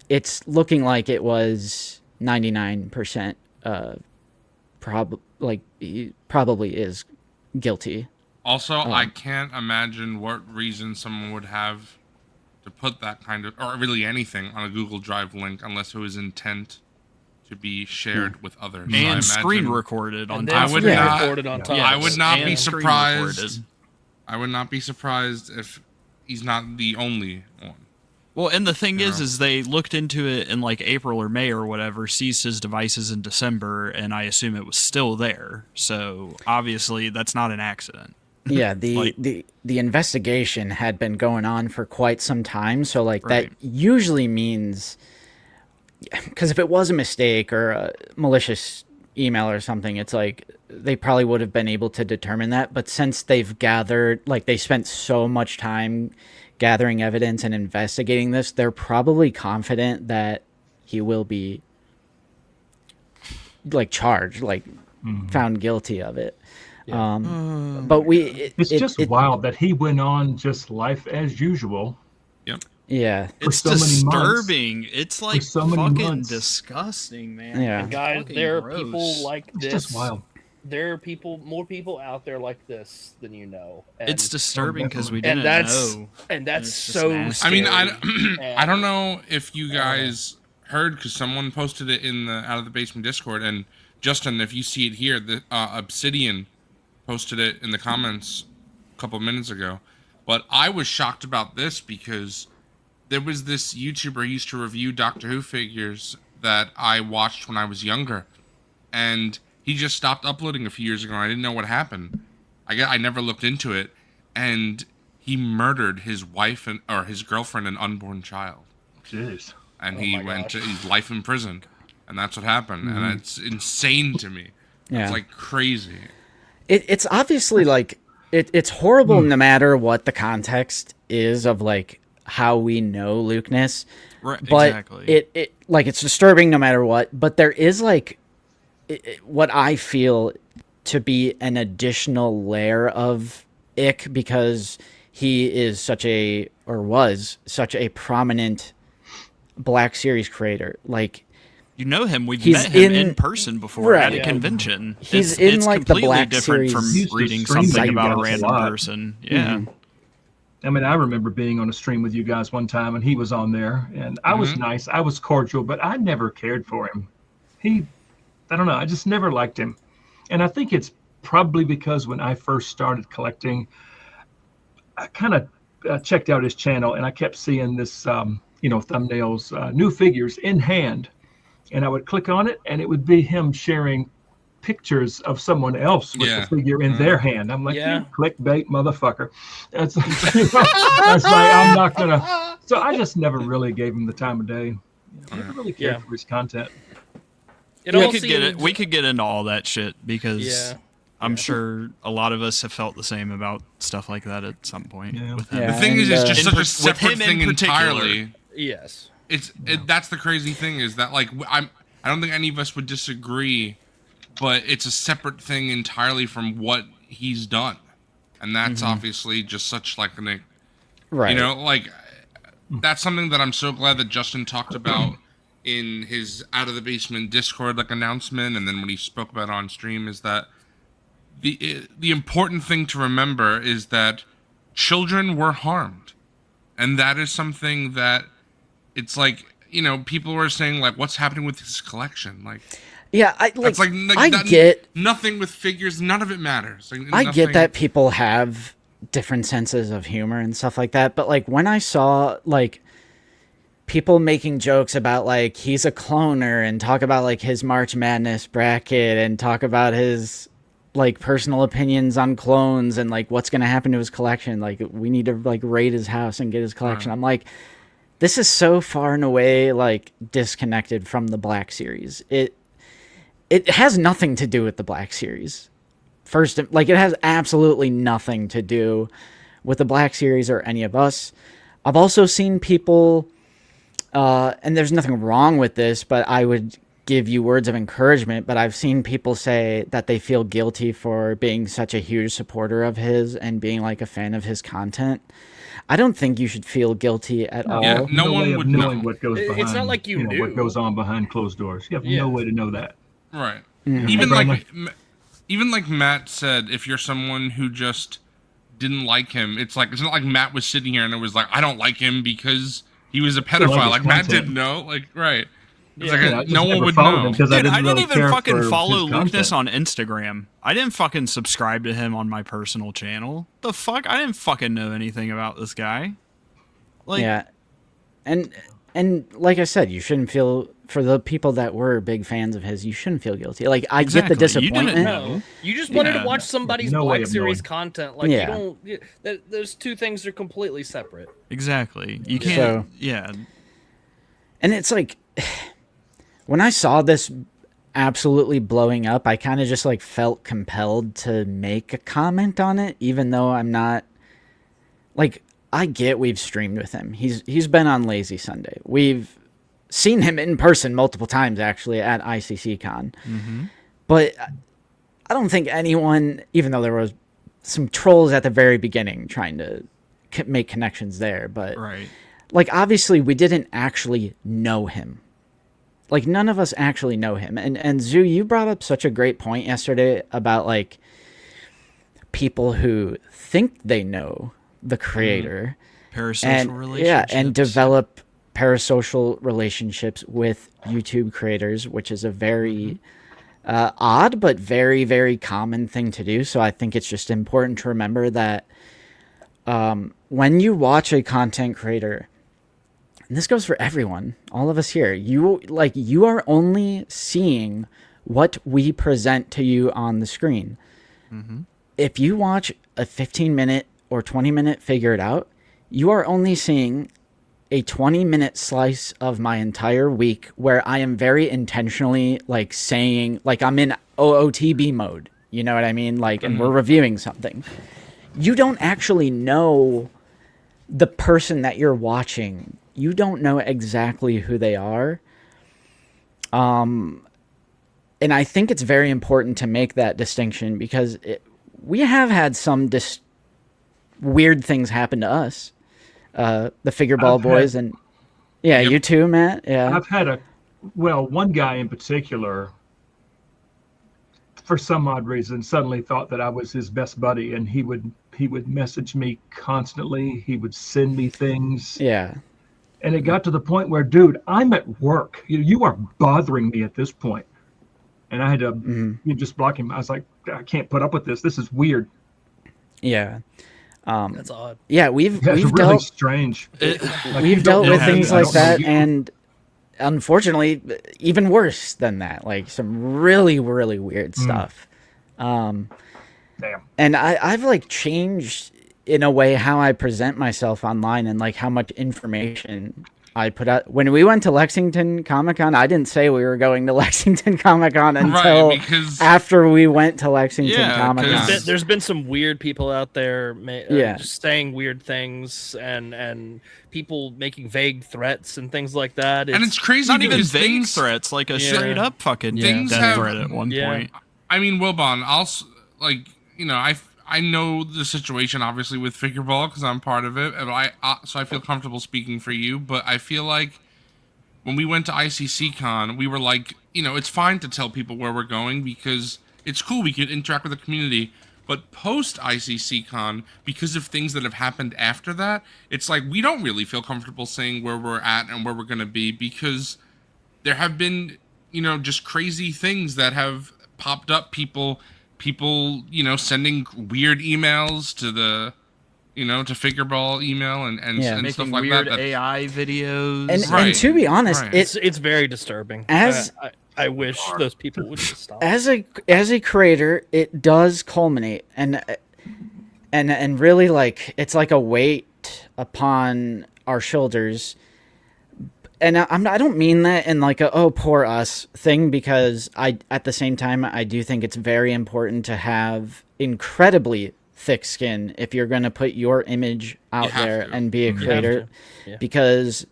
it's looking like it was 99% probably is guilty. Also, I can't imagine what reason someone would have to put that kind of, or really anything, on a Google Drive link unless it was intent to be shared with others. And screen recorded on top. I would not be screen surprised. recorded. I would not be surprised if he's not the only one. Well, and the thing is they looked into it in like April or May or whatever, seized his devices in December, and I assume it was still there. So obviously that's not an accident. Yeah, the investigation had been going on for quite some time, so like that usually means, because if it was a mistake or a malicious email or something, it's like they probably would have been able to determine that. But since they've gathered, like they spent so much time gathering evidence and investigating this, they're probably confident that he will be like charged, like found guilty of it. Yeah. But it's just wild that he went on just life as usual. Yep. Yeah. It's so many months. disturbing. It's like so many fucking months. disgusting, man. Yeah. And guys, Fucking there are gross. people like It's this. just wild. There are more people out there like this than you know. And, It's disturbing because we and didn't that's know. and that's it's just so. nasty. I mean, scary. I don't know if you guys heard, because someone posted it in the Out of the Basement Discord, and Justin, if you see it here, the Obsidian posted it in the comments a couple of minutes ago. But I was shocked about this because there was this YouTuber who used to review Doctor Who figures that I watched when I was younger, and he just stopped uploading a few years ago. And I didn't know what happened. I never looked into it, and he murdered his wife or his girlfriend and unborn child. Jeez. And he went to life in prison, and that's what happened. And it's insane to me. Yeah. It's like crazy. It's obviously like it's horrible no matter what the context is of like how we know Lukeness. Right, but exactly. It like it's disturbing no matter what. But there is like what I feel to be an additional layer of ick, because he is was such a prominent Black Series creator. Like You know him. We've He's met him in in- person before at a right. convention. He's in, it's like, the completely Black different from Series. He used to reading stream something you about a guys a random lot. person. Yeah. I mean, I remember being on a stream with you guys one time, and he was on there, and I was nice, I was cordial, but I never cared for him. I don't know, I just never liked him. And I think it's probably because when I first started collecting, I kind of checked out his channel, and I kept seeing this, thumbnails, new figures in hand. And I would click on it, and it would be him sharing pictures of someone else with the figure in their hand. I'm like, you clickbait motherfucker. That's like, I'm not gonna. So I just never really gave him the time of day. I never really cared for his content. We could get into all that shit because I'm sure a lot of us have felt the same about stuff like that at some point. With him. The thing is, it's just such a with separate him thing in particular. entirely. Yes. That's the crazy thing is that like I don't think any of us would disagree, but it's a separate thing entirely from what he's done, and that's obviously just such like an, right? You know, like that's something that I'm so glad that Justin talked about in his Out of the Basement Discord like announcement, and then when he spoke about it on stream, is that the important thing to remember is that children were harmed, and that is something that. It's like, you know, people were saying, like, what's happening with his collection? Like, yeah, I get nothing with figures. None of it matters. Like, I get that people have different senses of humor and stuff like that. But, like, when I saw, like, people making jokes about, like, he's a cloner and talk about, like, his March Madness bracket and talk about his, like, personal opinions on clones and, like, what's going to happen to his collection. Like, we need to, like, raid his house and get his collection. I'm like... This is so far and away like disconnected from the Black Series. It has nothing to do with the Black Series. First, like it has absolutely nothing to do with the Black Series or any of us. I've also seen people, and there's nothing wrong with this, but I would give you words of encouragement. But I've seen people say that they feel guilty for being such a huge supporter of his and being like a fan of his content. I don't think you should feel guilty at all. Yeah, no one would know what goes behind. It's not like you knew what goes on behind closed doors. You have no way to know that. Right. Mm-hmm. Even like Matt said, if you're someone who just didn't like him, it's not like Matt was sitting here and it was like, I don't like him because he was a pedophile. Like Matt didn't know. Like right. It's like no one would know. Dude, I didn't even fucking follow Lucas on Instagram. I didn't fucking subscribe to him on my personal channel. The fuck? I didn't fucking know anything about this guy. Like, yeah. And like I said, you shouldn't feel, for the people that were big fans of his, you shouldn't feel guilty. Like, I get the disappointment. You didn't know. You just wanted to watch somebody's Black Series content. Like, you don't... Those two things are completely separate. Exactly. You can't... And it's like... When I saw this absolutely blowing up, I kind of just like felt compelled to make a comment on it, even though I'm not like, I get we've streamed with him. He's been on Lazy Sunday. We've seen him in person multiple times actually at ICC Con. But I don't think anyone, even though there was some trolls at the very beginning trying to make connections there, but like obviously we didn't actually know him. Like, none of us actually know him. And Zoo, you brought up such a great point yesterday about, like, people who think they know the creator. Parasocial relationships. Yeah, and develop parasocial relationships with YouTube creators, which is a very odd but very, very common thing to do. So I think it's just important to remember that when you watch a content creator... And this goes for everyone, all of us here. You are only seeing what we present to you on the screen. If you watch a 15-minute or 20-minute Figure It Out, you are only seeing a 20-minute slice of my entire week where I am very intentionally like saying, like I'm in OOTB mode. You know what I mean? Like, and we're reviewing something. You don't actually know the person that you're watching. You don't know exactly who they are. And I think it's very important to make that distinction because we have had some weird things happen to us. The Figure Ball Boys and you too, Matt. Yeah. I've had Well, one guy in particular, for some odd reason, suddenly thought that I was his best buddy, and he would message me constantly. He would send me things, Yeah. and it got to the point where, dude, I'm at work. You are bothering me at this point, and I had to just block him. I was like, I can't put up with this. This is weird. Yeah. That's odd. Yeah, we've That's really dealt strange. Like, we've dealt with things I like don't know that, you. and unfortunately, even worse than that. Like some really, really weird stuff. Damn. And I've like changed in a way how I present myself online and like how much information I put out. When we went to Lexington Comic-Con, I didn't say we were going to Lexington Comic-Con until because after we went to Lexington Yeah, Comic-Con. There's been some weird people out there Yeah. saying weird things and people making vague threats and things like that. and it's crazy Not even because vague things threats, like a Yeah. straight up fucking Things death have- threat at one Yeah. point. I mean, Wilbon, I know the situation obviously with Figureball because I'm part of it, and so I feel comfortable speaking for you. But I feel like when we went to ICC-Con, we were like, it's fine to tell people where we're going because it's cool. We can interact with the community. But post ICC-Con, because of things that have happened after that, it's like we don't really feel comfortable saying where we're at and where we're going to be because there have been, just crazy things that have popped up. People, sending weird emails to the, to Figureball email and Making stuff like weird that. AI videos. And Right, to be honest, right. It's very disturbing. As- I wish those people would just stop. as a creator, it does culminate and really like it's like a weight upon our shoulders. And I don't mean that in like a oh poor us thing, because at the same time I do think it's very important to have incredibly thick skin if you're going to put your image out have there to. and be a have creator, to. Yeah. because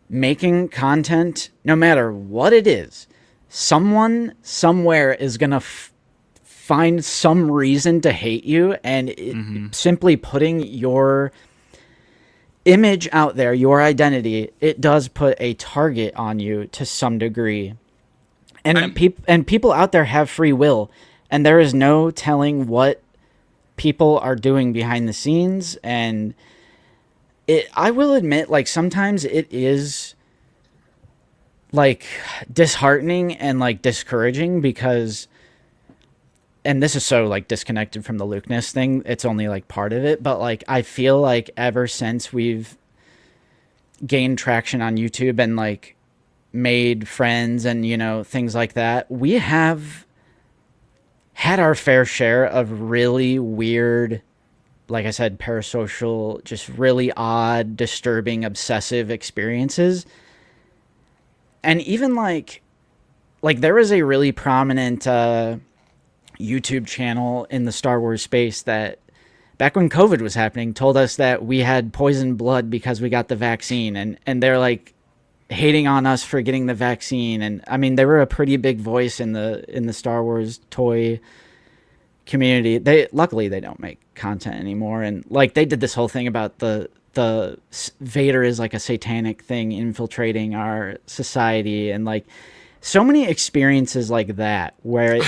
making content, no matter what it is, someone somewhere is going to find some reason to hate you, and simply putting your image out there, your identity, it does put a target on you to some degree. And people out there have free will, and there is no telling what people are doing behind the scenes. And I will admit, like, sometimes it is like disheartening and like discouraging because, and this is so like disconnected from the Lukeness thing, it's only like part of it, but like I feel like ever since we've gained traction on YouTube and like made friends and things like that, we have had our fair share of really weird, like I said, parasocial, just really odd, disturbing, obsessive experiences. And even like there was a really prominent YouTube channel in the Star Wars space that back when COVID was happening told us that we had poisoned blood because we got the vaccine, and they're like hating on us for getting the vaccine. And I mean, they were a pretty big voice in the Star Wars toy community. Luckily they don't make content anymore, and like they did this whole thing about the Vader is like a satanic thing infiltrating our society, and like so many experiences like that where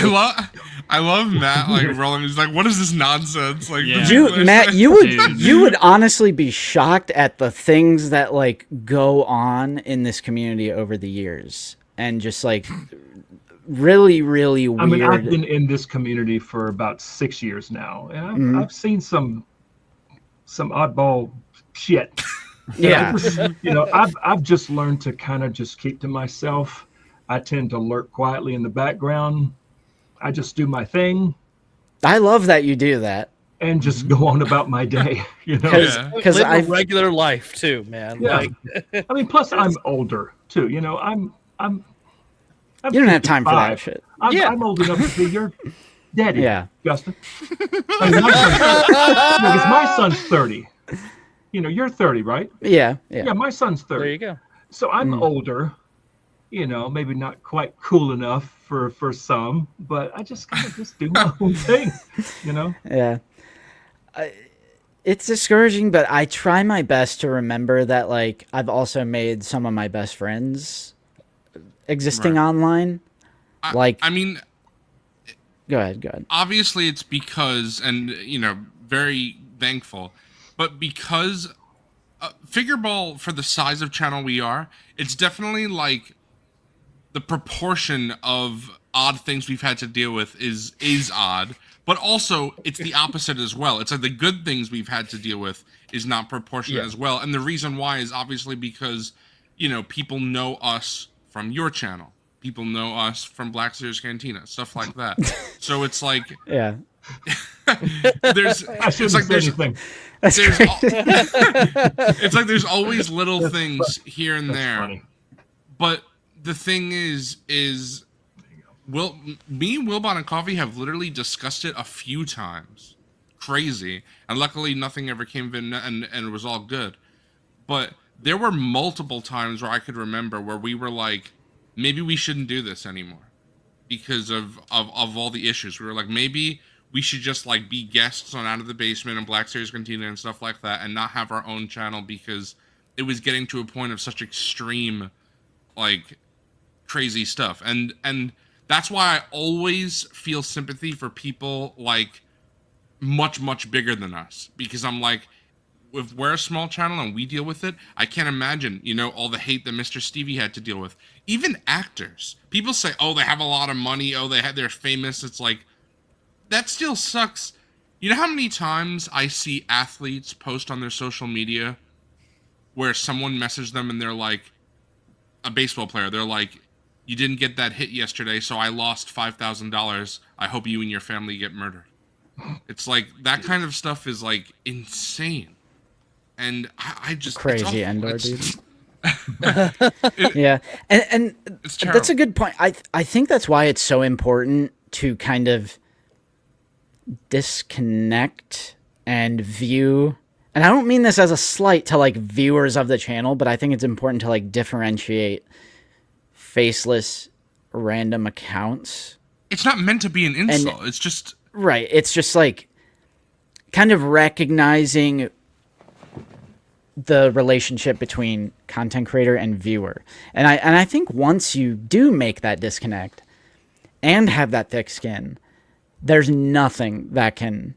I love Matt like rolling. He's like, "What is this nonsense?" Like, Matt, Dude. you would honestly be shocked at the things that like go on in this community over the years, and just like really, really weird. I mean, I've been in this community for about 6 years now, and I've seen some oddball shit. Yeah. I've just learned to kind of just keep to myself. I tend to lurk quietly in the background. I just do my thing I love that you do that. and just go on about my day. Because Live a I've regular life too, man. Yeah. Like, I mean, plus I'm older too. I'm you don't have time for that 55. shit. I'm old enough to be your daddy. Yeah. Justin. I mean, because my son's 30. You're 30, right? Yeah. Yeah, my son's 30. there you go. So I'm older, maybe not quite cool enough for some, but I just kind of just do my own thing, Yeah. It's discouraging, but I try my best to remember that, like, I've also made some of my best friends existing Right. online. I mean, Go ahead. obviously it's because, and very thankful, but because figure ball, for the size of channel we are, it's definitely like the proportion of odd things we've had to deal with is odd, but also it's the opposite as well. It's like the good things we've had to deal with is not proportionate as well. And the reason why is obviously because people know us from your channel, people know us from Black Series Cantina, stuff like that. So it's like Yeah. there's I shouldn't say anything. it's like there's always little things here and there. Funny. But the thing is me, Wilbon, and Coffee have literally discussed it a few times. Crazy. And luckily nothing ever came of it, and it was all good. But there were multiple times where I could remember where we were like, maybe we shouldn't do this anymore because of all the issues. We were like, maybe we should just like be guests on Out of the Basement and Black Series Cantina and stuff like that and not have our own channel because it was getting to a point of such extreme, like, crazy stuff. And that's why I always feel sympathy for people like much bigger than us, because I'm like, if we're a small channel and we deal with it, I can't imagine, all the hate that Mr. Stevie had to deal with. Even actors. People say, oh, they have a lot of money, oh, they're famous. It's like, that still sucks. You know how many times I see athletes post on their social media where someone messaged them and they're like, a baseball player, they're like, you didn't get that hit yesterday, so I lost $5,000. I hope you and your family get murdered. It's like, that kind of stuff is like insane. And I just Crazy Endor, dude. It, Yeah, and It's terrible. that's a good point. I think that's why it's so important to kind of disconnect and view. And I don't mean this as a slight to like viewers of the channel, but I think it's important to like differentiate faceless random accounts. It's not meant to be an insult. It's just Right. It's just like kind of recognizing the relationship between content creator and viewer. And I think once you do make that disconnect and have that thick skin, there's nothing that can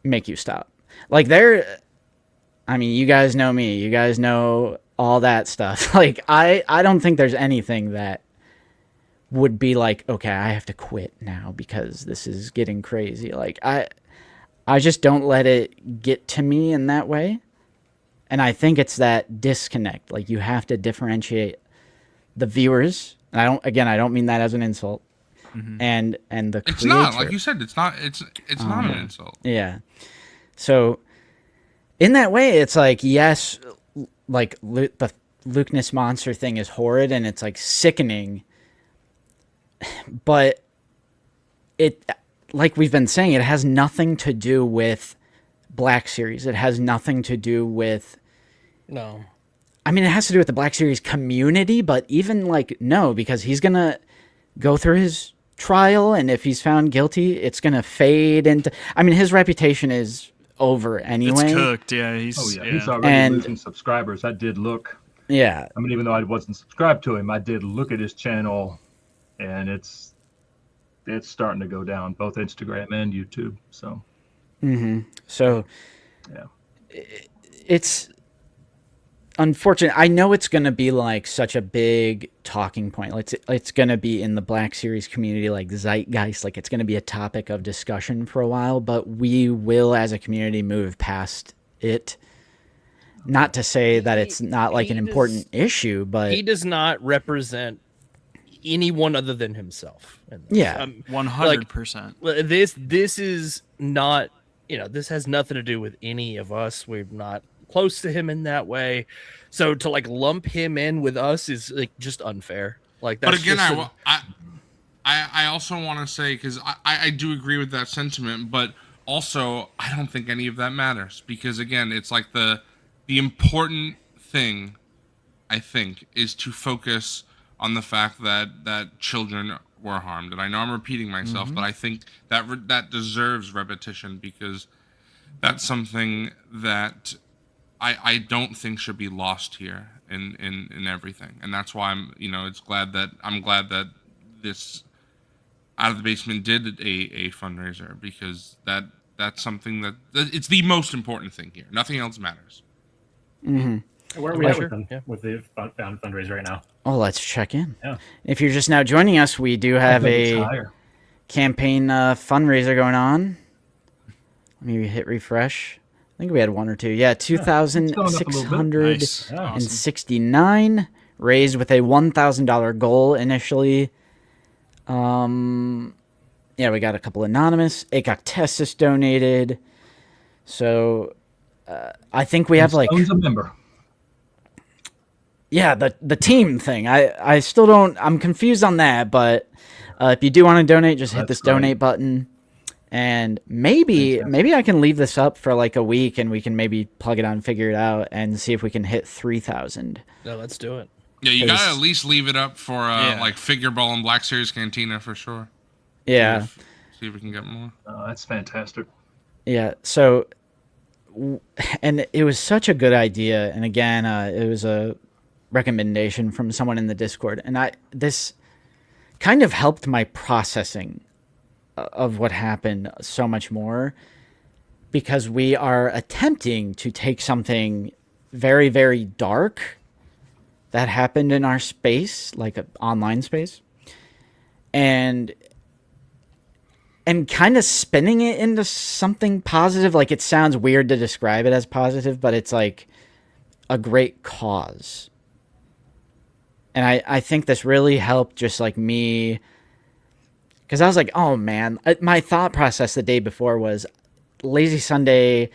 make you stop. Like I mean, you guys know me, you guys know all that stuff. Like I don't think there's anything that would be like, okay, I have to quit now because this is getting crazy. Like I just don't let it get to me in that way. And I think it's that disconnect. Like you have to differentiate the viewers. And I don't mean that as an insult. Mm-hmm. And the it's creator. not, like you said, it's not an insult. Yeah. So in that way, it's like, yes, like the Luke Ness monster thing is horrid and it's like sickening. But it, like we've been saying, it has nothing to do with Black Series. It has nothing to do with... No. I mean, it has to do with the Black Series community, but even like, no, because he's going to go through his trial, and if he's found guilty, it's going to fade into... I mean, his reputation is over anyway. It's cooked, yeah. He's already losing subscribers. I did look. Yeah. I mean, even though I wasn't subscribed to him, I did look at his channel, and it's starting to go down, both Instagram and YouTube. So... Mm-hmm. So, yeah, it's unfortunate. I know it's going to be like such a big talking point. It's going to be in the Black Series community, like zeitgeist. Like it's going to be a topic of discussion for a while. But we will, as a community, move past it. Not to say that it's not like an important issue, but he does not represent anyone other than himself. Yeah, 100%. This is not. This has nothing to do with any of us. We're not close to him in that way. So to like lump him in with us is like just unfair. Like that's but again, I also want to say, because I do agree with that sentiment, but also I don't think any of that matters, because again, it's like the important thing, I think, is to focus on the fact that children were harmed. And I know I'm repeating myself, but I think that deserves repetition, because that's something that I don't think should be lost here in everything, and that's why I'm glad that this Out of the Basement did a fundraiser, because that's something that it's the most important thing here. Nothing else matters. Mm-hmm. Where are we at with them with the fundraiser right now? Oh, let's check in. Yeah. If you're just now joining us, we do have a campaign fundraiser going on. Let me hit refresh. I think we had one or two. Yeah, 2,669 raised with a $1,000 goal initially. Yeah, we got a couple anonymous. Ekoctesis donated. So I think we have like Stone's a member. Yeah, the team thing. I still don't. I'm confused on that, but if you do want to donate, just hit this donate button, and maybe I can leave this up for like a week, and we can maybe plug it on, and figure it out, and see if we can hit 3,000. No, let's do it. Yeah, you gotta at least leave it up for like Figure Ball and Black Series Cantina for sure. Yeah. See if we can get more. Oh, that's fantastic. Yeah. So, and it was such a good idea, and again, it was a recommendation from someone in the Discord, and this kind of helped my processing of what happened so much more, because we are attempting to take something very, very dark that happened in our space, like an online space, and kind of spinning it into something positive. Like, it sounds weird to describe it as positive, but it's like a great cause. And I think this really helped, just like me, because I was like, oh man, my thought process the day before was Lazy Sunday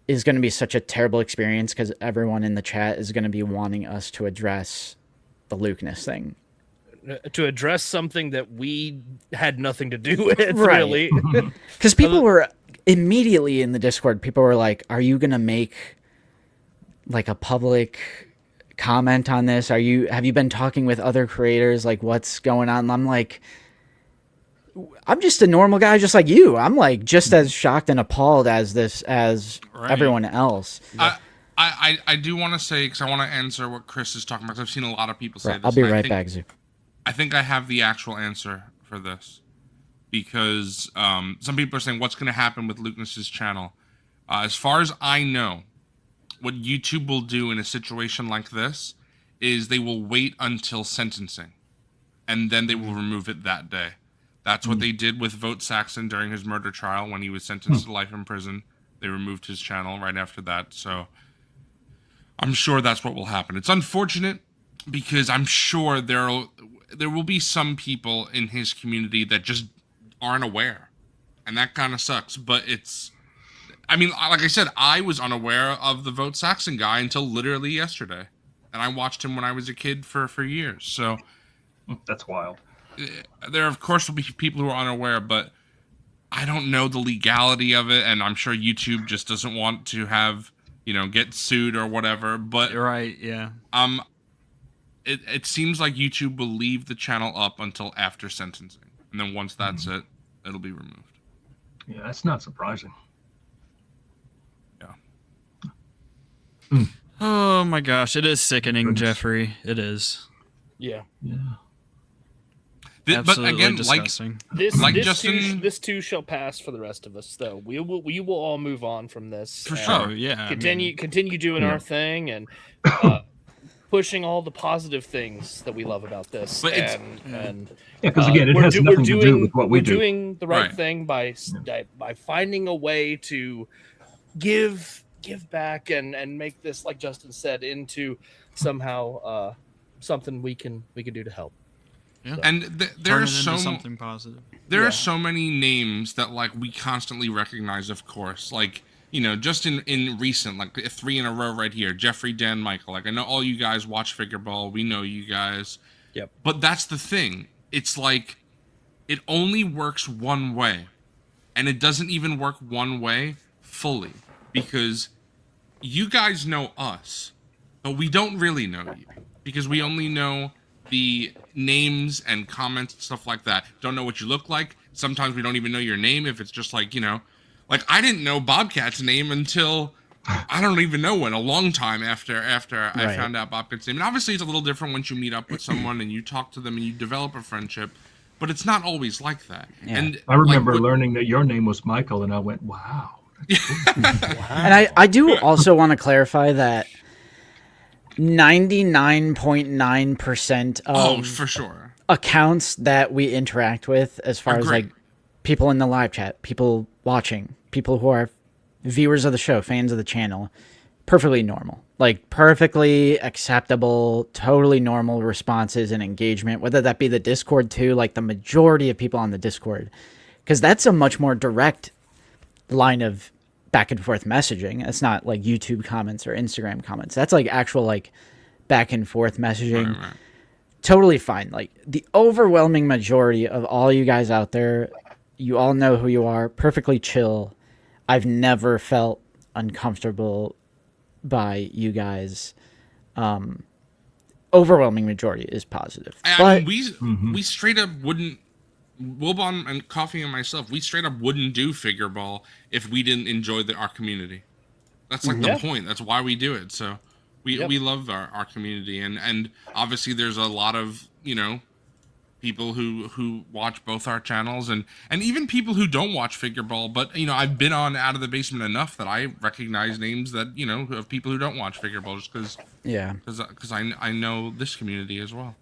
is going to be such a terrible experience because everyone in the chat is going to be wanting us to address the Lukeness thing. To address something that we had nothing to do with, really. Because people were immediately in the Discord, people were like, are you going to make like a public comment on this? Have you been talking with other creators? Like, what's going on? And I'm like, I'm just a normal guy, just like you. I'm like just as shocked and appalled as everyone else. I do want to say, because I want to answer what Chris is talking about, because I've seen a lot of people say this. I'll be right back, Zoo. I think I have the actual answer for this, because some people are saying, what's going to happen with Lukeness's channel? As far as I know, what YouTube will do in a situation like this is they will wait until sentencing, and then they will remove it that day. That's what they did with Vote Saxon during his murder trial when he was sentenced to life in prison. They removed his channel right after that. So I'm sure that's what will happen. It's unfortunate, because I'm sure there will be some people in his community that just aren't aware, and that kind of sucks. But I mean, like I said, I was unaware of the Vote Saxon guy until literally yesterday, and I watched him when I was a kid for years. So that's wild. There, of course, will be people who are unaware, but I don't know the legality of it, and I'm sure YouTube just doesn't want to have, get sued or whatever. But right, yeah. It seems like YouTube will leave the channel up until after sentencing, and then once that's it'll be removed. Yeah, that's not surprising. Yeah. Oh my gosh, it is sickening, Jeffrey. It is. Yeah. Yeah. But again, disgusting. This too shall pass for the rest of us, though. We will all move on from this. For sure, yeah. Continue doing our thing and pushing all the positive things that we love about this. But because again, it has nothing to do with what we do. We're doing the right thing by finding a way to give back and make this, like Justin said, into somehow something we can do to help. Yeah. And there are something positive. There are so many names that we constantly recognize, of course. Like, just in recent, like 3 in a row right here, Jeffrey, Dan, Michael. Like, I know all you guys watch Figure Ball. We know you guys. Yep. But that's the thing. It's like it only works one way, and it doesn't even work one way fully, because you guys know us, but we don't really know you, because we only know the names and comments and stuff like that. Don't know what you look like. Sometimes we don't even know your name if it's just like I didn't know Bobcat's name until I don't even know when, a long time after I Right. found out Bobcat's name. And obviously it's a little different once you meet up with someone and you talk to them and you develop a friendship, but it's not always like that. Yeah. And I remember learning that your name was Michael, and I went, wow. And I do also want to clarify that 99.9% oh, of for sure. accounts that we interact with, as far as Agree. like people in the live chat, people watching, people who are viewers of the show, fans of the channel, perfectly normal, like perfectly acceptable, totally normal responses and engagement, whether that be the Discord too, like the majority of people on the Discord, because that's a much more direct line of back and forth messaging. It's not like YouTube comments or Instagram comments. That's like actual like back and forth messaging. Right. Totally fine. Like the overwhelming majority of all you guys out there, you all know who you are, perfectly chill. I've never felt uncomfortable by you guys. Overwhelming majority is positive. I mean, we straight up wouldn't, Wilbon and Coffee and myself, we straight up wouldn't do figure ball if we didn't enjoy our community. That's like the point. That's why we do it. So we love our community, and obviously there's a lot of, you know, people who watch both our channels, and even people who don't watch figure ball, but you know, I've been on Out of the Basement enough that I recognize names that, you know, of people who don't watch figure ball, just because I know this community as well.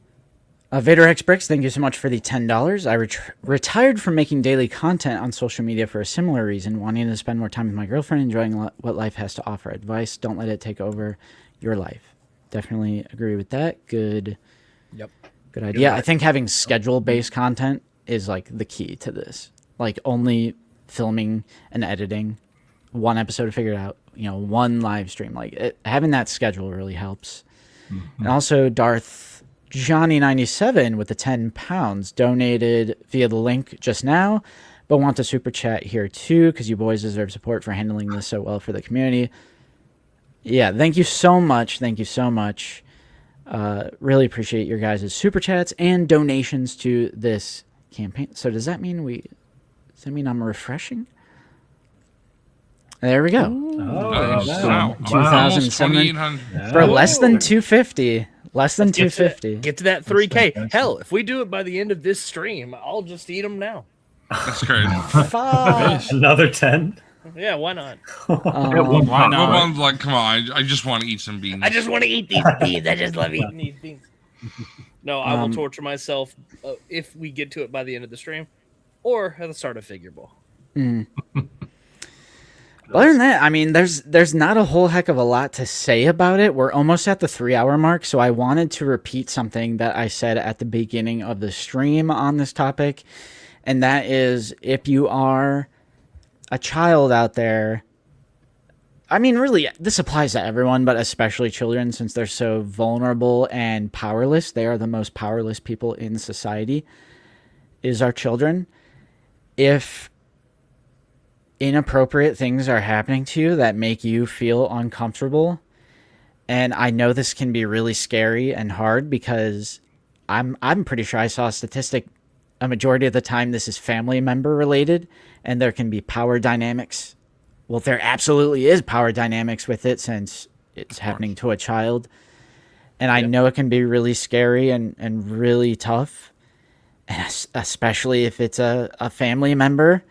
Vader X Bricks, thank you so much for the $10. I retired from making daily content on social media for a similar reason, wanting to spend more time with my girlfriend, enjoying what life has to offer. Advice: don't let it take over your life. Definitely agree with that. Good idea. I think having schedule-based content is like the key to this. Like only filming and editing, one episode figured out, you know, one live stream. Like having that schedule really helps. And also Darth Johnny97 with the £10 donated via the link just now, but want to super chat here too, because you boys deserve support for handling this so well for the community. Yeah, thank you so much. Thank you so much. Really appreciate your guys' super chats and donations to this campaign. So does that mean I'm refreshing? There we go. Wow. 2,700 for less than 250. Less than 250. Get to that 3K. Hell, if we do it by the end of this stream, I'll just eat them now. That's great. Another 10. Yeah, why not? Why not? Wilbon's like, come on, I just want to eat some beans. I just want to eat these beans. I just love eating these beans. No, I will torture myself if we get to it by the end of the stream, or at the start of figure ball. Other than that, I mean, there's not a whole heck of a lot to say about it. We're almost at the 3-hour mark, so I wanted to repeat something that I said at the beginning of the stream on this topic, and that is, if you are a child out there, I mean, really, this applies to everyone, but especially children, since they're so vulnerable and powerless. They are the most powerless people in society, is our children. If inappropriate things are happening to you that make you feel uncomfortable, and I know this can be really scary and hard, because I'm pretty sure I saw a statistic, a majority of the time this is family member related, and there can be power dynamics. Well, there absolutely is power dynamics with it, since it's happening to a child, and I know it can be really scary and really tough, and especially if it's a family member.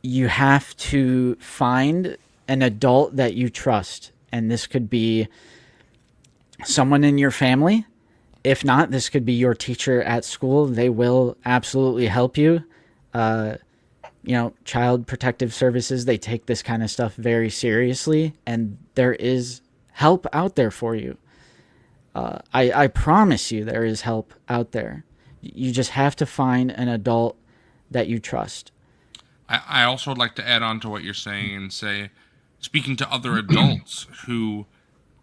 You have to find an adult that you trust. And this could be someone in your family. If not, this could be your teacher at school. They will absolutely help you. You know, Child Protective Services, they take this kind of stuff very seriously. And there is help out there for you. I promise you there is help out there. You just have to find an adult that you trust. I also would like to add on to what you're saying and say, speaking to other adults who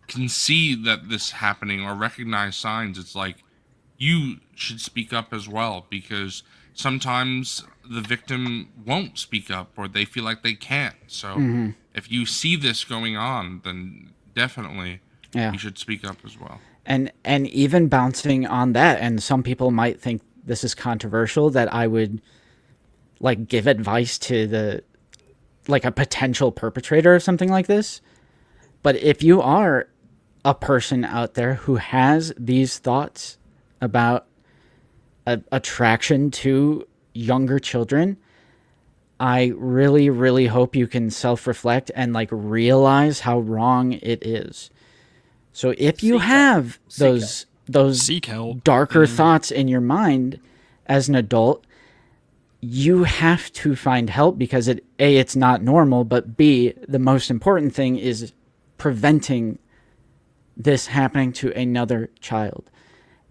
can see that this happening or recognize signs, it's like, you should speak up as well, because sometimes the victim won't speak up or they feel like they can't. So if you see this going on, then definitely you should speak up as well. And even bouncing on that, and some people might think this is controversial, that I would like give advice to like a potential perpetrator of something like this. But if you are a person out there who has these thoughts about attraction to younger children, I really, really hope you can self-reflect and like realize how wrong it is. So if you have those Seek help. darker thoughts in your mind as an adult, you have to find help because it's not normal, but B, the most important thing is preventing this happening to another child.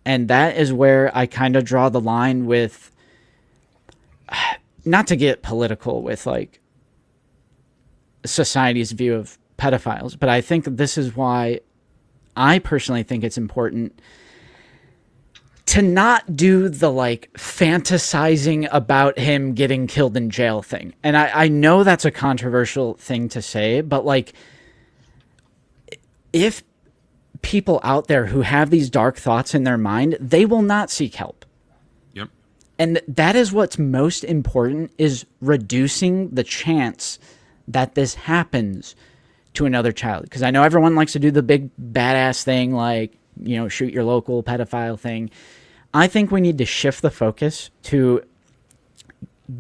And that is where I kind of draw the line with, not to get political with like society's view of pedophiles, but I think this is why I personally think it's important to not do the like fantasizing about him getting killed in jail thing. And I know that's a controversial thing to say, but like if people out there who have these dark thoughts in their mind, they will not seek help. Yep. And that is what's most important, is reducing the chance that this happens to another child. Because I know everyone likes to do the big badass thing, like, you know, shoot your local pedophile thing. I think we need to shift the focus to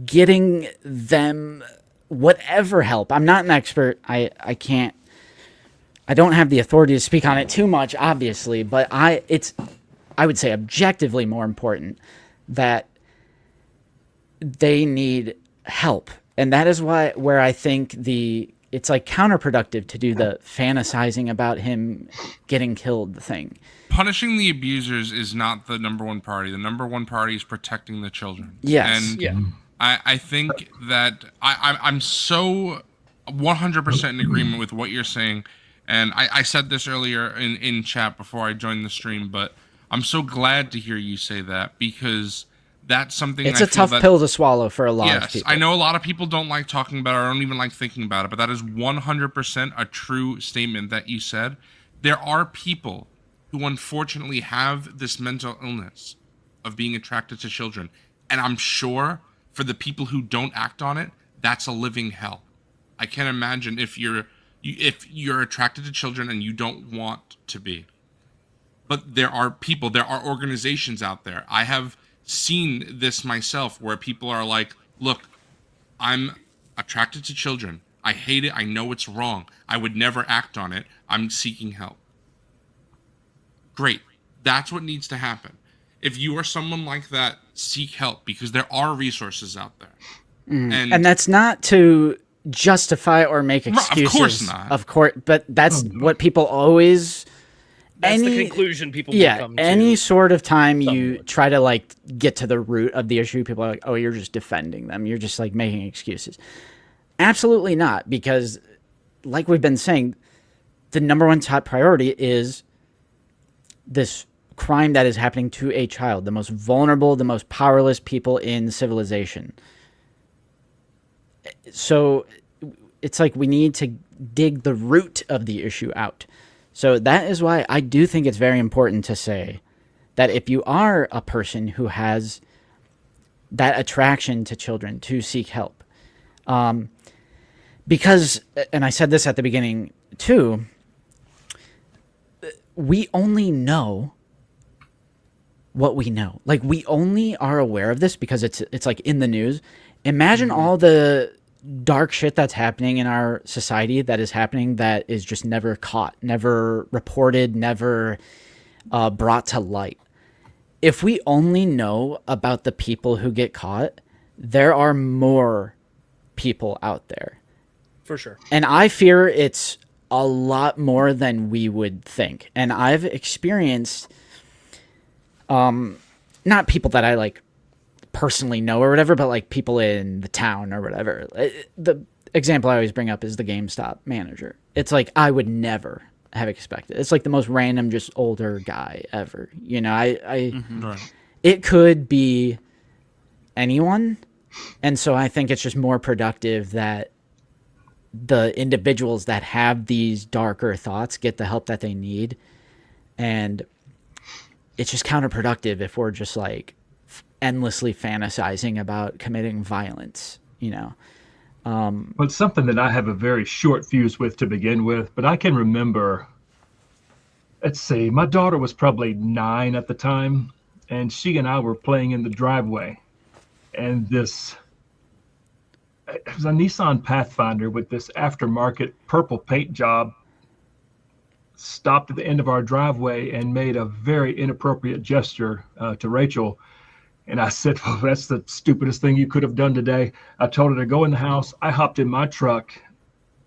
getting them whatever help. I'm not an expert. I don't have the authority to speak on it too much, obviously, but I would say objectively more important that they need help. And that is where I think it's like counterproductive to do the fantasizing about him getting killed thing. Punishing the abusers is not the number one priority. The number one priority is protecting the children. Yes. And Yeah. I think that I'm so 100% in agreement with what you're saying. And I said this earlier in chat before I joined the stream, but I'm so glad to hear you say that, because that's something It's I a feel tough pill to swallow for a lot of people. I know a lot of people don't like talking about it or don't even like thinking about it, but that is 100% a true statement that you said. There are people who unfortunately have this mental illness of being attracted to children. And I'm sure for the people who don't act on it, that's a living hell. I can't imagine if you're attracted to children and you don't want to be. But there are people, there are organizations out there. I have seen this myself where people are like, look, I'm attracted to children. I hate it. I know it's wrong. I would never act on it. I'm seeking help. Great. That's what needs to happen. If you are someone like that, seek help, because there are resources out there. And that's not to justify or make excuses. Of course not. Of course, but that's what people always... That's the conclusion people come to. Any sort of time you try to like get to the root of the issue, people are like, oh, you're just defending them. You're just like making excuses. Absolutely not, because like we've been saying, the number one top priority is this crime that is happening to a child, the most vulnerable, the most powerless people in civilization. So it's like we need to dig the root of the issue out. So that is why I do think it's very important to say that if you are a person who has that attraction to children, to seek help. Because, and I said this at the beginning too, we only know what we know. Like, we only are aware of this because it's like in the news. Imagine all the dark shit that's happening in our society that is happening that is just never caught, never reported, never brought to light. If we only know about the people who get caught, there are more people out there. For sure. And I fear it's a lot more than we would think. And I've experienced, not people that I like personally know or whatever, but like people in the town or whatever. The example I always bring up is the GameStop manager. It's like I would never have expected. It's like the most random, just older guy ever. You know, it could be anyone. And so I think it's just more productive that the individuals that have these darker thoughts get the help that they need. And it's just counterproductive if we're just like endlessly fantasizing about committing violence, you know. But something that I have a very short fuse with to begin with, but I can remember, let's see, my daughter was probably 9 at the time, and she and I were playing in the driveway. And it was a Nissan Pathfinder with this aftermarket purple paint job, stopped at the end of our driveway and made a very inappropriate gesture to Rachel. And I said, well, that's the stupidest thing you could have done today. I told her to go in the house. I hopped in my truck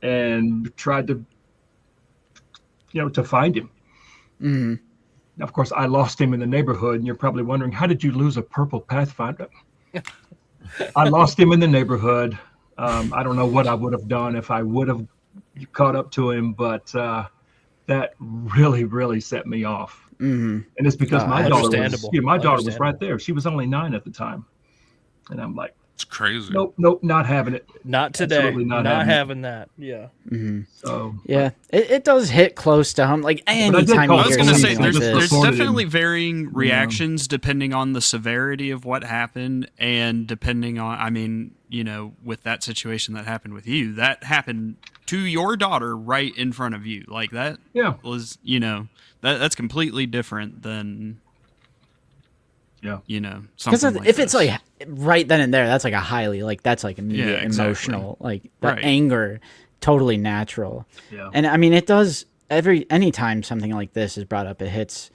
and tried to, to find him. Mm-hmm. Of course, I lost him in the neighborhood. And you're probably wondering, how did you lose a purple Pathfinder? I lost him in the neighborhood. I don't know what I would have done if I would have caught up to him, but that really, really set me off. Mm-hmm. And it's because my daughter was right there. She was only 9 at the time. And I'm like, it's crazy. Nope, not having it. Not today. Absolutely not having that. Yeah. Mm-hmm. So yeah, it does hit close to home. Like anytime I was going to say, like there's definitely varying reactions depending on the severity of what happened, and depending on, I mean, with that situation that happened with you, that happened to your daughter right in front of you. Like that was, that's completely different than, something like if this. It's like right then and there, that's like a highly, like that's like immediate emotional, like the anger, totally natural. Yeah. And I mean, it does anytime something like this is brought up, it hits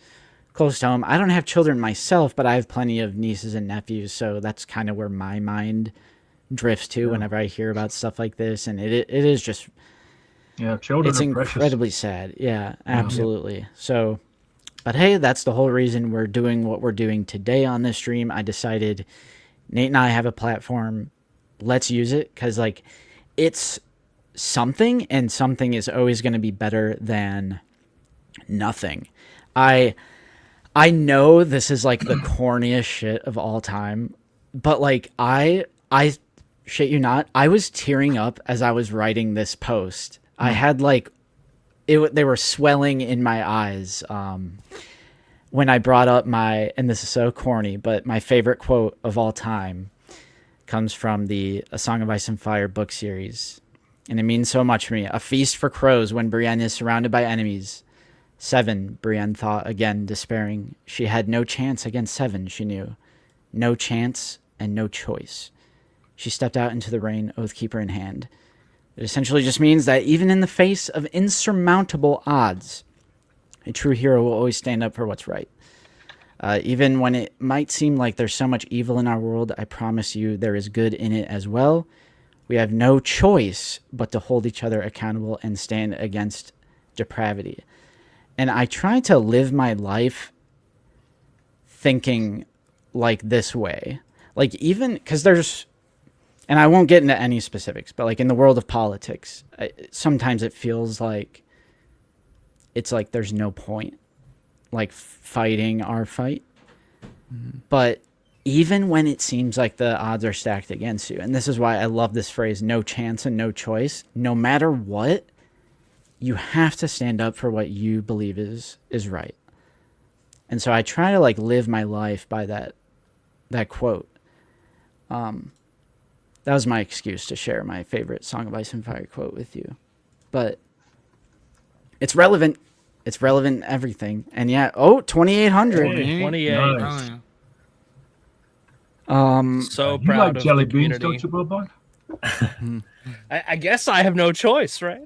close to home. I don't have children myself, but I have plenty of nieces and nephews. So that's kind of where my mind drifts to whenever I hear about stuff like this. And it is just, children it's are incredibly precious. Sad. Yeah, absolutely. Yeah. So, but hey, that's the whole reason we're doing what we're doing today on this stream. I decided Nate and I have a platform. Let's use it, because like it's something, and something is always going to be better than nothing. I know this is like the corniest shit of all time, but like I shit you not, I was tearing up as I was writing this post. I had like they were swelling in my eyes when I brought up and this is so corny, but my favorite quote of all time comes from the A Song of Ice and Fire book series, and it means so much for me. A feast for crows when Brienne is surrounded by enemies. 7, Brienne thought, again despairing. She had no chance against 7, she knew. No chance and no choice. She stepped out into the rain, Oathkeeper in hand. It essentially just means that even in the face of insurmountable odds, a true hero will always stand up for what's right. Even when it might seem like there's so much evil in our world, I promise you there is good in it as well. We have no choice but to hold each other accountable and stand against depravity. And I try to live my life thinking like this way. Like even, because there's, and I won't get into any specifics, but like in the world of politics, sometimes it feels like it's like there's no point like fighting our fight. Mm-hmm. But even when it seems like the odds are stacked against you, and this is why I love this phrase, no chance and no choice, no matter what, you have to stand up for what you believe is right. And so I try to like live my life by that quote. That was my excuse to share my favorite Song of Ice and Fire quote with you. But it's relevant. It's relevant in everything. And yeah, 2,800. Hey, 28. Nice. So You proud like of jelly the beans, community. don't you, Robot? I guess I have no choice, right?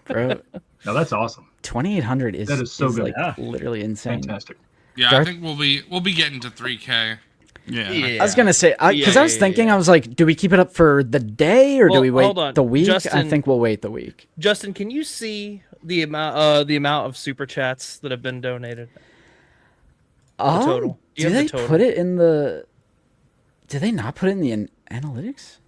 Bro, No, that's awesome. 2,800 is so good. like Yeah. literally insane. Fantastic. Yeah, Darth? I think we'll be getting to 3K. Yeah. I was gonna say because I was thinking, I was like, do we keep it up for the day or do Well, we wait hold on. the week? I Justin- think we'll wait the week. Justin, can you see the amount of super chats that have been donated? Oh, total. Do you do have they the total? put it in the? Do they not put it in the analytics?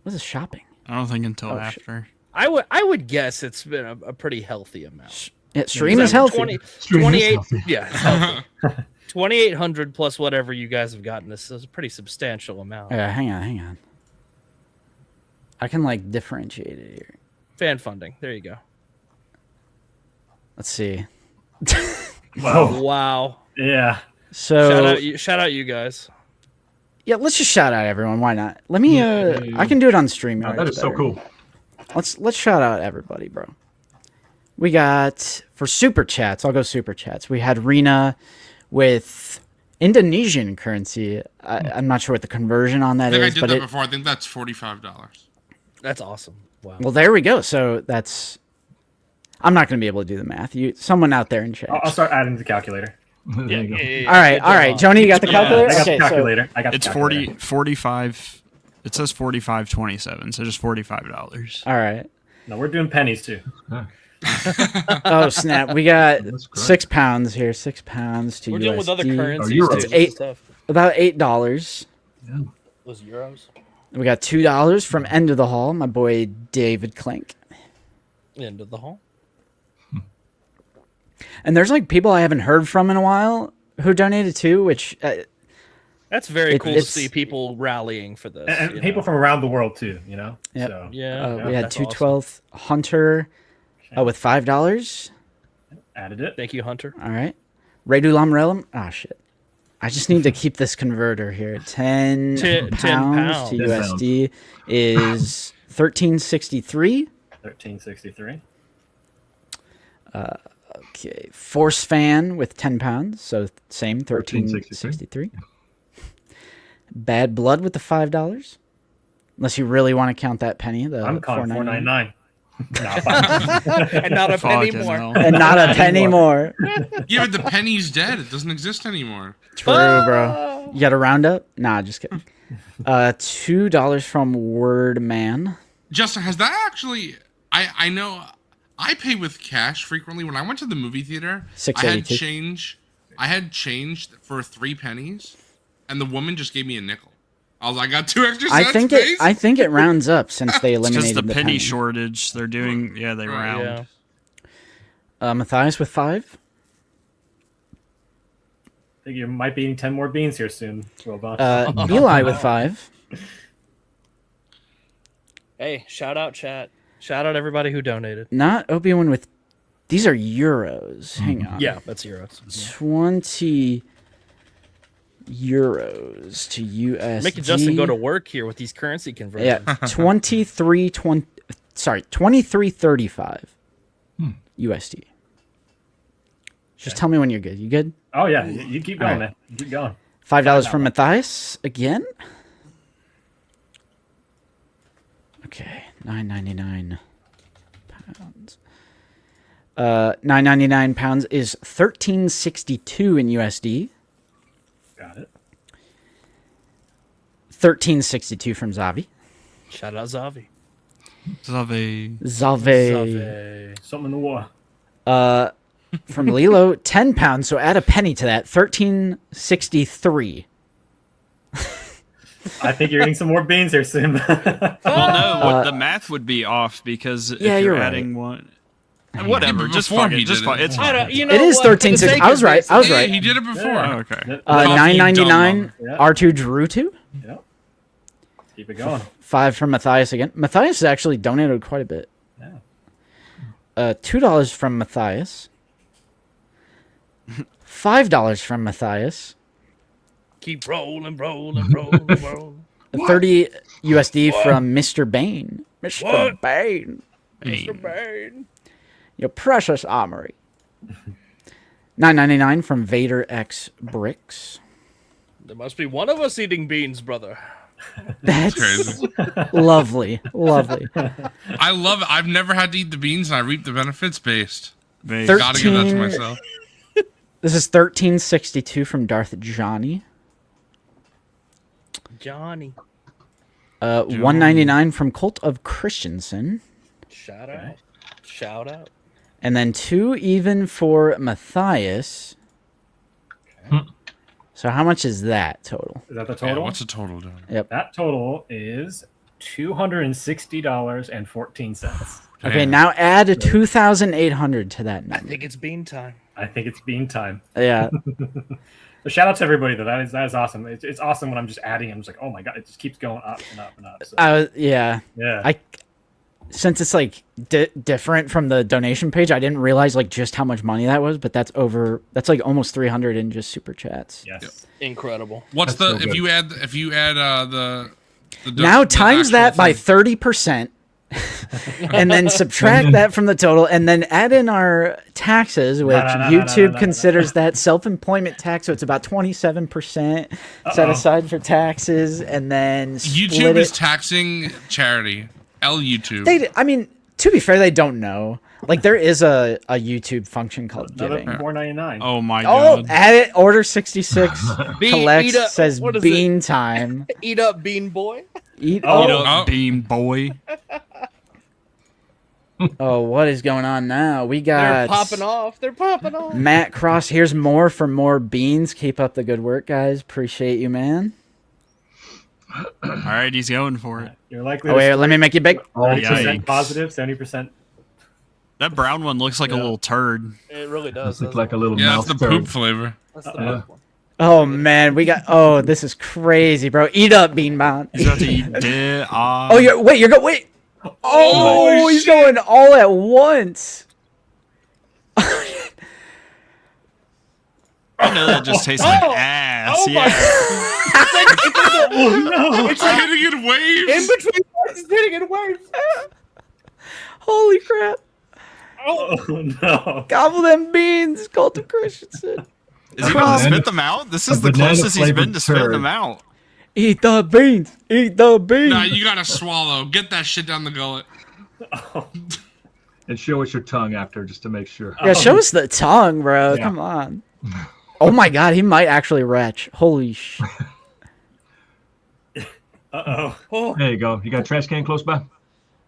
What is shopping? I don't think until Oh, after. I would guess it's been a pretty healthy amount. Yeah, stream is healthy. 28. healthy. Yeah, it's healthy. 2,800 plus whatever you guys have gotten. This is a pretty substantial amount. Yeah, hang on. I can like differentiate it here. Fan funding. There you go. Let's see. Wow. Wow. Yeah. So Shout out you guys. Yeah, let's just shout out everyone. Why not? Let me. I can do it on StreamYard. Oh, that is so cool. Let's shout out everybody, bro. We got for super chats. I'll go super chats. We had Rena with Indonesian currency. I'm not sure what the conversion on that I think is, I did but that before. I think that's $45. That's awesome. Wow. well, there we go. So that's. I'm not going to be able to do the math. Someone out there in chat. I'll start adding the calculator. There you go. All right, Joni, you got the calculator. I got Okay, the calculator. I got the It's calculator. 45. It says 45.27, so just $45. All right. No, we're doing pennies too. Oh snap! We got That's great. £6 here. £6 to We're USD. dealing with other currencies. euros. too. It's This is tough. About $8. Those euros. We got $2 from End of the Hall, my boy David Klink. End of the hall. And there's like people I haven't heard from in a while who donated too, which That's very cool to it's- see people rallying for this. And you people know? from around the world too, you know? Yep. So, Yeah. we had that's awesome. 212 Hunter with $5. added it. Thank you, Hunter. All right. Redulam Relum. Ah, shit. I just need to keep this converter here. 10 10 pounds pounds. to 10 pounds. USD is 1363. 1363. Okay. Force Fan with 10 pounds. So same, 1363. Bad Blood with the $5. Unless you really want to count that penny. The I'm calling $4.99. 499. And not a penny Fucking more. hell. And not a penny more. Yeah, but the penny's dead. It doesn't exist anymore. True, bro. You got a roundup? Nah, just kidding. $2 from Word Man. Justin, has that actually? I know I pay with cash frequently. When I went to the movie theater, I had $6.82. change. I had change for 3 pennies, and the woman just gave me a nickel. I got 2 extra cents. I think it rounds up since they It's eliminated just the penny penny. shortage. They're doing, yeah, they round. Yeah. Matthias with 5. I think you might be eating 10 more beans here soon, Robot. Eli with 5. Hey, shout out chat. Shout out everybody who donated. Not Obi-Wan with. These are euros. Hang on. Yeah, that's euros. 20 euros to USD. Making Justin go to work here with these currency conversions. Yeah, 23.35 USD. Just tell me when you're good. You good? Oh, yeah. You keep going, All right. man. You keep going. $5 from Matthias again. Okay, £9.99. 9.99 is 13.62 in USD. Got it. 13.62 from Zavi. Shout out Zavi. Zave. Zavi. Something in the war. From Lilo, £10. So add a penny to that. 13.63. I think you're eating some more beans here soon. Well, no, the math would be off because if Yeah, you're you're adding one. Whatever, but just before fuck he it. Just did fuck it. It's I fine. don't, you know It is what? For the 13.60. sake I was of right. this- I was Yeah, right. he did it before. Oh, okay. Yep. Fucking dumb $9.99 Yeah. R2 Drew2. Yep. Keep it going. 5 from Matthias again. Matthias has actually donated quite a bit. Yeah. $2 from Matthias. $5 from Matthias. Keep rolling, rolling, rolling, rolling. 30 USD from Mr. Bane. Mr. What? Bane. Mr. Bane. Your precious armory. $9.99 from Vader X Bricks. There must be one of us eating beans, brother. That's Crazy. lovely. Lovely. I love it. I've never had to eat the beans, and I reap the benefits based. Vague. Gotta give that to 13 myself. This is 13.62 from Darth Johnny. Johnny. 199 from Cult of Christensen. Shout out. Shout out. And then 2 even for Matthias. So how much is that total? Is that the Yeah, total? what's the total doing? That total is $260.14. Okay, Damn. now add a 2,800 to that I number. think it's bean time. I think it's bean time. Yeah. So shout out to everybody though. That is awesome. It's awesome when I'm just adding. I'm just like, oh my god, it just keeps going up and up and up. So, Yeah. yeah. I since it's like different from the donation page, I didn't realize like just how much money that was. But that's like almost 300 in just super chats. Yes. Incredible. What's That's the so if good. you add the Now the times actual that by thing? 30%, and then subtract that from the total, and then add in our taxes, which YouTube considers that self-employment tax, so it's about 27% set aside for taxes, and then YouTube split is it. taxing charity. YouTube. I mean, to be fair, they don't know. Like there is a YouTube function called Another giving. $4.99. Oh my Oh, god. add it. Order 66 Eat collects up- says what is bean time. Eat up, Bean Boy. Eat. Eat Oh, up, beam boy. oh, what is going on now? We They're got popping off. They're popping off. Matt Cross. Here's more for more beans. Keep up the good work, guys. Appreciate you, man. All right, he's going for it. You're likely Oh wait, let me make you big. 30% Yikes. positive, 70%. That brown one looks like a Yeah. little turd. It really does. Look doesn't like a it? little Yeah, mouth that's the turd. poop flavor. That's the Yeah. best one. Oh man, we got. Oh, this is crazy, bro. Eat up, Beanbound. He's about to eat dead. Oh, you're wait. Oh, he's going all at once. I know that just tastes like ass. Oh my yeah. It's hitting in waves. In between parts, it's hitting in waves. Holy crap! Oh no. Gobble them beans, Colton Christensen. Is he about to spit them out? This is the closest he's been to spitting turd. them out. Eat the beans. Eat the beans. Nah, you gotta swallow. Get that shit down the gullet. And show us your tongue after, just to make sure. Yeah, show us the tongue, bro. Yeah. Come on. Oh my god, he might actually retch. Holy sh! Uh-oh. There you go. You got a trash can close by?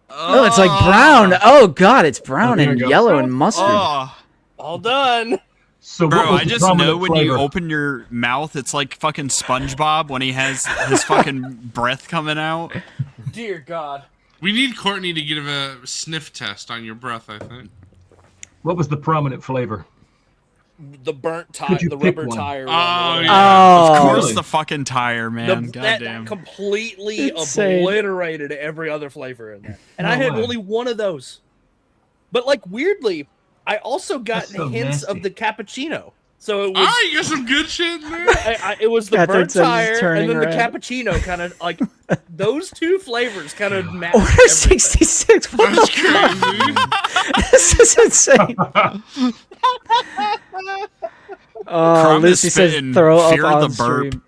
Oh, it's like brown. Oh god, it's brown there and you go. yellow and mustard. Oh, All done. So bro, what was I the just know prominent when flavor? you open your mouth, it's like fucking SpongeBob when he has his fucking breath coming out. Dear God. We need Courtney to give a sniff test on your breath, I think. What was the prominent flavor? The burnt tire, Could you the pick rubber one? tire. Oh, one. yeah. Of course, really? the fucking tire, man. That Goddamn. completely Insane. obliterated every other flavor in there. And No I had way. only one of those. But like weirdly, I also got That's so hints nasty. of the cappuccino. So it was All right, you got some good shit in there. it was the Catherine burnt says he's tire turning and then red. the cappuccino kind of like those two flavors kind of matched. Order everything. 66. What That's the crazy. This is insane. Oh, Crumb is Lucy says spitting throw up fear on the burp. stream.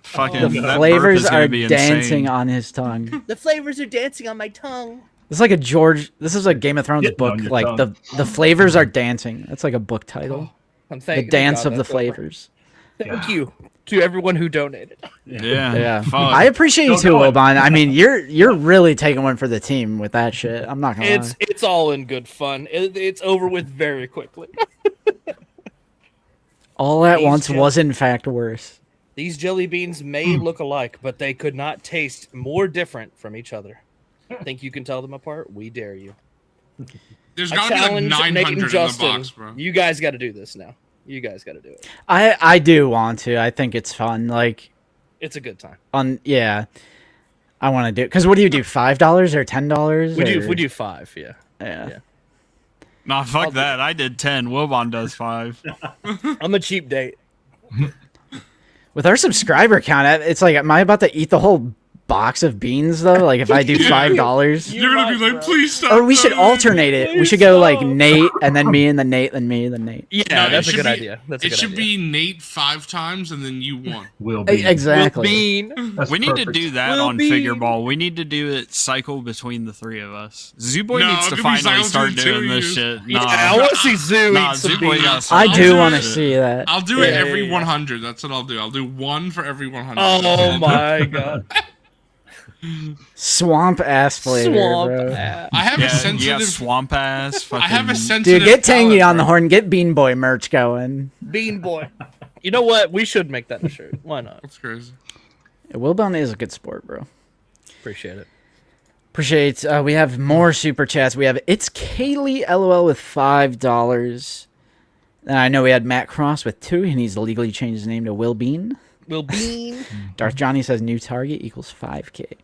Fucking The that burp flavors is gonna are be dancing insane. on his tongue. The flavors are dancing on my tongue. This is like a George. This is a Game of Thrones Getting book. on your Like tongue. the flavors are dancing. That's like a book title. I'm The thank dance God of the that's over. flavors. Thank you to everyone who donated. Yeah. Yeah, Fuck. I appreciate you Still too, going. Oban. I mean, you're really taking one for the team with that shit. I'm not gonna lie. It's all in good fun. It's over with very quickly. All at These once chips- was in fact worse. These jelly beans may look alike, but they could not taste more different from each other. Think you can tell them apart? We dare you. There's I gotta be like challenge 900 Nate in and the Justin. box, bro. You guys got to do this now. You guys got to do it. I do want to. I think it's fun. Like It's a good time. yeah, I want to do. Because what do you do? $5 or $10? We do 5. Yeah. Yeah. Nah, I'll fuck do that. I did 10. Wilbon does 5. I'm a cheap date. With our subscriber count, it's like, am I about to eat the whole box of beans though? Like if I do $5, You're gonna be might, like, bro. please stop. or we should that." alternate it. We Please should go like stop. Nate and then me and then Nate and me and then Nate. Yeah, No, it that's a should good be- idea. That's a It good should idea. be Nate 5 times and then you 1. Will be. Exactly. Bean. That's We need to perfect. do that Will on be- Figure Ball. We need to do it cycle between the 3 of us. Zooboy No, needs it to could be finally cycle start between doing two this of shit. Yeah, Nah, I want to see Zoo nah, eat some Zooboy beans. got some I I'll do do want to it. see that. I'll do it Yeah, every yeah. 100. That's what I'll do. I'll do 1 for every 100. Oh my god. Swamp ass flavor, Swamp bro. ass. I have a yeah, sensitive. swamp ass. Fucking, I have a sensitive. Dude, get Tangy palate, on the bro. horn. Get Bean Boy merch going. Bean boy. You know what? We should make that a shirt. Why not? That's crazy. Wilbon is a good sport, bro. Appreciate it. Appreciate. We have more super chats. We have It's Kaylee LOL with $5. And I know we had Matt Cross with 2. He needs to legally change his name to Will Bean. Will Bean. Darth Johnny says new target equals 5K.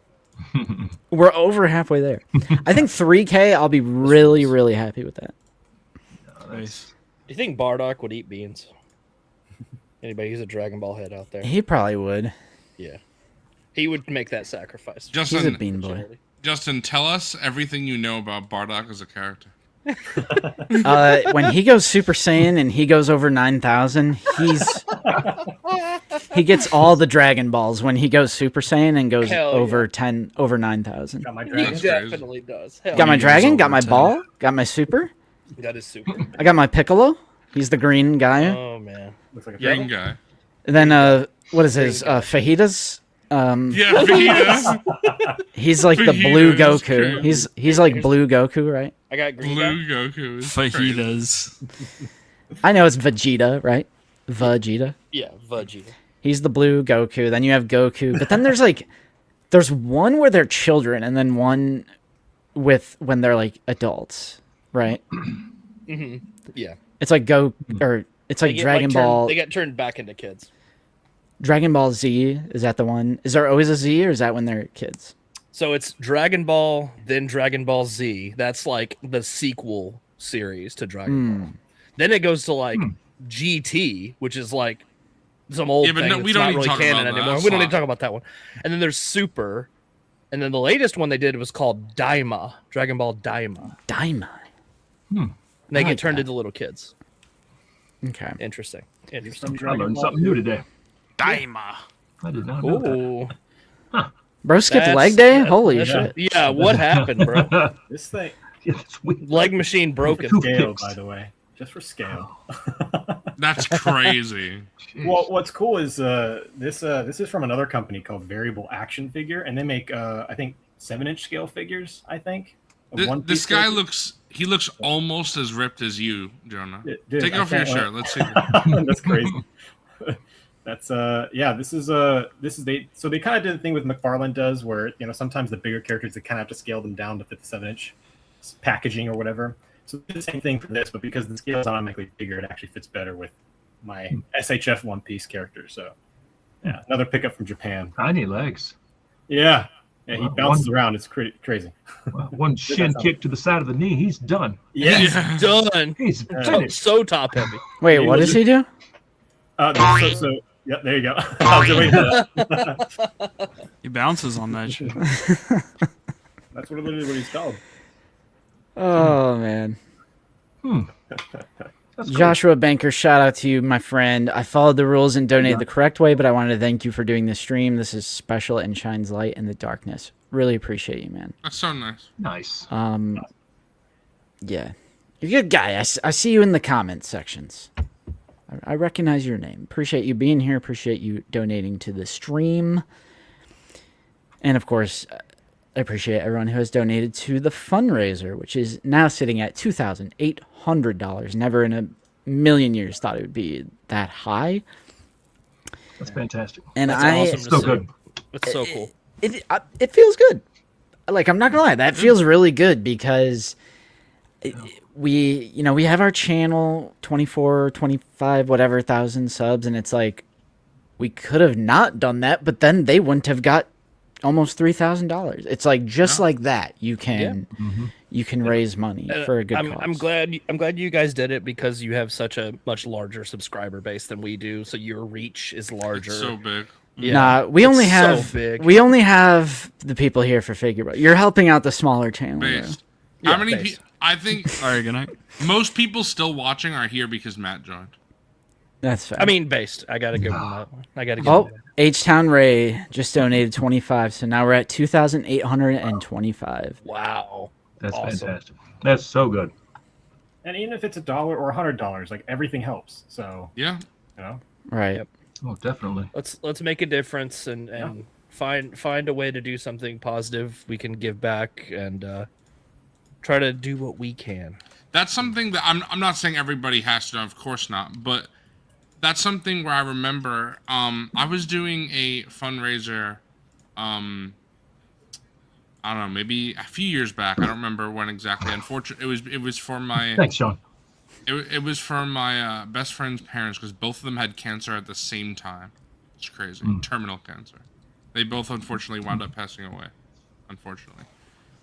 We're over halfway there. I think 3K. I'll be really, really happy with that. Nice. Do you think Bardock would eat beans? Anybody who's a Dragon Ball head out there? He probably would. Yeah. He would make that sacrifice. He's a Justin, bean boy. Justin, tell us everything you know about Bardock as a character. When he goes Super Saiyan and he goes over 9,000, he gets all the Dragon Balls when he goes Super Saiyan and goes Hell over 9,000. Got my He dragon. definitely does. Hell Got my yeah. dragon, got my 10. ball, got my super. That is super. I got my Piccolo. He's the green guy. Oh man. Looks like a Green turtle. guy. And then what is his fajitas? Yeah, Vegeta's He's like the blue Fajitas, Goku. true. He's like blue Goku, right? I got green guy. Blue Goku. Is crazy. Fajitas. I know it's Vegeta, right? Vegeta. Yeah, Vegeta. He's the blue Goku. Then you have Goku. But then there's one where they're children, and then one with when they're like adults, right? Yeah. It's like it's like Dragon Ball. They get turned back into kids. Dragon Ball Z, is that the one? Is there always a Z, or is that when they're kids? So it's Dragon Ball, then Dragon Ball Z. That's like the sequel series to Dragon Ball. Then it goes to like GT, which is like some old Yeah, but thing. no, That's we don't not need to really talk canon about that. anymore. That's We don't need fine. to talk about that one. And then there's Super, and then the latest one they did was called Daima, Dragon Ball Daima. Daima. And they I get like turned that. into little kids. Okay. Interesting. Some Interesting. I Dragon learned Ball something new today. Daima. I did not know that. Ooh. Bro skipped That's- leg day? that- Holy that- shit. Yeah, what happened, bro? This thing, Yeah, that's weird. Leg machine broken. Two scale, picks. by the way, just for scale. That's crazy. Well, what's cool is this is from another company called Variable Action Figure, and they make I think 7-inch scale figures. I think. of This one-piece guy figures. looks almost as ripped as you, Jonah. Yeah, dude, Take I off your can't shirt. wait. Let's see. That's crazy. That's yeah. This is they kind of did the thing with McFarlane does, where sometimes the bigger characters they kind of have to scale them down to fit the 7-inch packaging or whatever. So they did the same thing for this, but because the scale is automatically bigger, it actually fits better with my SHF One Piece character. So yeah, another pickup from Japan. Tiny legs. Yeah, he Wow, bounces around. It's crazy. Well, one shin kick to the side of the knee, he's done. Yes. Yeah. Done. He's So, finished. so top heavy. Wait, what does he do? So yeah, there you go. I was waiting for that. He bounces on that shit. That's literally what he's called. Oh, man. That's cool. Joshua Banker, shout out to you, my friend. I followed the rules and donated the correct way, but I wanted to thank you for doing this stream. This is special and shines light in the darkness. Really appreciate you, man. That's so nice. Nice. Yeah. You're a good guy. I see you in the comment sections. I recognize your name. Appreciate you being here. Appreciate you donating to the stream. And, of course, I appreciate everyone who has donated to the fundraiser, which is now sitting at $2,800. Never in a million years thought it would be that high. That's fantastic. And That's I awesome. So good. It's so cool. it feels good. Like, I'm not gonna lie, that feels really good because we have our channel 24, 25, whatever thousand subs, and it's like we could have not done that, but then they wouldn't have got almost $3,000. It's like just like that you can raise money for a good cause. I'm glad you guys did it because you have such a much larger subscriber base than we do, so your reach is larger. It's so big. Yeah, Nah, we it's only so have big. we only have the people here for figure. You're helping out the smaller channel. though. Based. Yeah, How many? based. I think All right, good night. most people still watching are here because Matt joined. That's fair. I mean, based. I gotta give him that one. I gotta give Oh, him that. H-Town Ray just donated 25, so now we're at 2,825. Wow. That's Awesome. fantastic. That's so good. And even if it's $1 or $100, like everything helps. So Yeah. Right. Yep. Oh, definitely. Let's make a difference and find a way to do something positive we can give back and try to do what we can. That's something that I'm not saying everybody has to, of course not, but that's something where I remember I was doing a fundraiser I don't know, maybe a few years back. I don't remember when exactly. Unfortunately, it was for my Thanks, Sean. it was for my best friend's parents because both of them had cancer at the same time. It's crazy. Terminal cancer. They both unfortunately wound up passing away. unfortunately.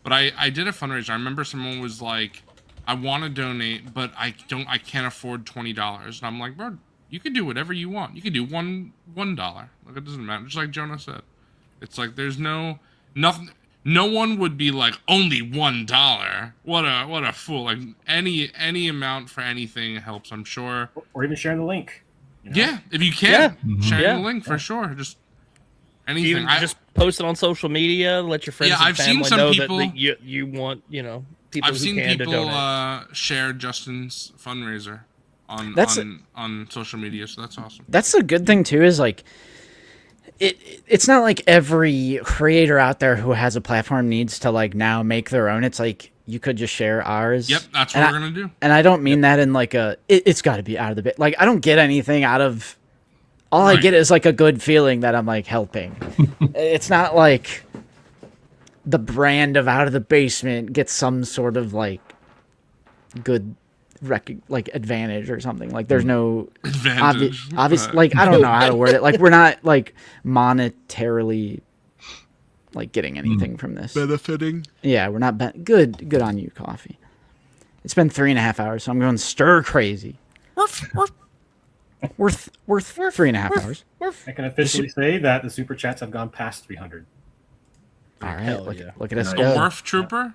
But I did a fundraiser. I remember someone was like, I want to donate, but I can't afford $20. And I'm like, bro, you can do whatever you want. You can do $1. Like, it doesn't matter. Just like Jonah said, it's like there's nothing. No one would be like only $1. What a fool! Like any amount for anything helps. I'm sure. Or even sharing the link. You know? Yeah, if you can, share Yeah. the link for sure. Just anything. Even just post it on social media. Let your friends Yeah, and I've seen family some know people- that you want people I've who seen can to people donate. share Justin's fundraiser on That's- on social media, so that's awesome. That's the good thing too, is like it's not like every creator out there who has a platform needs to like now make their own. It's like you could just share ours. Yep, that's what And we're gonna do. And I don't mean that in like it's got to be out of the bit. Like I don't get anything out of. All I Right. get is like a good feeling that I'm like helping. It's not like the brand of Out of the Basement gets some sort of like good like advantage or something. Like there's no Advantage. obvious like I don't know how to word it. Like we're not like monetarily like getting anything from this. Benefiting. Yeah, we're not good on you, coffee. It's been 3.5 hours, so I'm going stir crazy. Worth 3.5 hours. I can officially say that the super chats have gone past 300. All right, Hell look, yeah. look at us A go. Wharf Trooper.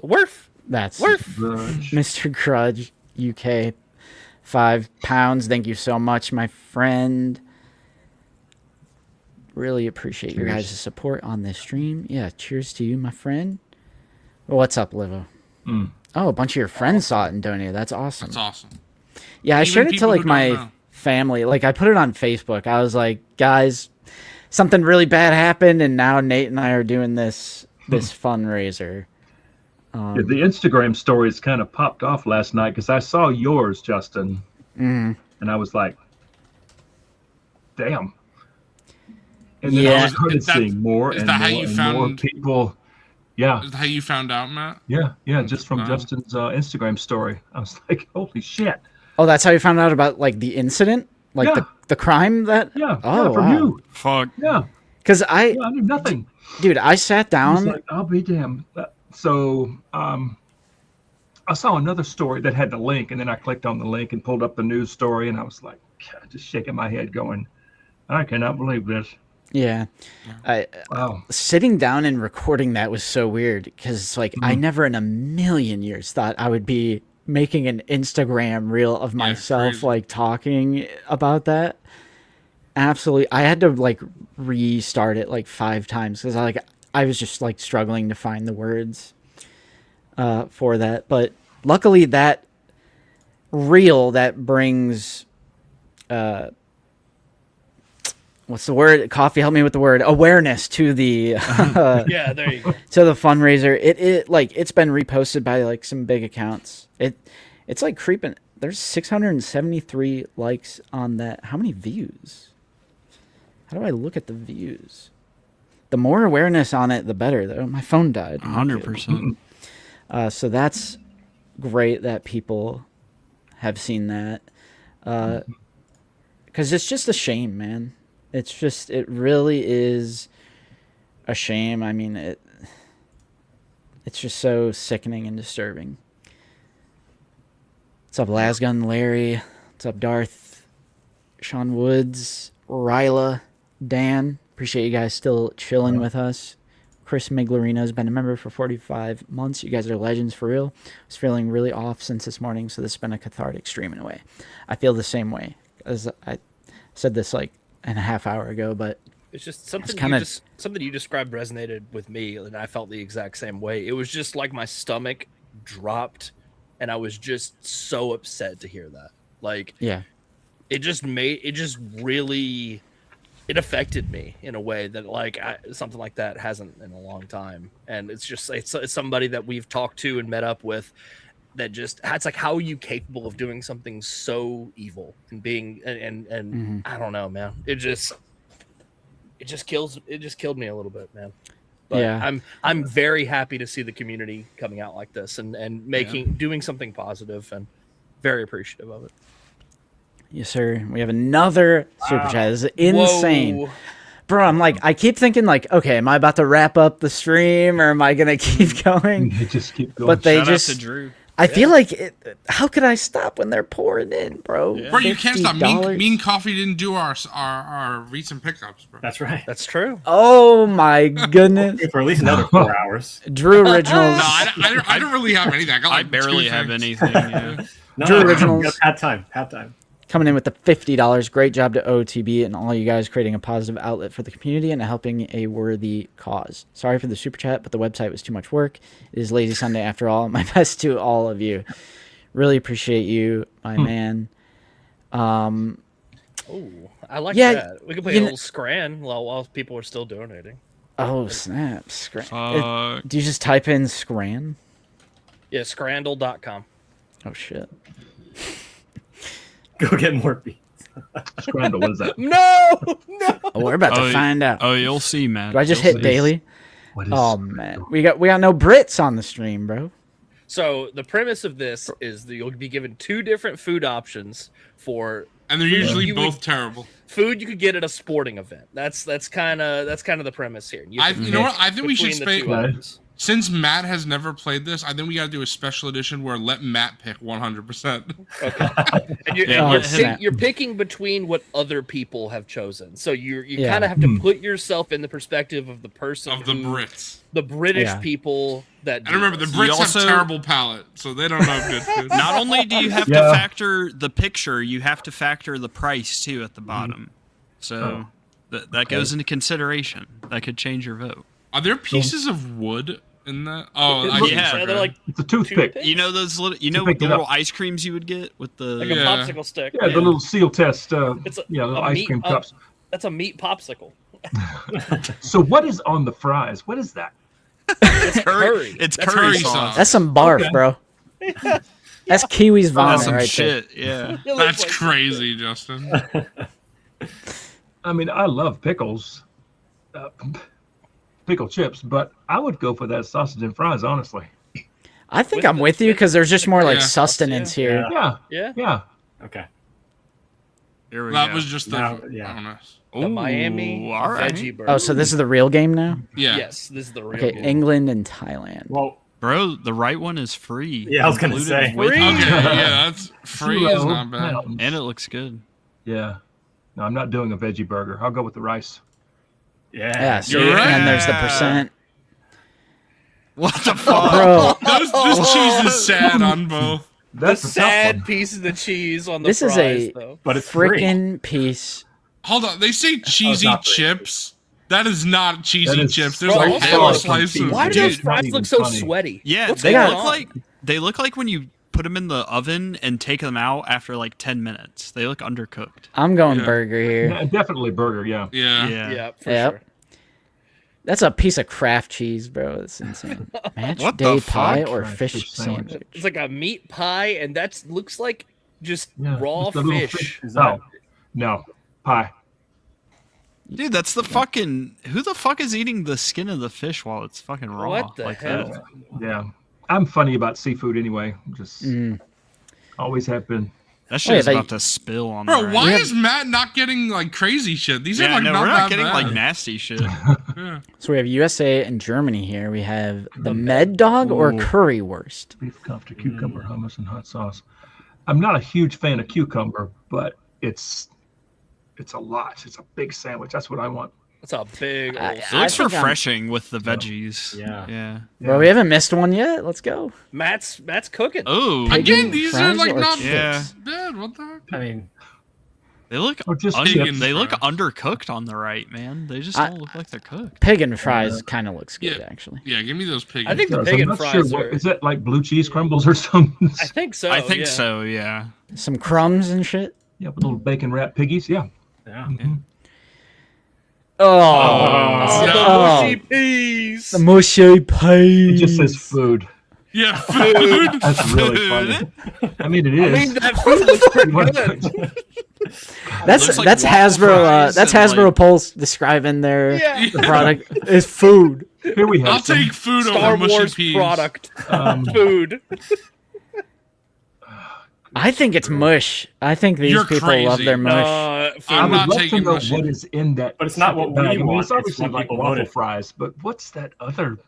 Worth. That's Grudge. Mr. Crudge, UK, £5. Thank you so much, my friend. Really appreciate your Cheers. guys' support on this stream. Yeah, cheers to you, my friend. What's up, Livo? Mm. Oh, a bunch of your friends saw it and donated. That's awesome. That's awesome. Yeah, I Even shared it to people who like don't my know. family. Like I put it on Facebook. I was like, guys, something really bad happened, and now Nate and I are doing this fundraiser. Yeah, the Instagram stories kind of popped off last night because I saw yours, Justin, and I was like, "Damn!" And then Yeah. I started Is that- seeing more is and that how more you and more found- people. Yeah, Is that how you found out, Matt? yeah, just from Wow. Justin's Instagram story. I was like, "Holy shit!" Oh, that's how you found out about like the incident, like Yeah. the crime that. Yeah, Oh, yeah, from wow. you. Fuck. Yeah, Because I knew nothing. dude, I sat I was down. like, I'll be damned. So I saw another story that had the link, and then I clicked on the link and pulled up the news story, and I was like, God, just shaking my head, going, I cannot believe this. Yeah, Wow. sitting down and recording that was so weird because like I never in a million years thought I would be making an Instagram reel of myself crazy. like talking about that. Absolutely, I had to like restart it like 5 times because I was just like struggling to find the words for that. But luckily, that reel that brings what's the word? Coffee, help me with the word. Awareness to the Yeah, there you go. to the fundraiser. It like it's been reposted by like some big accounts. It's like creeping. There's 673 likes on that. How many views? How do I look at the views? The more awareness on it, the better. Though my phone died. 100%. So that's great that people have seen that. Because it's just a shame, man. It really is a shame. I mean, it's just so sickening and disturbing. What's up, Lasgun Larry? What's up, Darth? Sean Woods, Ryla, Dan. Appreciate you guys still chilling with us. Chris Miglarino has been a member for 45 months. You guys are legends for real. I was feeling really off since this morning, so this has been a cathartic stream in a way. I feel the same way. As I said this like a half hour ago, but It's just something kinda- something you described resonated with me, and I felt the exact same way. It was just like my stomach dropped, and I was just so upset to hear that. Like, yeah. it just really it affected me in a way that like something like that hasn't in a long time. And it's just it's somebody that we've talked to and met up with that just it's like, how are you capable of doing something so evil and being and I don't know, man. It just killed me a little bit, man. But Yeah. I'm very happy to see the community coming out like this and doing something positive, and very appreciative of it. Yes, sir. We have another super chat. This is insane. Whoa. Bro, I'm like, I keep thinking like, okay, am I about to wrap up the stream or am I gonna keep going? They just keep going. But they Shout out just, to Drew. I feel like, how could I stop when they're pouring in, bro? Bro, you can't stop. $50? Mean Coffee didn't do our recent pickups, bro. That's right. That's true. Oh my goodness. For at least another 4 hours. Drew Originals. No, I don't really have anything. I got I like barely two have things. anything. Yeah. No, Drew Originals. Pad time. Coming in with the $50. Great job to OTB and all you guys creating a positive outlet for the community and helping a worthy cause. Sorry for the super chat, but the website was too much work. It is Lazy Sunday after all. My best to all of you. Really appreciate you, my man. Oh, I like Yeah, that. We could play you a kn- little Scran while people are still donating. Oh, snap. Scran. Fuck. Do you just type in Scran? Yeah, scrandle.com. Oh, shit. Go get more beats. Scrandle, what is that? No! Oh, we're about to find out. Oh, you'll see, man. Do I just You'll hit see. daily? What is Oh, man. We got no Brits on the stream, bro. So the premise of this is that you'll be given 2 different food options for And they're usually You both would- terrible. food you could get at a sporting event. That's kind of the premise here. You have to You know pick what? I think we should between the two Right. items. Since Matt has never played this, I think we got to do a special edition where let Matt pick 100%. Okay. And Yeah, let snap. you're picking between what other people have chosen. So you Yeah. kind of have to put yourself in the perspective of the person of the who- Brits. the British Yeah. people that And do remember, the this. Brits also- have terrible palate, so they don't know good food. Not only do you have to Yeah. factor the picture, you have to factor the price too at the bottom. So that goes into consideration. That could change your vote. Are there pieces of wood in that? Oh, I looks- guess yeah, they're like It's a toothpick. toothpicks? You know those little, pick with the it little up. ice creams you would get with the. like a Yeah. popsicle stick. Yeah, the little seal test. It's a little a ice meat- cream a- cups. That's a meat popsicle. So what is on the fries? What is that? It's curry. It's That's curry curry sauce. sauce. That's some barf, Okay. bro. That's Kiwi's vomit That's some right shit. Yeah. It looks That's like- crazy, Justin. I mean, I love pickles, pickle chips, but I would go for that sausage and fries, honestly. I think With I'm the- with you because there's just more like Yeah. sustenance here. Yeah, Yeah. yeah. Okay. Here we That go. was just the Now, yeah. bonus. The Miami Ooh, all right. veggie burger. Oh, so this is the real game now? Yeah. Yes, this is the real Okay, game. England and Thailand. Well, Bro, the right one is free. Yeah, I was gonna included say. with Free? it. Okay, yeah, that's free is Zero not bad. pounds. And it looks good. Yeah. No, I'm not doing a veggie burger. I'll go with the rice. Yeah, so You're and then there's the right. percent. What the fuck? Bro, This cheese is sad on both. That's the a tough sad one. piece of the cheese on the This is fries, a though. but it's free. freaking piece. Hold on, they say cheesy not free. chips. That is not cheesy That is chips. There's so a far whole from slice cheesy. of. Why do Dude, those it's not fries even look so funny. sweaty? Yeah, What's they going look on? like when you put them in the oven and take them out after like 10 minutes. They look undercooked. I'm going Yeah. burger here. Yeah, definitely burger, yeah. Yeah. Yeah. Yeah, for Yep. sure. That's a piece of Kraft cheese, bro. That's insane. Match What day the pie fuck? or Kraft fish fish sandwich. sandwich. It's like a meat pie, and that looks like just Yeah, raw just a little fish. Is that- No, pie. Dude, that's the fucking. Who the fuck is eating the skin of the fish while it's fucking raw? What the like hell? that? Yeah. I'm funny about seafood anyway. Just always have been. That shit is Wait, about to spill on Bro, the why right. is Matt not getting like crazy shit? These Yeah, are like no, not we're that not getting bad. like nasty shit. Yeah. So we have USA and Germany here. We have the Med Dog or Ooh. Currywurst. Beef kofta, cucumber, hummus, and hot sauce. I'm not a huge fan of cucumber, but it's a lot. It's a big sandwich. That's what I want. That's a big. I- Old It looks think I'm- refreshing with the veggies. Yeah. Yeah. Bro, we haven't missed one yet. Let's go. Matt's cooking. Oh, Pig Again, and these are fries like or not chips? Yeah. bad. What the heck? I mean, they look Or just chips. they look Fries. undercooked on the right, man. They just I- don't look like they're cooked. Pig and fries kind of looks good, Yeah. actually. Yeah, give me those pig. I think the Yes, pig I'm and not fries sure are. what is that, like blue cheese crumbles or something? I think so. I think yeah. so. Yeah. Some crumbs and shit. Yeah, with little bacon wrapped piggies. Yeah. yeah. Oh, The Oh. mushy peas. the mushy It peas. just says food. Yeah, food. That's really funny. I mean, it is. I mean, that food looks pretty What- good. That's Looks like that's waffle Hasbro. fries That's and, Hasbro like- Pulse describing their Yeah. the product is food. Here we have I'll some, take food Star over mushy Wars peas. product um, food. I think it's mush. I think these You're people love crazy. their mush. I I'm would not love to taking know mush. what is in that. But it's not what chicken we bag. I mean, want, it's it's obviously what like people waffle voted. fries, but what's that other?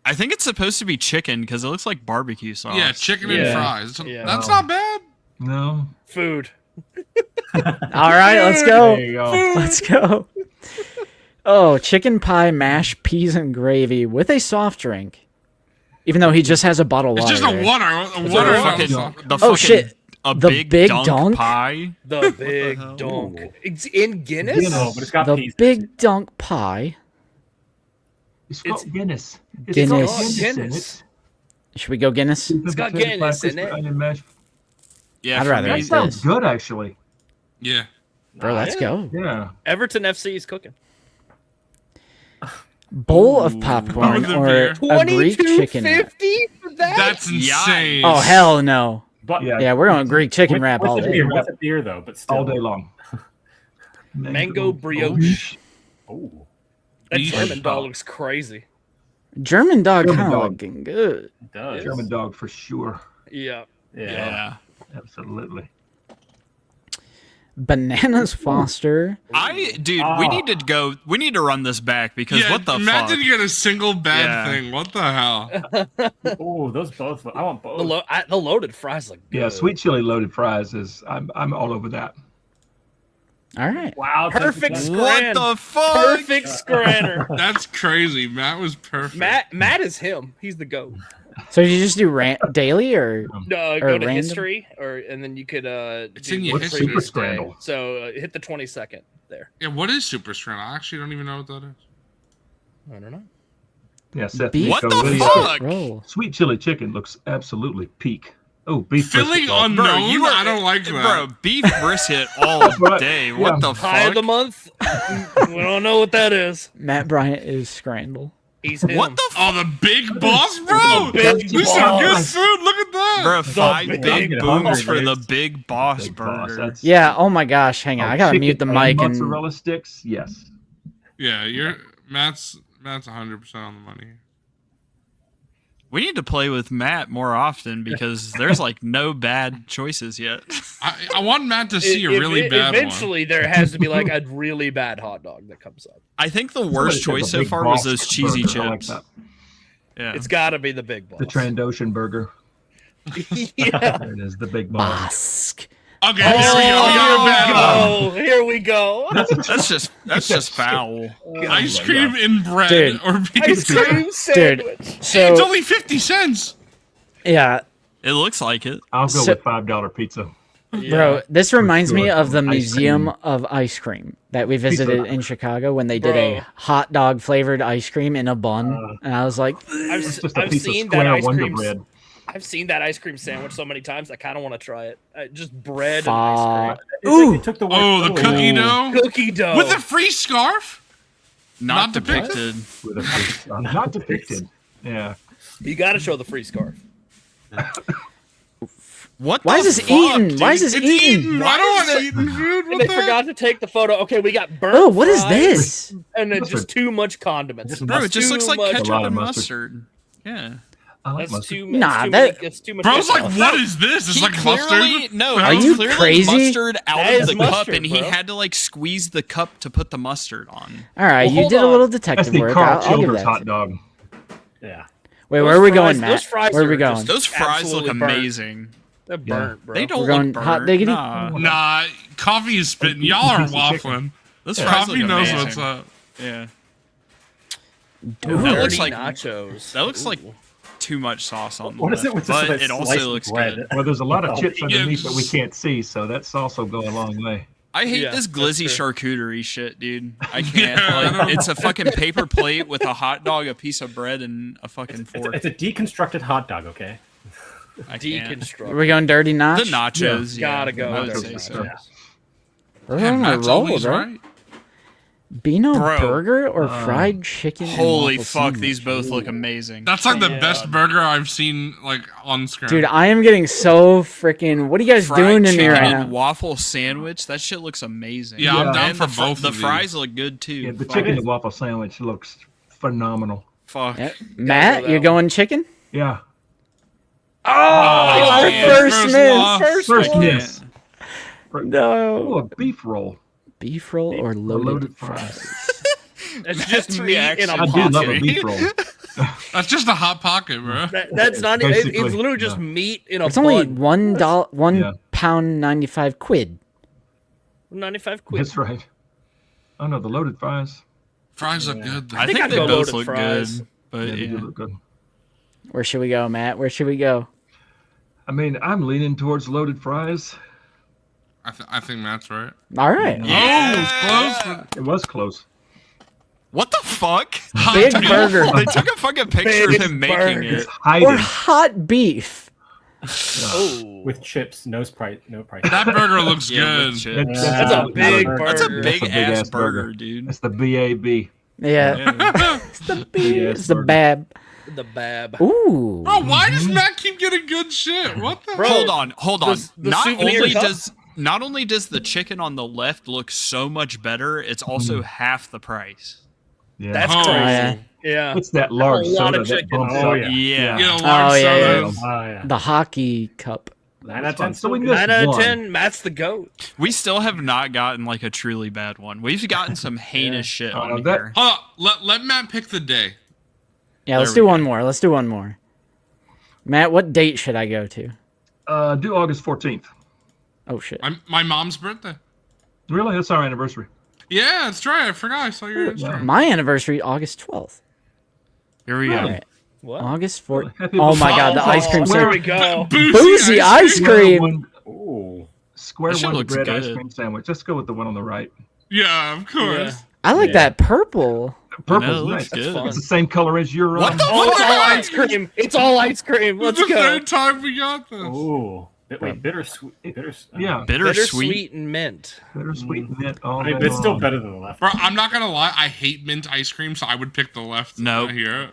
I think it's supposed to be chicken because it looks like barbecue sauce. Yeah, chicken and Yeah. fries. Yeah. That's not bad. No. Food. All right, let's go. There you go. Let's go. Oh, chicken pie, mashed peas and gravy with a soft drink. Even though he just has a bottle of It's water. just a there. water. The Water. fucking, the Oh, fucking, shit. A The big, big dunk, dunk? pie. The big hell? donk. It's in Guinness. No, but it's got The peas. big dunk pie. It's called It's- Guinness. It's Guinness. got Oh, Guinness in Guinness. Should we go Guinness? it. got Potato Guinness pie, in it. crispy onion mash. Yeah, I'd for rather me, That eat sounds this. good, actually. Yeah. Bro, let's Yeah. go. Yeah. Everton FC is cooking. Bowl of popcorn Oh, the or beer. a Greek chicken wrap. $22.50 for that? That's insane. Oh, hell no. But Yeah. Yeah, we're going Greek chicken wrap all with the day. beer, with the beer though, but still. All day long. Mango brioche. Oh, That Beef. German dog looks crazy. German dog German kind of dog. looking good. it does. German dog for sure. Yeah. Yeah. Yeah. Absolutely. Bananas Foster. Dude, we need to go. We need to run this back because Yeah, what the Matt fuck? didn't get a single bad Yeah. thing. What the hell? Oh, those both. I want both. The loaded fries look good. Yeah, sweet chili loaded fries is. I'm all over that. All right. Wow. Perfect 10%. What Scran. the fuck? Perfect scranner. That's crazy. Matt was perfect. Matt is him. He's the GOAT. So did you just do daily or? No, Or go to random? history, and then you could It's do in your the What's history. Super previous day. Scramble? So hit the 22nd there. Yeah, what is Super Strand? I actually don't even know what that is. I don't know. Yeah, Seth. Beef What Nico, the really- fuck? Roll. Sweet chili chicken looks absolutely peak. Oh, beef Filling brisket roll. on- Bro, Unknown? you are, I don't like that. Bro, beef brisket all Right. day. What the High of fuck? the month. We don't know what that is. Matt Bryant is scramble. He's him. What the Oh, fuck? the big boss, bro! big This is some good boss. food. Look at that. Bro, 5 big big boss. booms for the Dude. big boss Big boss, burger. that's- Yeah. Oh my gosh. Hang on. Oh, I gotta chicken mute the and mic and. mozzarella sticks. Yes. Yeah, you're Matt's 100% on the money. We need to play with Matt more often because there's like no bad choices yet. I want Matt to see a really bad one. Eventually, there has to be like a really bad hot dog that comes up. I think the worst Somebody choice said the so Big far was Bossk those cheesy burger. I like chips. that. Yeah. It's got to be the big boss. The Trandoshan burger. Yeah. There it is. The big boss. Bossk. Okay, here we go. We got a bad one. Oh, here we go. That's just foul. Ice cream in bread Dude. or Ice pizza. cream sandwich. It's So only 50 cents. yeah, It looks like it. I'll go So- with $5 pizza. bro, this reminds me sure. of the Ice Museum cream. of Ice Cream that we visited Pizza. in Chicago when they did Bro. a hot dog flavored ice cream in a bun, and I was like, It's just a I've piece of seen that square ice Wonder cream. Bread. I've seen that ice cream sandwich so many times. I kind of want to try it. Just bread and ice fuck. Ooh. It took the word Oh, the cookie dough cream. Cookie dough. with a free scarf. Not Not depicted? depicted. With a piece. Not depicted. Yeah. You got to show the free scarf. What Why the is this fuck, eaten? dude? Why is this It's eaten? eaten. I don't want to eat food. And What they the heck? forgot to take the photo. Okay, we got burnt. Oh, what is fries this? And then That's just too much condiments. Just Bro, it just Too looks like much- ketchup A lot of and mustard. mustard. Yeah. I like That's mustard. too, Nah, that's too that- many, that's too much. Bro's like, ketchup. what is this? It's He like clearly, mustard. no, Are it was you clearly crazy? mustard out That of is the cup, mustard, and he bro. had to like squeeze the cup to put the mustard on. All right, Well, you hold did a on. little That's detective the work. Carl I'll give Childers that. hot dog. Yeah. Wait, Those where are we fries- going, those Matt? fries Where are we are going? just- Those fries look Absolutely burnt. amazing. They're burnt, bro. They don't We're going look hot burnt. diggity? Nah. Nah, coffee is spitting. Y'all are Piece of chicken. waffling. Those fries Coffee look knows amazing. what's up. Yeah. Dirty That looks like nachos. that looks like Ooh. too much sauce on the What is left, it with but this it sliced also looks bread? good. Well, there's a lot of chips yeah, underneath that we just- can't see, so that's also going a long way. I hate Yeah, this that's glizzy true. charcuterie shit, dude. I can't. Yeah. Like, it's a fucking paper plate with a hot dog, a piece of bread, and a fucking fork. It's a deconstructed hot dog, okay? I can't. Are Deconstruct. we going dirty The notch? nachos, yeah, Gotta go I would with say those so. nachos. We're And on a Matt's roll, always bro. right. Beano Bro. burger or fried chicken? and Holy waffle fuck, sandwich? these both look Ooh. amazing. That's like the Yeah. best burger I've seen like on screen. Dude, I am getting so freaking. What are you guys Fried doing to me chicken right and now? waffle sandwich. That shit looks amazing. Yeah, I'm down and for the, both The of these. fries look good too. Yeah, the Fuck. chicken and waffle sandwich looks phenomenal. Fuck. Yep. Matt, that you one. going chicken? Yeah. our man. first miss. loss. First I miss. can't. No. Oh, a beef roll. Beef roll or loaded, loaded fries? It's just Matt's meat in a reaction. I do love a pocket. beef roll. That's just a hot pocket, bro. That's not. Basically, It's literally just yeah. meat in a It's only bun. one Yeah. pound 95 quid. 95 quid. That's right. Oh no, the loaded fries. Fries look good. Though. I think think I'd they go both loaded look fries. good, but They do yeah. look good. Where should we go, Matt? Where should we go? I mean, I'm leaning towards loaded fries. I think Matt's right. All right. Yeah. Oh, it's close. But It was close. What the fuck? Big burger. They took a fucking picture Big of him making burger. it. Hiding. Or hot beef. Oh, With chips, no price. that burger looks Yeah, good. with chips. that's a big burger. That's a big That's a ass big-ass burger. burger, dude. That's the BAB. Yeah. Yeah. It's the Big beef. ass It's the burger. bab. the bab. Ooh. Bro, why does Matt keep getting good shit? What the? Bro, Hold on. the souvenir cup? Not only does the chicken on the left look so much better, it's also half the price. Yeah. That's Oh, crazy. yeah. Yeah. What's that large A lot soda of that chicken. bumps Oh, up? yeah. Yeah. You know, large Oh, yeah, sodas. Oh yeah. The hockey cup. 9 out of 10. fun. So we still missed good. 9 out of one. 10. Matt's the goat. We still have not gotten like a truly bad one. We've gotten some heinous shit on that- here. Hold on. Let Matt pick the day. Yeah, let's There do we one go. more. Let's do one more. Matt, what date should I go to? Do August 14th. Oh shit. My mom's birthday. Really? That's our anniversary. Yeah, that's right. I forgot. I saw your Instagram. My anniversary, August 12th. Here we go. Alright. What? August 4th. Happy Oh my god, the Oh, ice cream there we sandwich. go. Boozy ice cream. Ooh. Square That shit one looks bread ice good. cream sandwich. Let's go with the one on the right. Yeah, of course. Yeah. I like Yeah. that purple. Purple's No, it looks nice. good. fun. It's the same color as your. What the Oh, it's all fuck? ice cream. It's all ice cream. Let's It's the go. third time we got this. Ooh. Wait, bittersweet. Yeah, Bittersweet. Bittersweet and mint. bittersweet mint. All I mean, day but it's still long. better than the left. Bro, I'm not gonna lie. I hate mint ice cream, so I would pick the left. No. Here.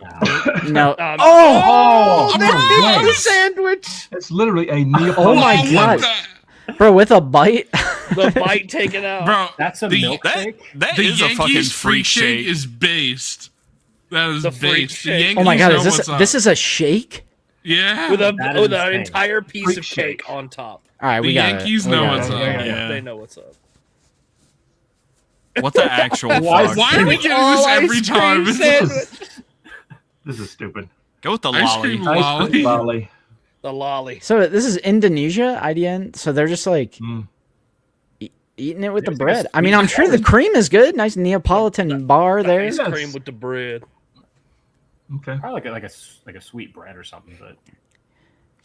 No. Oh, I'm no right. way. Sandwich. It's literally a Neapolitan. Oh my what God. the- Bro, with a bite. The bite taken out. Bro, That's a the, milkshake. That the is a fucking Yankees freak shake. is based. That is The freak based. shake. The Yankees Oh my god, know is this what's up. this is a shake? Yeah. with That is with an insane. entire piece Freak of shake. cake on top. All right, The we got Yankees it. know We got what's it. up. We got it. Yeah. They know what's up. What the actual Why- fuck? Why are we getting All this ice every cream time? sandwich. This is stupid. Go with the Ice lolly. cream Ice cream lolly. lolly. The lolly. So this is Indonesia, IDN. So they're just like Mm. eating it with the There's like a bread. I mean, I'm sure the cream is good. Nice Neapolitan bar there. Ice Yes. cream with the bread. Okay. Probably like a sweet bread or something, but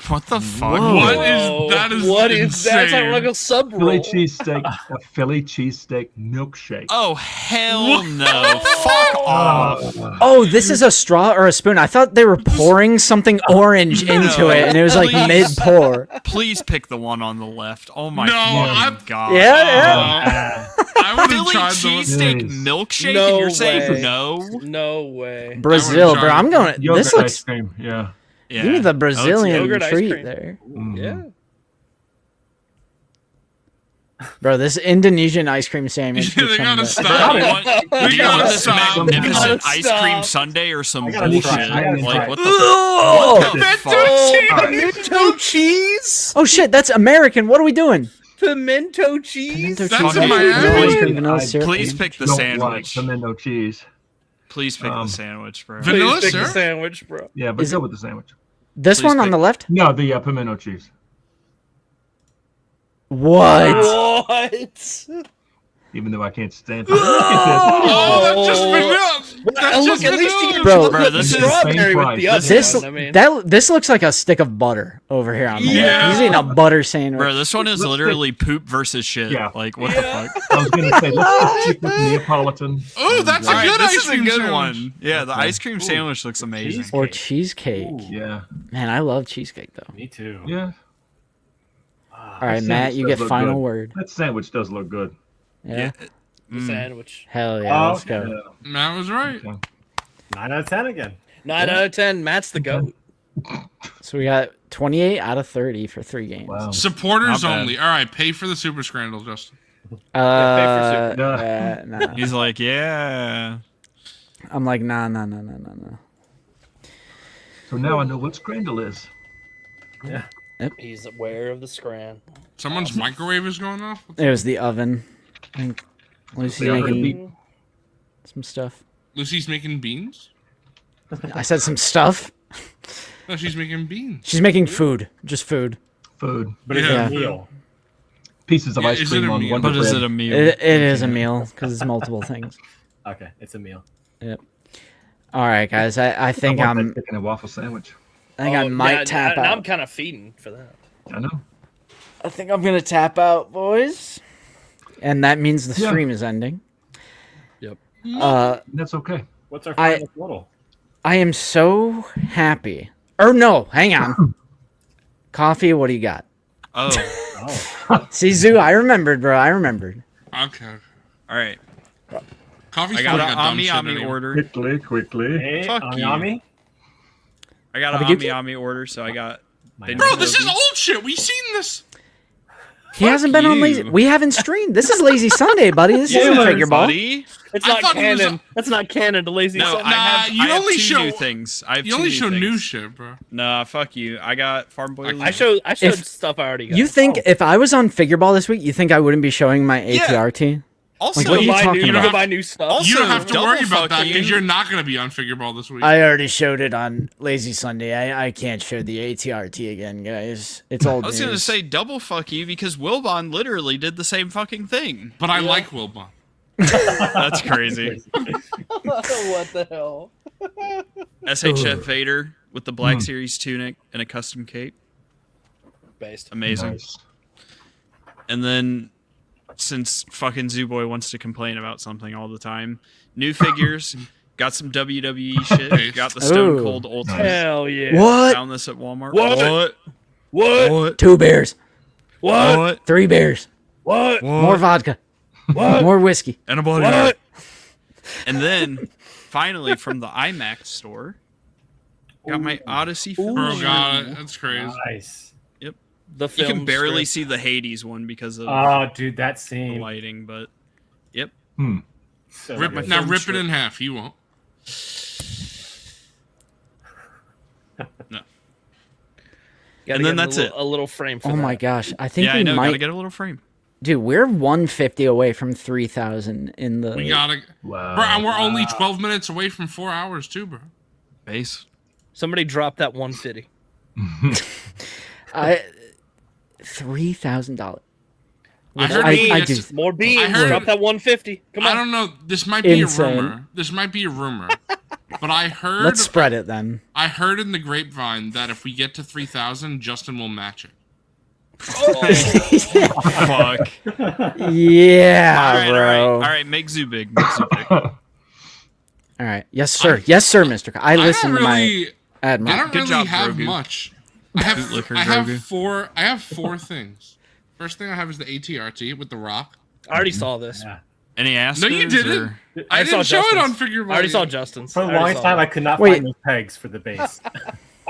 What the fuck? Whoa. What Whoa. is that? Is What is that? It's insane. like a sub roll. Philly cheesesteak. A Philly cheesesteak milkshake. Oh hell no! Fuck off! Oh, this is a straw or a spoon. I thought they were pouring something orange into it, and it was like Please. mid pour. Please pick the one on the left. Oh my No, fucking god! Yeah, I would have Philly tried the. cheesesteak Yes. milkshake, No and you're saying way. no? No way. Brazil, tried bro. I'm going. Yogurt This ice looks. cream. Yeah. Yeah. Give me the Brazilian yogurt ice treat cream. there, Yeah. bro. This Indonesian ice cream sandwich. Yeah, keeps they coming gotta back. stop. Do you want, We do you gotta want this stop. magnificent We ice gotta cream stop. sundae or some I gotta bullshit? try it. I gotta Like try it. what the, Oh! what the fuck? Pimento cheese. Oh shit, that's American. What are we doing? Pimento cheese. Pimento That's cheese, in vanilla Miami. ice cream, vanilla I syrup. Please pick the Don't like sandwich. pimento cheese. Please pick the Um, sandwich, bro. Vanilla Please pick the syrup? sandwich, bro. Yeah, but Is go it- with the sandwich. This Please one on pick- the left. No, the pimento cheese. What? What? Even though I can't stand it. Look at Oh, that's just Oh. vanilla. That's Look, just at least you vanilla. get Bro, Bro, this is strawberry with the other this. one. I mean, This looks like a stick of butter over here on the Yeah. left. He's eating a butter sandwich. Bro, this one is Let's literally poop versus shit. Yeah. Like what the fuck? this. I was going to say, let's stick with Neapolitan. Oh, that's a All right, good this ice is a cream good sandwich. one. Yeah, the ice cream sandwich looks amazing. Cheese. Or cheesecake. Ooh, Yeah. Man, I love cheesecake though. me too. Yeah. All right, That Matt, sandwich you does get look final good. word. That sandwich does look good. Yeah. the sandwich. Hell yeah, Oh, let's go. Yeah. Matt was right. 9 out of 10 again. 9 out of 10. Matt's the goat. So we got 28 out of 30 for 3 games. Wow. Supporters Not bad. only. All right, pay for the super scramble, Justin. Nah. He's like, yeah. I'm like, nah. So now I know what Scrandle is. He's aware of the scran. Someone's microwave is going off. It was the oven. I think Lucy's Yeah, I heard making some stuff. Lucy's making beans. I said some stuff. No, she's making beans. She's making food. Just food. Food. But it's Yeah. a meal. Pieces of Yeah, ice is it cream a on meal? one But is bread. it a meal? It is a meal because it's multiple things. Okay, it's a meal. Yep. All right, guys. I think I want I'm. that chicken and waffle sandwich. I think I might yeah, tap now out. I'm kind of feeding for that. I know. I think I'm gonna tap out, boys. And that means the Yeah. stream is ending. Yep. That's okay. What's our I- final total? I am so happy. Or no, hang on. Coffee, what do you got? Oh, Oh, See, Zoo, I remembered, bro. I remembered. Okay. all right. Coffee's I got probably an dumb Ami shit Ami anyway. order. Quickly. hey, Fuck you. Ami. I got an Have a good Ami Ami order, so I got. Bro, this is old shit. We've seen this. He hasn't been on you. Lazy. We haven't streamed. This is Lazy Sunday, buddy. This isn't figure ball. buddy. It's I not thought he was canon. That's not canon to Lazy No, Sunday. I have, you I have only two show- new things. I have You two only new show things. new shit, bro. Nah, fuck you. I got Farm Boy. I showed If- stuff I already got. You think if I was on figure ball this week, you think I wouldn't be showing my ATRT? Also, Like, what are you buy talking new, you about? can buy new stuff. Also, You don't have to double worry about that fuck because you. you're not going to be on Figure Ball this week. I already showed it on Lazy Sunday. I can't show the ATRT again, guys. It's old I was news. gonna say double fuck you because Wilbon literally did the same fucking thing. But I like Wilbon. That's crazy. What the hell? SHF Vader with the Black Series tunic and a custom cape. Based. Amazing. Nice. And then, since fucking Zooboy wants to complain about something all the time, new figures, got some WWE shit, got the Stone Ooh. Cold Ultimate. Hell yeah. What? Found this at Walmart. What? What? What? 2 bears. What? 3 bears. What? More vodka. What? More whiskey. And a body. What? And then, finally, from the IMAX store, got my Odyssey film. Bro, shirt. got it. That's crazy. Nice. The You film can barely strip. see the Hades one because of Oh, dude, that the scene. lighting, but yep. So Rip, good. now rip it in half. You won't. No. Gotta And then get that's a little frame for Oh that. my gosh. I think Yeah, we I know. might. Gotta get a little frame. Dude, we're 150 away from 3,000 in the. We gotta. Wow. Bro, and we're only 12 minutes away from 4 hours, too, bro. Base. Somebody dropped that 150. $3,000. I heard I it's- do. More beans. I heard- Drop that 150. Come I on. don't know. This might be Insane. a rumor. This might be a rumor. But I heard. Let's spread it then. I heard in the grapevine that if we get to 3,000, Justin will match it. Fuck. Yeah, All bro. right. Make Zoo big. Make Zoo big. All right. Yes, sir. Yes, sir, Mr. I listened to my I Admiral. don't Good really job, have Grogu. much. I have Bootlicker I have Grogu. four. I have 4 things. First thing I have is the ATRT with the Rock. I already saw this. Yeah. Any askers? No, you didn't. or- I saw didn't show it Justin's. on Figure I Ball. already saw yet. Justin's. For I the already longest saw time, it. I could not Wait. find those pegs for the base.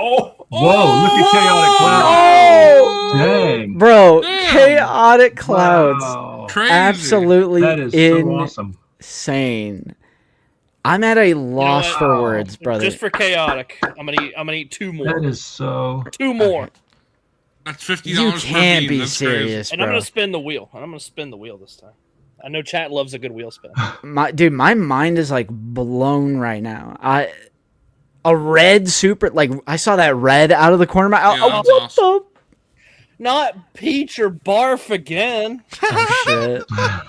Oh, Whoa, look at Chaotic Cloud. Oh, Dang. bro! Damn. Chaotic clouds. Wow. Crazy. Absolutely That is so awesome. insane. I'm at a loss what? for words, brother. Just for chaotic, I'm gonna eat 2 more. That is so. 2 more, That's $50 You per can't bean. be That's crazy. serious, and I'm bro. gonna spin the wheel. This time. I know chat loves a good wheel spin. My mind is like blown right now. A red super, like I saw that red out of the corner of my eye. Yeah, Oh, that's what awesome. Not peach or barf again. the? Oh, shit.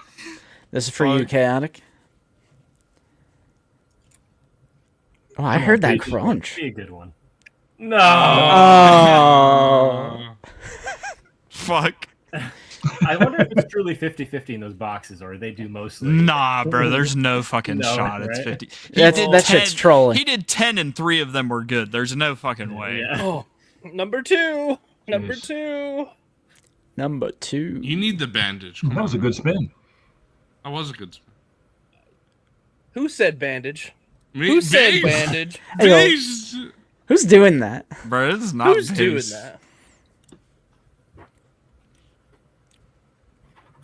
This is for you, chaotic. Oh, I heard that crunch. Be a good one. No. Oh. Fuck. I wonder if it's truly 50-50 in those boxes, or they do mostly. Nah, bro. There's no fucking No, shot. It's right? 50. That shit's trolling. He did 10 and 3 of them were good. There's no fucking way. Yeah. Oh, number 2. Number Jeez. 2. Number 2. You need the bandage. Come That was a on. good spin. That was a good spin. Who said bandage? Me- Who said Base. bandage? Hey, yo. Base. Who's doing that? Bro, this is not Who's doing base. that?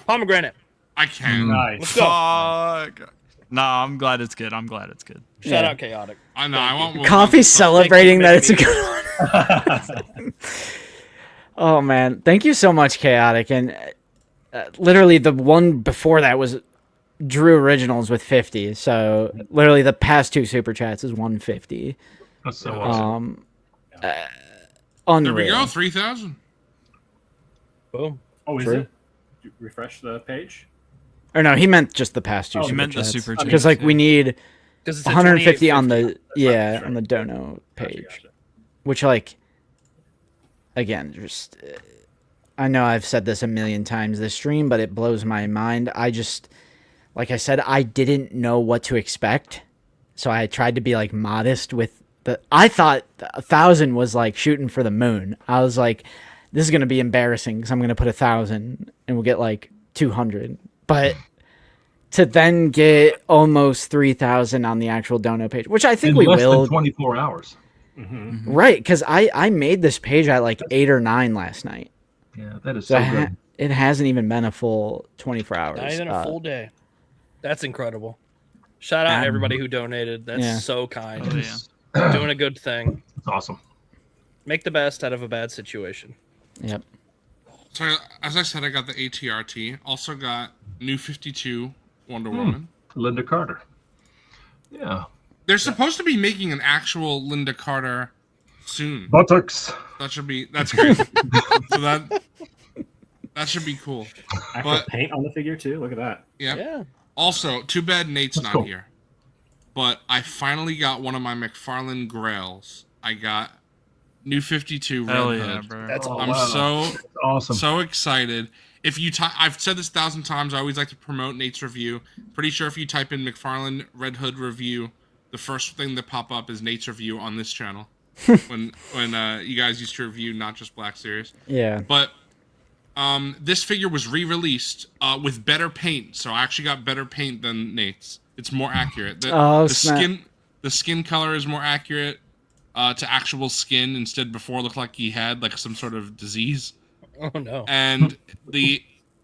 Pomegranate. I can. Nice. Let's go. Fuck. Nah, I'm glad it's good. I'm glad it's good. Shout Yeah. out chaotic. I know. I want. Coffee's celebrating that it's a Thank you. good one. Oh man, thank you so much, Chaotic. And literally the one before that was Drew Originals with 50. So literally the past 2 super chats is 150. That's so awesome. Unreal. There we go, 3,000. Boom. Oh, is True. it? Did you refresh the page? Or no, he meant just the past 2 Oh, super He meant the chats. super Because chats, like yeah. we need 'Cause it's 150 on the right. on the dono Gotcha, page, gotcha. which like again just I know I've said this a million times this stream, but it blows my mind. I just like I said, I didn't know what to expect, so I tried to be like modest with the. I thought 1,000 was like shooting for the moon. I was like, this is gonna be embarrassing because I'm gonna put 1,000 and we'll get like 200, but. To then get almost 3,000 on the actual dono page, which I think In we less will. than 24 hours. Right, because I made this page at like 8 or 9 last night. Yeah, that is So so good. it hasn't even been a full 24 hours. Not even a full day. That's incredible. Shout out everybody who donated. That's Yeah. so kind. Oh, yeah. Doing a good thing. It's awesome. Make the best out of a bad situation. Yep. So as I said, I got the ATRT. Also got New 52 Wonder Woman. Linda Carter. Yeah. They're supposed to be making an actual Linda Carter soon. Buttocks. That's great. So that should be cool. Actual But paint on the figure too. Look at that. Yeah. Also, too bad Nate's That's not cool. here. But I finally got one of my McFarlane Grails. I got New 52 Red Hell Hood. yeah, bro. That's Oh, I'm wow. so That's awesome. so excited. If you I've said this 1,000 times. I always like to promote Nate's review. Pretty sure if you type in McFarlane Red Hood review, the first thing that pop up is Nate's review on this channel. when you guys used to review not just Black Series. Yeah. But this figure was re-released with better paint, so I actually got better paint than Nate's. It's more accurate. The snap. skin color is more accurate to actual skin. Instead, before it looked like he had like some sort of disease. Oh no. And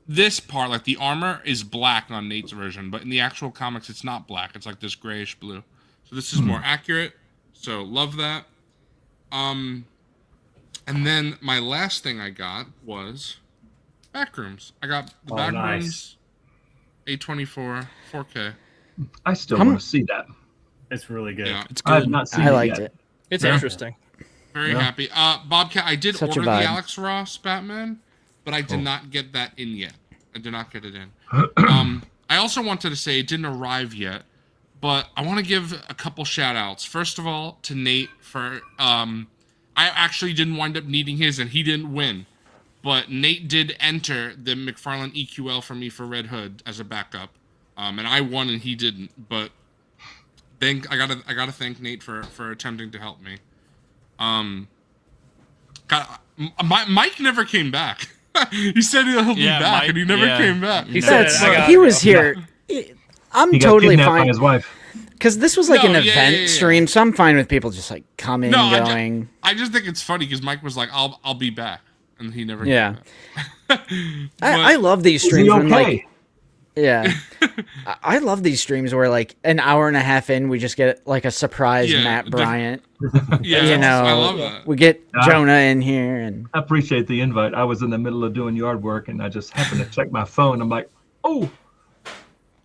this part, like the armor, is black on Nate's version, but in the actual comics, it's not black. It's like this grayish blue. So this is more accurate. So love that. And then my last thing I got was Backrooms. I got the Backrooms nice. A24 4K. I still How want m- to see that. It's really good. Yeah, It's I have good. not seen I it liked yet. it. It's Yeah. interesting. very Yeah. happy. Bobcat, I did Such a order the vibe. Alex Ross Batman, but I did Cool. not get that in yet. I did not get it in. I also wanted to say it didn't arrive yet, but I want to give a couple shout outs. First of all, to Nate for I actually didn't wind up needing his and he didn't win. But Nate did enter the McFarlane EQL for me for Red Hood as a backup. And I won and he didn't. But I gotta thank Nate for attempting to help me. Mike never came back. He said he'll be Yeah, back, Mike- and he never yeah. came back. He said, That's, "I got he it, was bro." here. I'm He got totally kidnapped by fine his wife. because this was like No, an yeah, event yeah, yeah. stream, so I'm fine with people just like coming, No, going. I just think it's funny because Mike was like, "I'll be back," and he never. Yeah. Came back. I love these Is streams he when okay? like yeah, I love these streams where like an hour and a half in we just get like a surprise Yeah, Matt Bryant. Yeah, You know, I love that. we get Yeah. Jonah in here and I appreciate the invite. I was in the middle of doing yard work and I just happened to check my phone. I'm like, oh,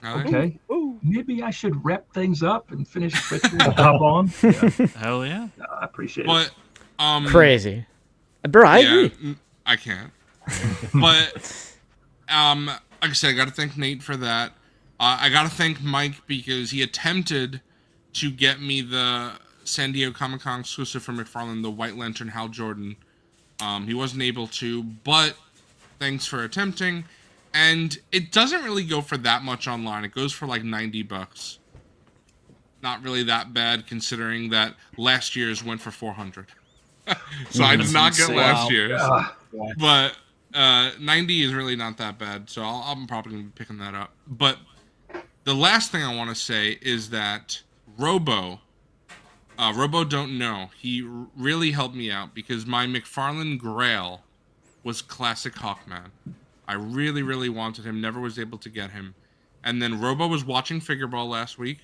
okay. Maybe I should wrap things up and finish quickly and hop on. Yeah, Hell yeah. I appreciate it. But crazy. Bro, I agree. I can't. But like I said, I got to thank Nate for that. I got to thank Mike because he attempted to get me the San Diego Comic Con exclusive from McFarlane, the White Lantern Hal Jordan. He wasn't able to, but thanks for attempting. And it doesn't really go for that much online. It goes for like $90. Not really that bad considering that last year's went for 400. So I did not get insane. last Wow. year's. Ah, But 90 is really not that bad, so I'm probably going to be picking that up. But the last thing I want to say is that Robo don't know. He really helped me out because my McFarlane Grail was classic Hawkman. I really, really wanted him, never was able to get him. And then Robo was watching Figure Ball last week,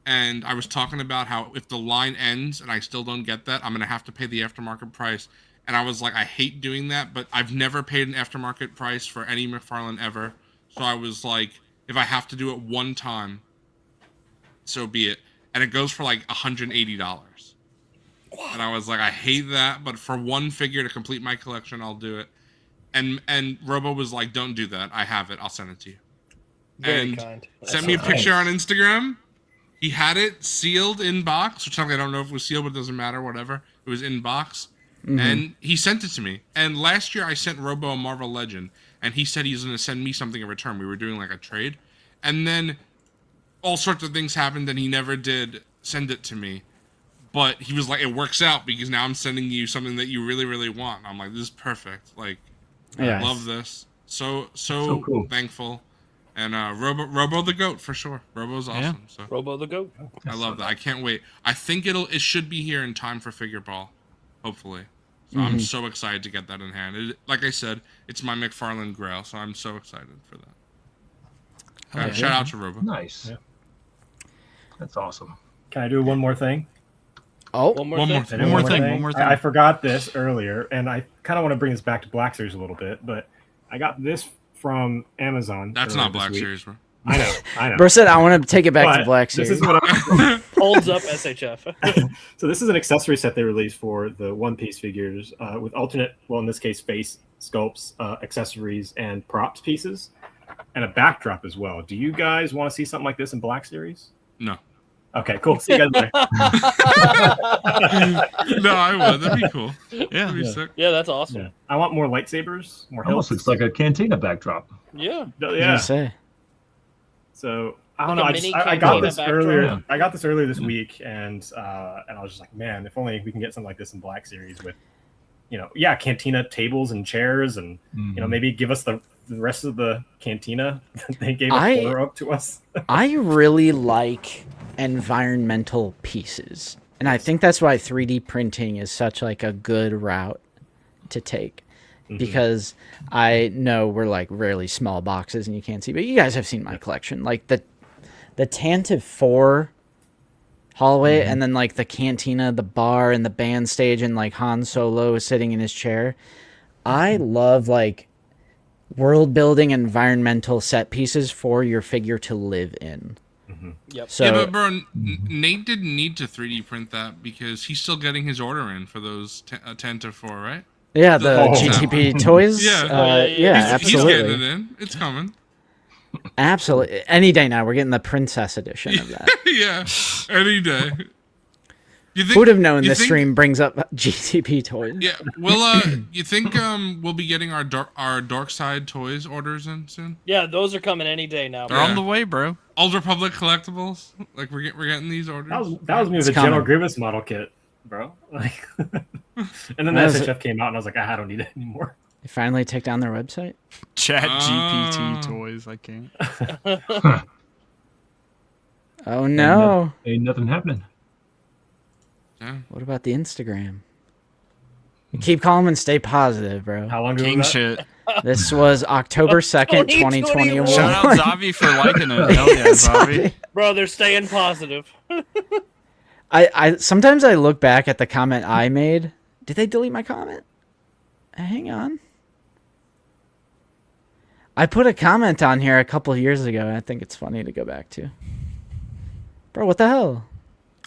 and I was talking about how if the line ends and I still don't get that, I'm going to have to pay the aftermarket price. and I was like, I hate doing that, but I've never paid an aftermarket price for any McFarlane ever. So I was like, if I have to do it one time, so be it. And it goes for like $180. And I was like, I hate that, but for one figure to complete my collection, I'll do it. And Robo was like, don't do that. I have it. I'll send it to you. Very kind. Sent me a picture on Instagram. He had it sealed in box, which I don't know if it was sealed, but it doesn't matter, whatever. It was in box. And he sent it to me. And last year I sent Robo a Marvel Legend, and he said he's going to send me something in return. We were doing like a trade. And then all sorts of things happened, and he never did send it to me. But he was like, it works out because now I'm sending you something that you really, really want. And I'm like, this is perfect. Like, I love this. So cool. Thankful. And Robo the GOAT for sure. Robo's awesome. Yeah. So Robo the GOAT. I love that. I can't wait. I think it should be here in time for Figure Ball, hopefully. So I'm so excited to get that in hand. Like I said, it's my McFarlane Grail, so I'm so excited for that. Shout out to Robo. Nice. Yeah. That's awesome. Can I do one more thing? Oh, One more thing. I forgot this earlier, and I kind of want to bring this back to Black Series a little bit, but I got this from Amazon. That's not Black Series, bro. I know. Bro said I want to take it back to Black This Series. is what I'm Holds up SHF. So this is an accessory set they released for the One Piece figures with alternate, well, in this case, face sculpts, accessories, and props pieces, and a backdrop as well. Do you guys want to see something like this in Black Series? No. Okay, cool. See you guys later. No, I would. That'd be cool. Yeah. That'd be sick. Yeah, that's awesome. Yeah. I want more lightsabers, more Almost hilts. looks like a cantina backdrop. Yeah. Yeah. Say. So I don't Like know. a mini I got cantina this backdrop. earlier. Yeah. I got this earlier this week, and I was just like, man, if only we can get something like this in Black Series with, cantina tables and chairs, and maybe give us the rest of the cantina that they gave a photo up to us. I really like environmental pieces, and I think that's why 3D printing is such like a good route to take, because I know we're like really small boxes and you can't see, but you guys have seen my collection, like the INT-4 hallway, and then like the cantina, the bar, and the band stage, and like Han Solo is sitting in his chair. I love like world building environmental set pieces for your figure to live in. Yep. So Yeah, but bro, Nate didn't need to 3D print that because he's still getting his order in for those 10 to 4, right? yeah, the Oh. GTP toys. Yeah. Yeah, He's absolutely. getting it in. It's coming. Absolutely. Any day now, we're getting the princess edition of that. Yeah, any day. Who would have known you this think- stream brings up GTP toys? Yeah. Well, you think we'll be getting our Dark Side toys orders in soon? Yeah, those are coming any day now. They're on the way, bro. Old Republic collectibles. Like we're getting these orders. That was me with a coming. General Grievous model kit, bro. Like, and then the That was SHF came out, and I was like, I don't need it anymore. They finally take down their website? Chat GPT toys. I can't. Oh no. Ain't nothing happening. Yeah. What about the Instagram? Keep calm and stay positive, bro. How long ago King was that? shit. This was October 2nd, 2021. Shout out Zavi for liking it. Hell yeah, Zavi. Bro, they're staying positive. I sometimes I look back at the comment I made. Did they delete my comment? Hang on. I put a comment on here a couple years ago, and I think it's funny to go back to. Bro, what the hell?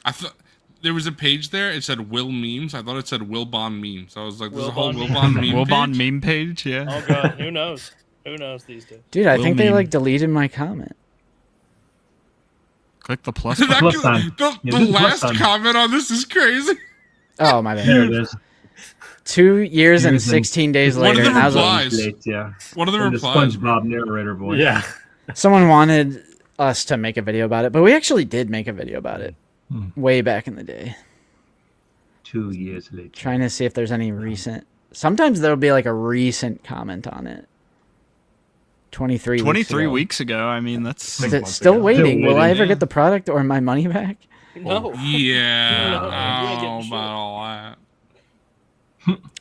I thought there was a page there. It said Will Memes. I thought it said Wilbon Memes. I was like, there's a whole Wilbon meme Wilbon page? meme page, yeah. Oh god, who knows? Who knows these days? Dude, I Will think they meme. like deleted my comment. Click the plus. That Plus could- sign. the Yeah, this is plus last sign. comment on this is crazy. Oh, my bad. There it is. 2 years and Years and- 16 days One of later. the and I was like, replies. Late, yeah. What are the In the replies? SpongeBob narrator voice. Yeah. someone wanted us to make a video about it, but we actually did make a video about it way back in the day. 2 years later. Trying to see if there's any recent. Sometimes there'll be like a recent comment on it. 23 23 ago. weeks ago. I mean, that's. Still months still ago. waiting. Will I waiting, ever yeah. get the product or my money back? No. Yeah. No, you ain't Oh, getting shit. about all that.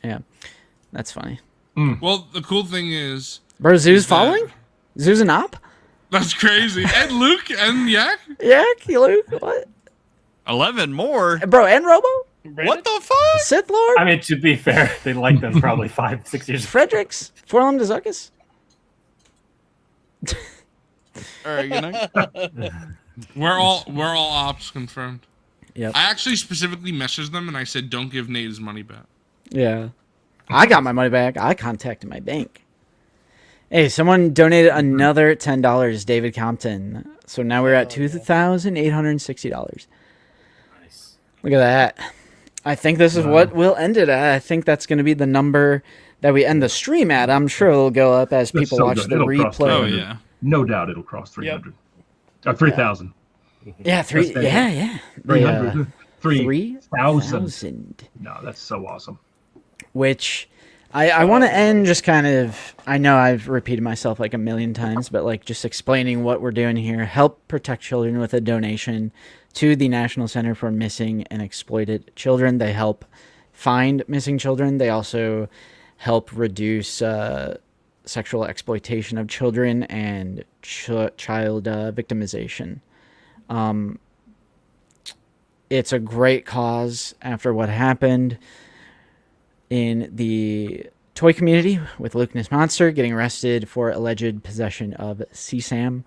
Yeah. That's funny. Well, the cool thing is, Bro, Zoo's that- following? Zoo's an op? that's crazy. And Luke and Yak. Yeah, Luke? What? 11 more. Bro, and Robo? What the fuck? Sith Lord? I mean, to be fair, they liked them probably 5-6 years ago. Fredericks? Forlum Dezuckus? Or, you know, We're all ops confirmed. Yep. I actually specifically messaged them and I said, "Don't give Nate his money back." Yeah. I got my money back. I contacted my bank. Hey, someone donated another $10, David Compton. So now we're at $2,860. Nice. Look at that. I think this is what we'll end it at. I think that's going to be the number that we end the stream at. I'm sure it'll go up as That's people so watch good. the It'll cross replay. 300. yeah. No doubt it'll cross 300. 3,000. Yeah, That's fantastic. yeah. 300. 3,000. 3,000. No, that's so awesome. Which I want to end just kind of, I know I've repeated myself like a million times, but like just explaining what we're doing here. Help protect children with a donation to the National Center for Missing and Exploited Children. They help find missing children. They also help reduce sexual exploitation of children and child victimization. It's a great cause after what happened in the toy community with Luke Monster getting arrested for alleged possession of CSAM.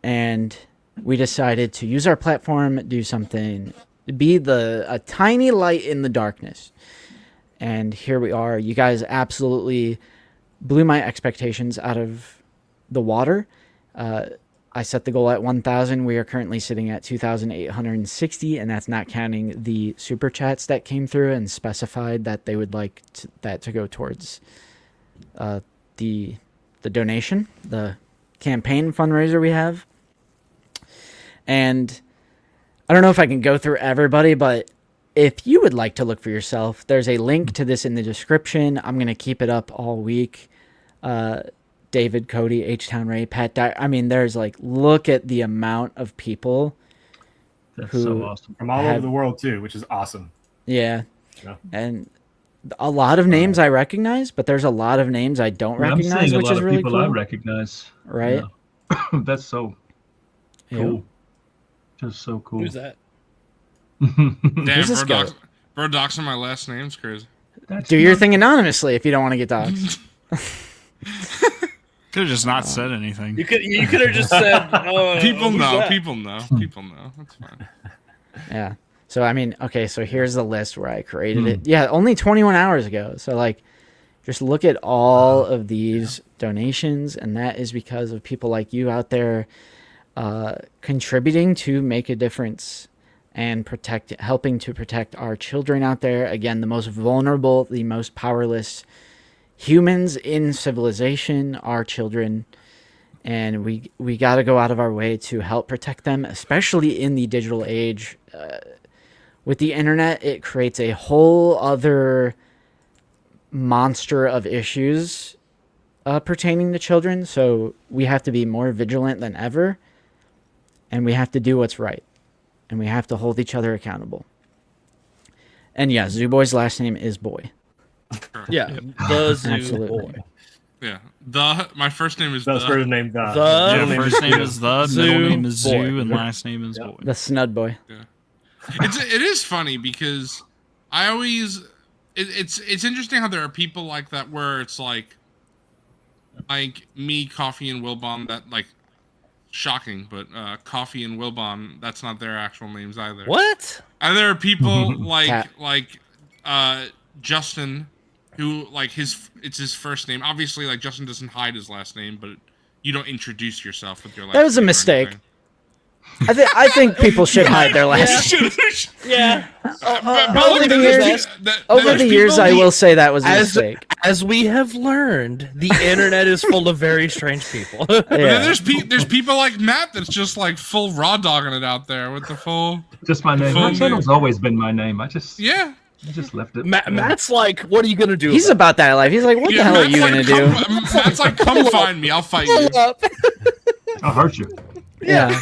And we decided to use our platform, do something, be a tiny light in the darkness. And here we are. You guys absolutely blew my expectations out of the water. I set the goal at 1,000. We are currently sitting at 2,860, and that's not counting the super chats that came through and specified that they would like that to go towards the donation, the campaign fundraiser we have. And I don't know if I can go through everybody, but if you would like to look for yourself, there's a link to this in the description. I'm going to keep it up all week. David, Cody, H-Town Ray, Pat I mean, there's like, look at the amount of people. That's who so awesome. From all over the world, too, which is awesome. Yeah. Yeah. And a lot of names I recognize, but there's a lot of names I don't recognize, I'm seeing which a lot is of really people cool. I recognize. Right? Yeah. That's so cool. Just so cool. Who's that? Damn, Who's this guy? bro, doxing my last name's crazy. That's Do your not- thing anonymously if you don't want to get doxxed. Could have just not said anything. You could have just said People who's know. that? People know. People know. That's fine. Yeah. So, I mean, okay, so here's the list where I created it. Yeah, only 21 hours ago. So, like, just look at all of these donations, and that is because of people like you out there contributing to make a difference and helping to protect our children out there. Again, the most vulnerable, the most powerless humans in civilization, our children. And we got to go out of our way to help protect them, especially in the digital age. With the internet, it creates a whole other monster of issues pertaining to children. So we have to be more vigilant than ever. And we have to do what's right. And we have to hold each other accountable. And yeah, Zooboy's last name is Boy. Yeah, the Zoo Absolutely. Boy. Yeah. My first name is That's the. first name. Yeah, first name is the, Zoo middle name is Zoo, Boy. and last name is Boy. The Snud Boy. It is funny because I always it's interesting how there are people like that where it's like me, Coffee, and Wilbon, that like shocking, but Coffee and Wilbon, that's not their actual names either. What? And there are people Cat. like Justin, who like it's his first name. Obviously, like Justin doesn't hide his last name, but you don't introduce yourself with your last name. That was a or mistake. anything. I think people should hide their last name. Yeah. Over the years, There's people I will say that was a As, mistake. as we have learned, the internet is full of very strange people. But then Yeah. there's people like Matt that's just like full raw dogging it out there with the full Just my name. Full My name. channel's always been my name. I just left it. Matt's like, what are you gonna do? He's about that life. He's like, what the hell are Matt's you like, going to do? Matt's like, come find me, I'll fight you. I'll hurt you. Yeah.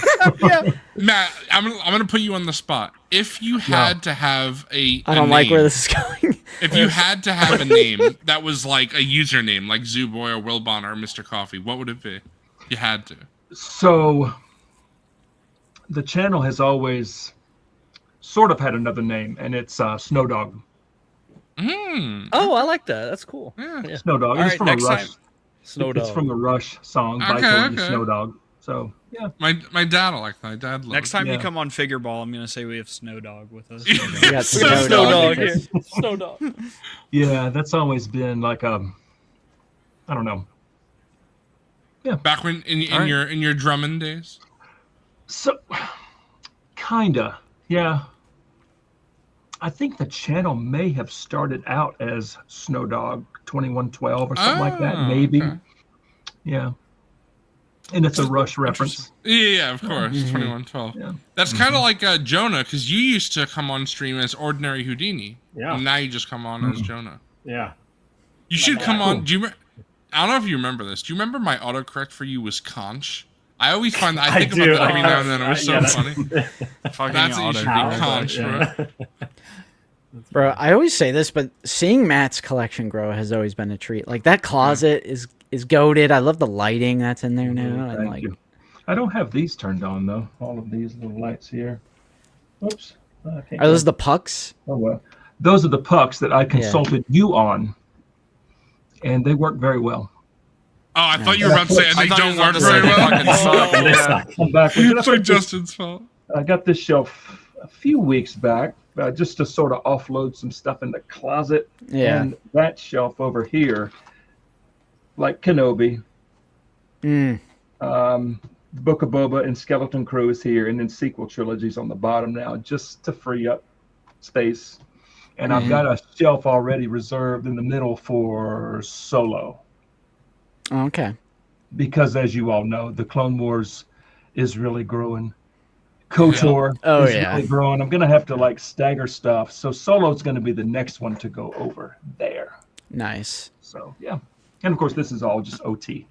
Matt, I'm gonna put you on the spot. If you had to have I don't like where this is going. If you had to have a name that was like a username, like Zooboy or Wilbon or Mr. Coffee, what would it be? You had to. So the channel has always sort of had another name, and it's Snow Dog. Oh, I like that. That's cool. Yeah. Snow Dog. All It's right, from a next Rush. time. Snow It's Dog. from the Rush song by Okay, Cody okay. Snow Dog. So yeah. My dad will like that. My dad loves Next time you Yeah. come on Figure Ball, I'm gonna say we have Snow Dog with us. We got Snow Snow Dog Dog. here. Snow Dog. Yeah, that's always been like I don't know. Back when in All right. your drumming days. So kinda. Yeah. I think the channel may have started out as Snow Dog 2112 or something like that. Oh, Maybe. okay. Yeah. And it's a Rush reference. Yeah, of course. 2112. Yeah. That's kind of like Jonah, because you used to come on stream as Ordinary Houdini. Yeah. And now you just come on as Jonah. Yeah. You should come on. I don't know if you remember this. Do you remember my autocorrect for you was Conch? I always find that I think about that every now and then. It was so funny. Fucking That's what you should be, autocorrect. Conch, bro. Bro, I always say this, but seeing Matt's collection grow has always been a treat. Like that closet is goated. I love the lighting that's in there now. And Thank like, you. I don't have these turned on though. All of these little lights here. Oops. I can't are those go- the pucks? Oh well. Those are the pucks that I consulted you on, and they work very well. Oh, I thought you were about to say, and they I thought don't you were work about to say very they well. fucking suck. And Yeah. come back. It's like Justin's fault. I got this shelf a few weeks back just to sort of offload some stuff in the closet. Yeah. And that shelf over here, like Kenobi, Book of Boba, and Skeleton Crew is here, and then sequel trilogies on the bottom now, just to free up space. And I've got a shelf already reserved in the middle for Solo. Okay. Because as you all know, the Clone Wars is really growing. KOTOR is really growing. I'm gonna have to like stagger stuff. So Solo's gonna be the next one to go over there. Nice. So yeah. And of course this is all just OT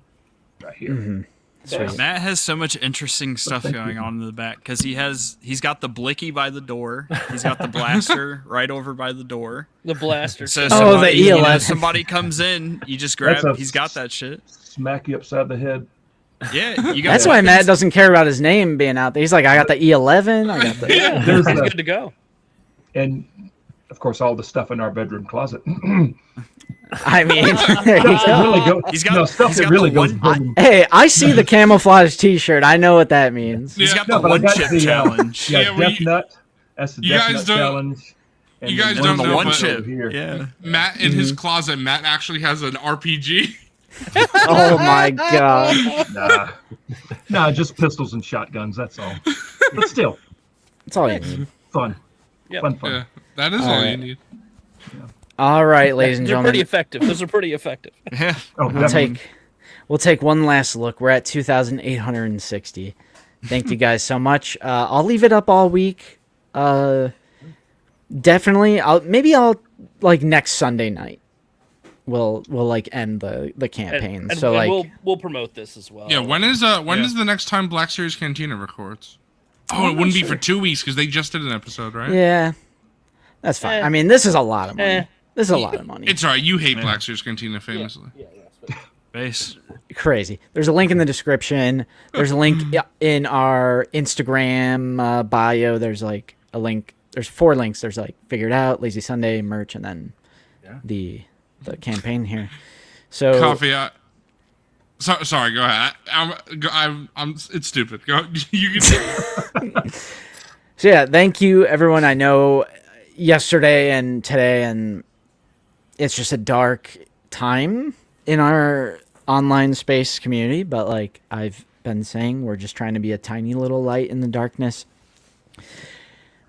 right here. Sweet. Matt has so much interesting stuff going on in the back because he's got the blicky by the door, he's got the blaster right over by the door. The blaster. So Oh, somebody, the E11. somebody comes in, you just grab. That's a- He's got that shit. Smack you upside the head. Yeah, you got. That's why Matt doesn't care about his name being out there. He's like, I got the E11. I got the. There's He's a- good to go. and of course all the stuff in our bedroom closet. I mean, Stuff that really go, He's got- no, stuff he's that got really the goes one- boom. hey, I see the camouflage T-shirt. I know what that means. He's got No, the but I one got chip the, challenge. Yeah, Yeah, well, Death Nut. That's the you Death guys Nut don't- challenge. And you then guys there's don't the know, one but- chip. over here. Yeah. Matt in his closet, Matt actually has an RPG. Oh my god. Nah, just pistols and shotguns. That's all. But still, That's all you need. fun. Yep. Fun. Yeah, that is all you right. need. All right, ladies and They're pretty gentlemen, effective. Those are pretty effective. Yeah. Oh, we'll take one last look. We're at 2,860. Thank you guys so much. I'll leave it up all week. Definitely. I'll like next Sunday night. We'll like end the campaign. And so like we'll promote this as well. Yeah, when is the next time Black Series Cantina records? Oh, it wouldn't be for 2 weeks because they just did an episode, right? yeah, that's fine. I mean, this is a lot of money. This is a lot of money. It's all right. You hate Black Series Cantina famously. Base. Crazy. There's a link in the description. There's a link in our Instagram bio. There's like a link. There's 4 links. There's like Figured Out, Lazy Sunday, merch, and then the campaign here. So Coffee. Sorry. Go ahead. I'm. It's stupid. Go. You can. So yeah, thank you everyone. I know yesterday and today, and it's just a dark time in our online space community, but like I've been saying, we're just trying to be a tiny little light in the darkness.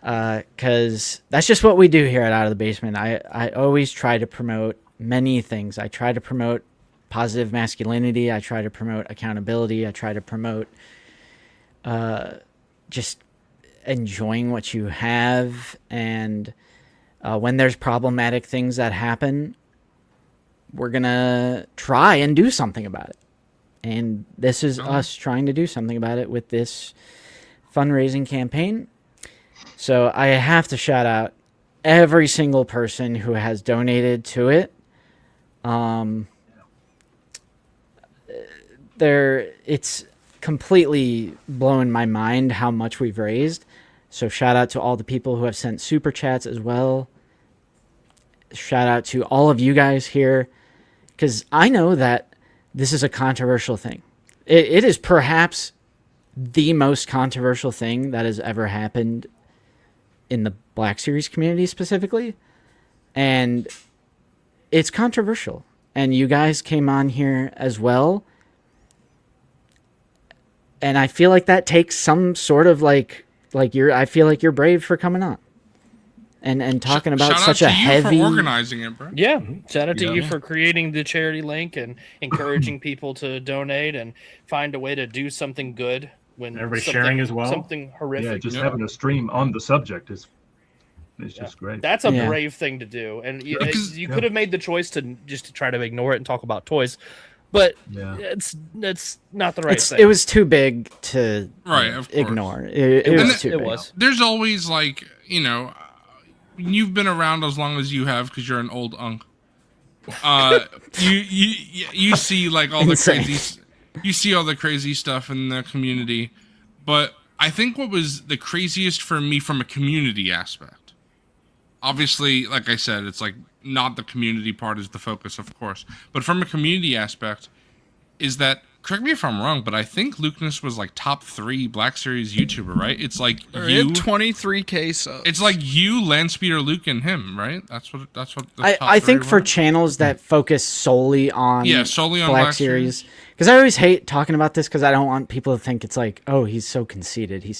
Because that's just what we do here at Out of the Basement. I always try to promote many things. I try to promote positive masculinity. I try to promote accountability. I try to promote just enjoying what you have. And when there's problematic things that happen, we're going to try and do something about it. And this is us trying to do something about it with this fundraising campaign. So I have to shout out every single person who has donated to it. It's completely blown my mind how much we've raised. So shout out to all the people who have sent super chats as well. Shout out to all of you guys here, because I know that this is a controversial thing. It is perhaps the most controversial thing that has ever happened in the Black Series community specifically. And it's controversial. And you guys came on here as well. And I feel like that takes some sort of I feel like you're brave for coming on. And talking about Shout such out a to heavy you for organizing it, bro. Yeah, shout out to you for creating the charity link and encouraging people to donate and find a way to do something good when Everybody sharing as well. Something horrific. Yeah, just having a stream on the subject is just great. That's a brave thing to do, and you could have made the choice to just try to ignore it and talk about toys, but it's not the right thing. It was too big to of course. ignore. It was too big. There's always you've been around as long as you have because you're an old unk. You see all the crazy, you see all the crazy stuff in the community, but I think what was the craziest for me from a community aspect, obviously, like I said, it's not the community part is the focus, of course, but from a community aspect, is that, correct me if I'm wrong, but I think Lukeness was top 3 Black Series YouTuber, right? It's you 23K subs. It's you, Landspeeder, Luke, and him, right? That's what. I think for channels that focus solely on Black Series, because I always hate talking about this because I don't want people to think it's oh, he's so conceited. He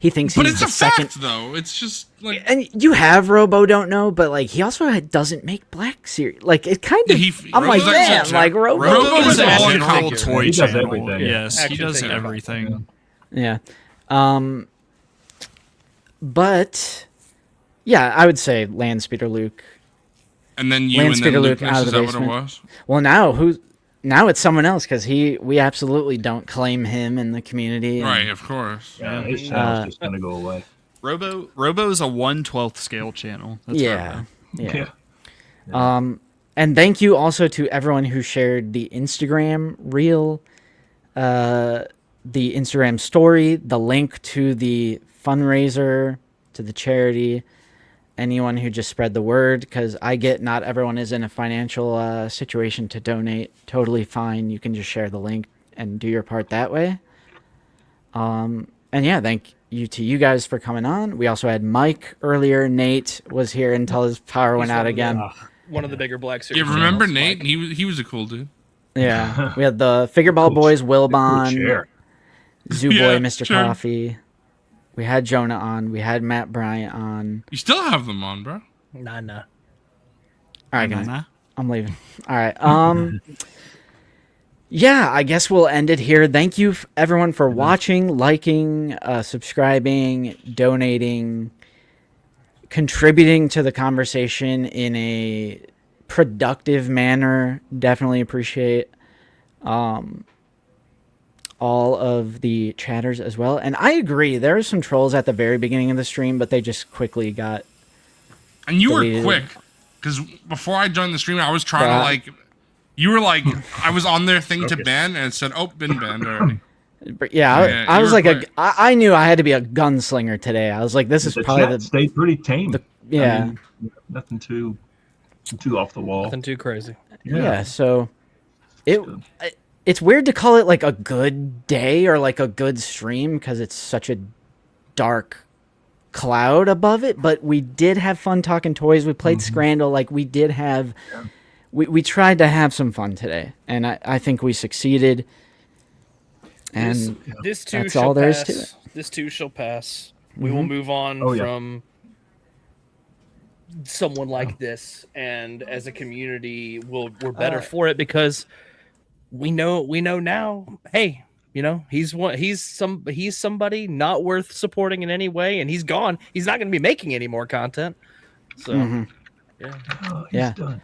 thinks but he's it's the a second. fact though. It's just and you have Robo don't know, but he also doesn't make Black Series. It kind of. I'm Robo is an all general toy He does channel. everything. Yes, he does everything. Yeah. But yeah, I would say Landspeeder Luke. And then you and then Luke Lukeness, out of is the that what it basement. was? Well, now it's someone else because we absolutely don't claim him in the community. Right, of course. Yeah, his channel's just gonna go away. Robo is a 1/12 scale channel. That's Yeah. Yeah. And thank you also to everyone who shared the Instagram reel, the Instagram story, the link to the fundraiser, to the charity, anyone who just spread the word, because I get not everyone is in a financial situation to donate. Totally fine. You can just share the link and do your part that way. And yeah, thank you to you guys for coming on. We also had Mike earlier. Nate was here until his power went out again. One of the bigger Black Series. Yeah, remember channels, Nate? He was a cool dude. Yeah, we had the Figureball Boys, Wilbon, chair. Zoo Boy, Yeah, Mr. sure. Coffee. We had Jonah on. We had Matt Bryant on. You still have them on, bro. Nah. All right, guys. I'm leaving. All right. Yeah, I guess we'll end it here. Thank you, everyone, for watching, liking, subscribing, donating, contributing to the conversation in a productive manner. Definitely appreciate all of the chatters as well. And I agree, there are some trolls at the very beginning of the stream, but they just quickly got And you deleted. were quick, because before I joined the stream, I was trying to you were I was on their thing to ban, and it said, "Oh, been banned already." But yeah, I you was were like, quick. I knew I had to be a gunslinger today. I was like, this is The probably chat the stayed pretty tame. yeah. I mean, nothing too off the wall. Nothing too crazy. Yeah, so it's weird to call it a good day or a good stream because it's such a dark cloud above it, but we did have fun talking toys. We played Scrandle. We did have we tried to have some fun today, and I think we succeeded. And This too that's shall all there is pass. to it. This too shall pass. We will move on from someone like this, and as a community, we're better for it because we know now. Hey, he's somebody not worth supporting in any way, and he's gone. He's not going to be making any more content. So Yeah. Done.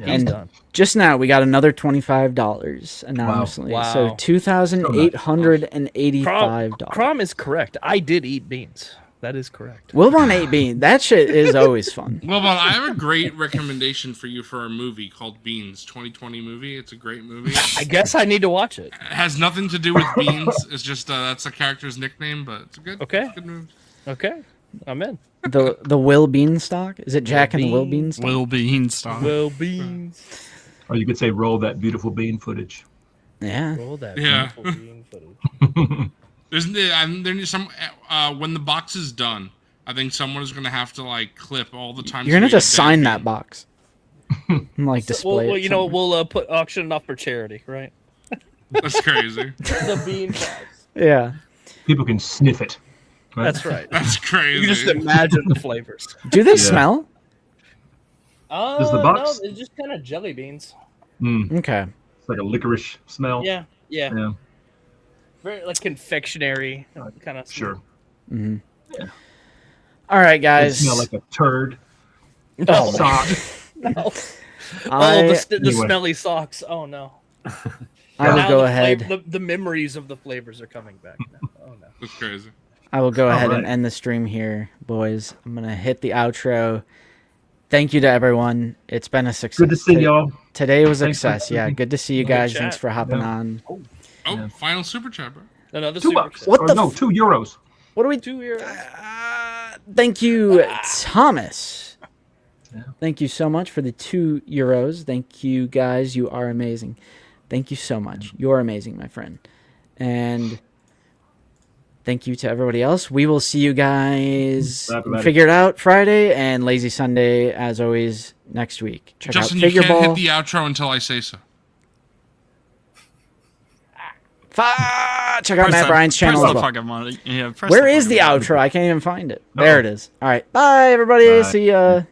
And done. just now we got another $25 anonymously. Wow. So $2,885. Crom is correct. I did eat beans. That is correct. Wilbon ate bean. That shit is always fun. Well, I have a great recommendation for you for a movie called Beans, 2020 movie. It's a great movie. I guess I need to watch it. It has nothing to do with beans. It's just that's a character's nickname, but it's a good. Okay. It's a good movie. Okay, I'm in. The Will Beanstalk? Is it Jack and the Will Beanstalk? Will Beanstalk. Will beans. Or you could say roll that beautiful bean footage. Yeah. Roll that Yeah. beautiful bean footage. There's some when the box is done. I think someone is gonna have to like clip all the times. You're gonna we just ate sign bean. that box. And, like display Well, it you know, somewhere. we'll put auction it off for charity, right? That's crazy. The bean box. Yeah. People can sniff it. Right? That's right. That's crazy. You just imagine the flavors. Do they smell? Does the box- No, it's just kind of jelly beans. Mm, Okay. it's like a licorice smell. Yeah. Yeah. Very like confectionery kind of. Sure. Mm-hmm. All right, They guys. smell like a turd. Oh, Sock. No. I- the Anyway. smelly socks. Oh no. I will Now go the ahead. the memories of the flavors are coming back now. Oh no. That's crazy. I will go ahead and right. end the stream here, boys. I'm gonna hit the outro. Thank you to everyone. It's been a success. Good to see y'all. Today was a Thanks for success. Yeah, listening. good to see you Good guys. chat. Thanks for hopping Yeah. on. Oh, Yeah. final super chat, bro. Another $2. super chat. What Or the no, f- €2. What do we? 2 years. Thank you, Thomas. Yeah. Thank you so much for the €2. Thank you, guys. You are amazing. Thank you so much. You're amazing, my friend. And thank you to everybody else. We will see you guys Bye, everybody. Figure It Out Friday and Lazy Sunday, as always, next week. Check Justin, out you Figure can't Ball. hit the outro until I say so. Check out Matt Bryan's channel as well. Where is the outro? I can't even find it. There it is. All right. Bye, everybody. Bye. See ya.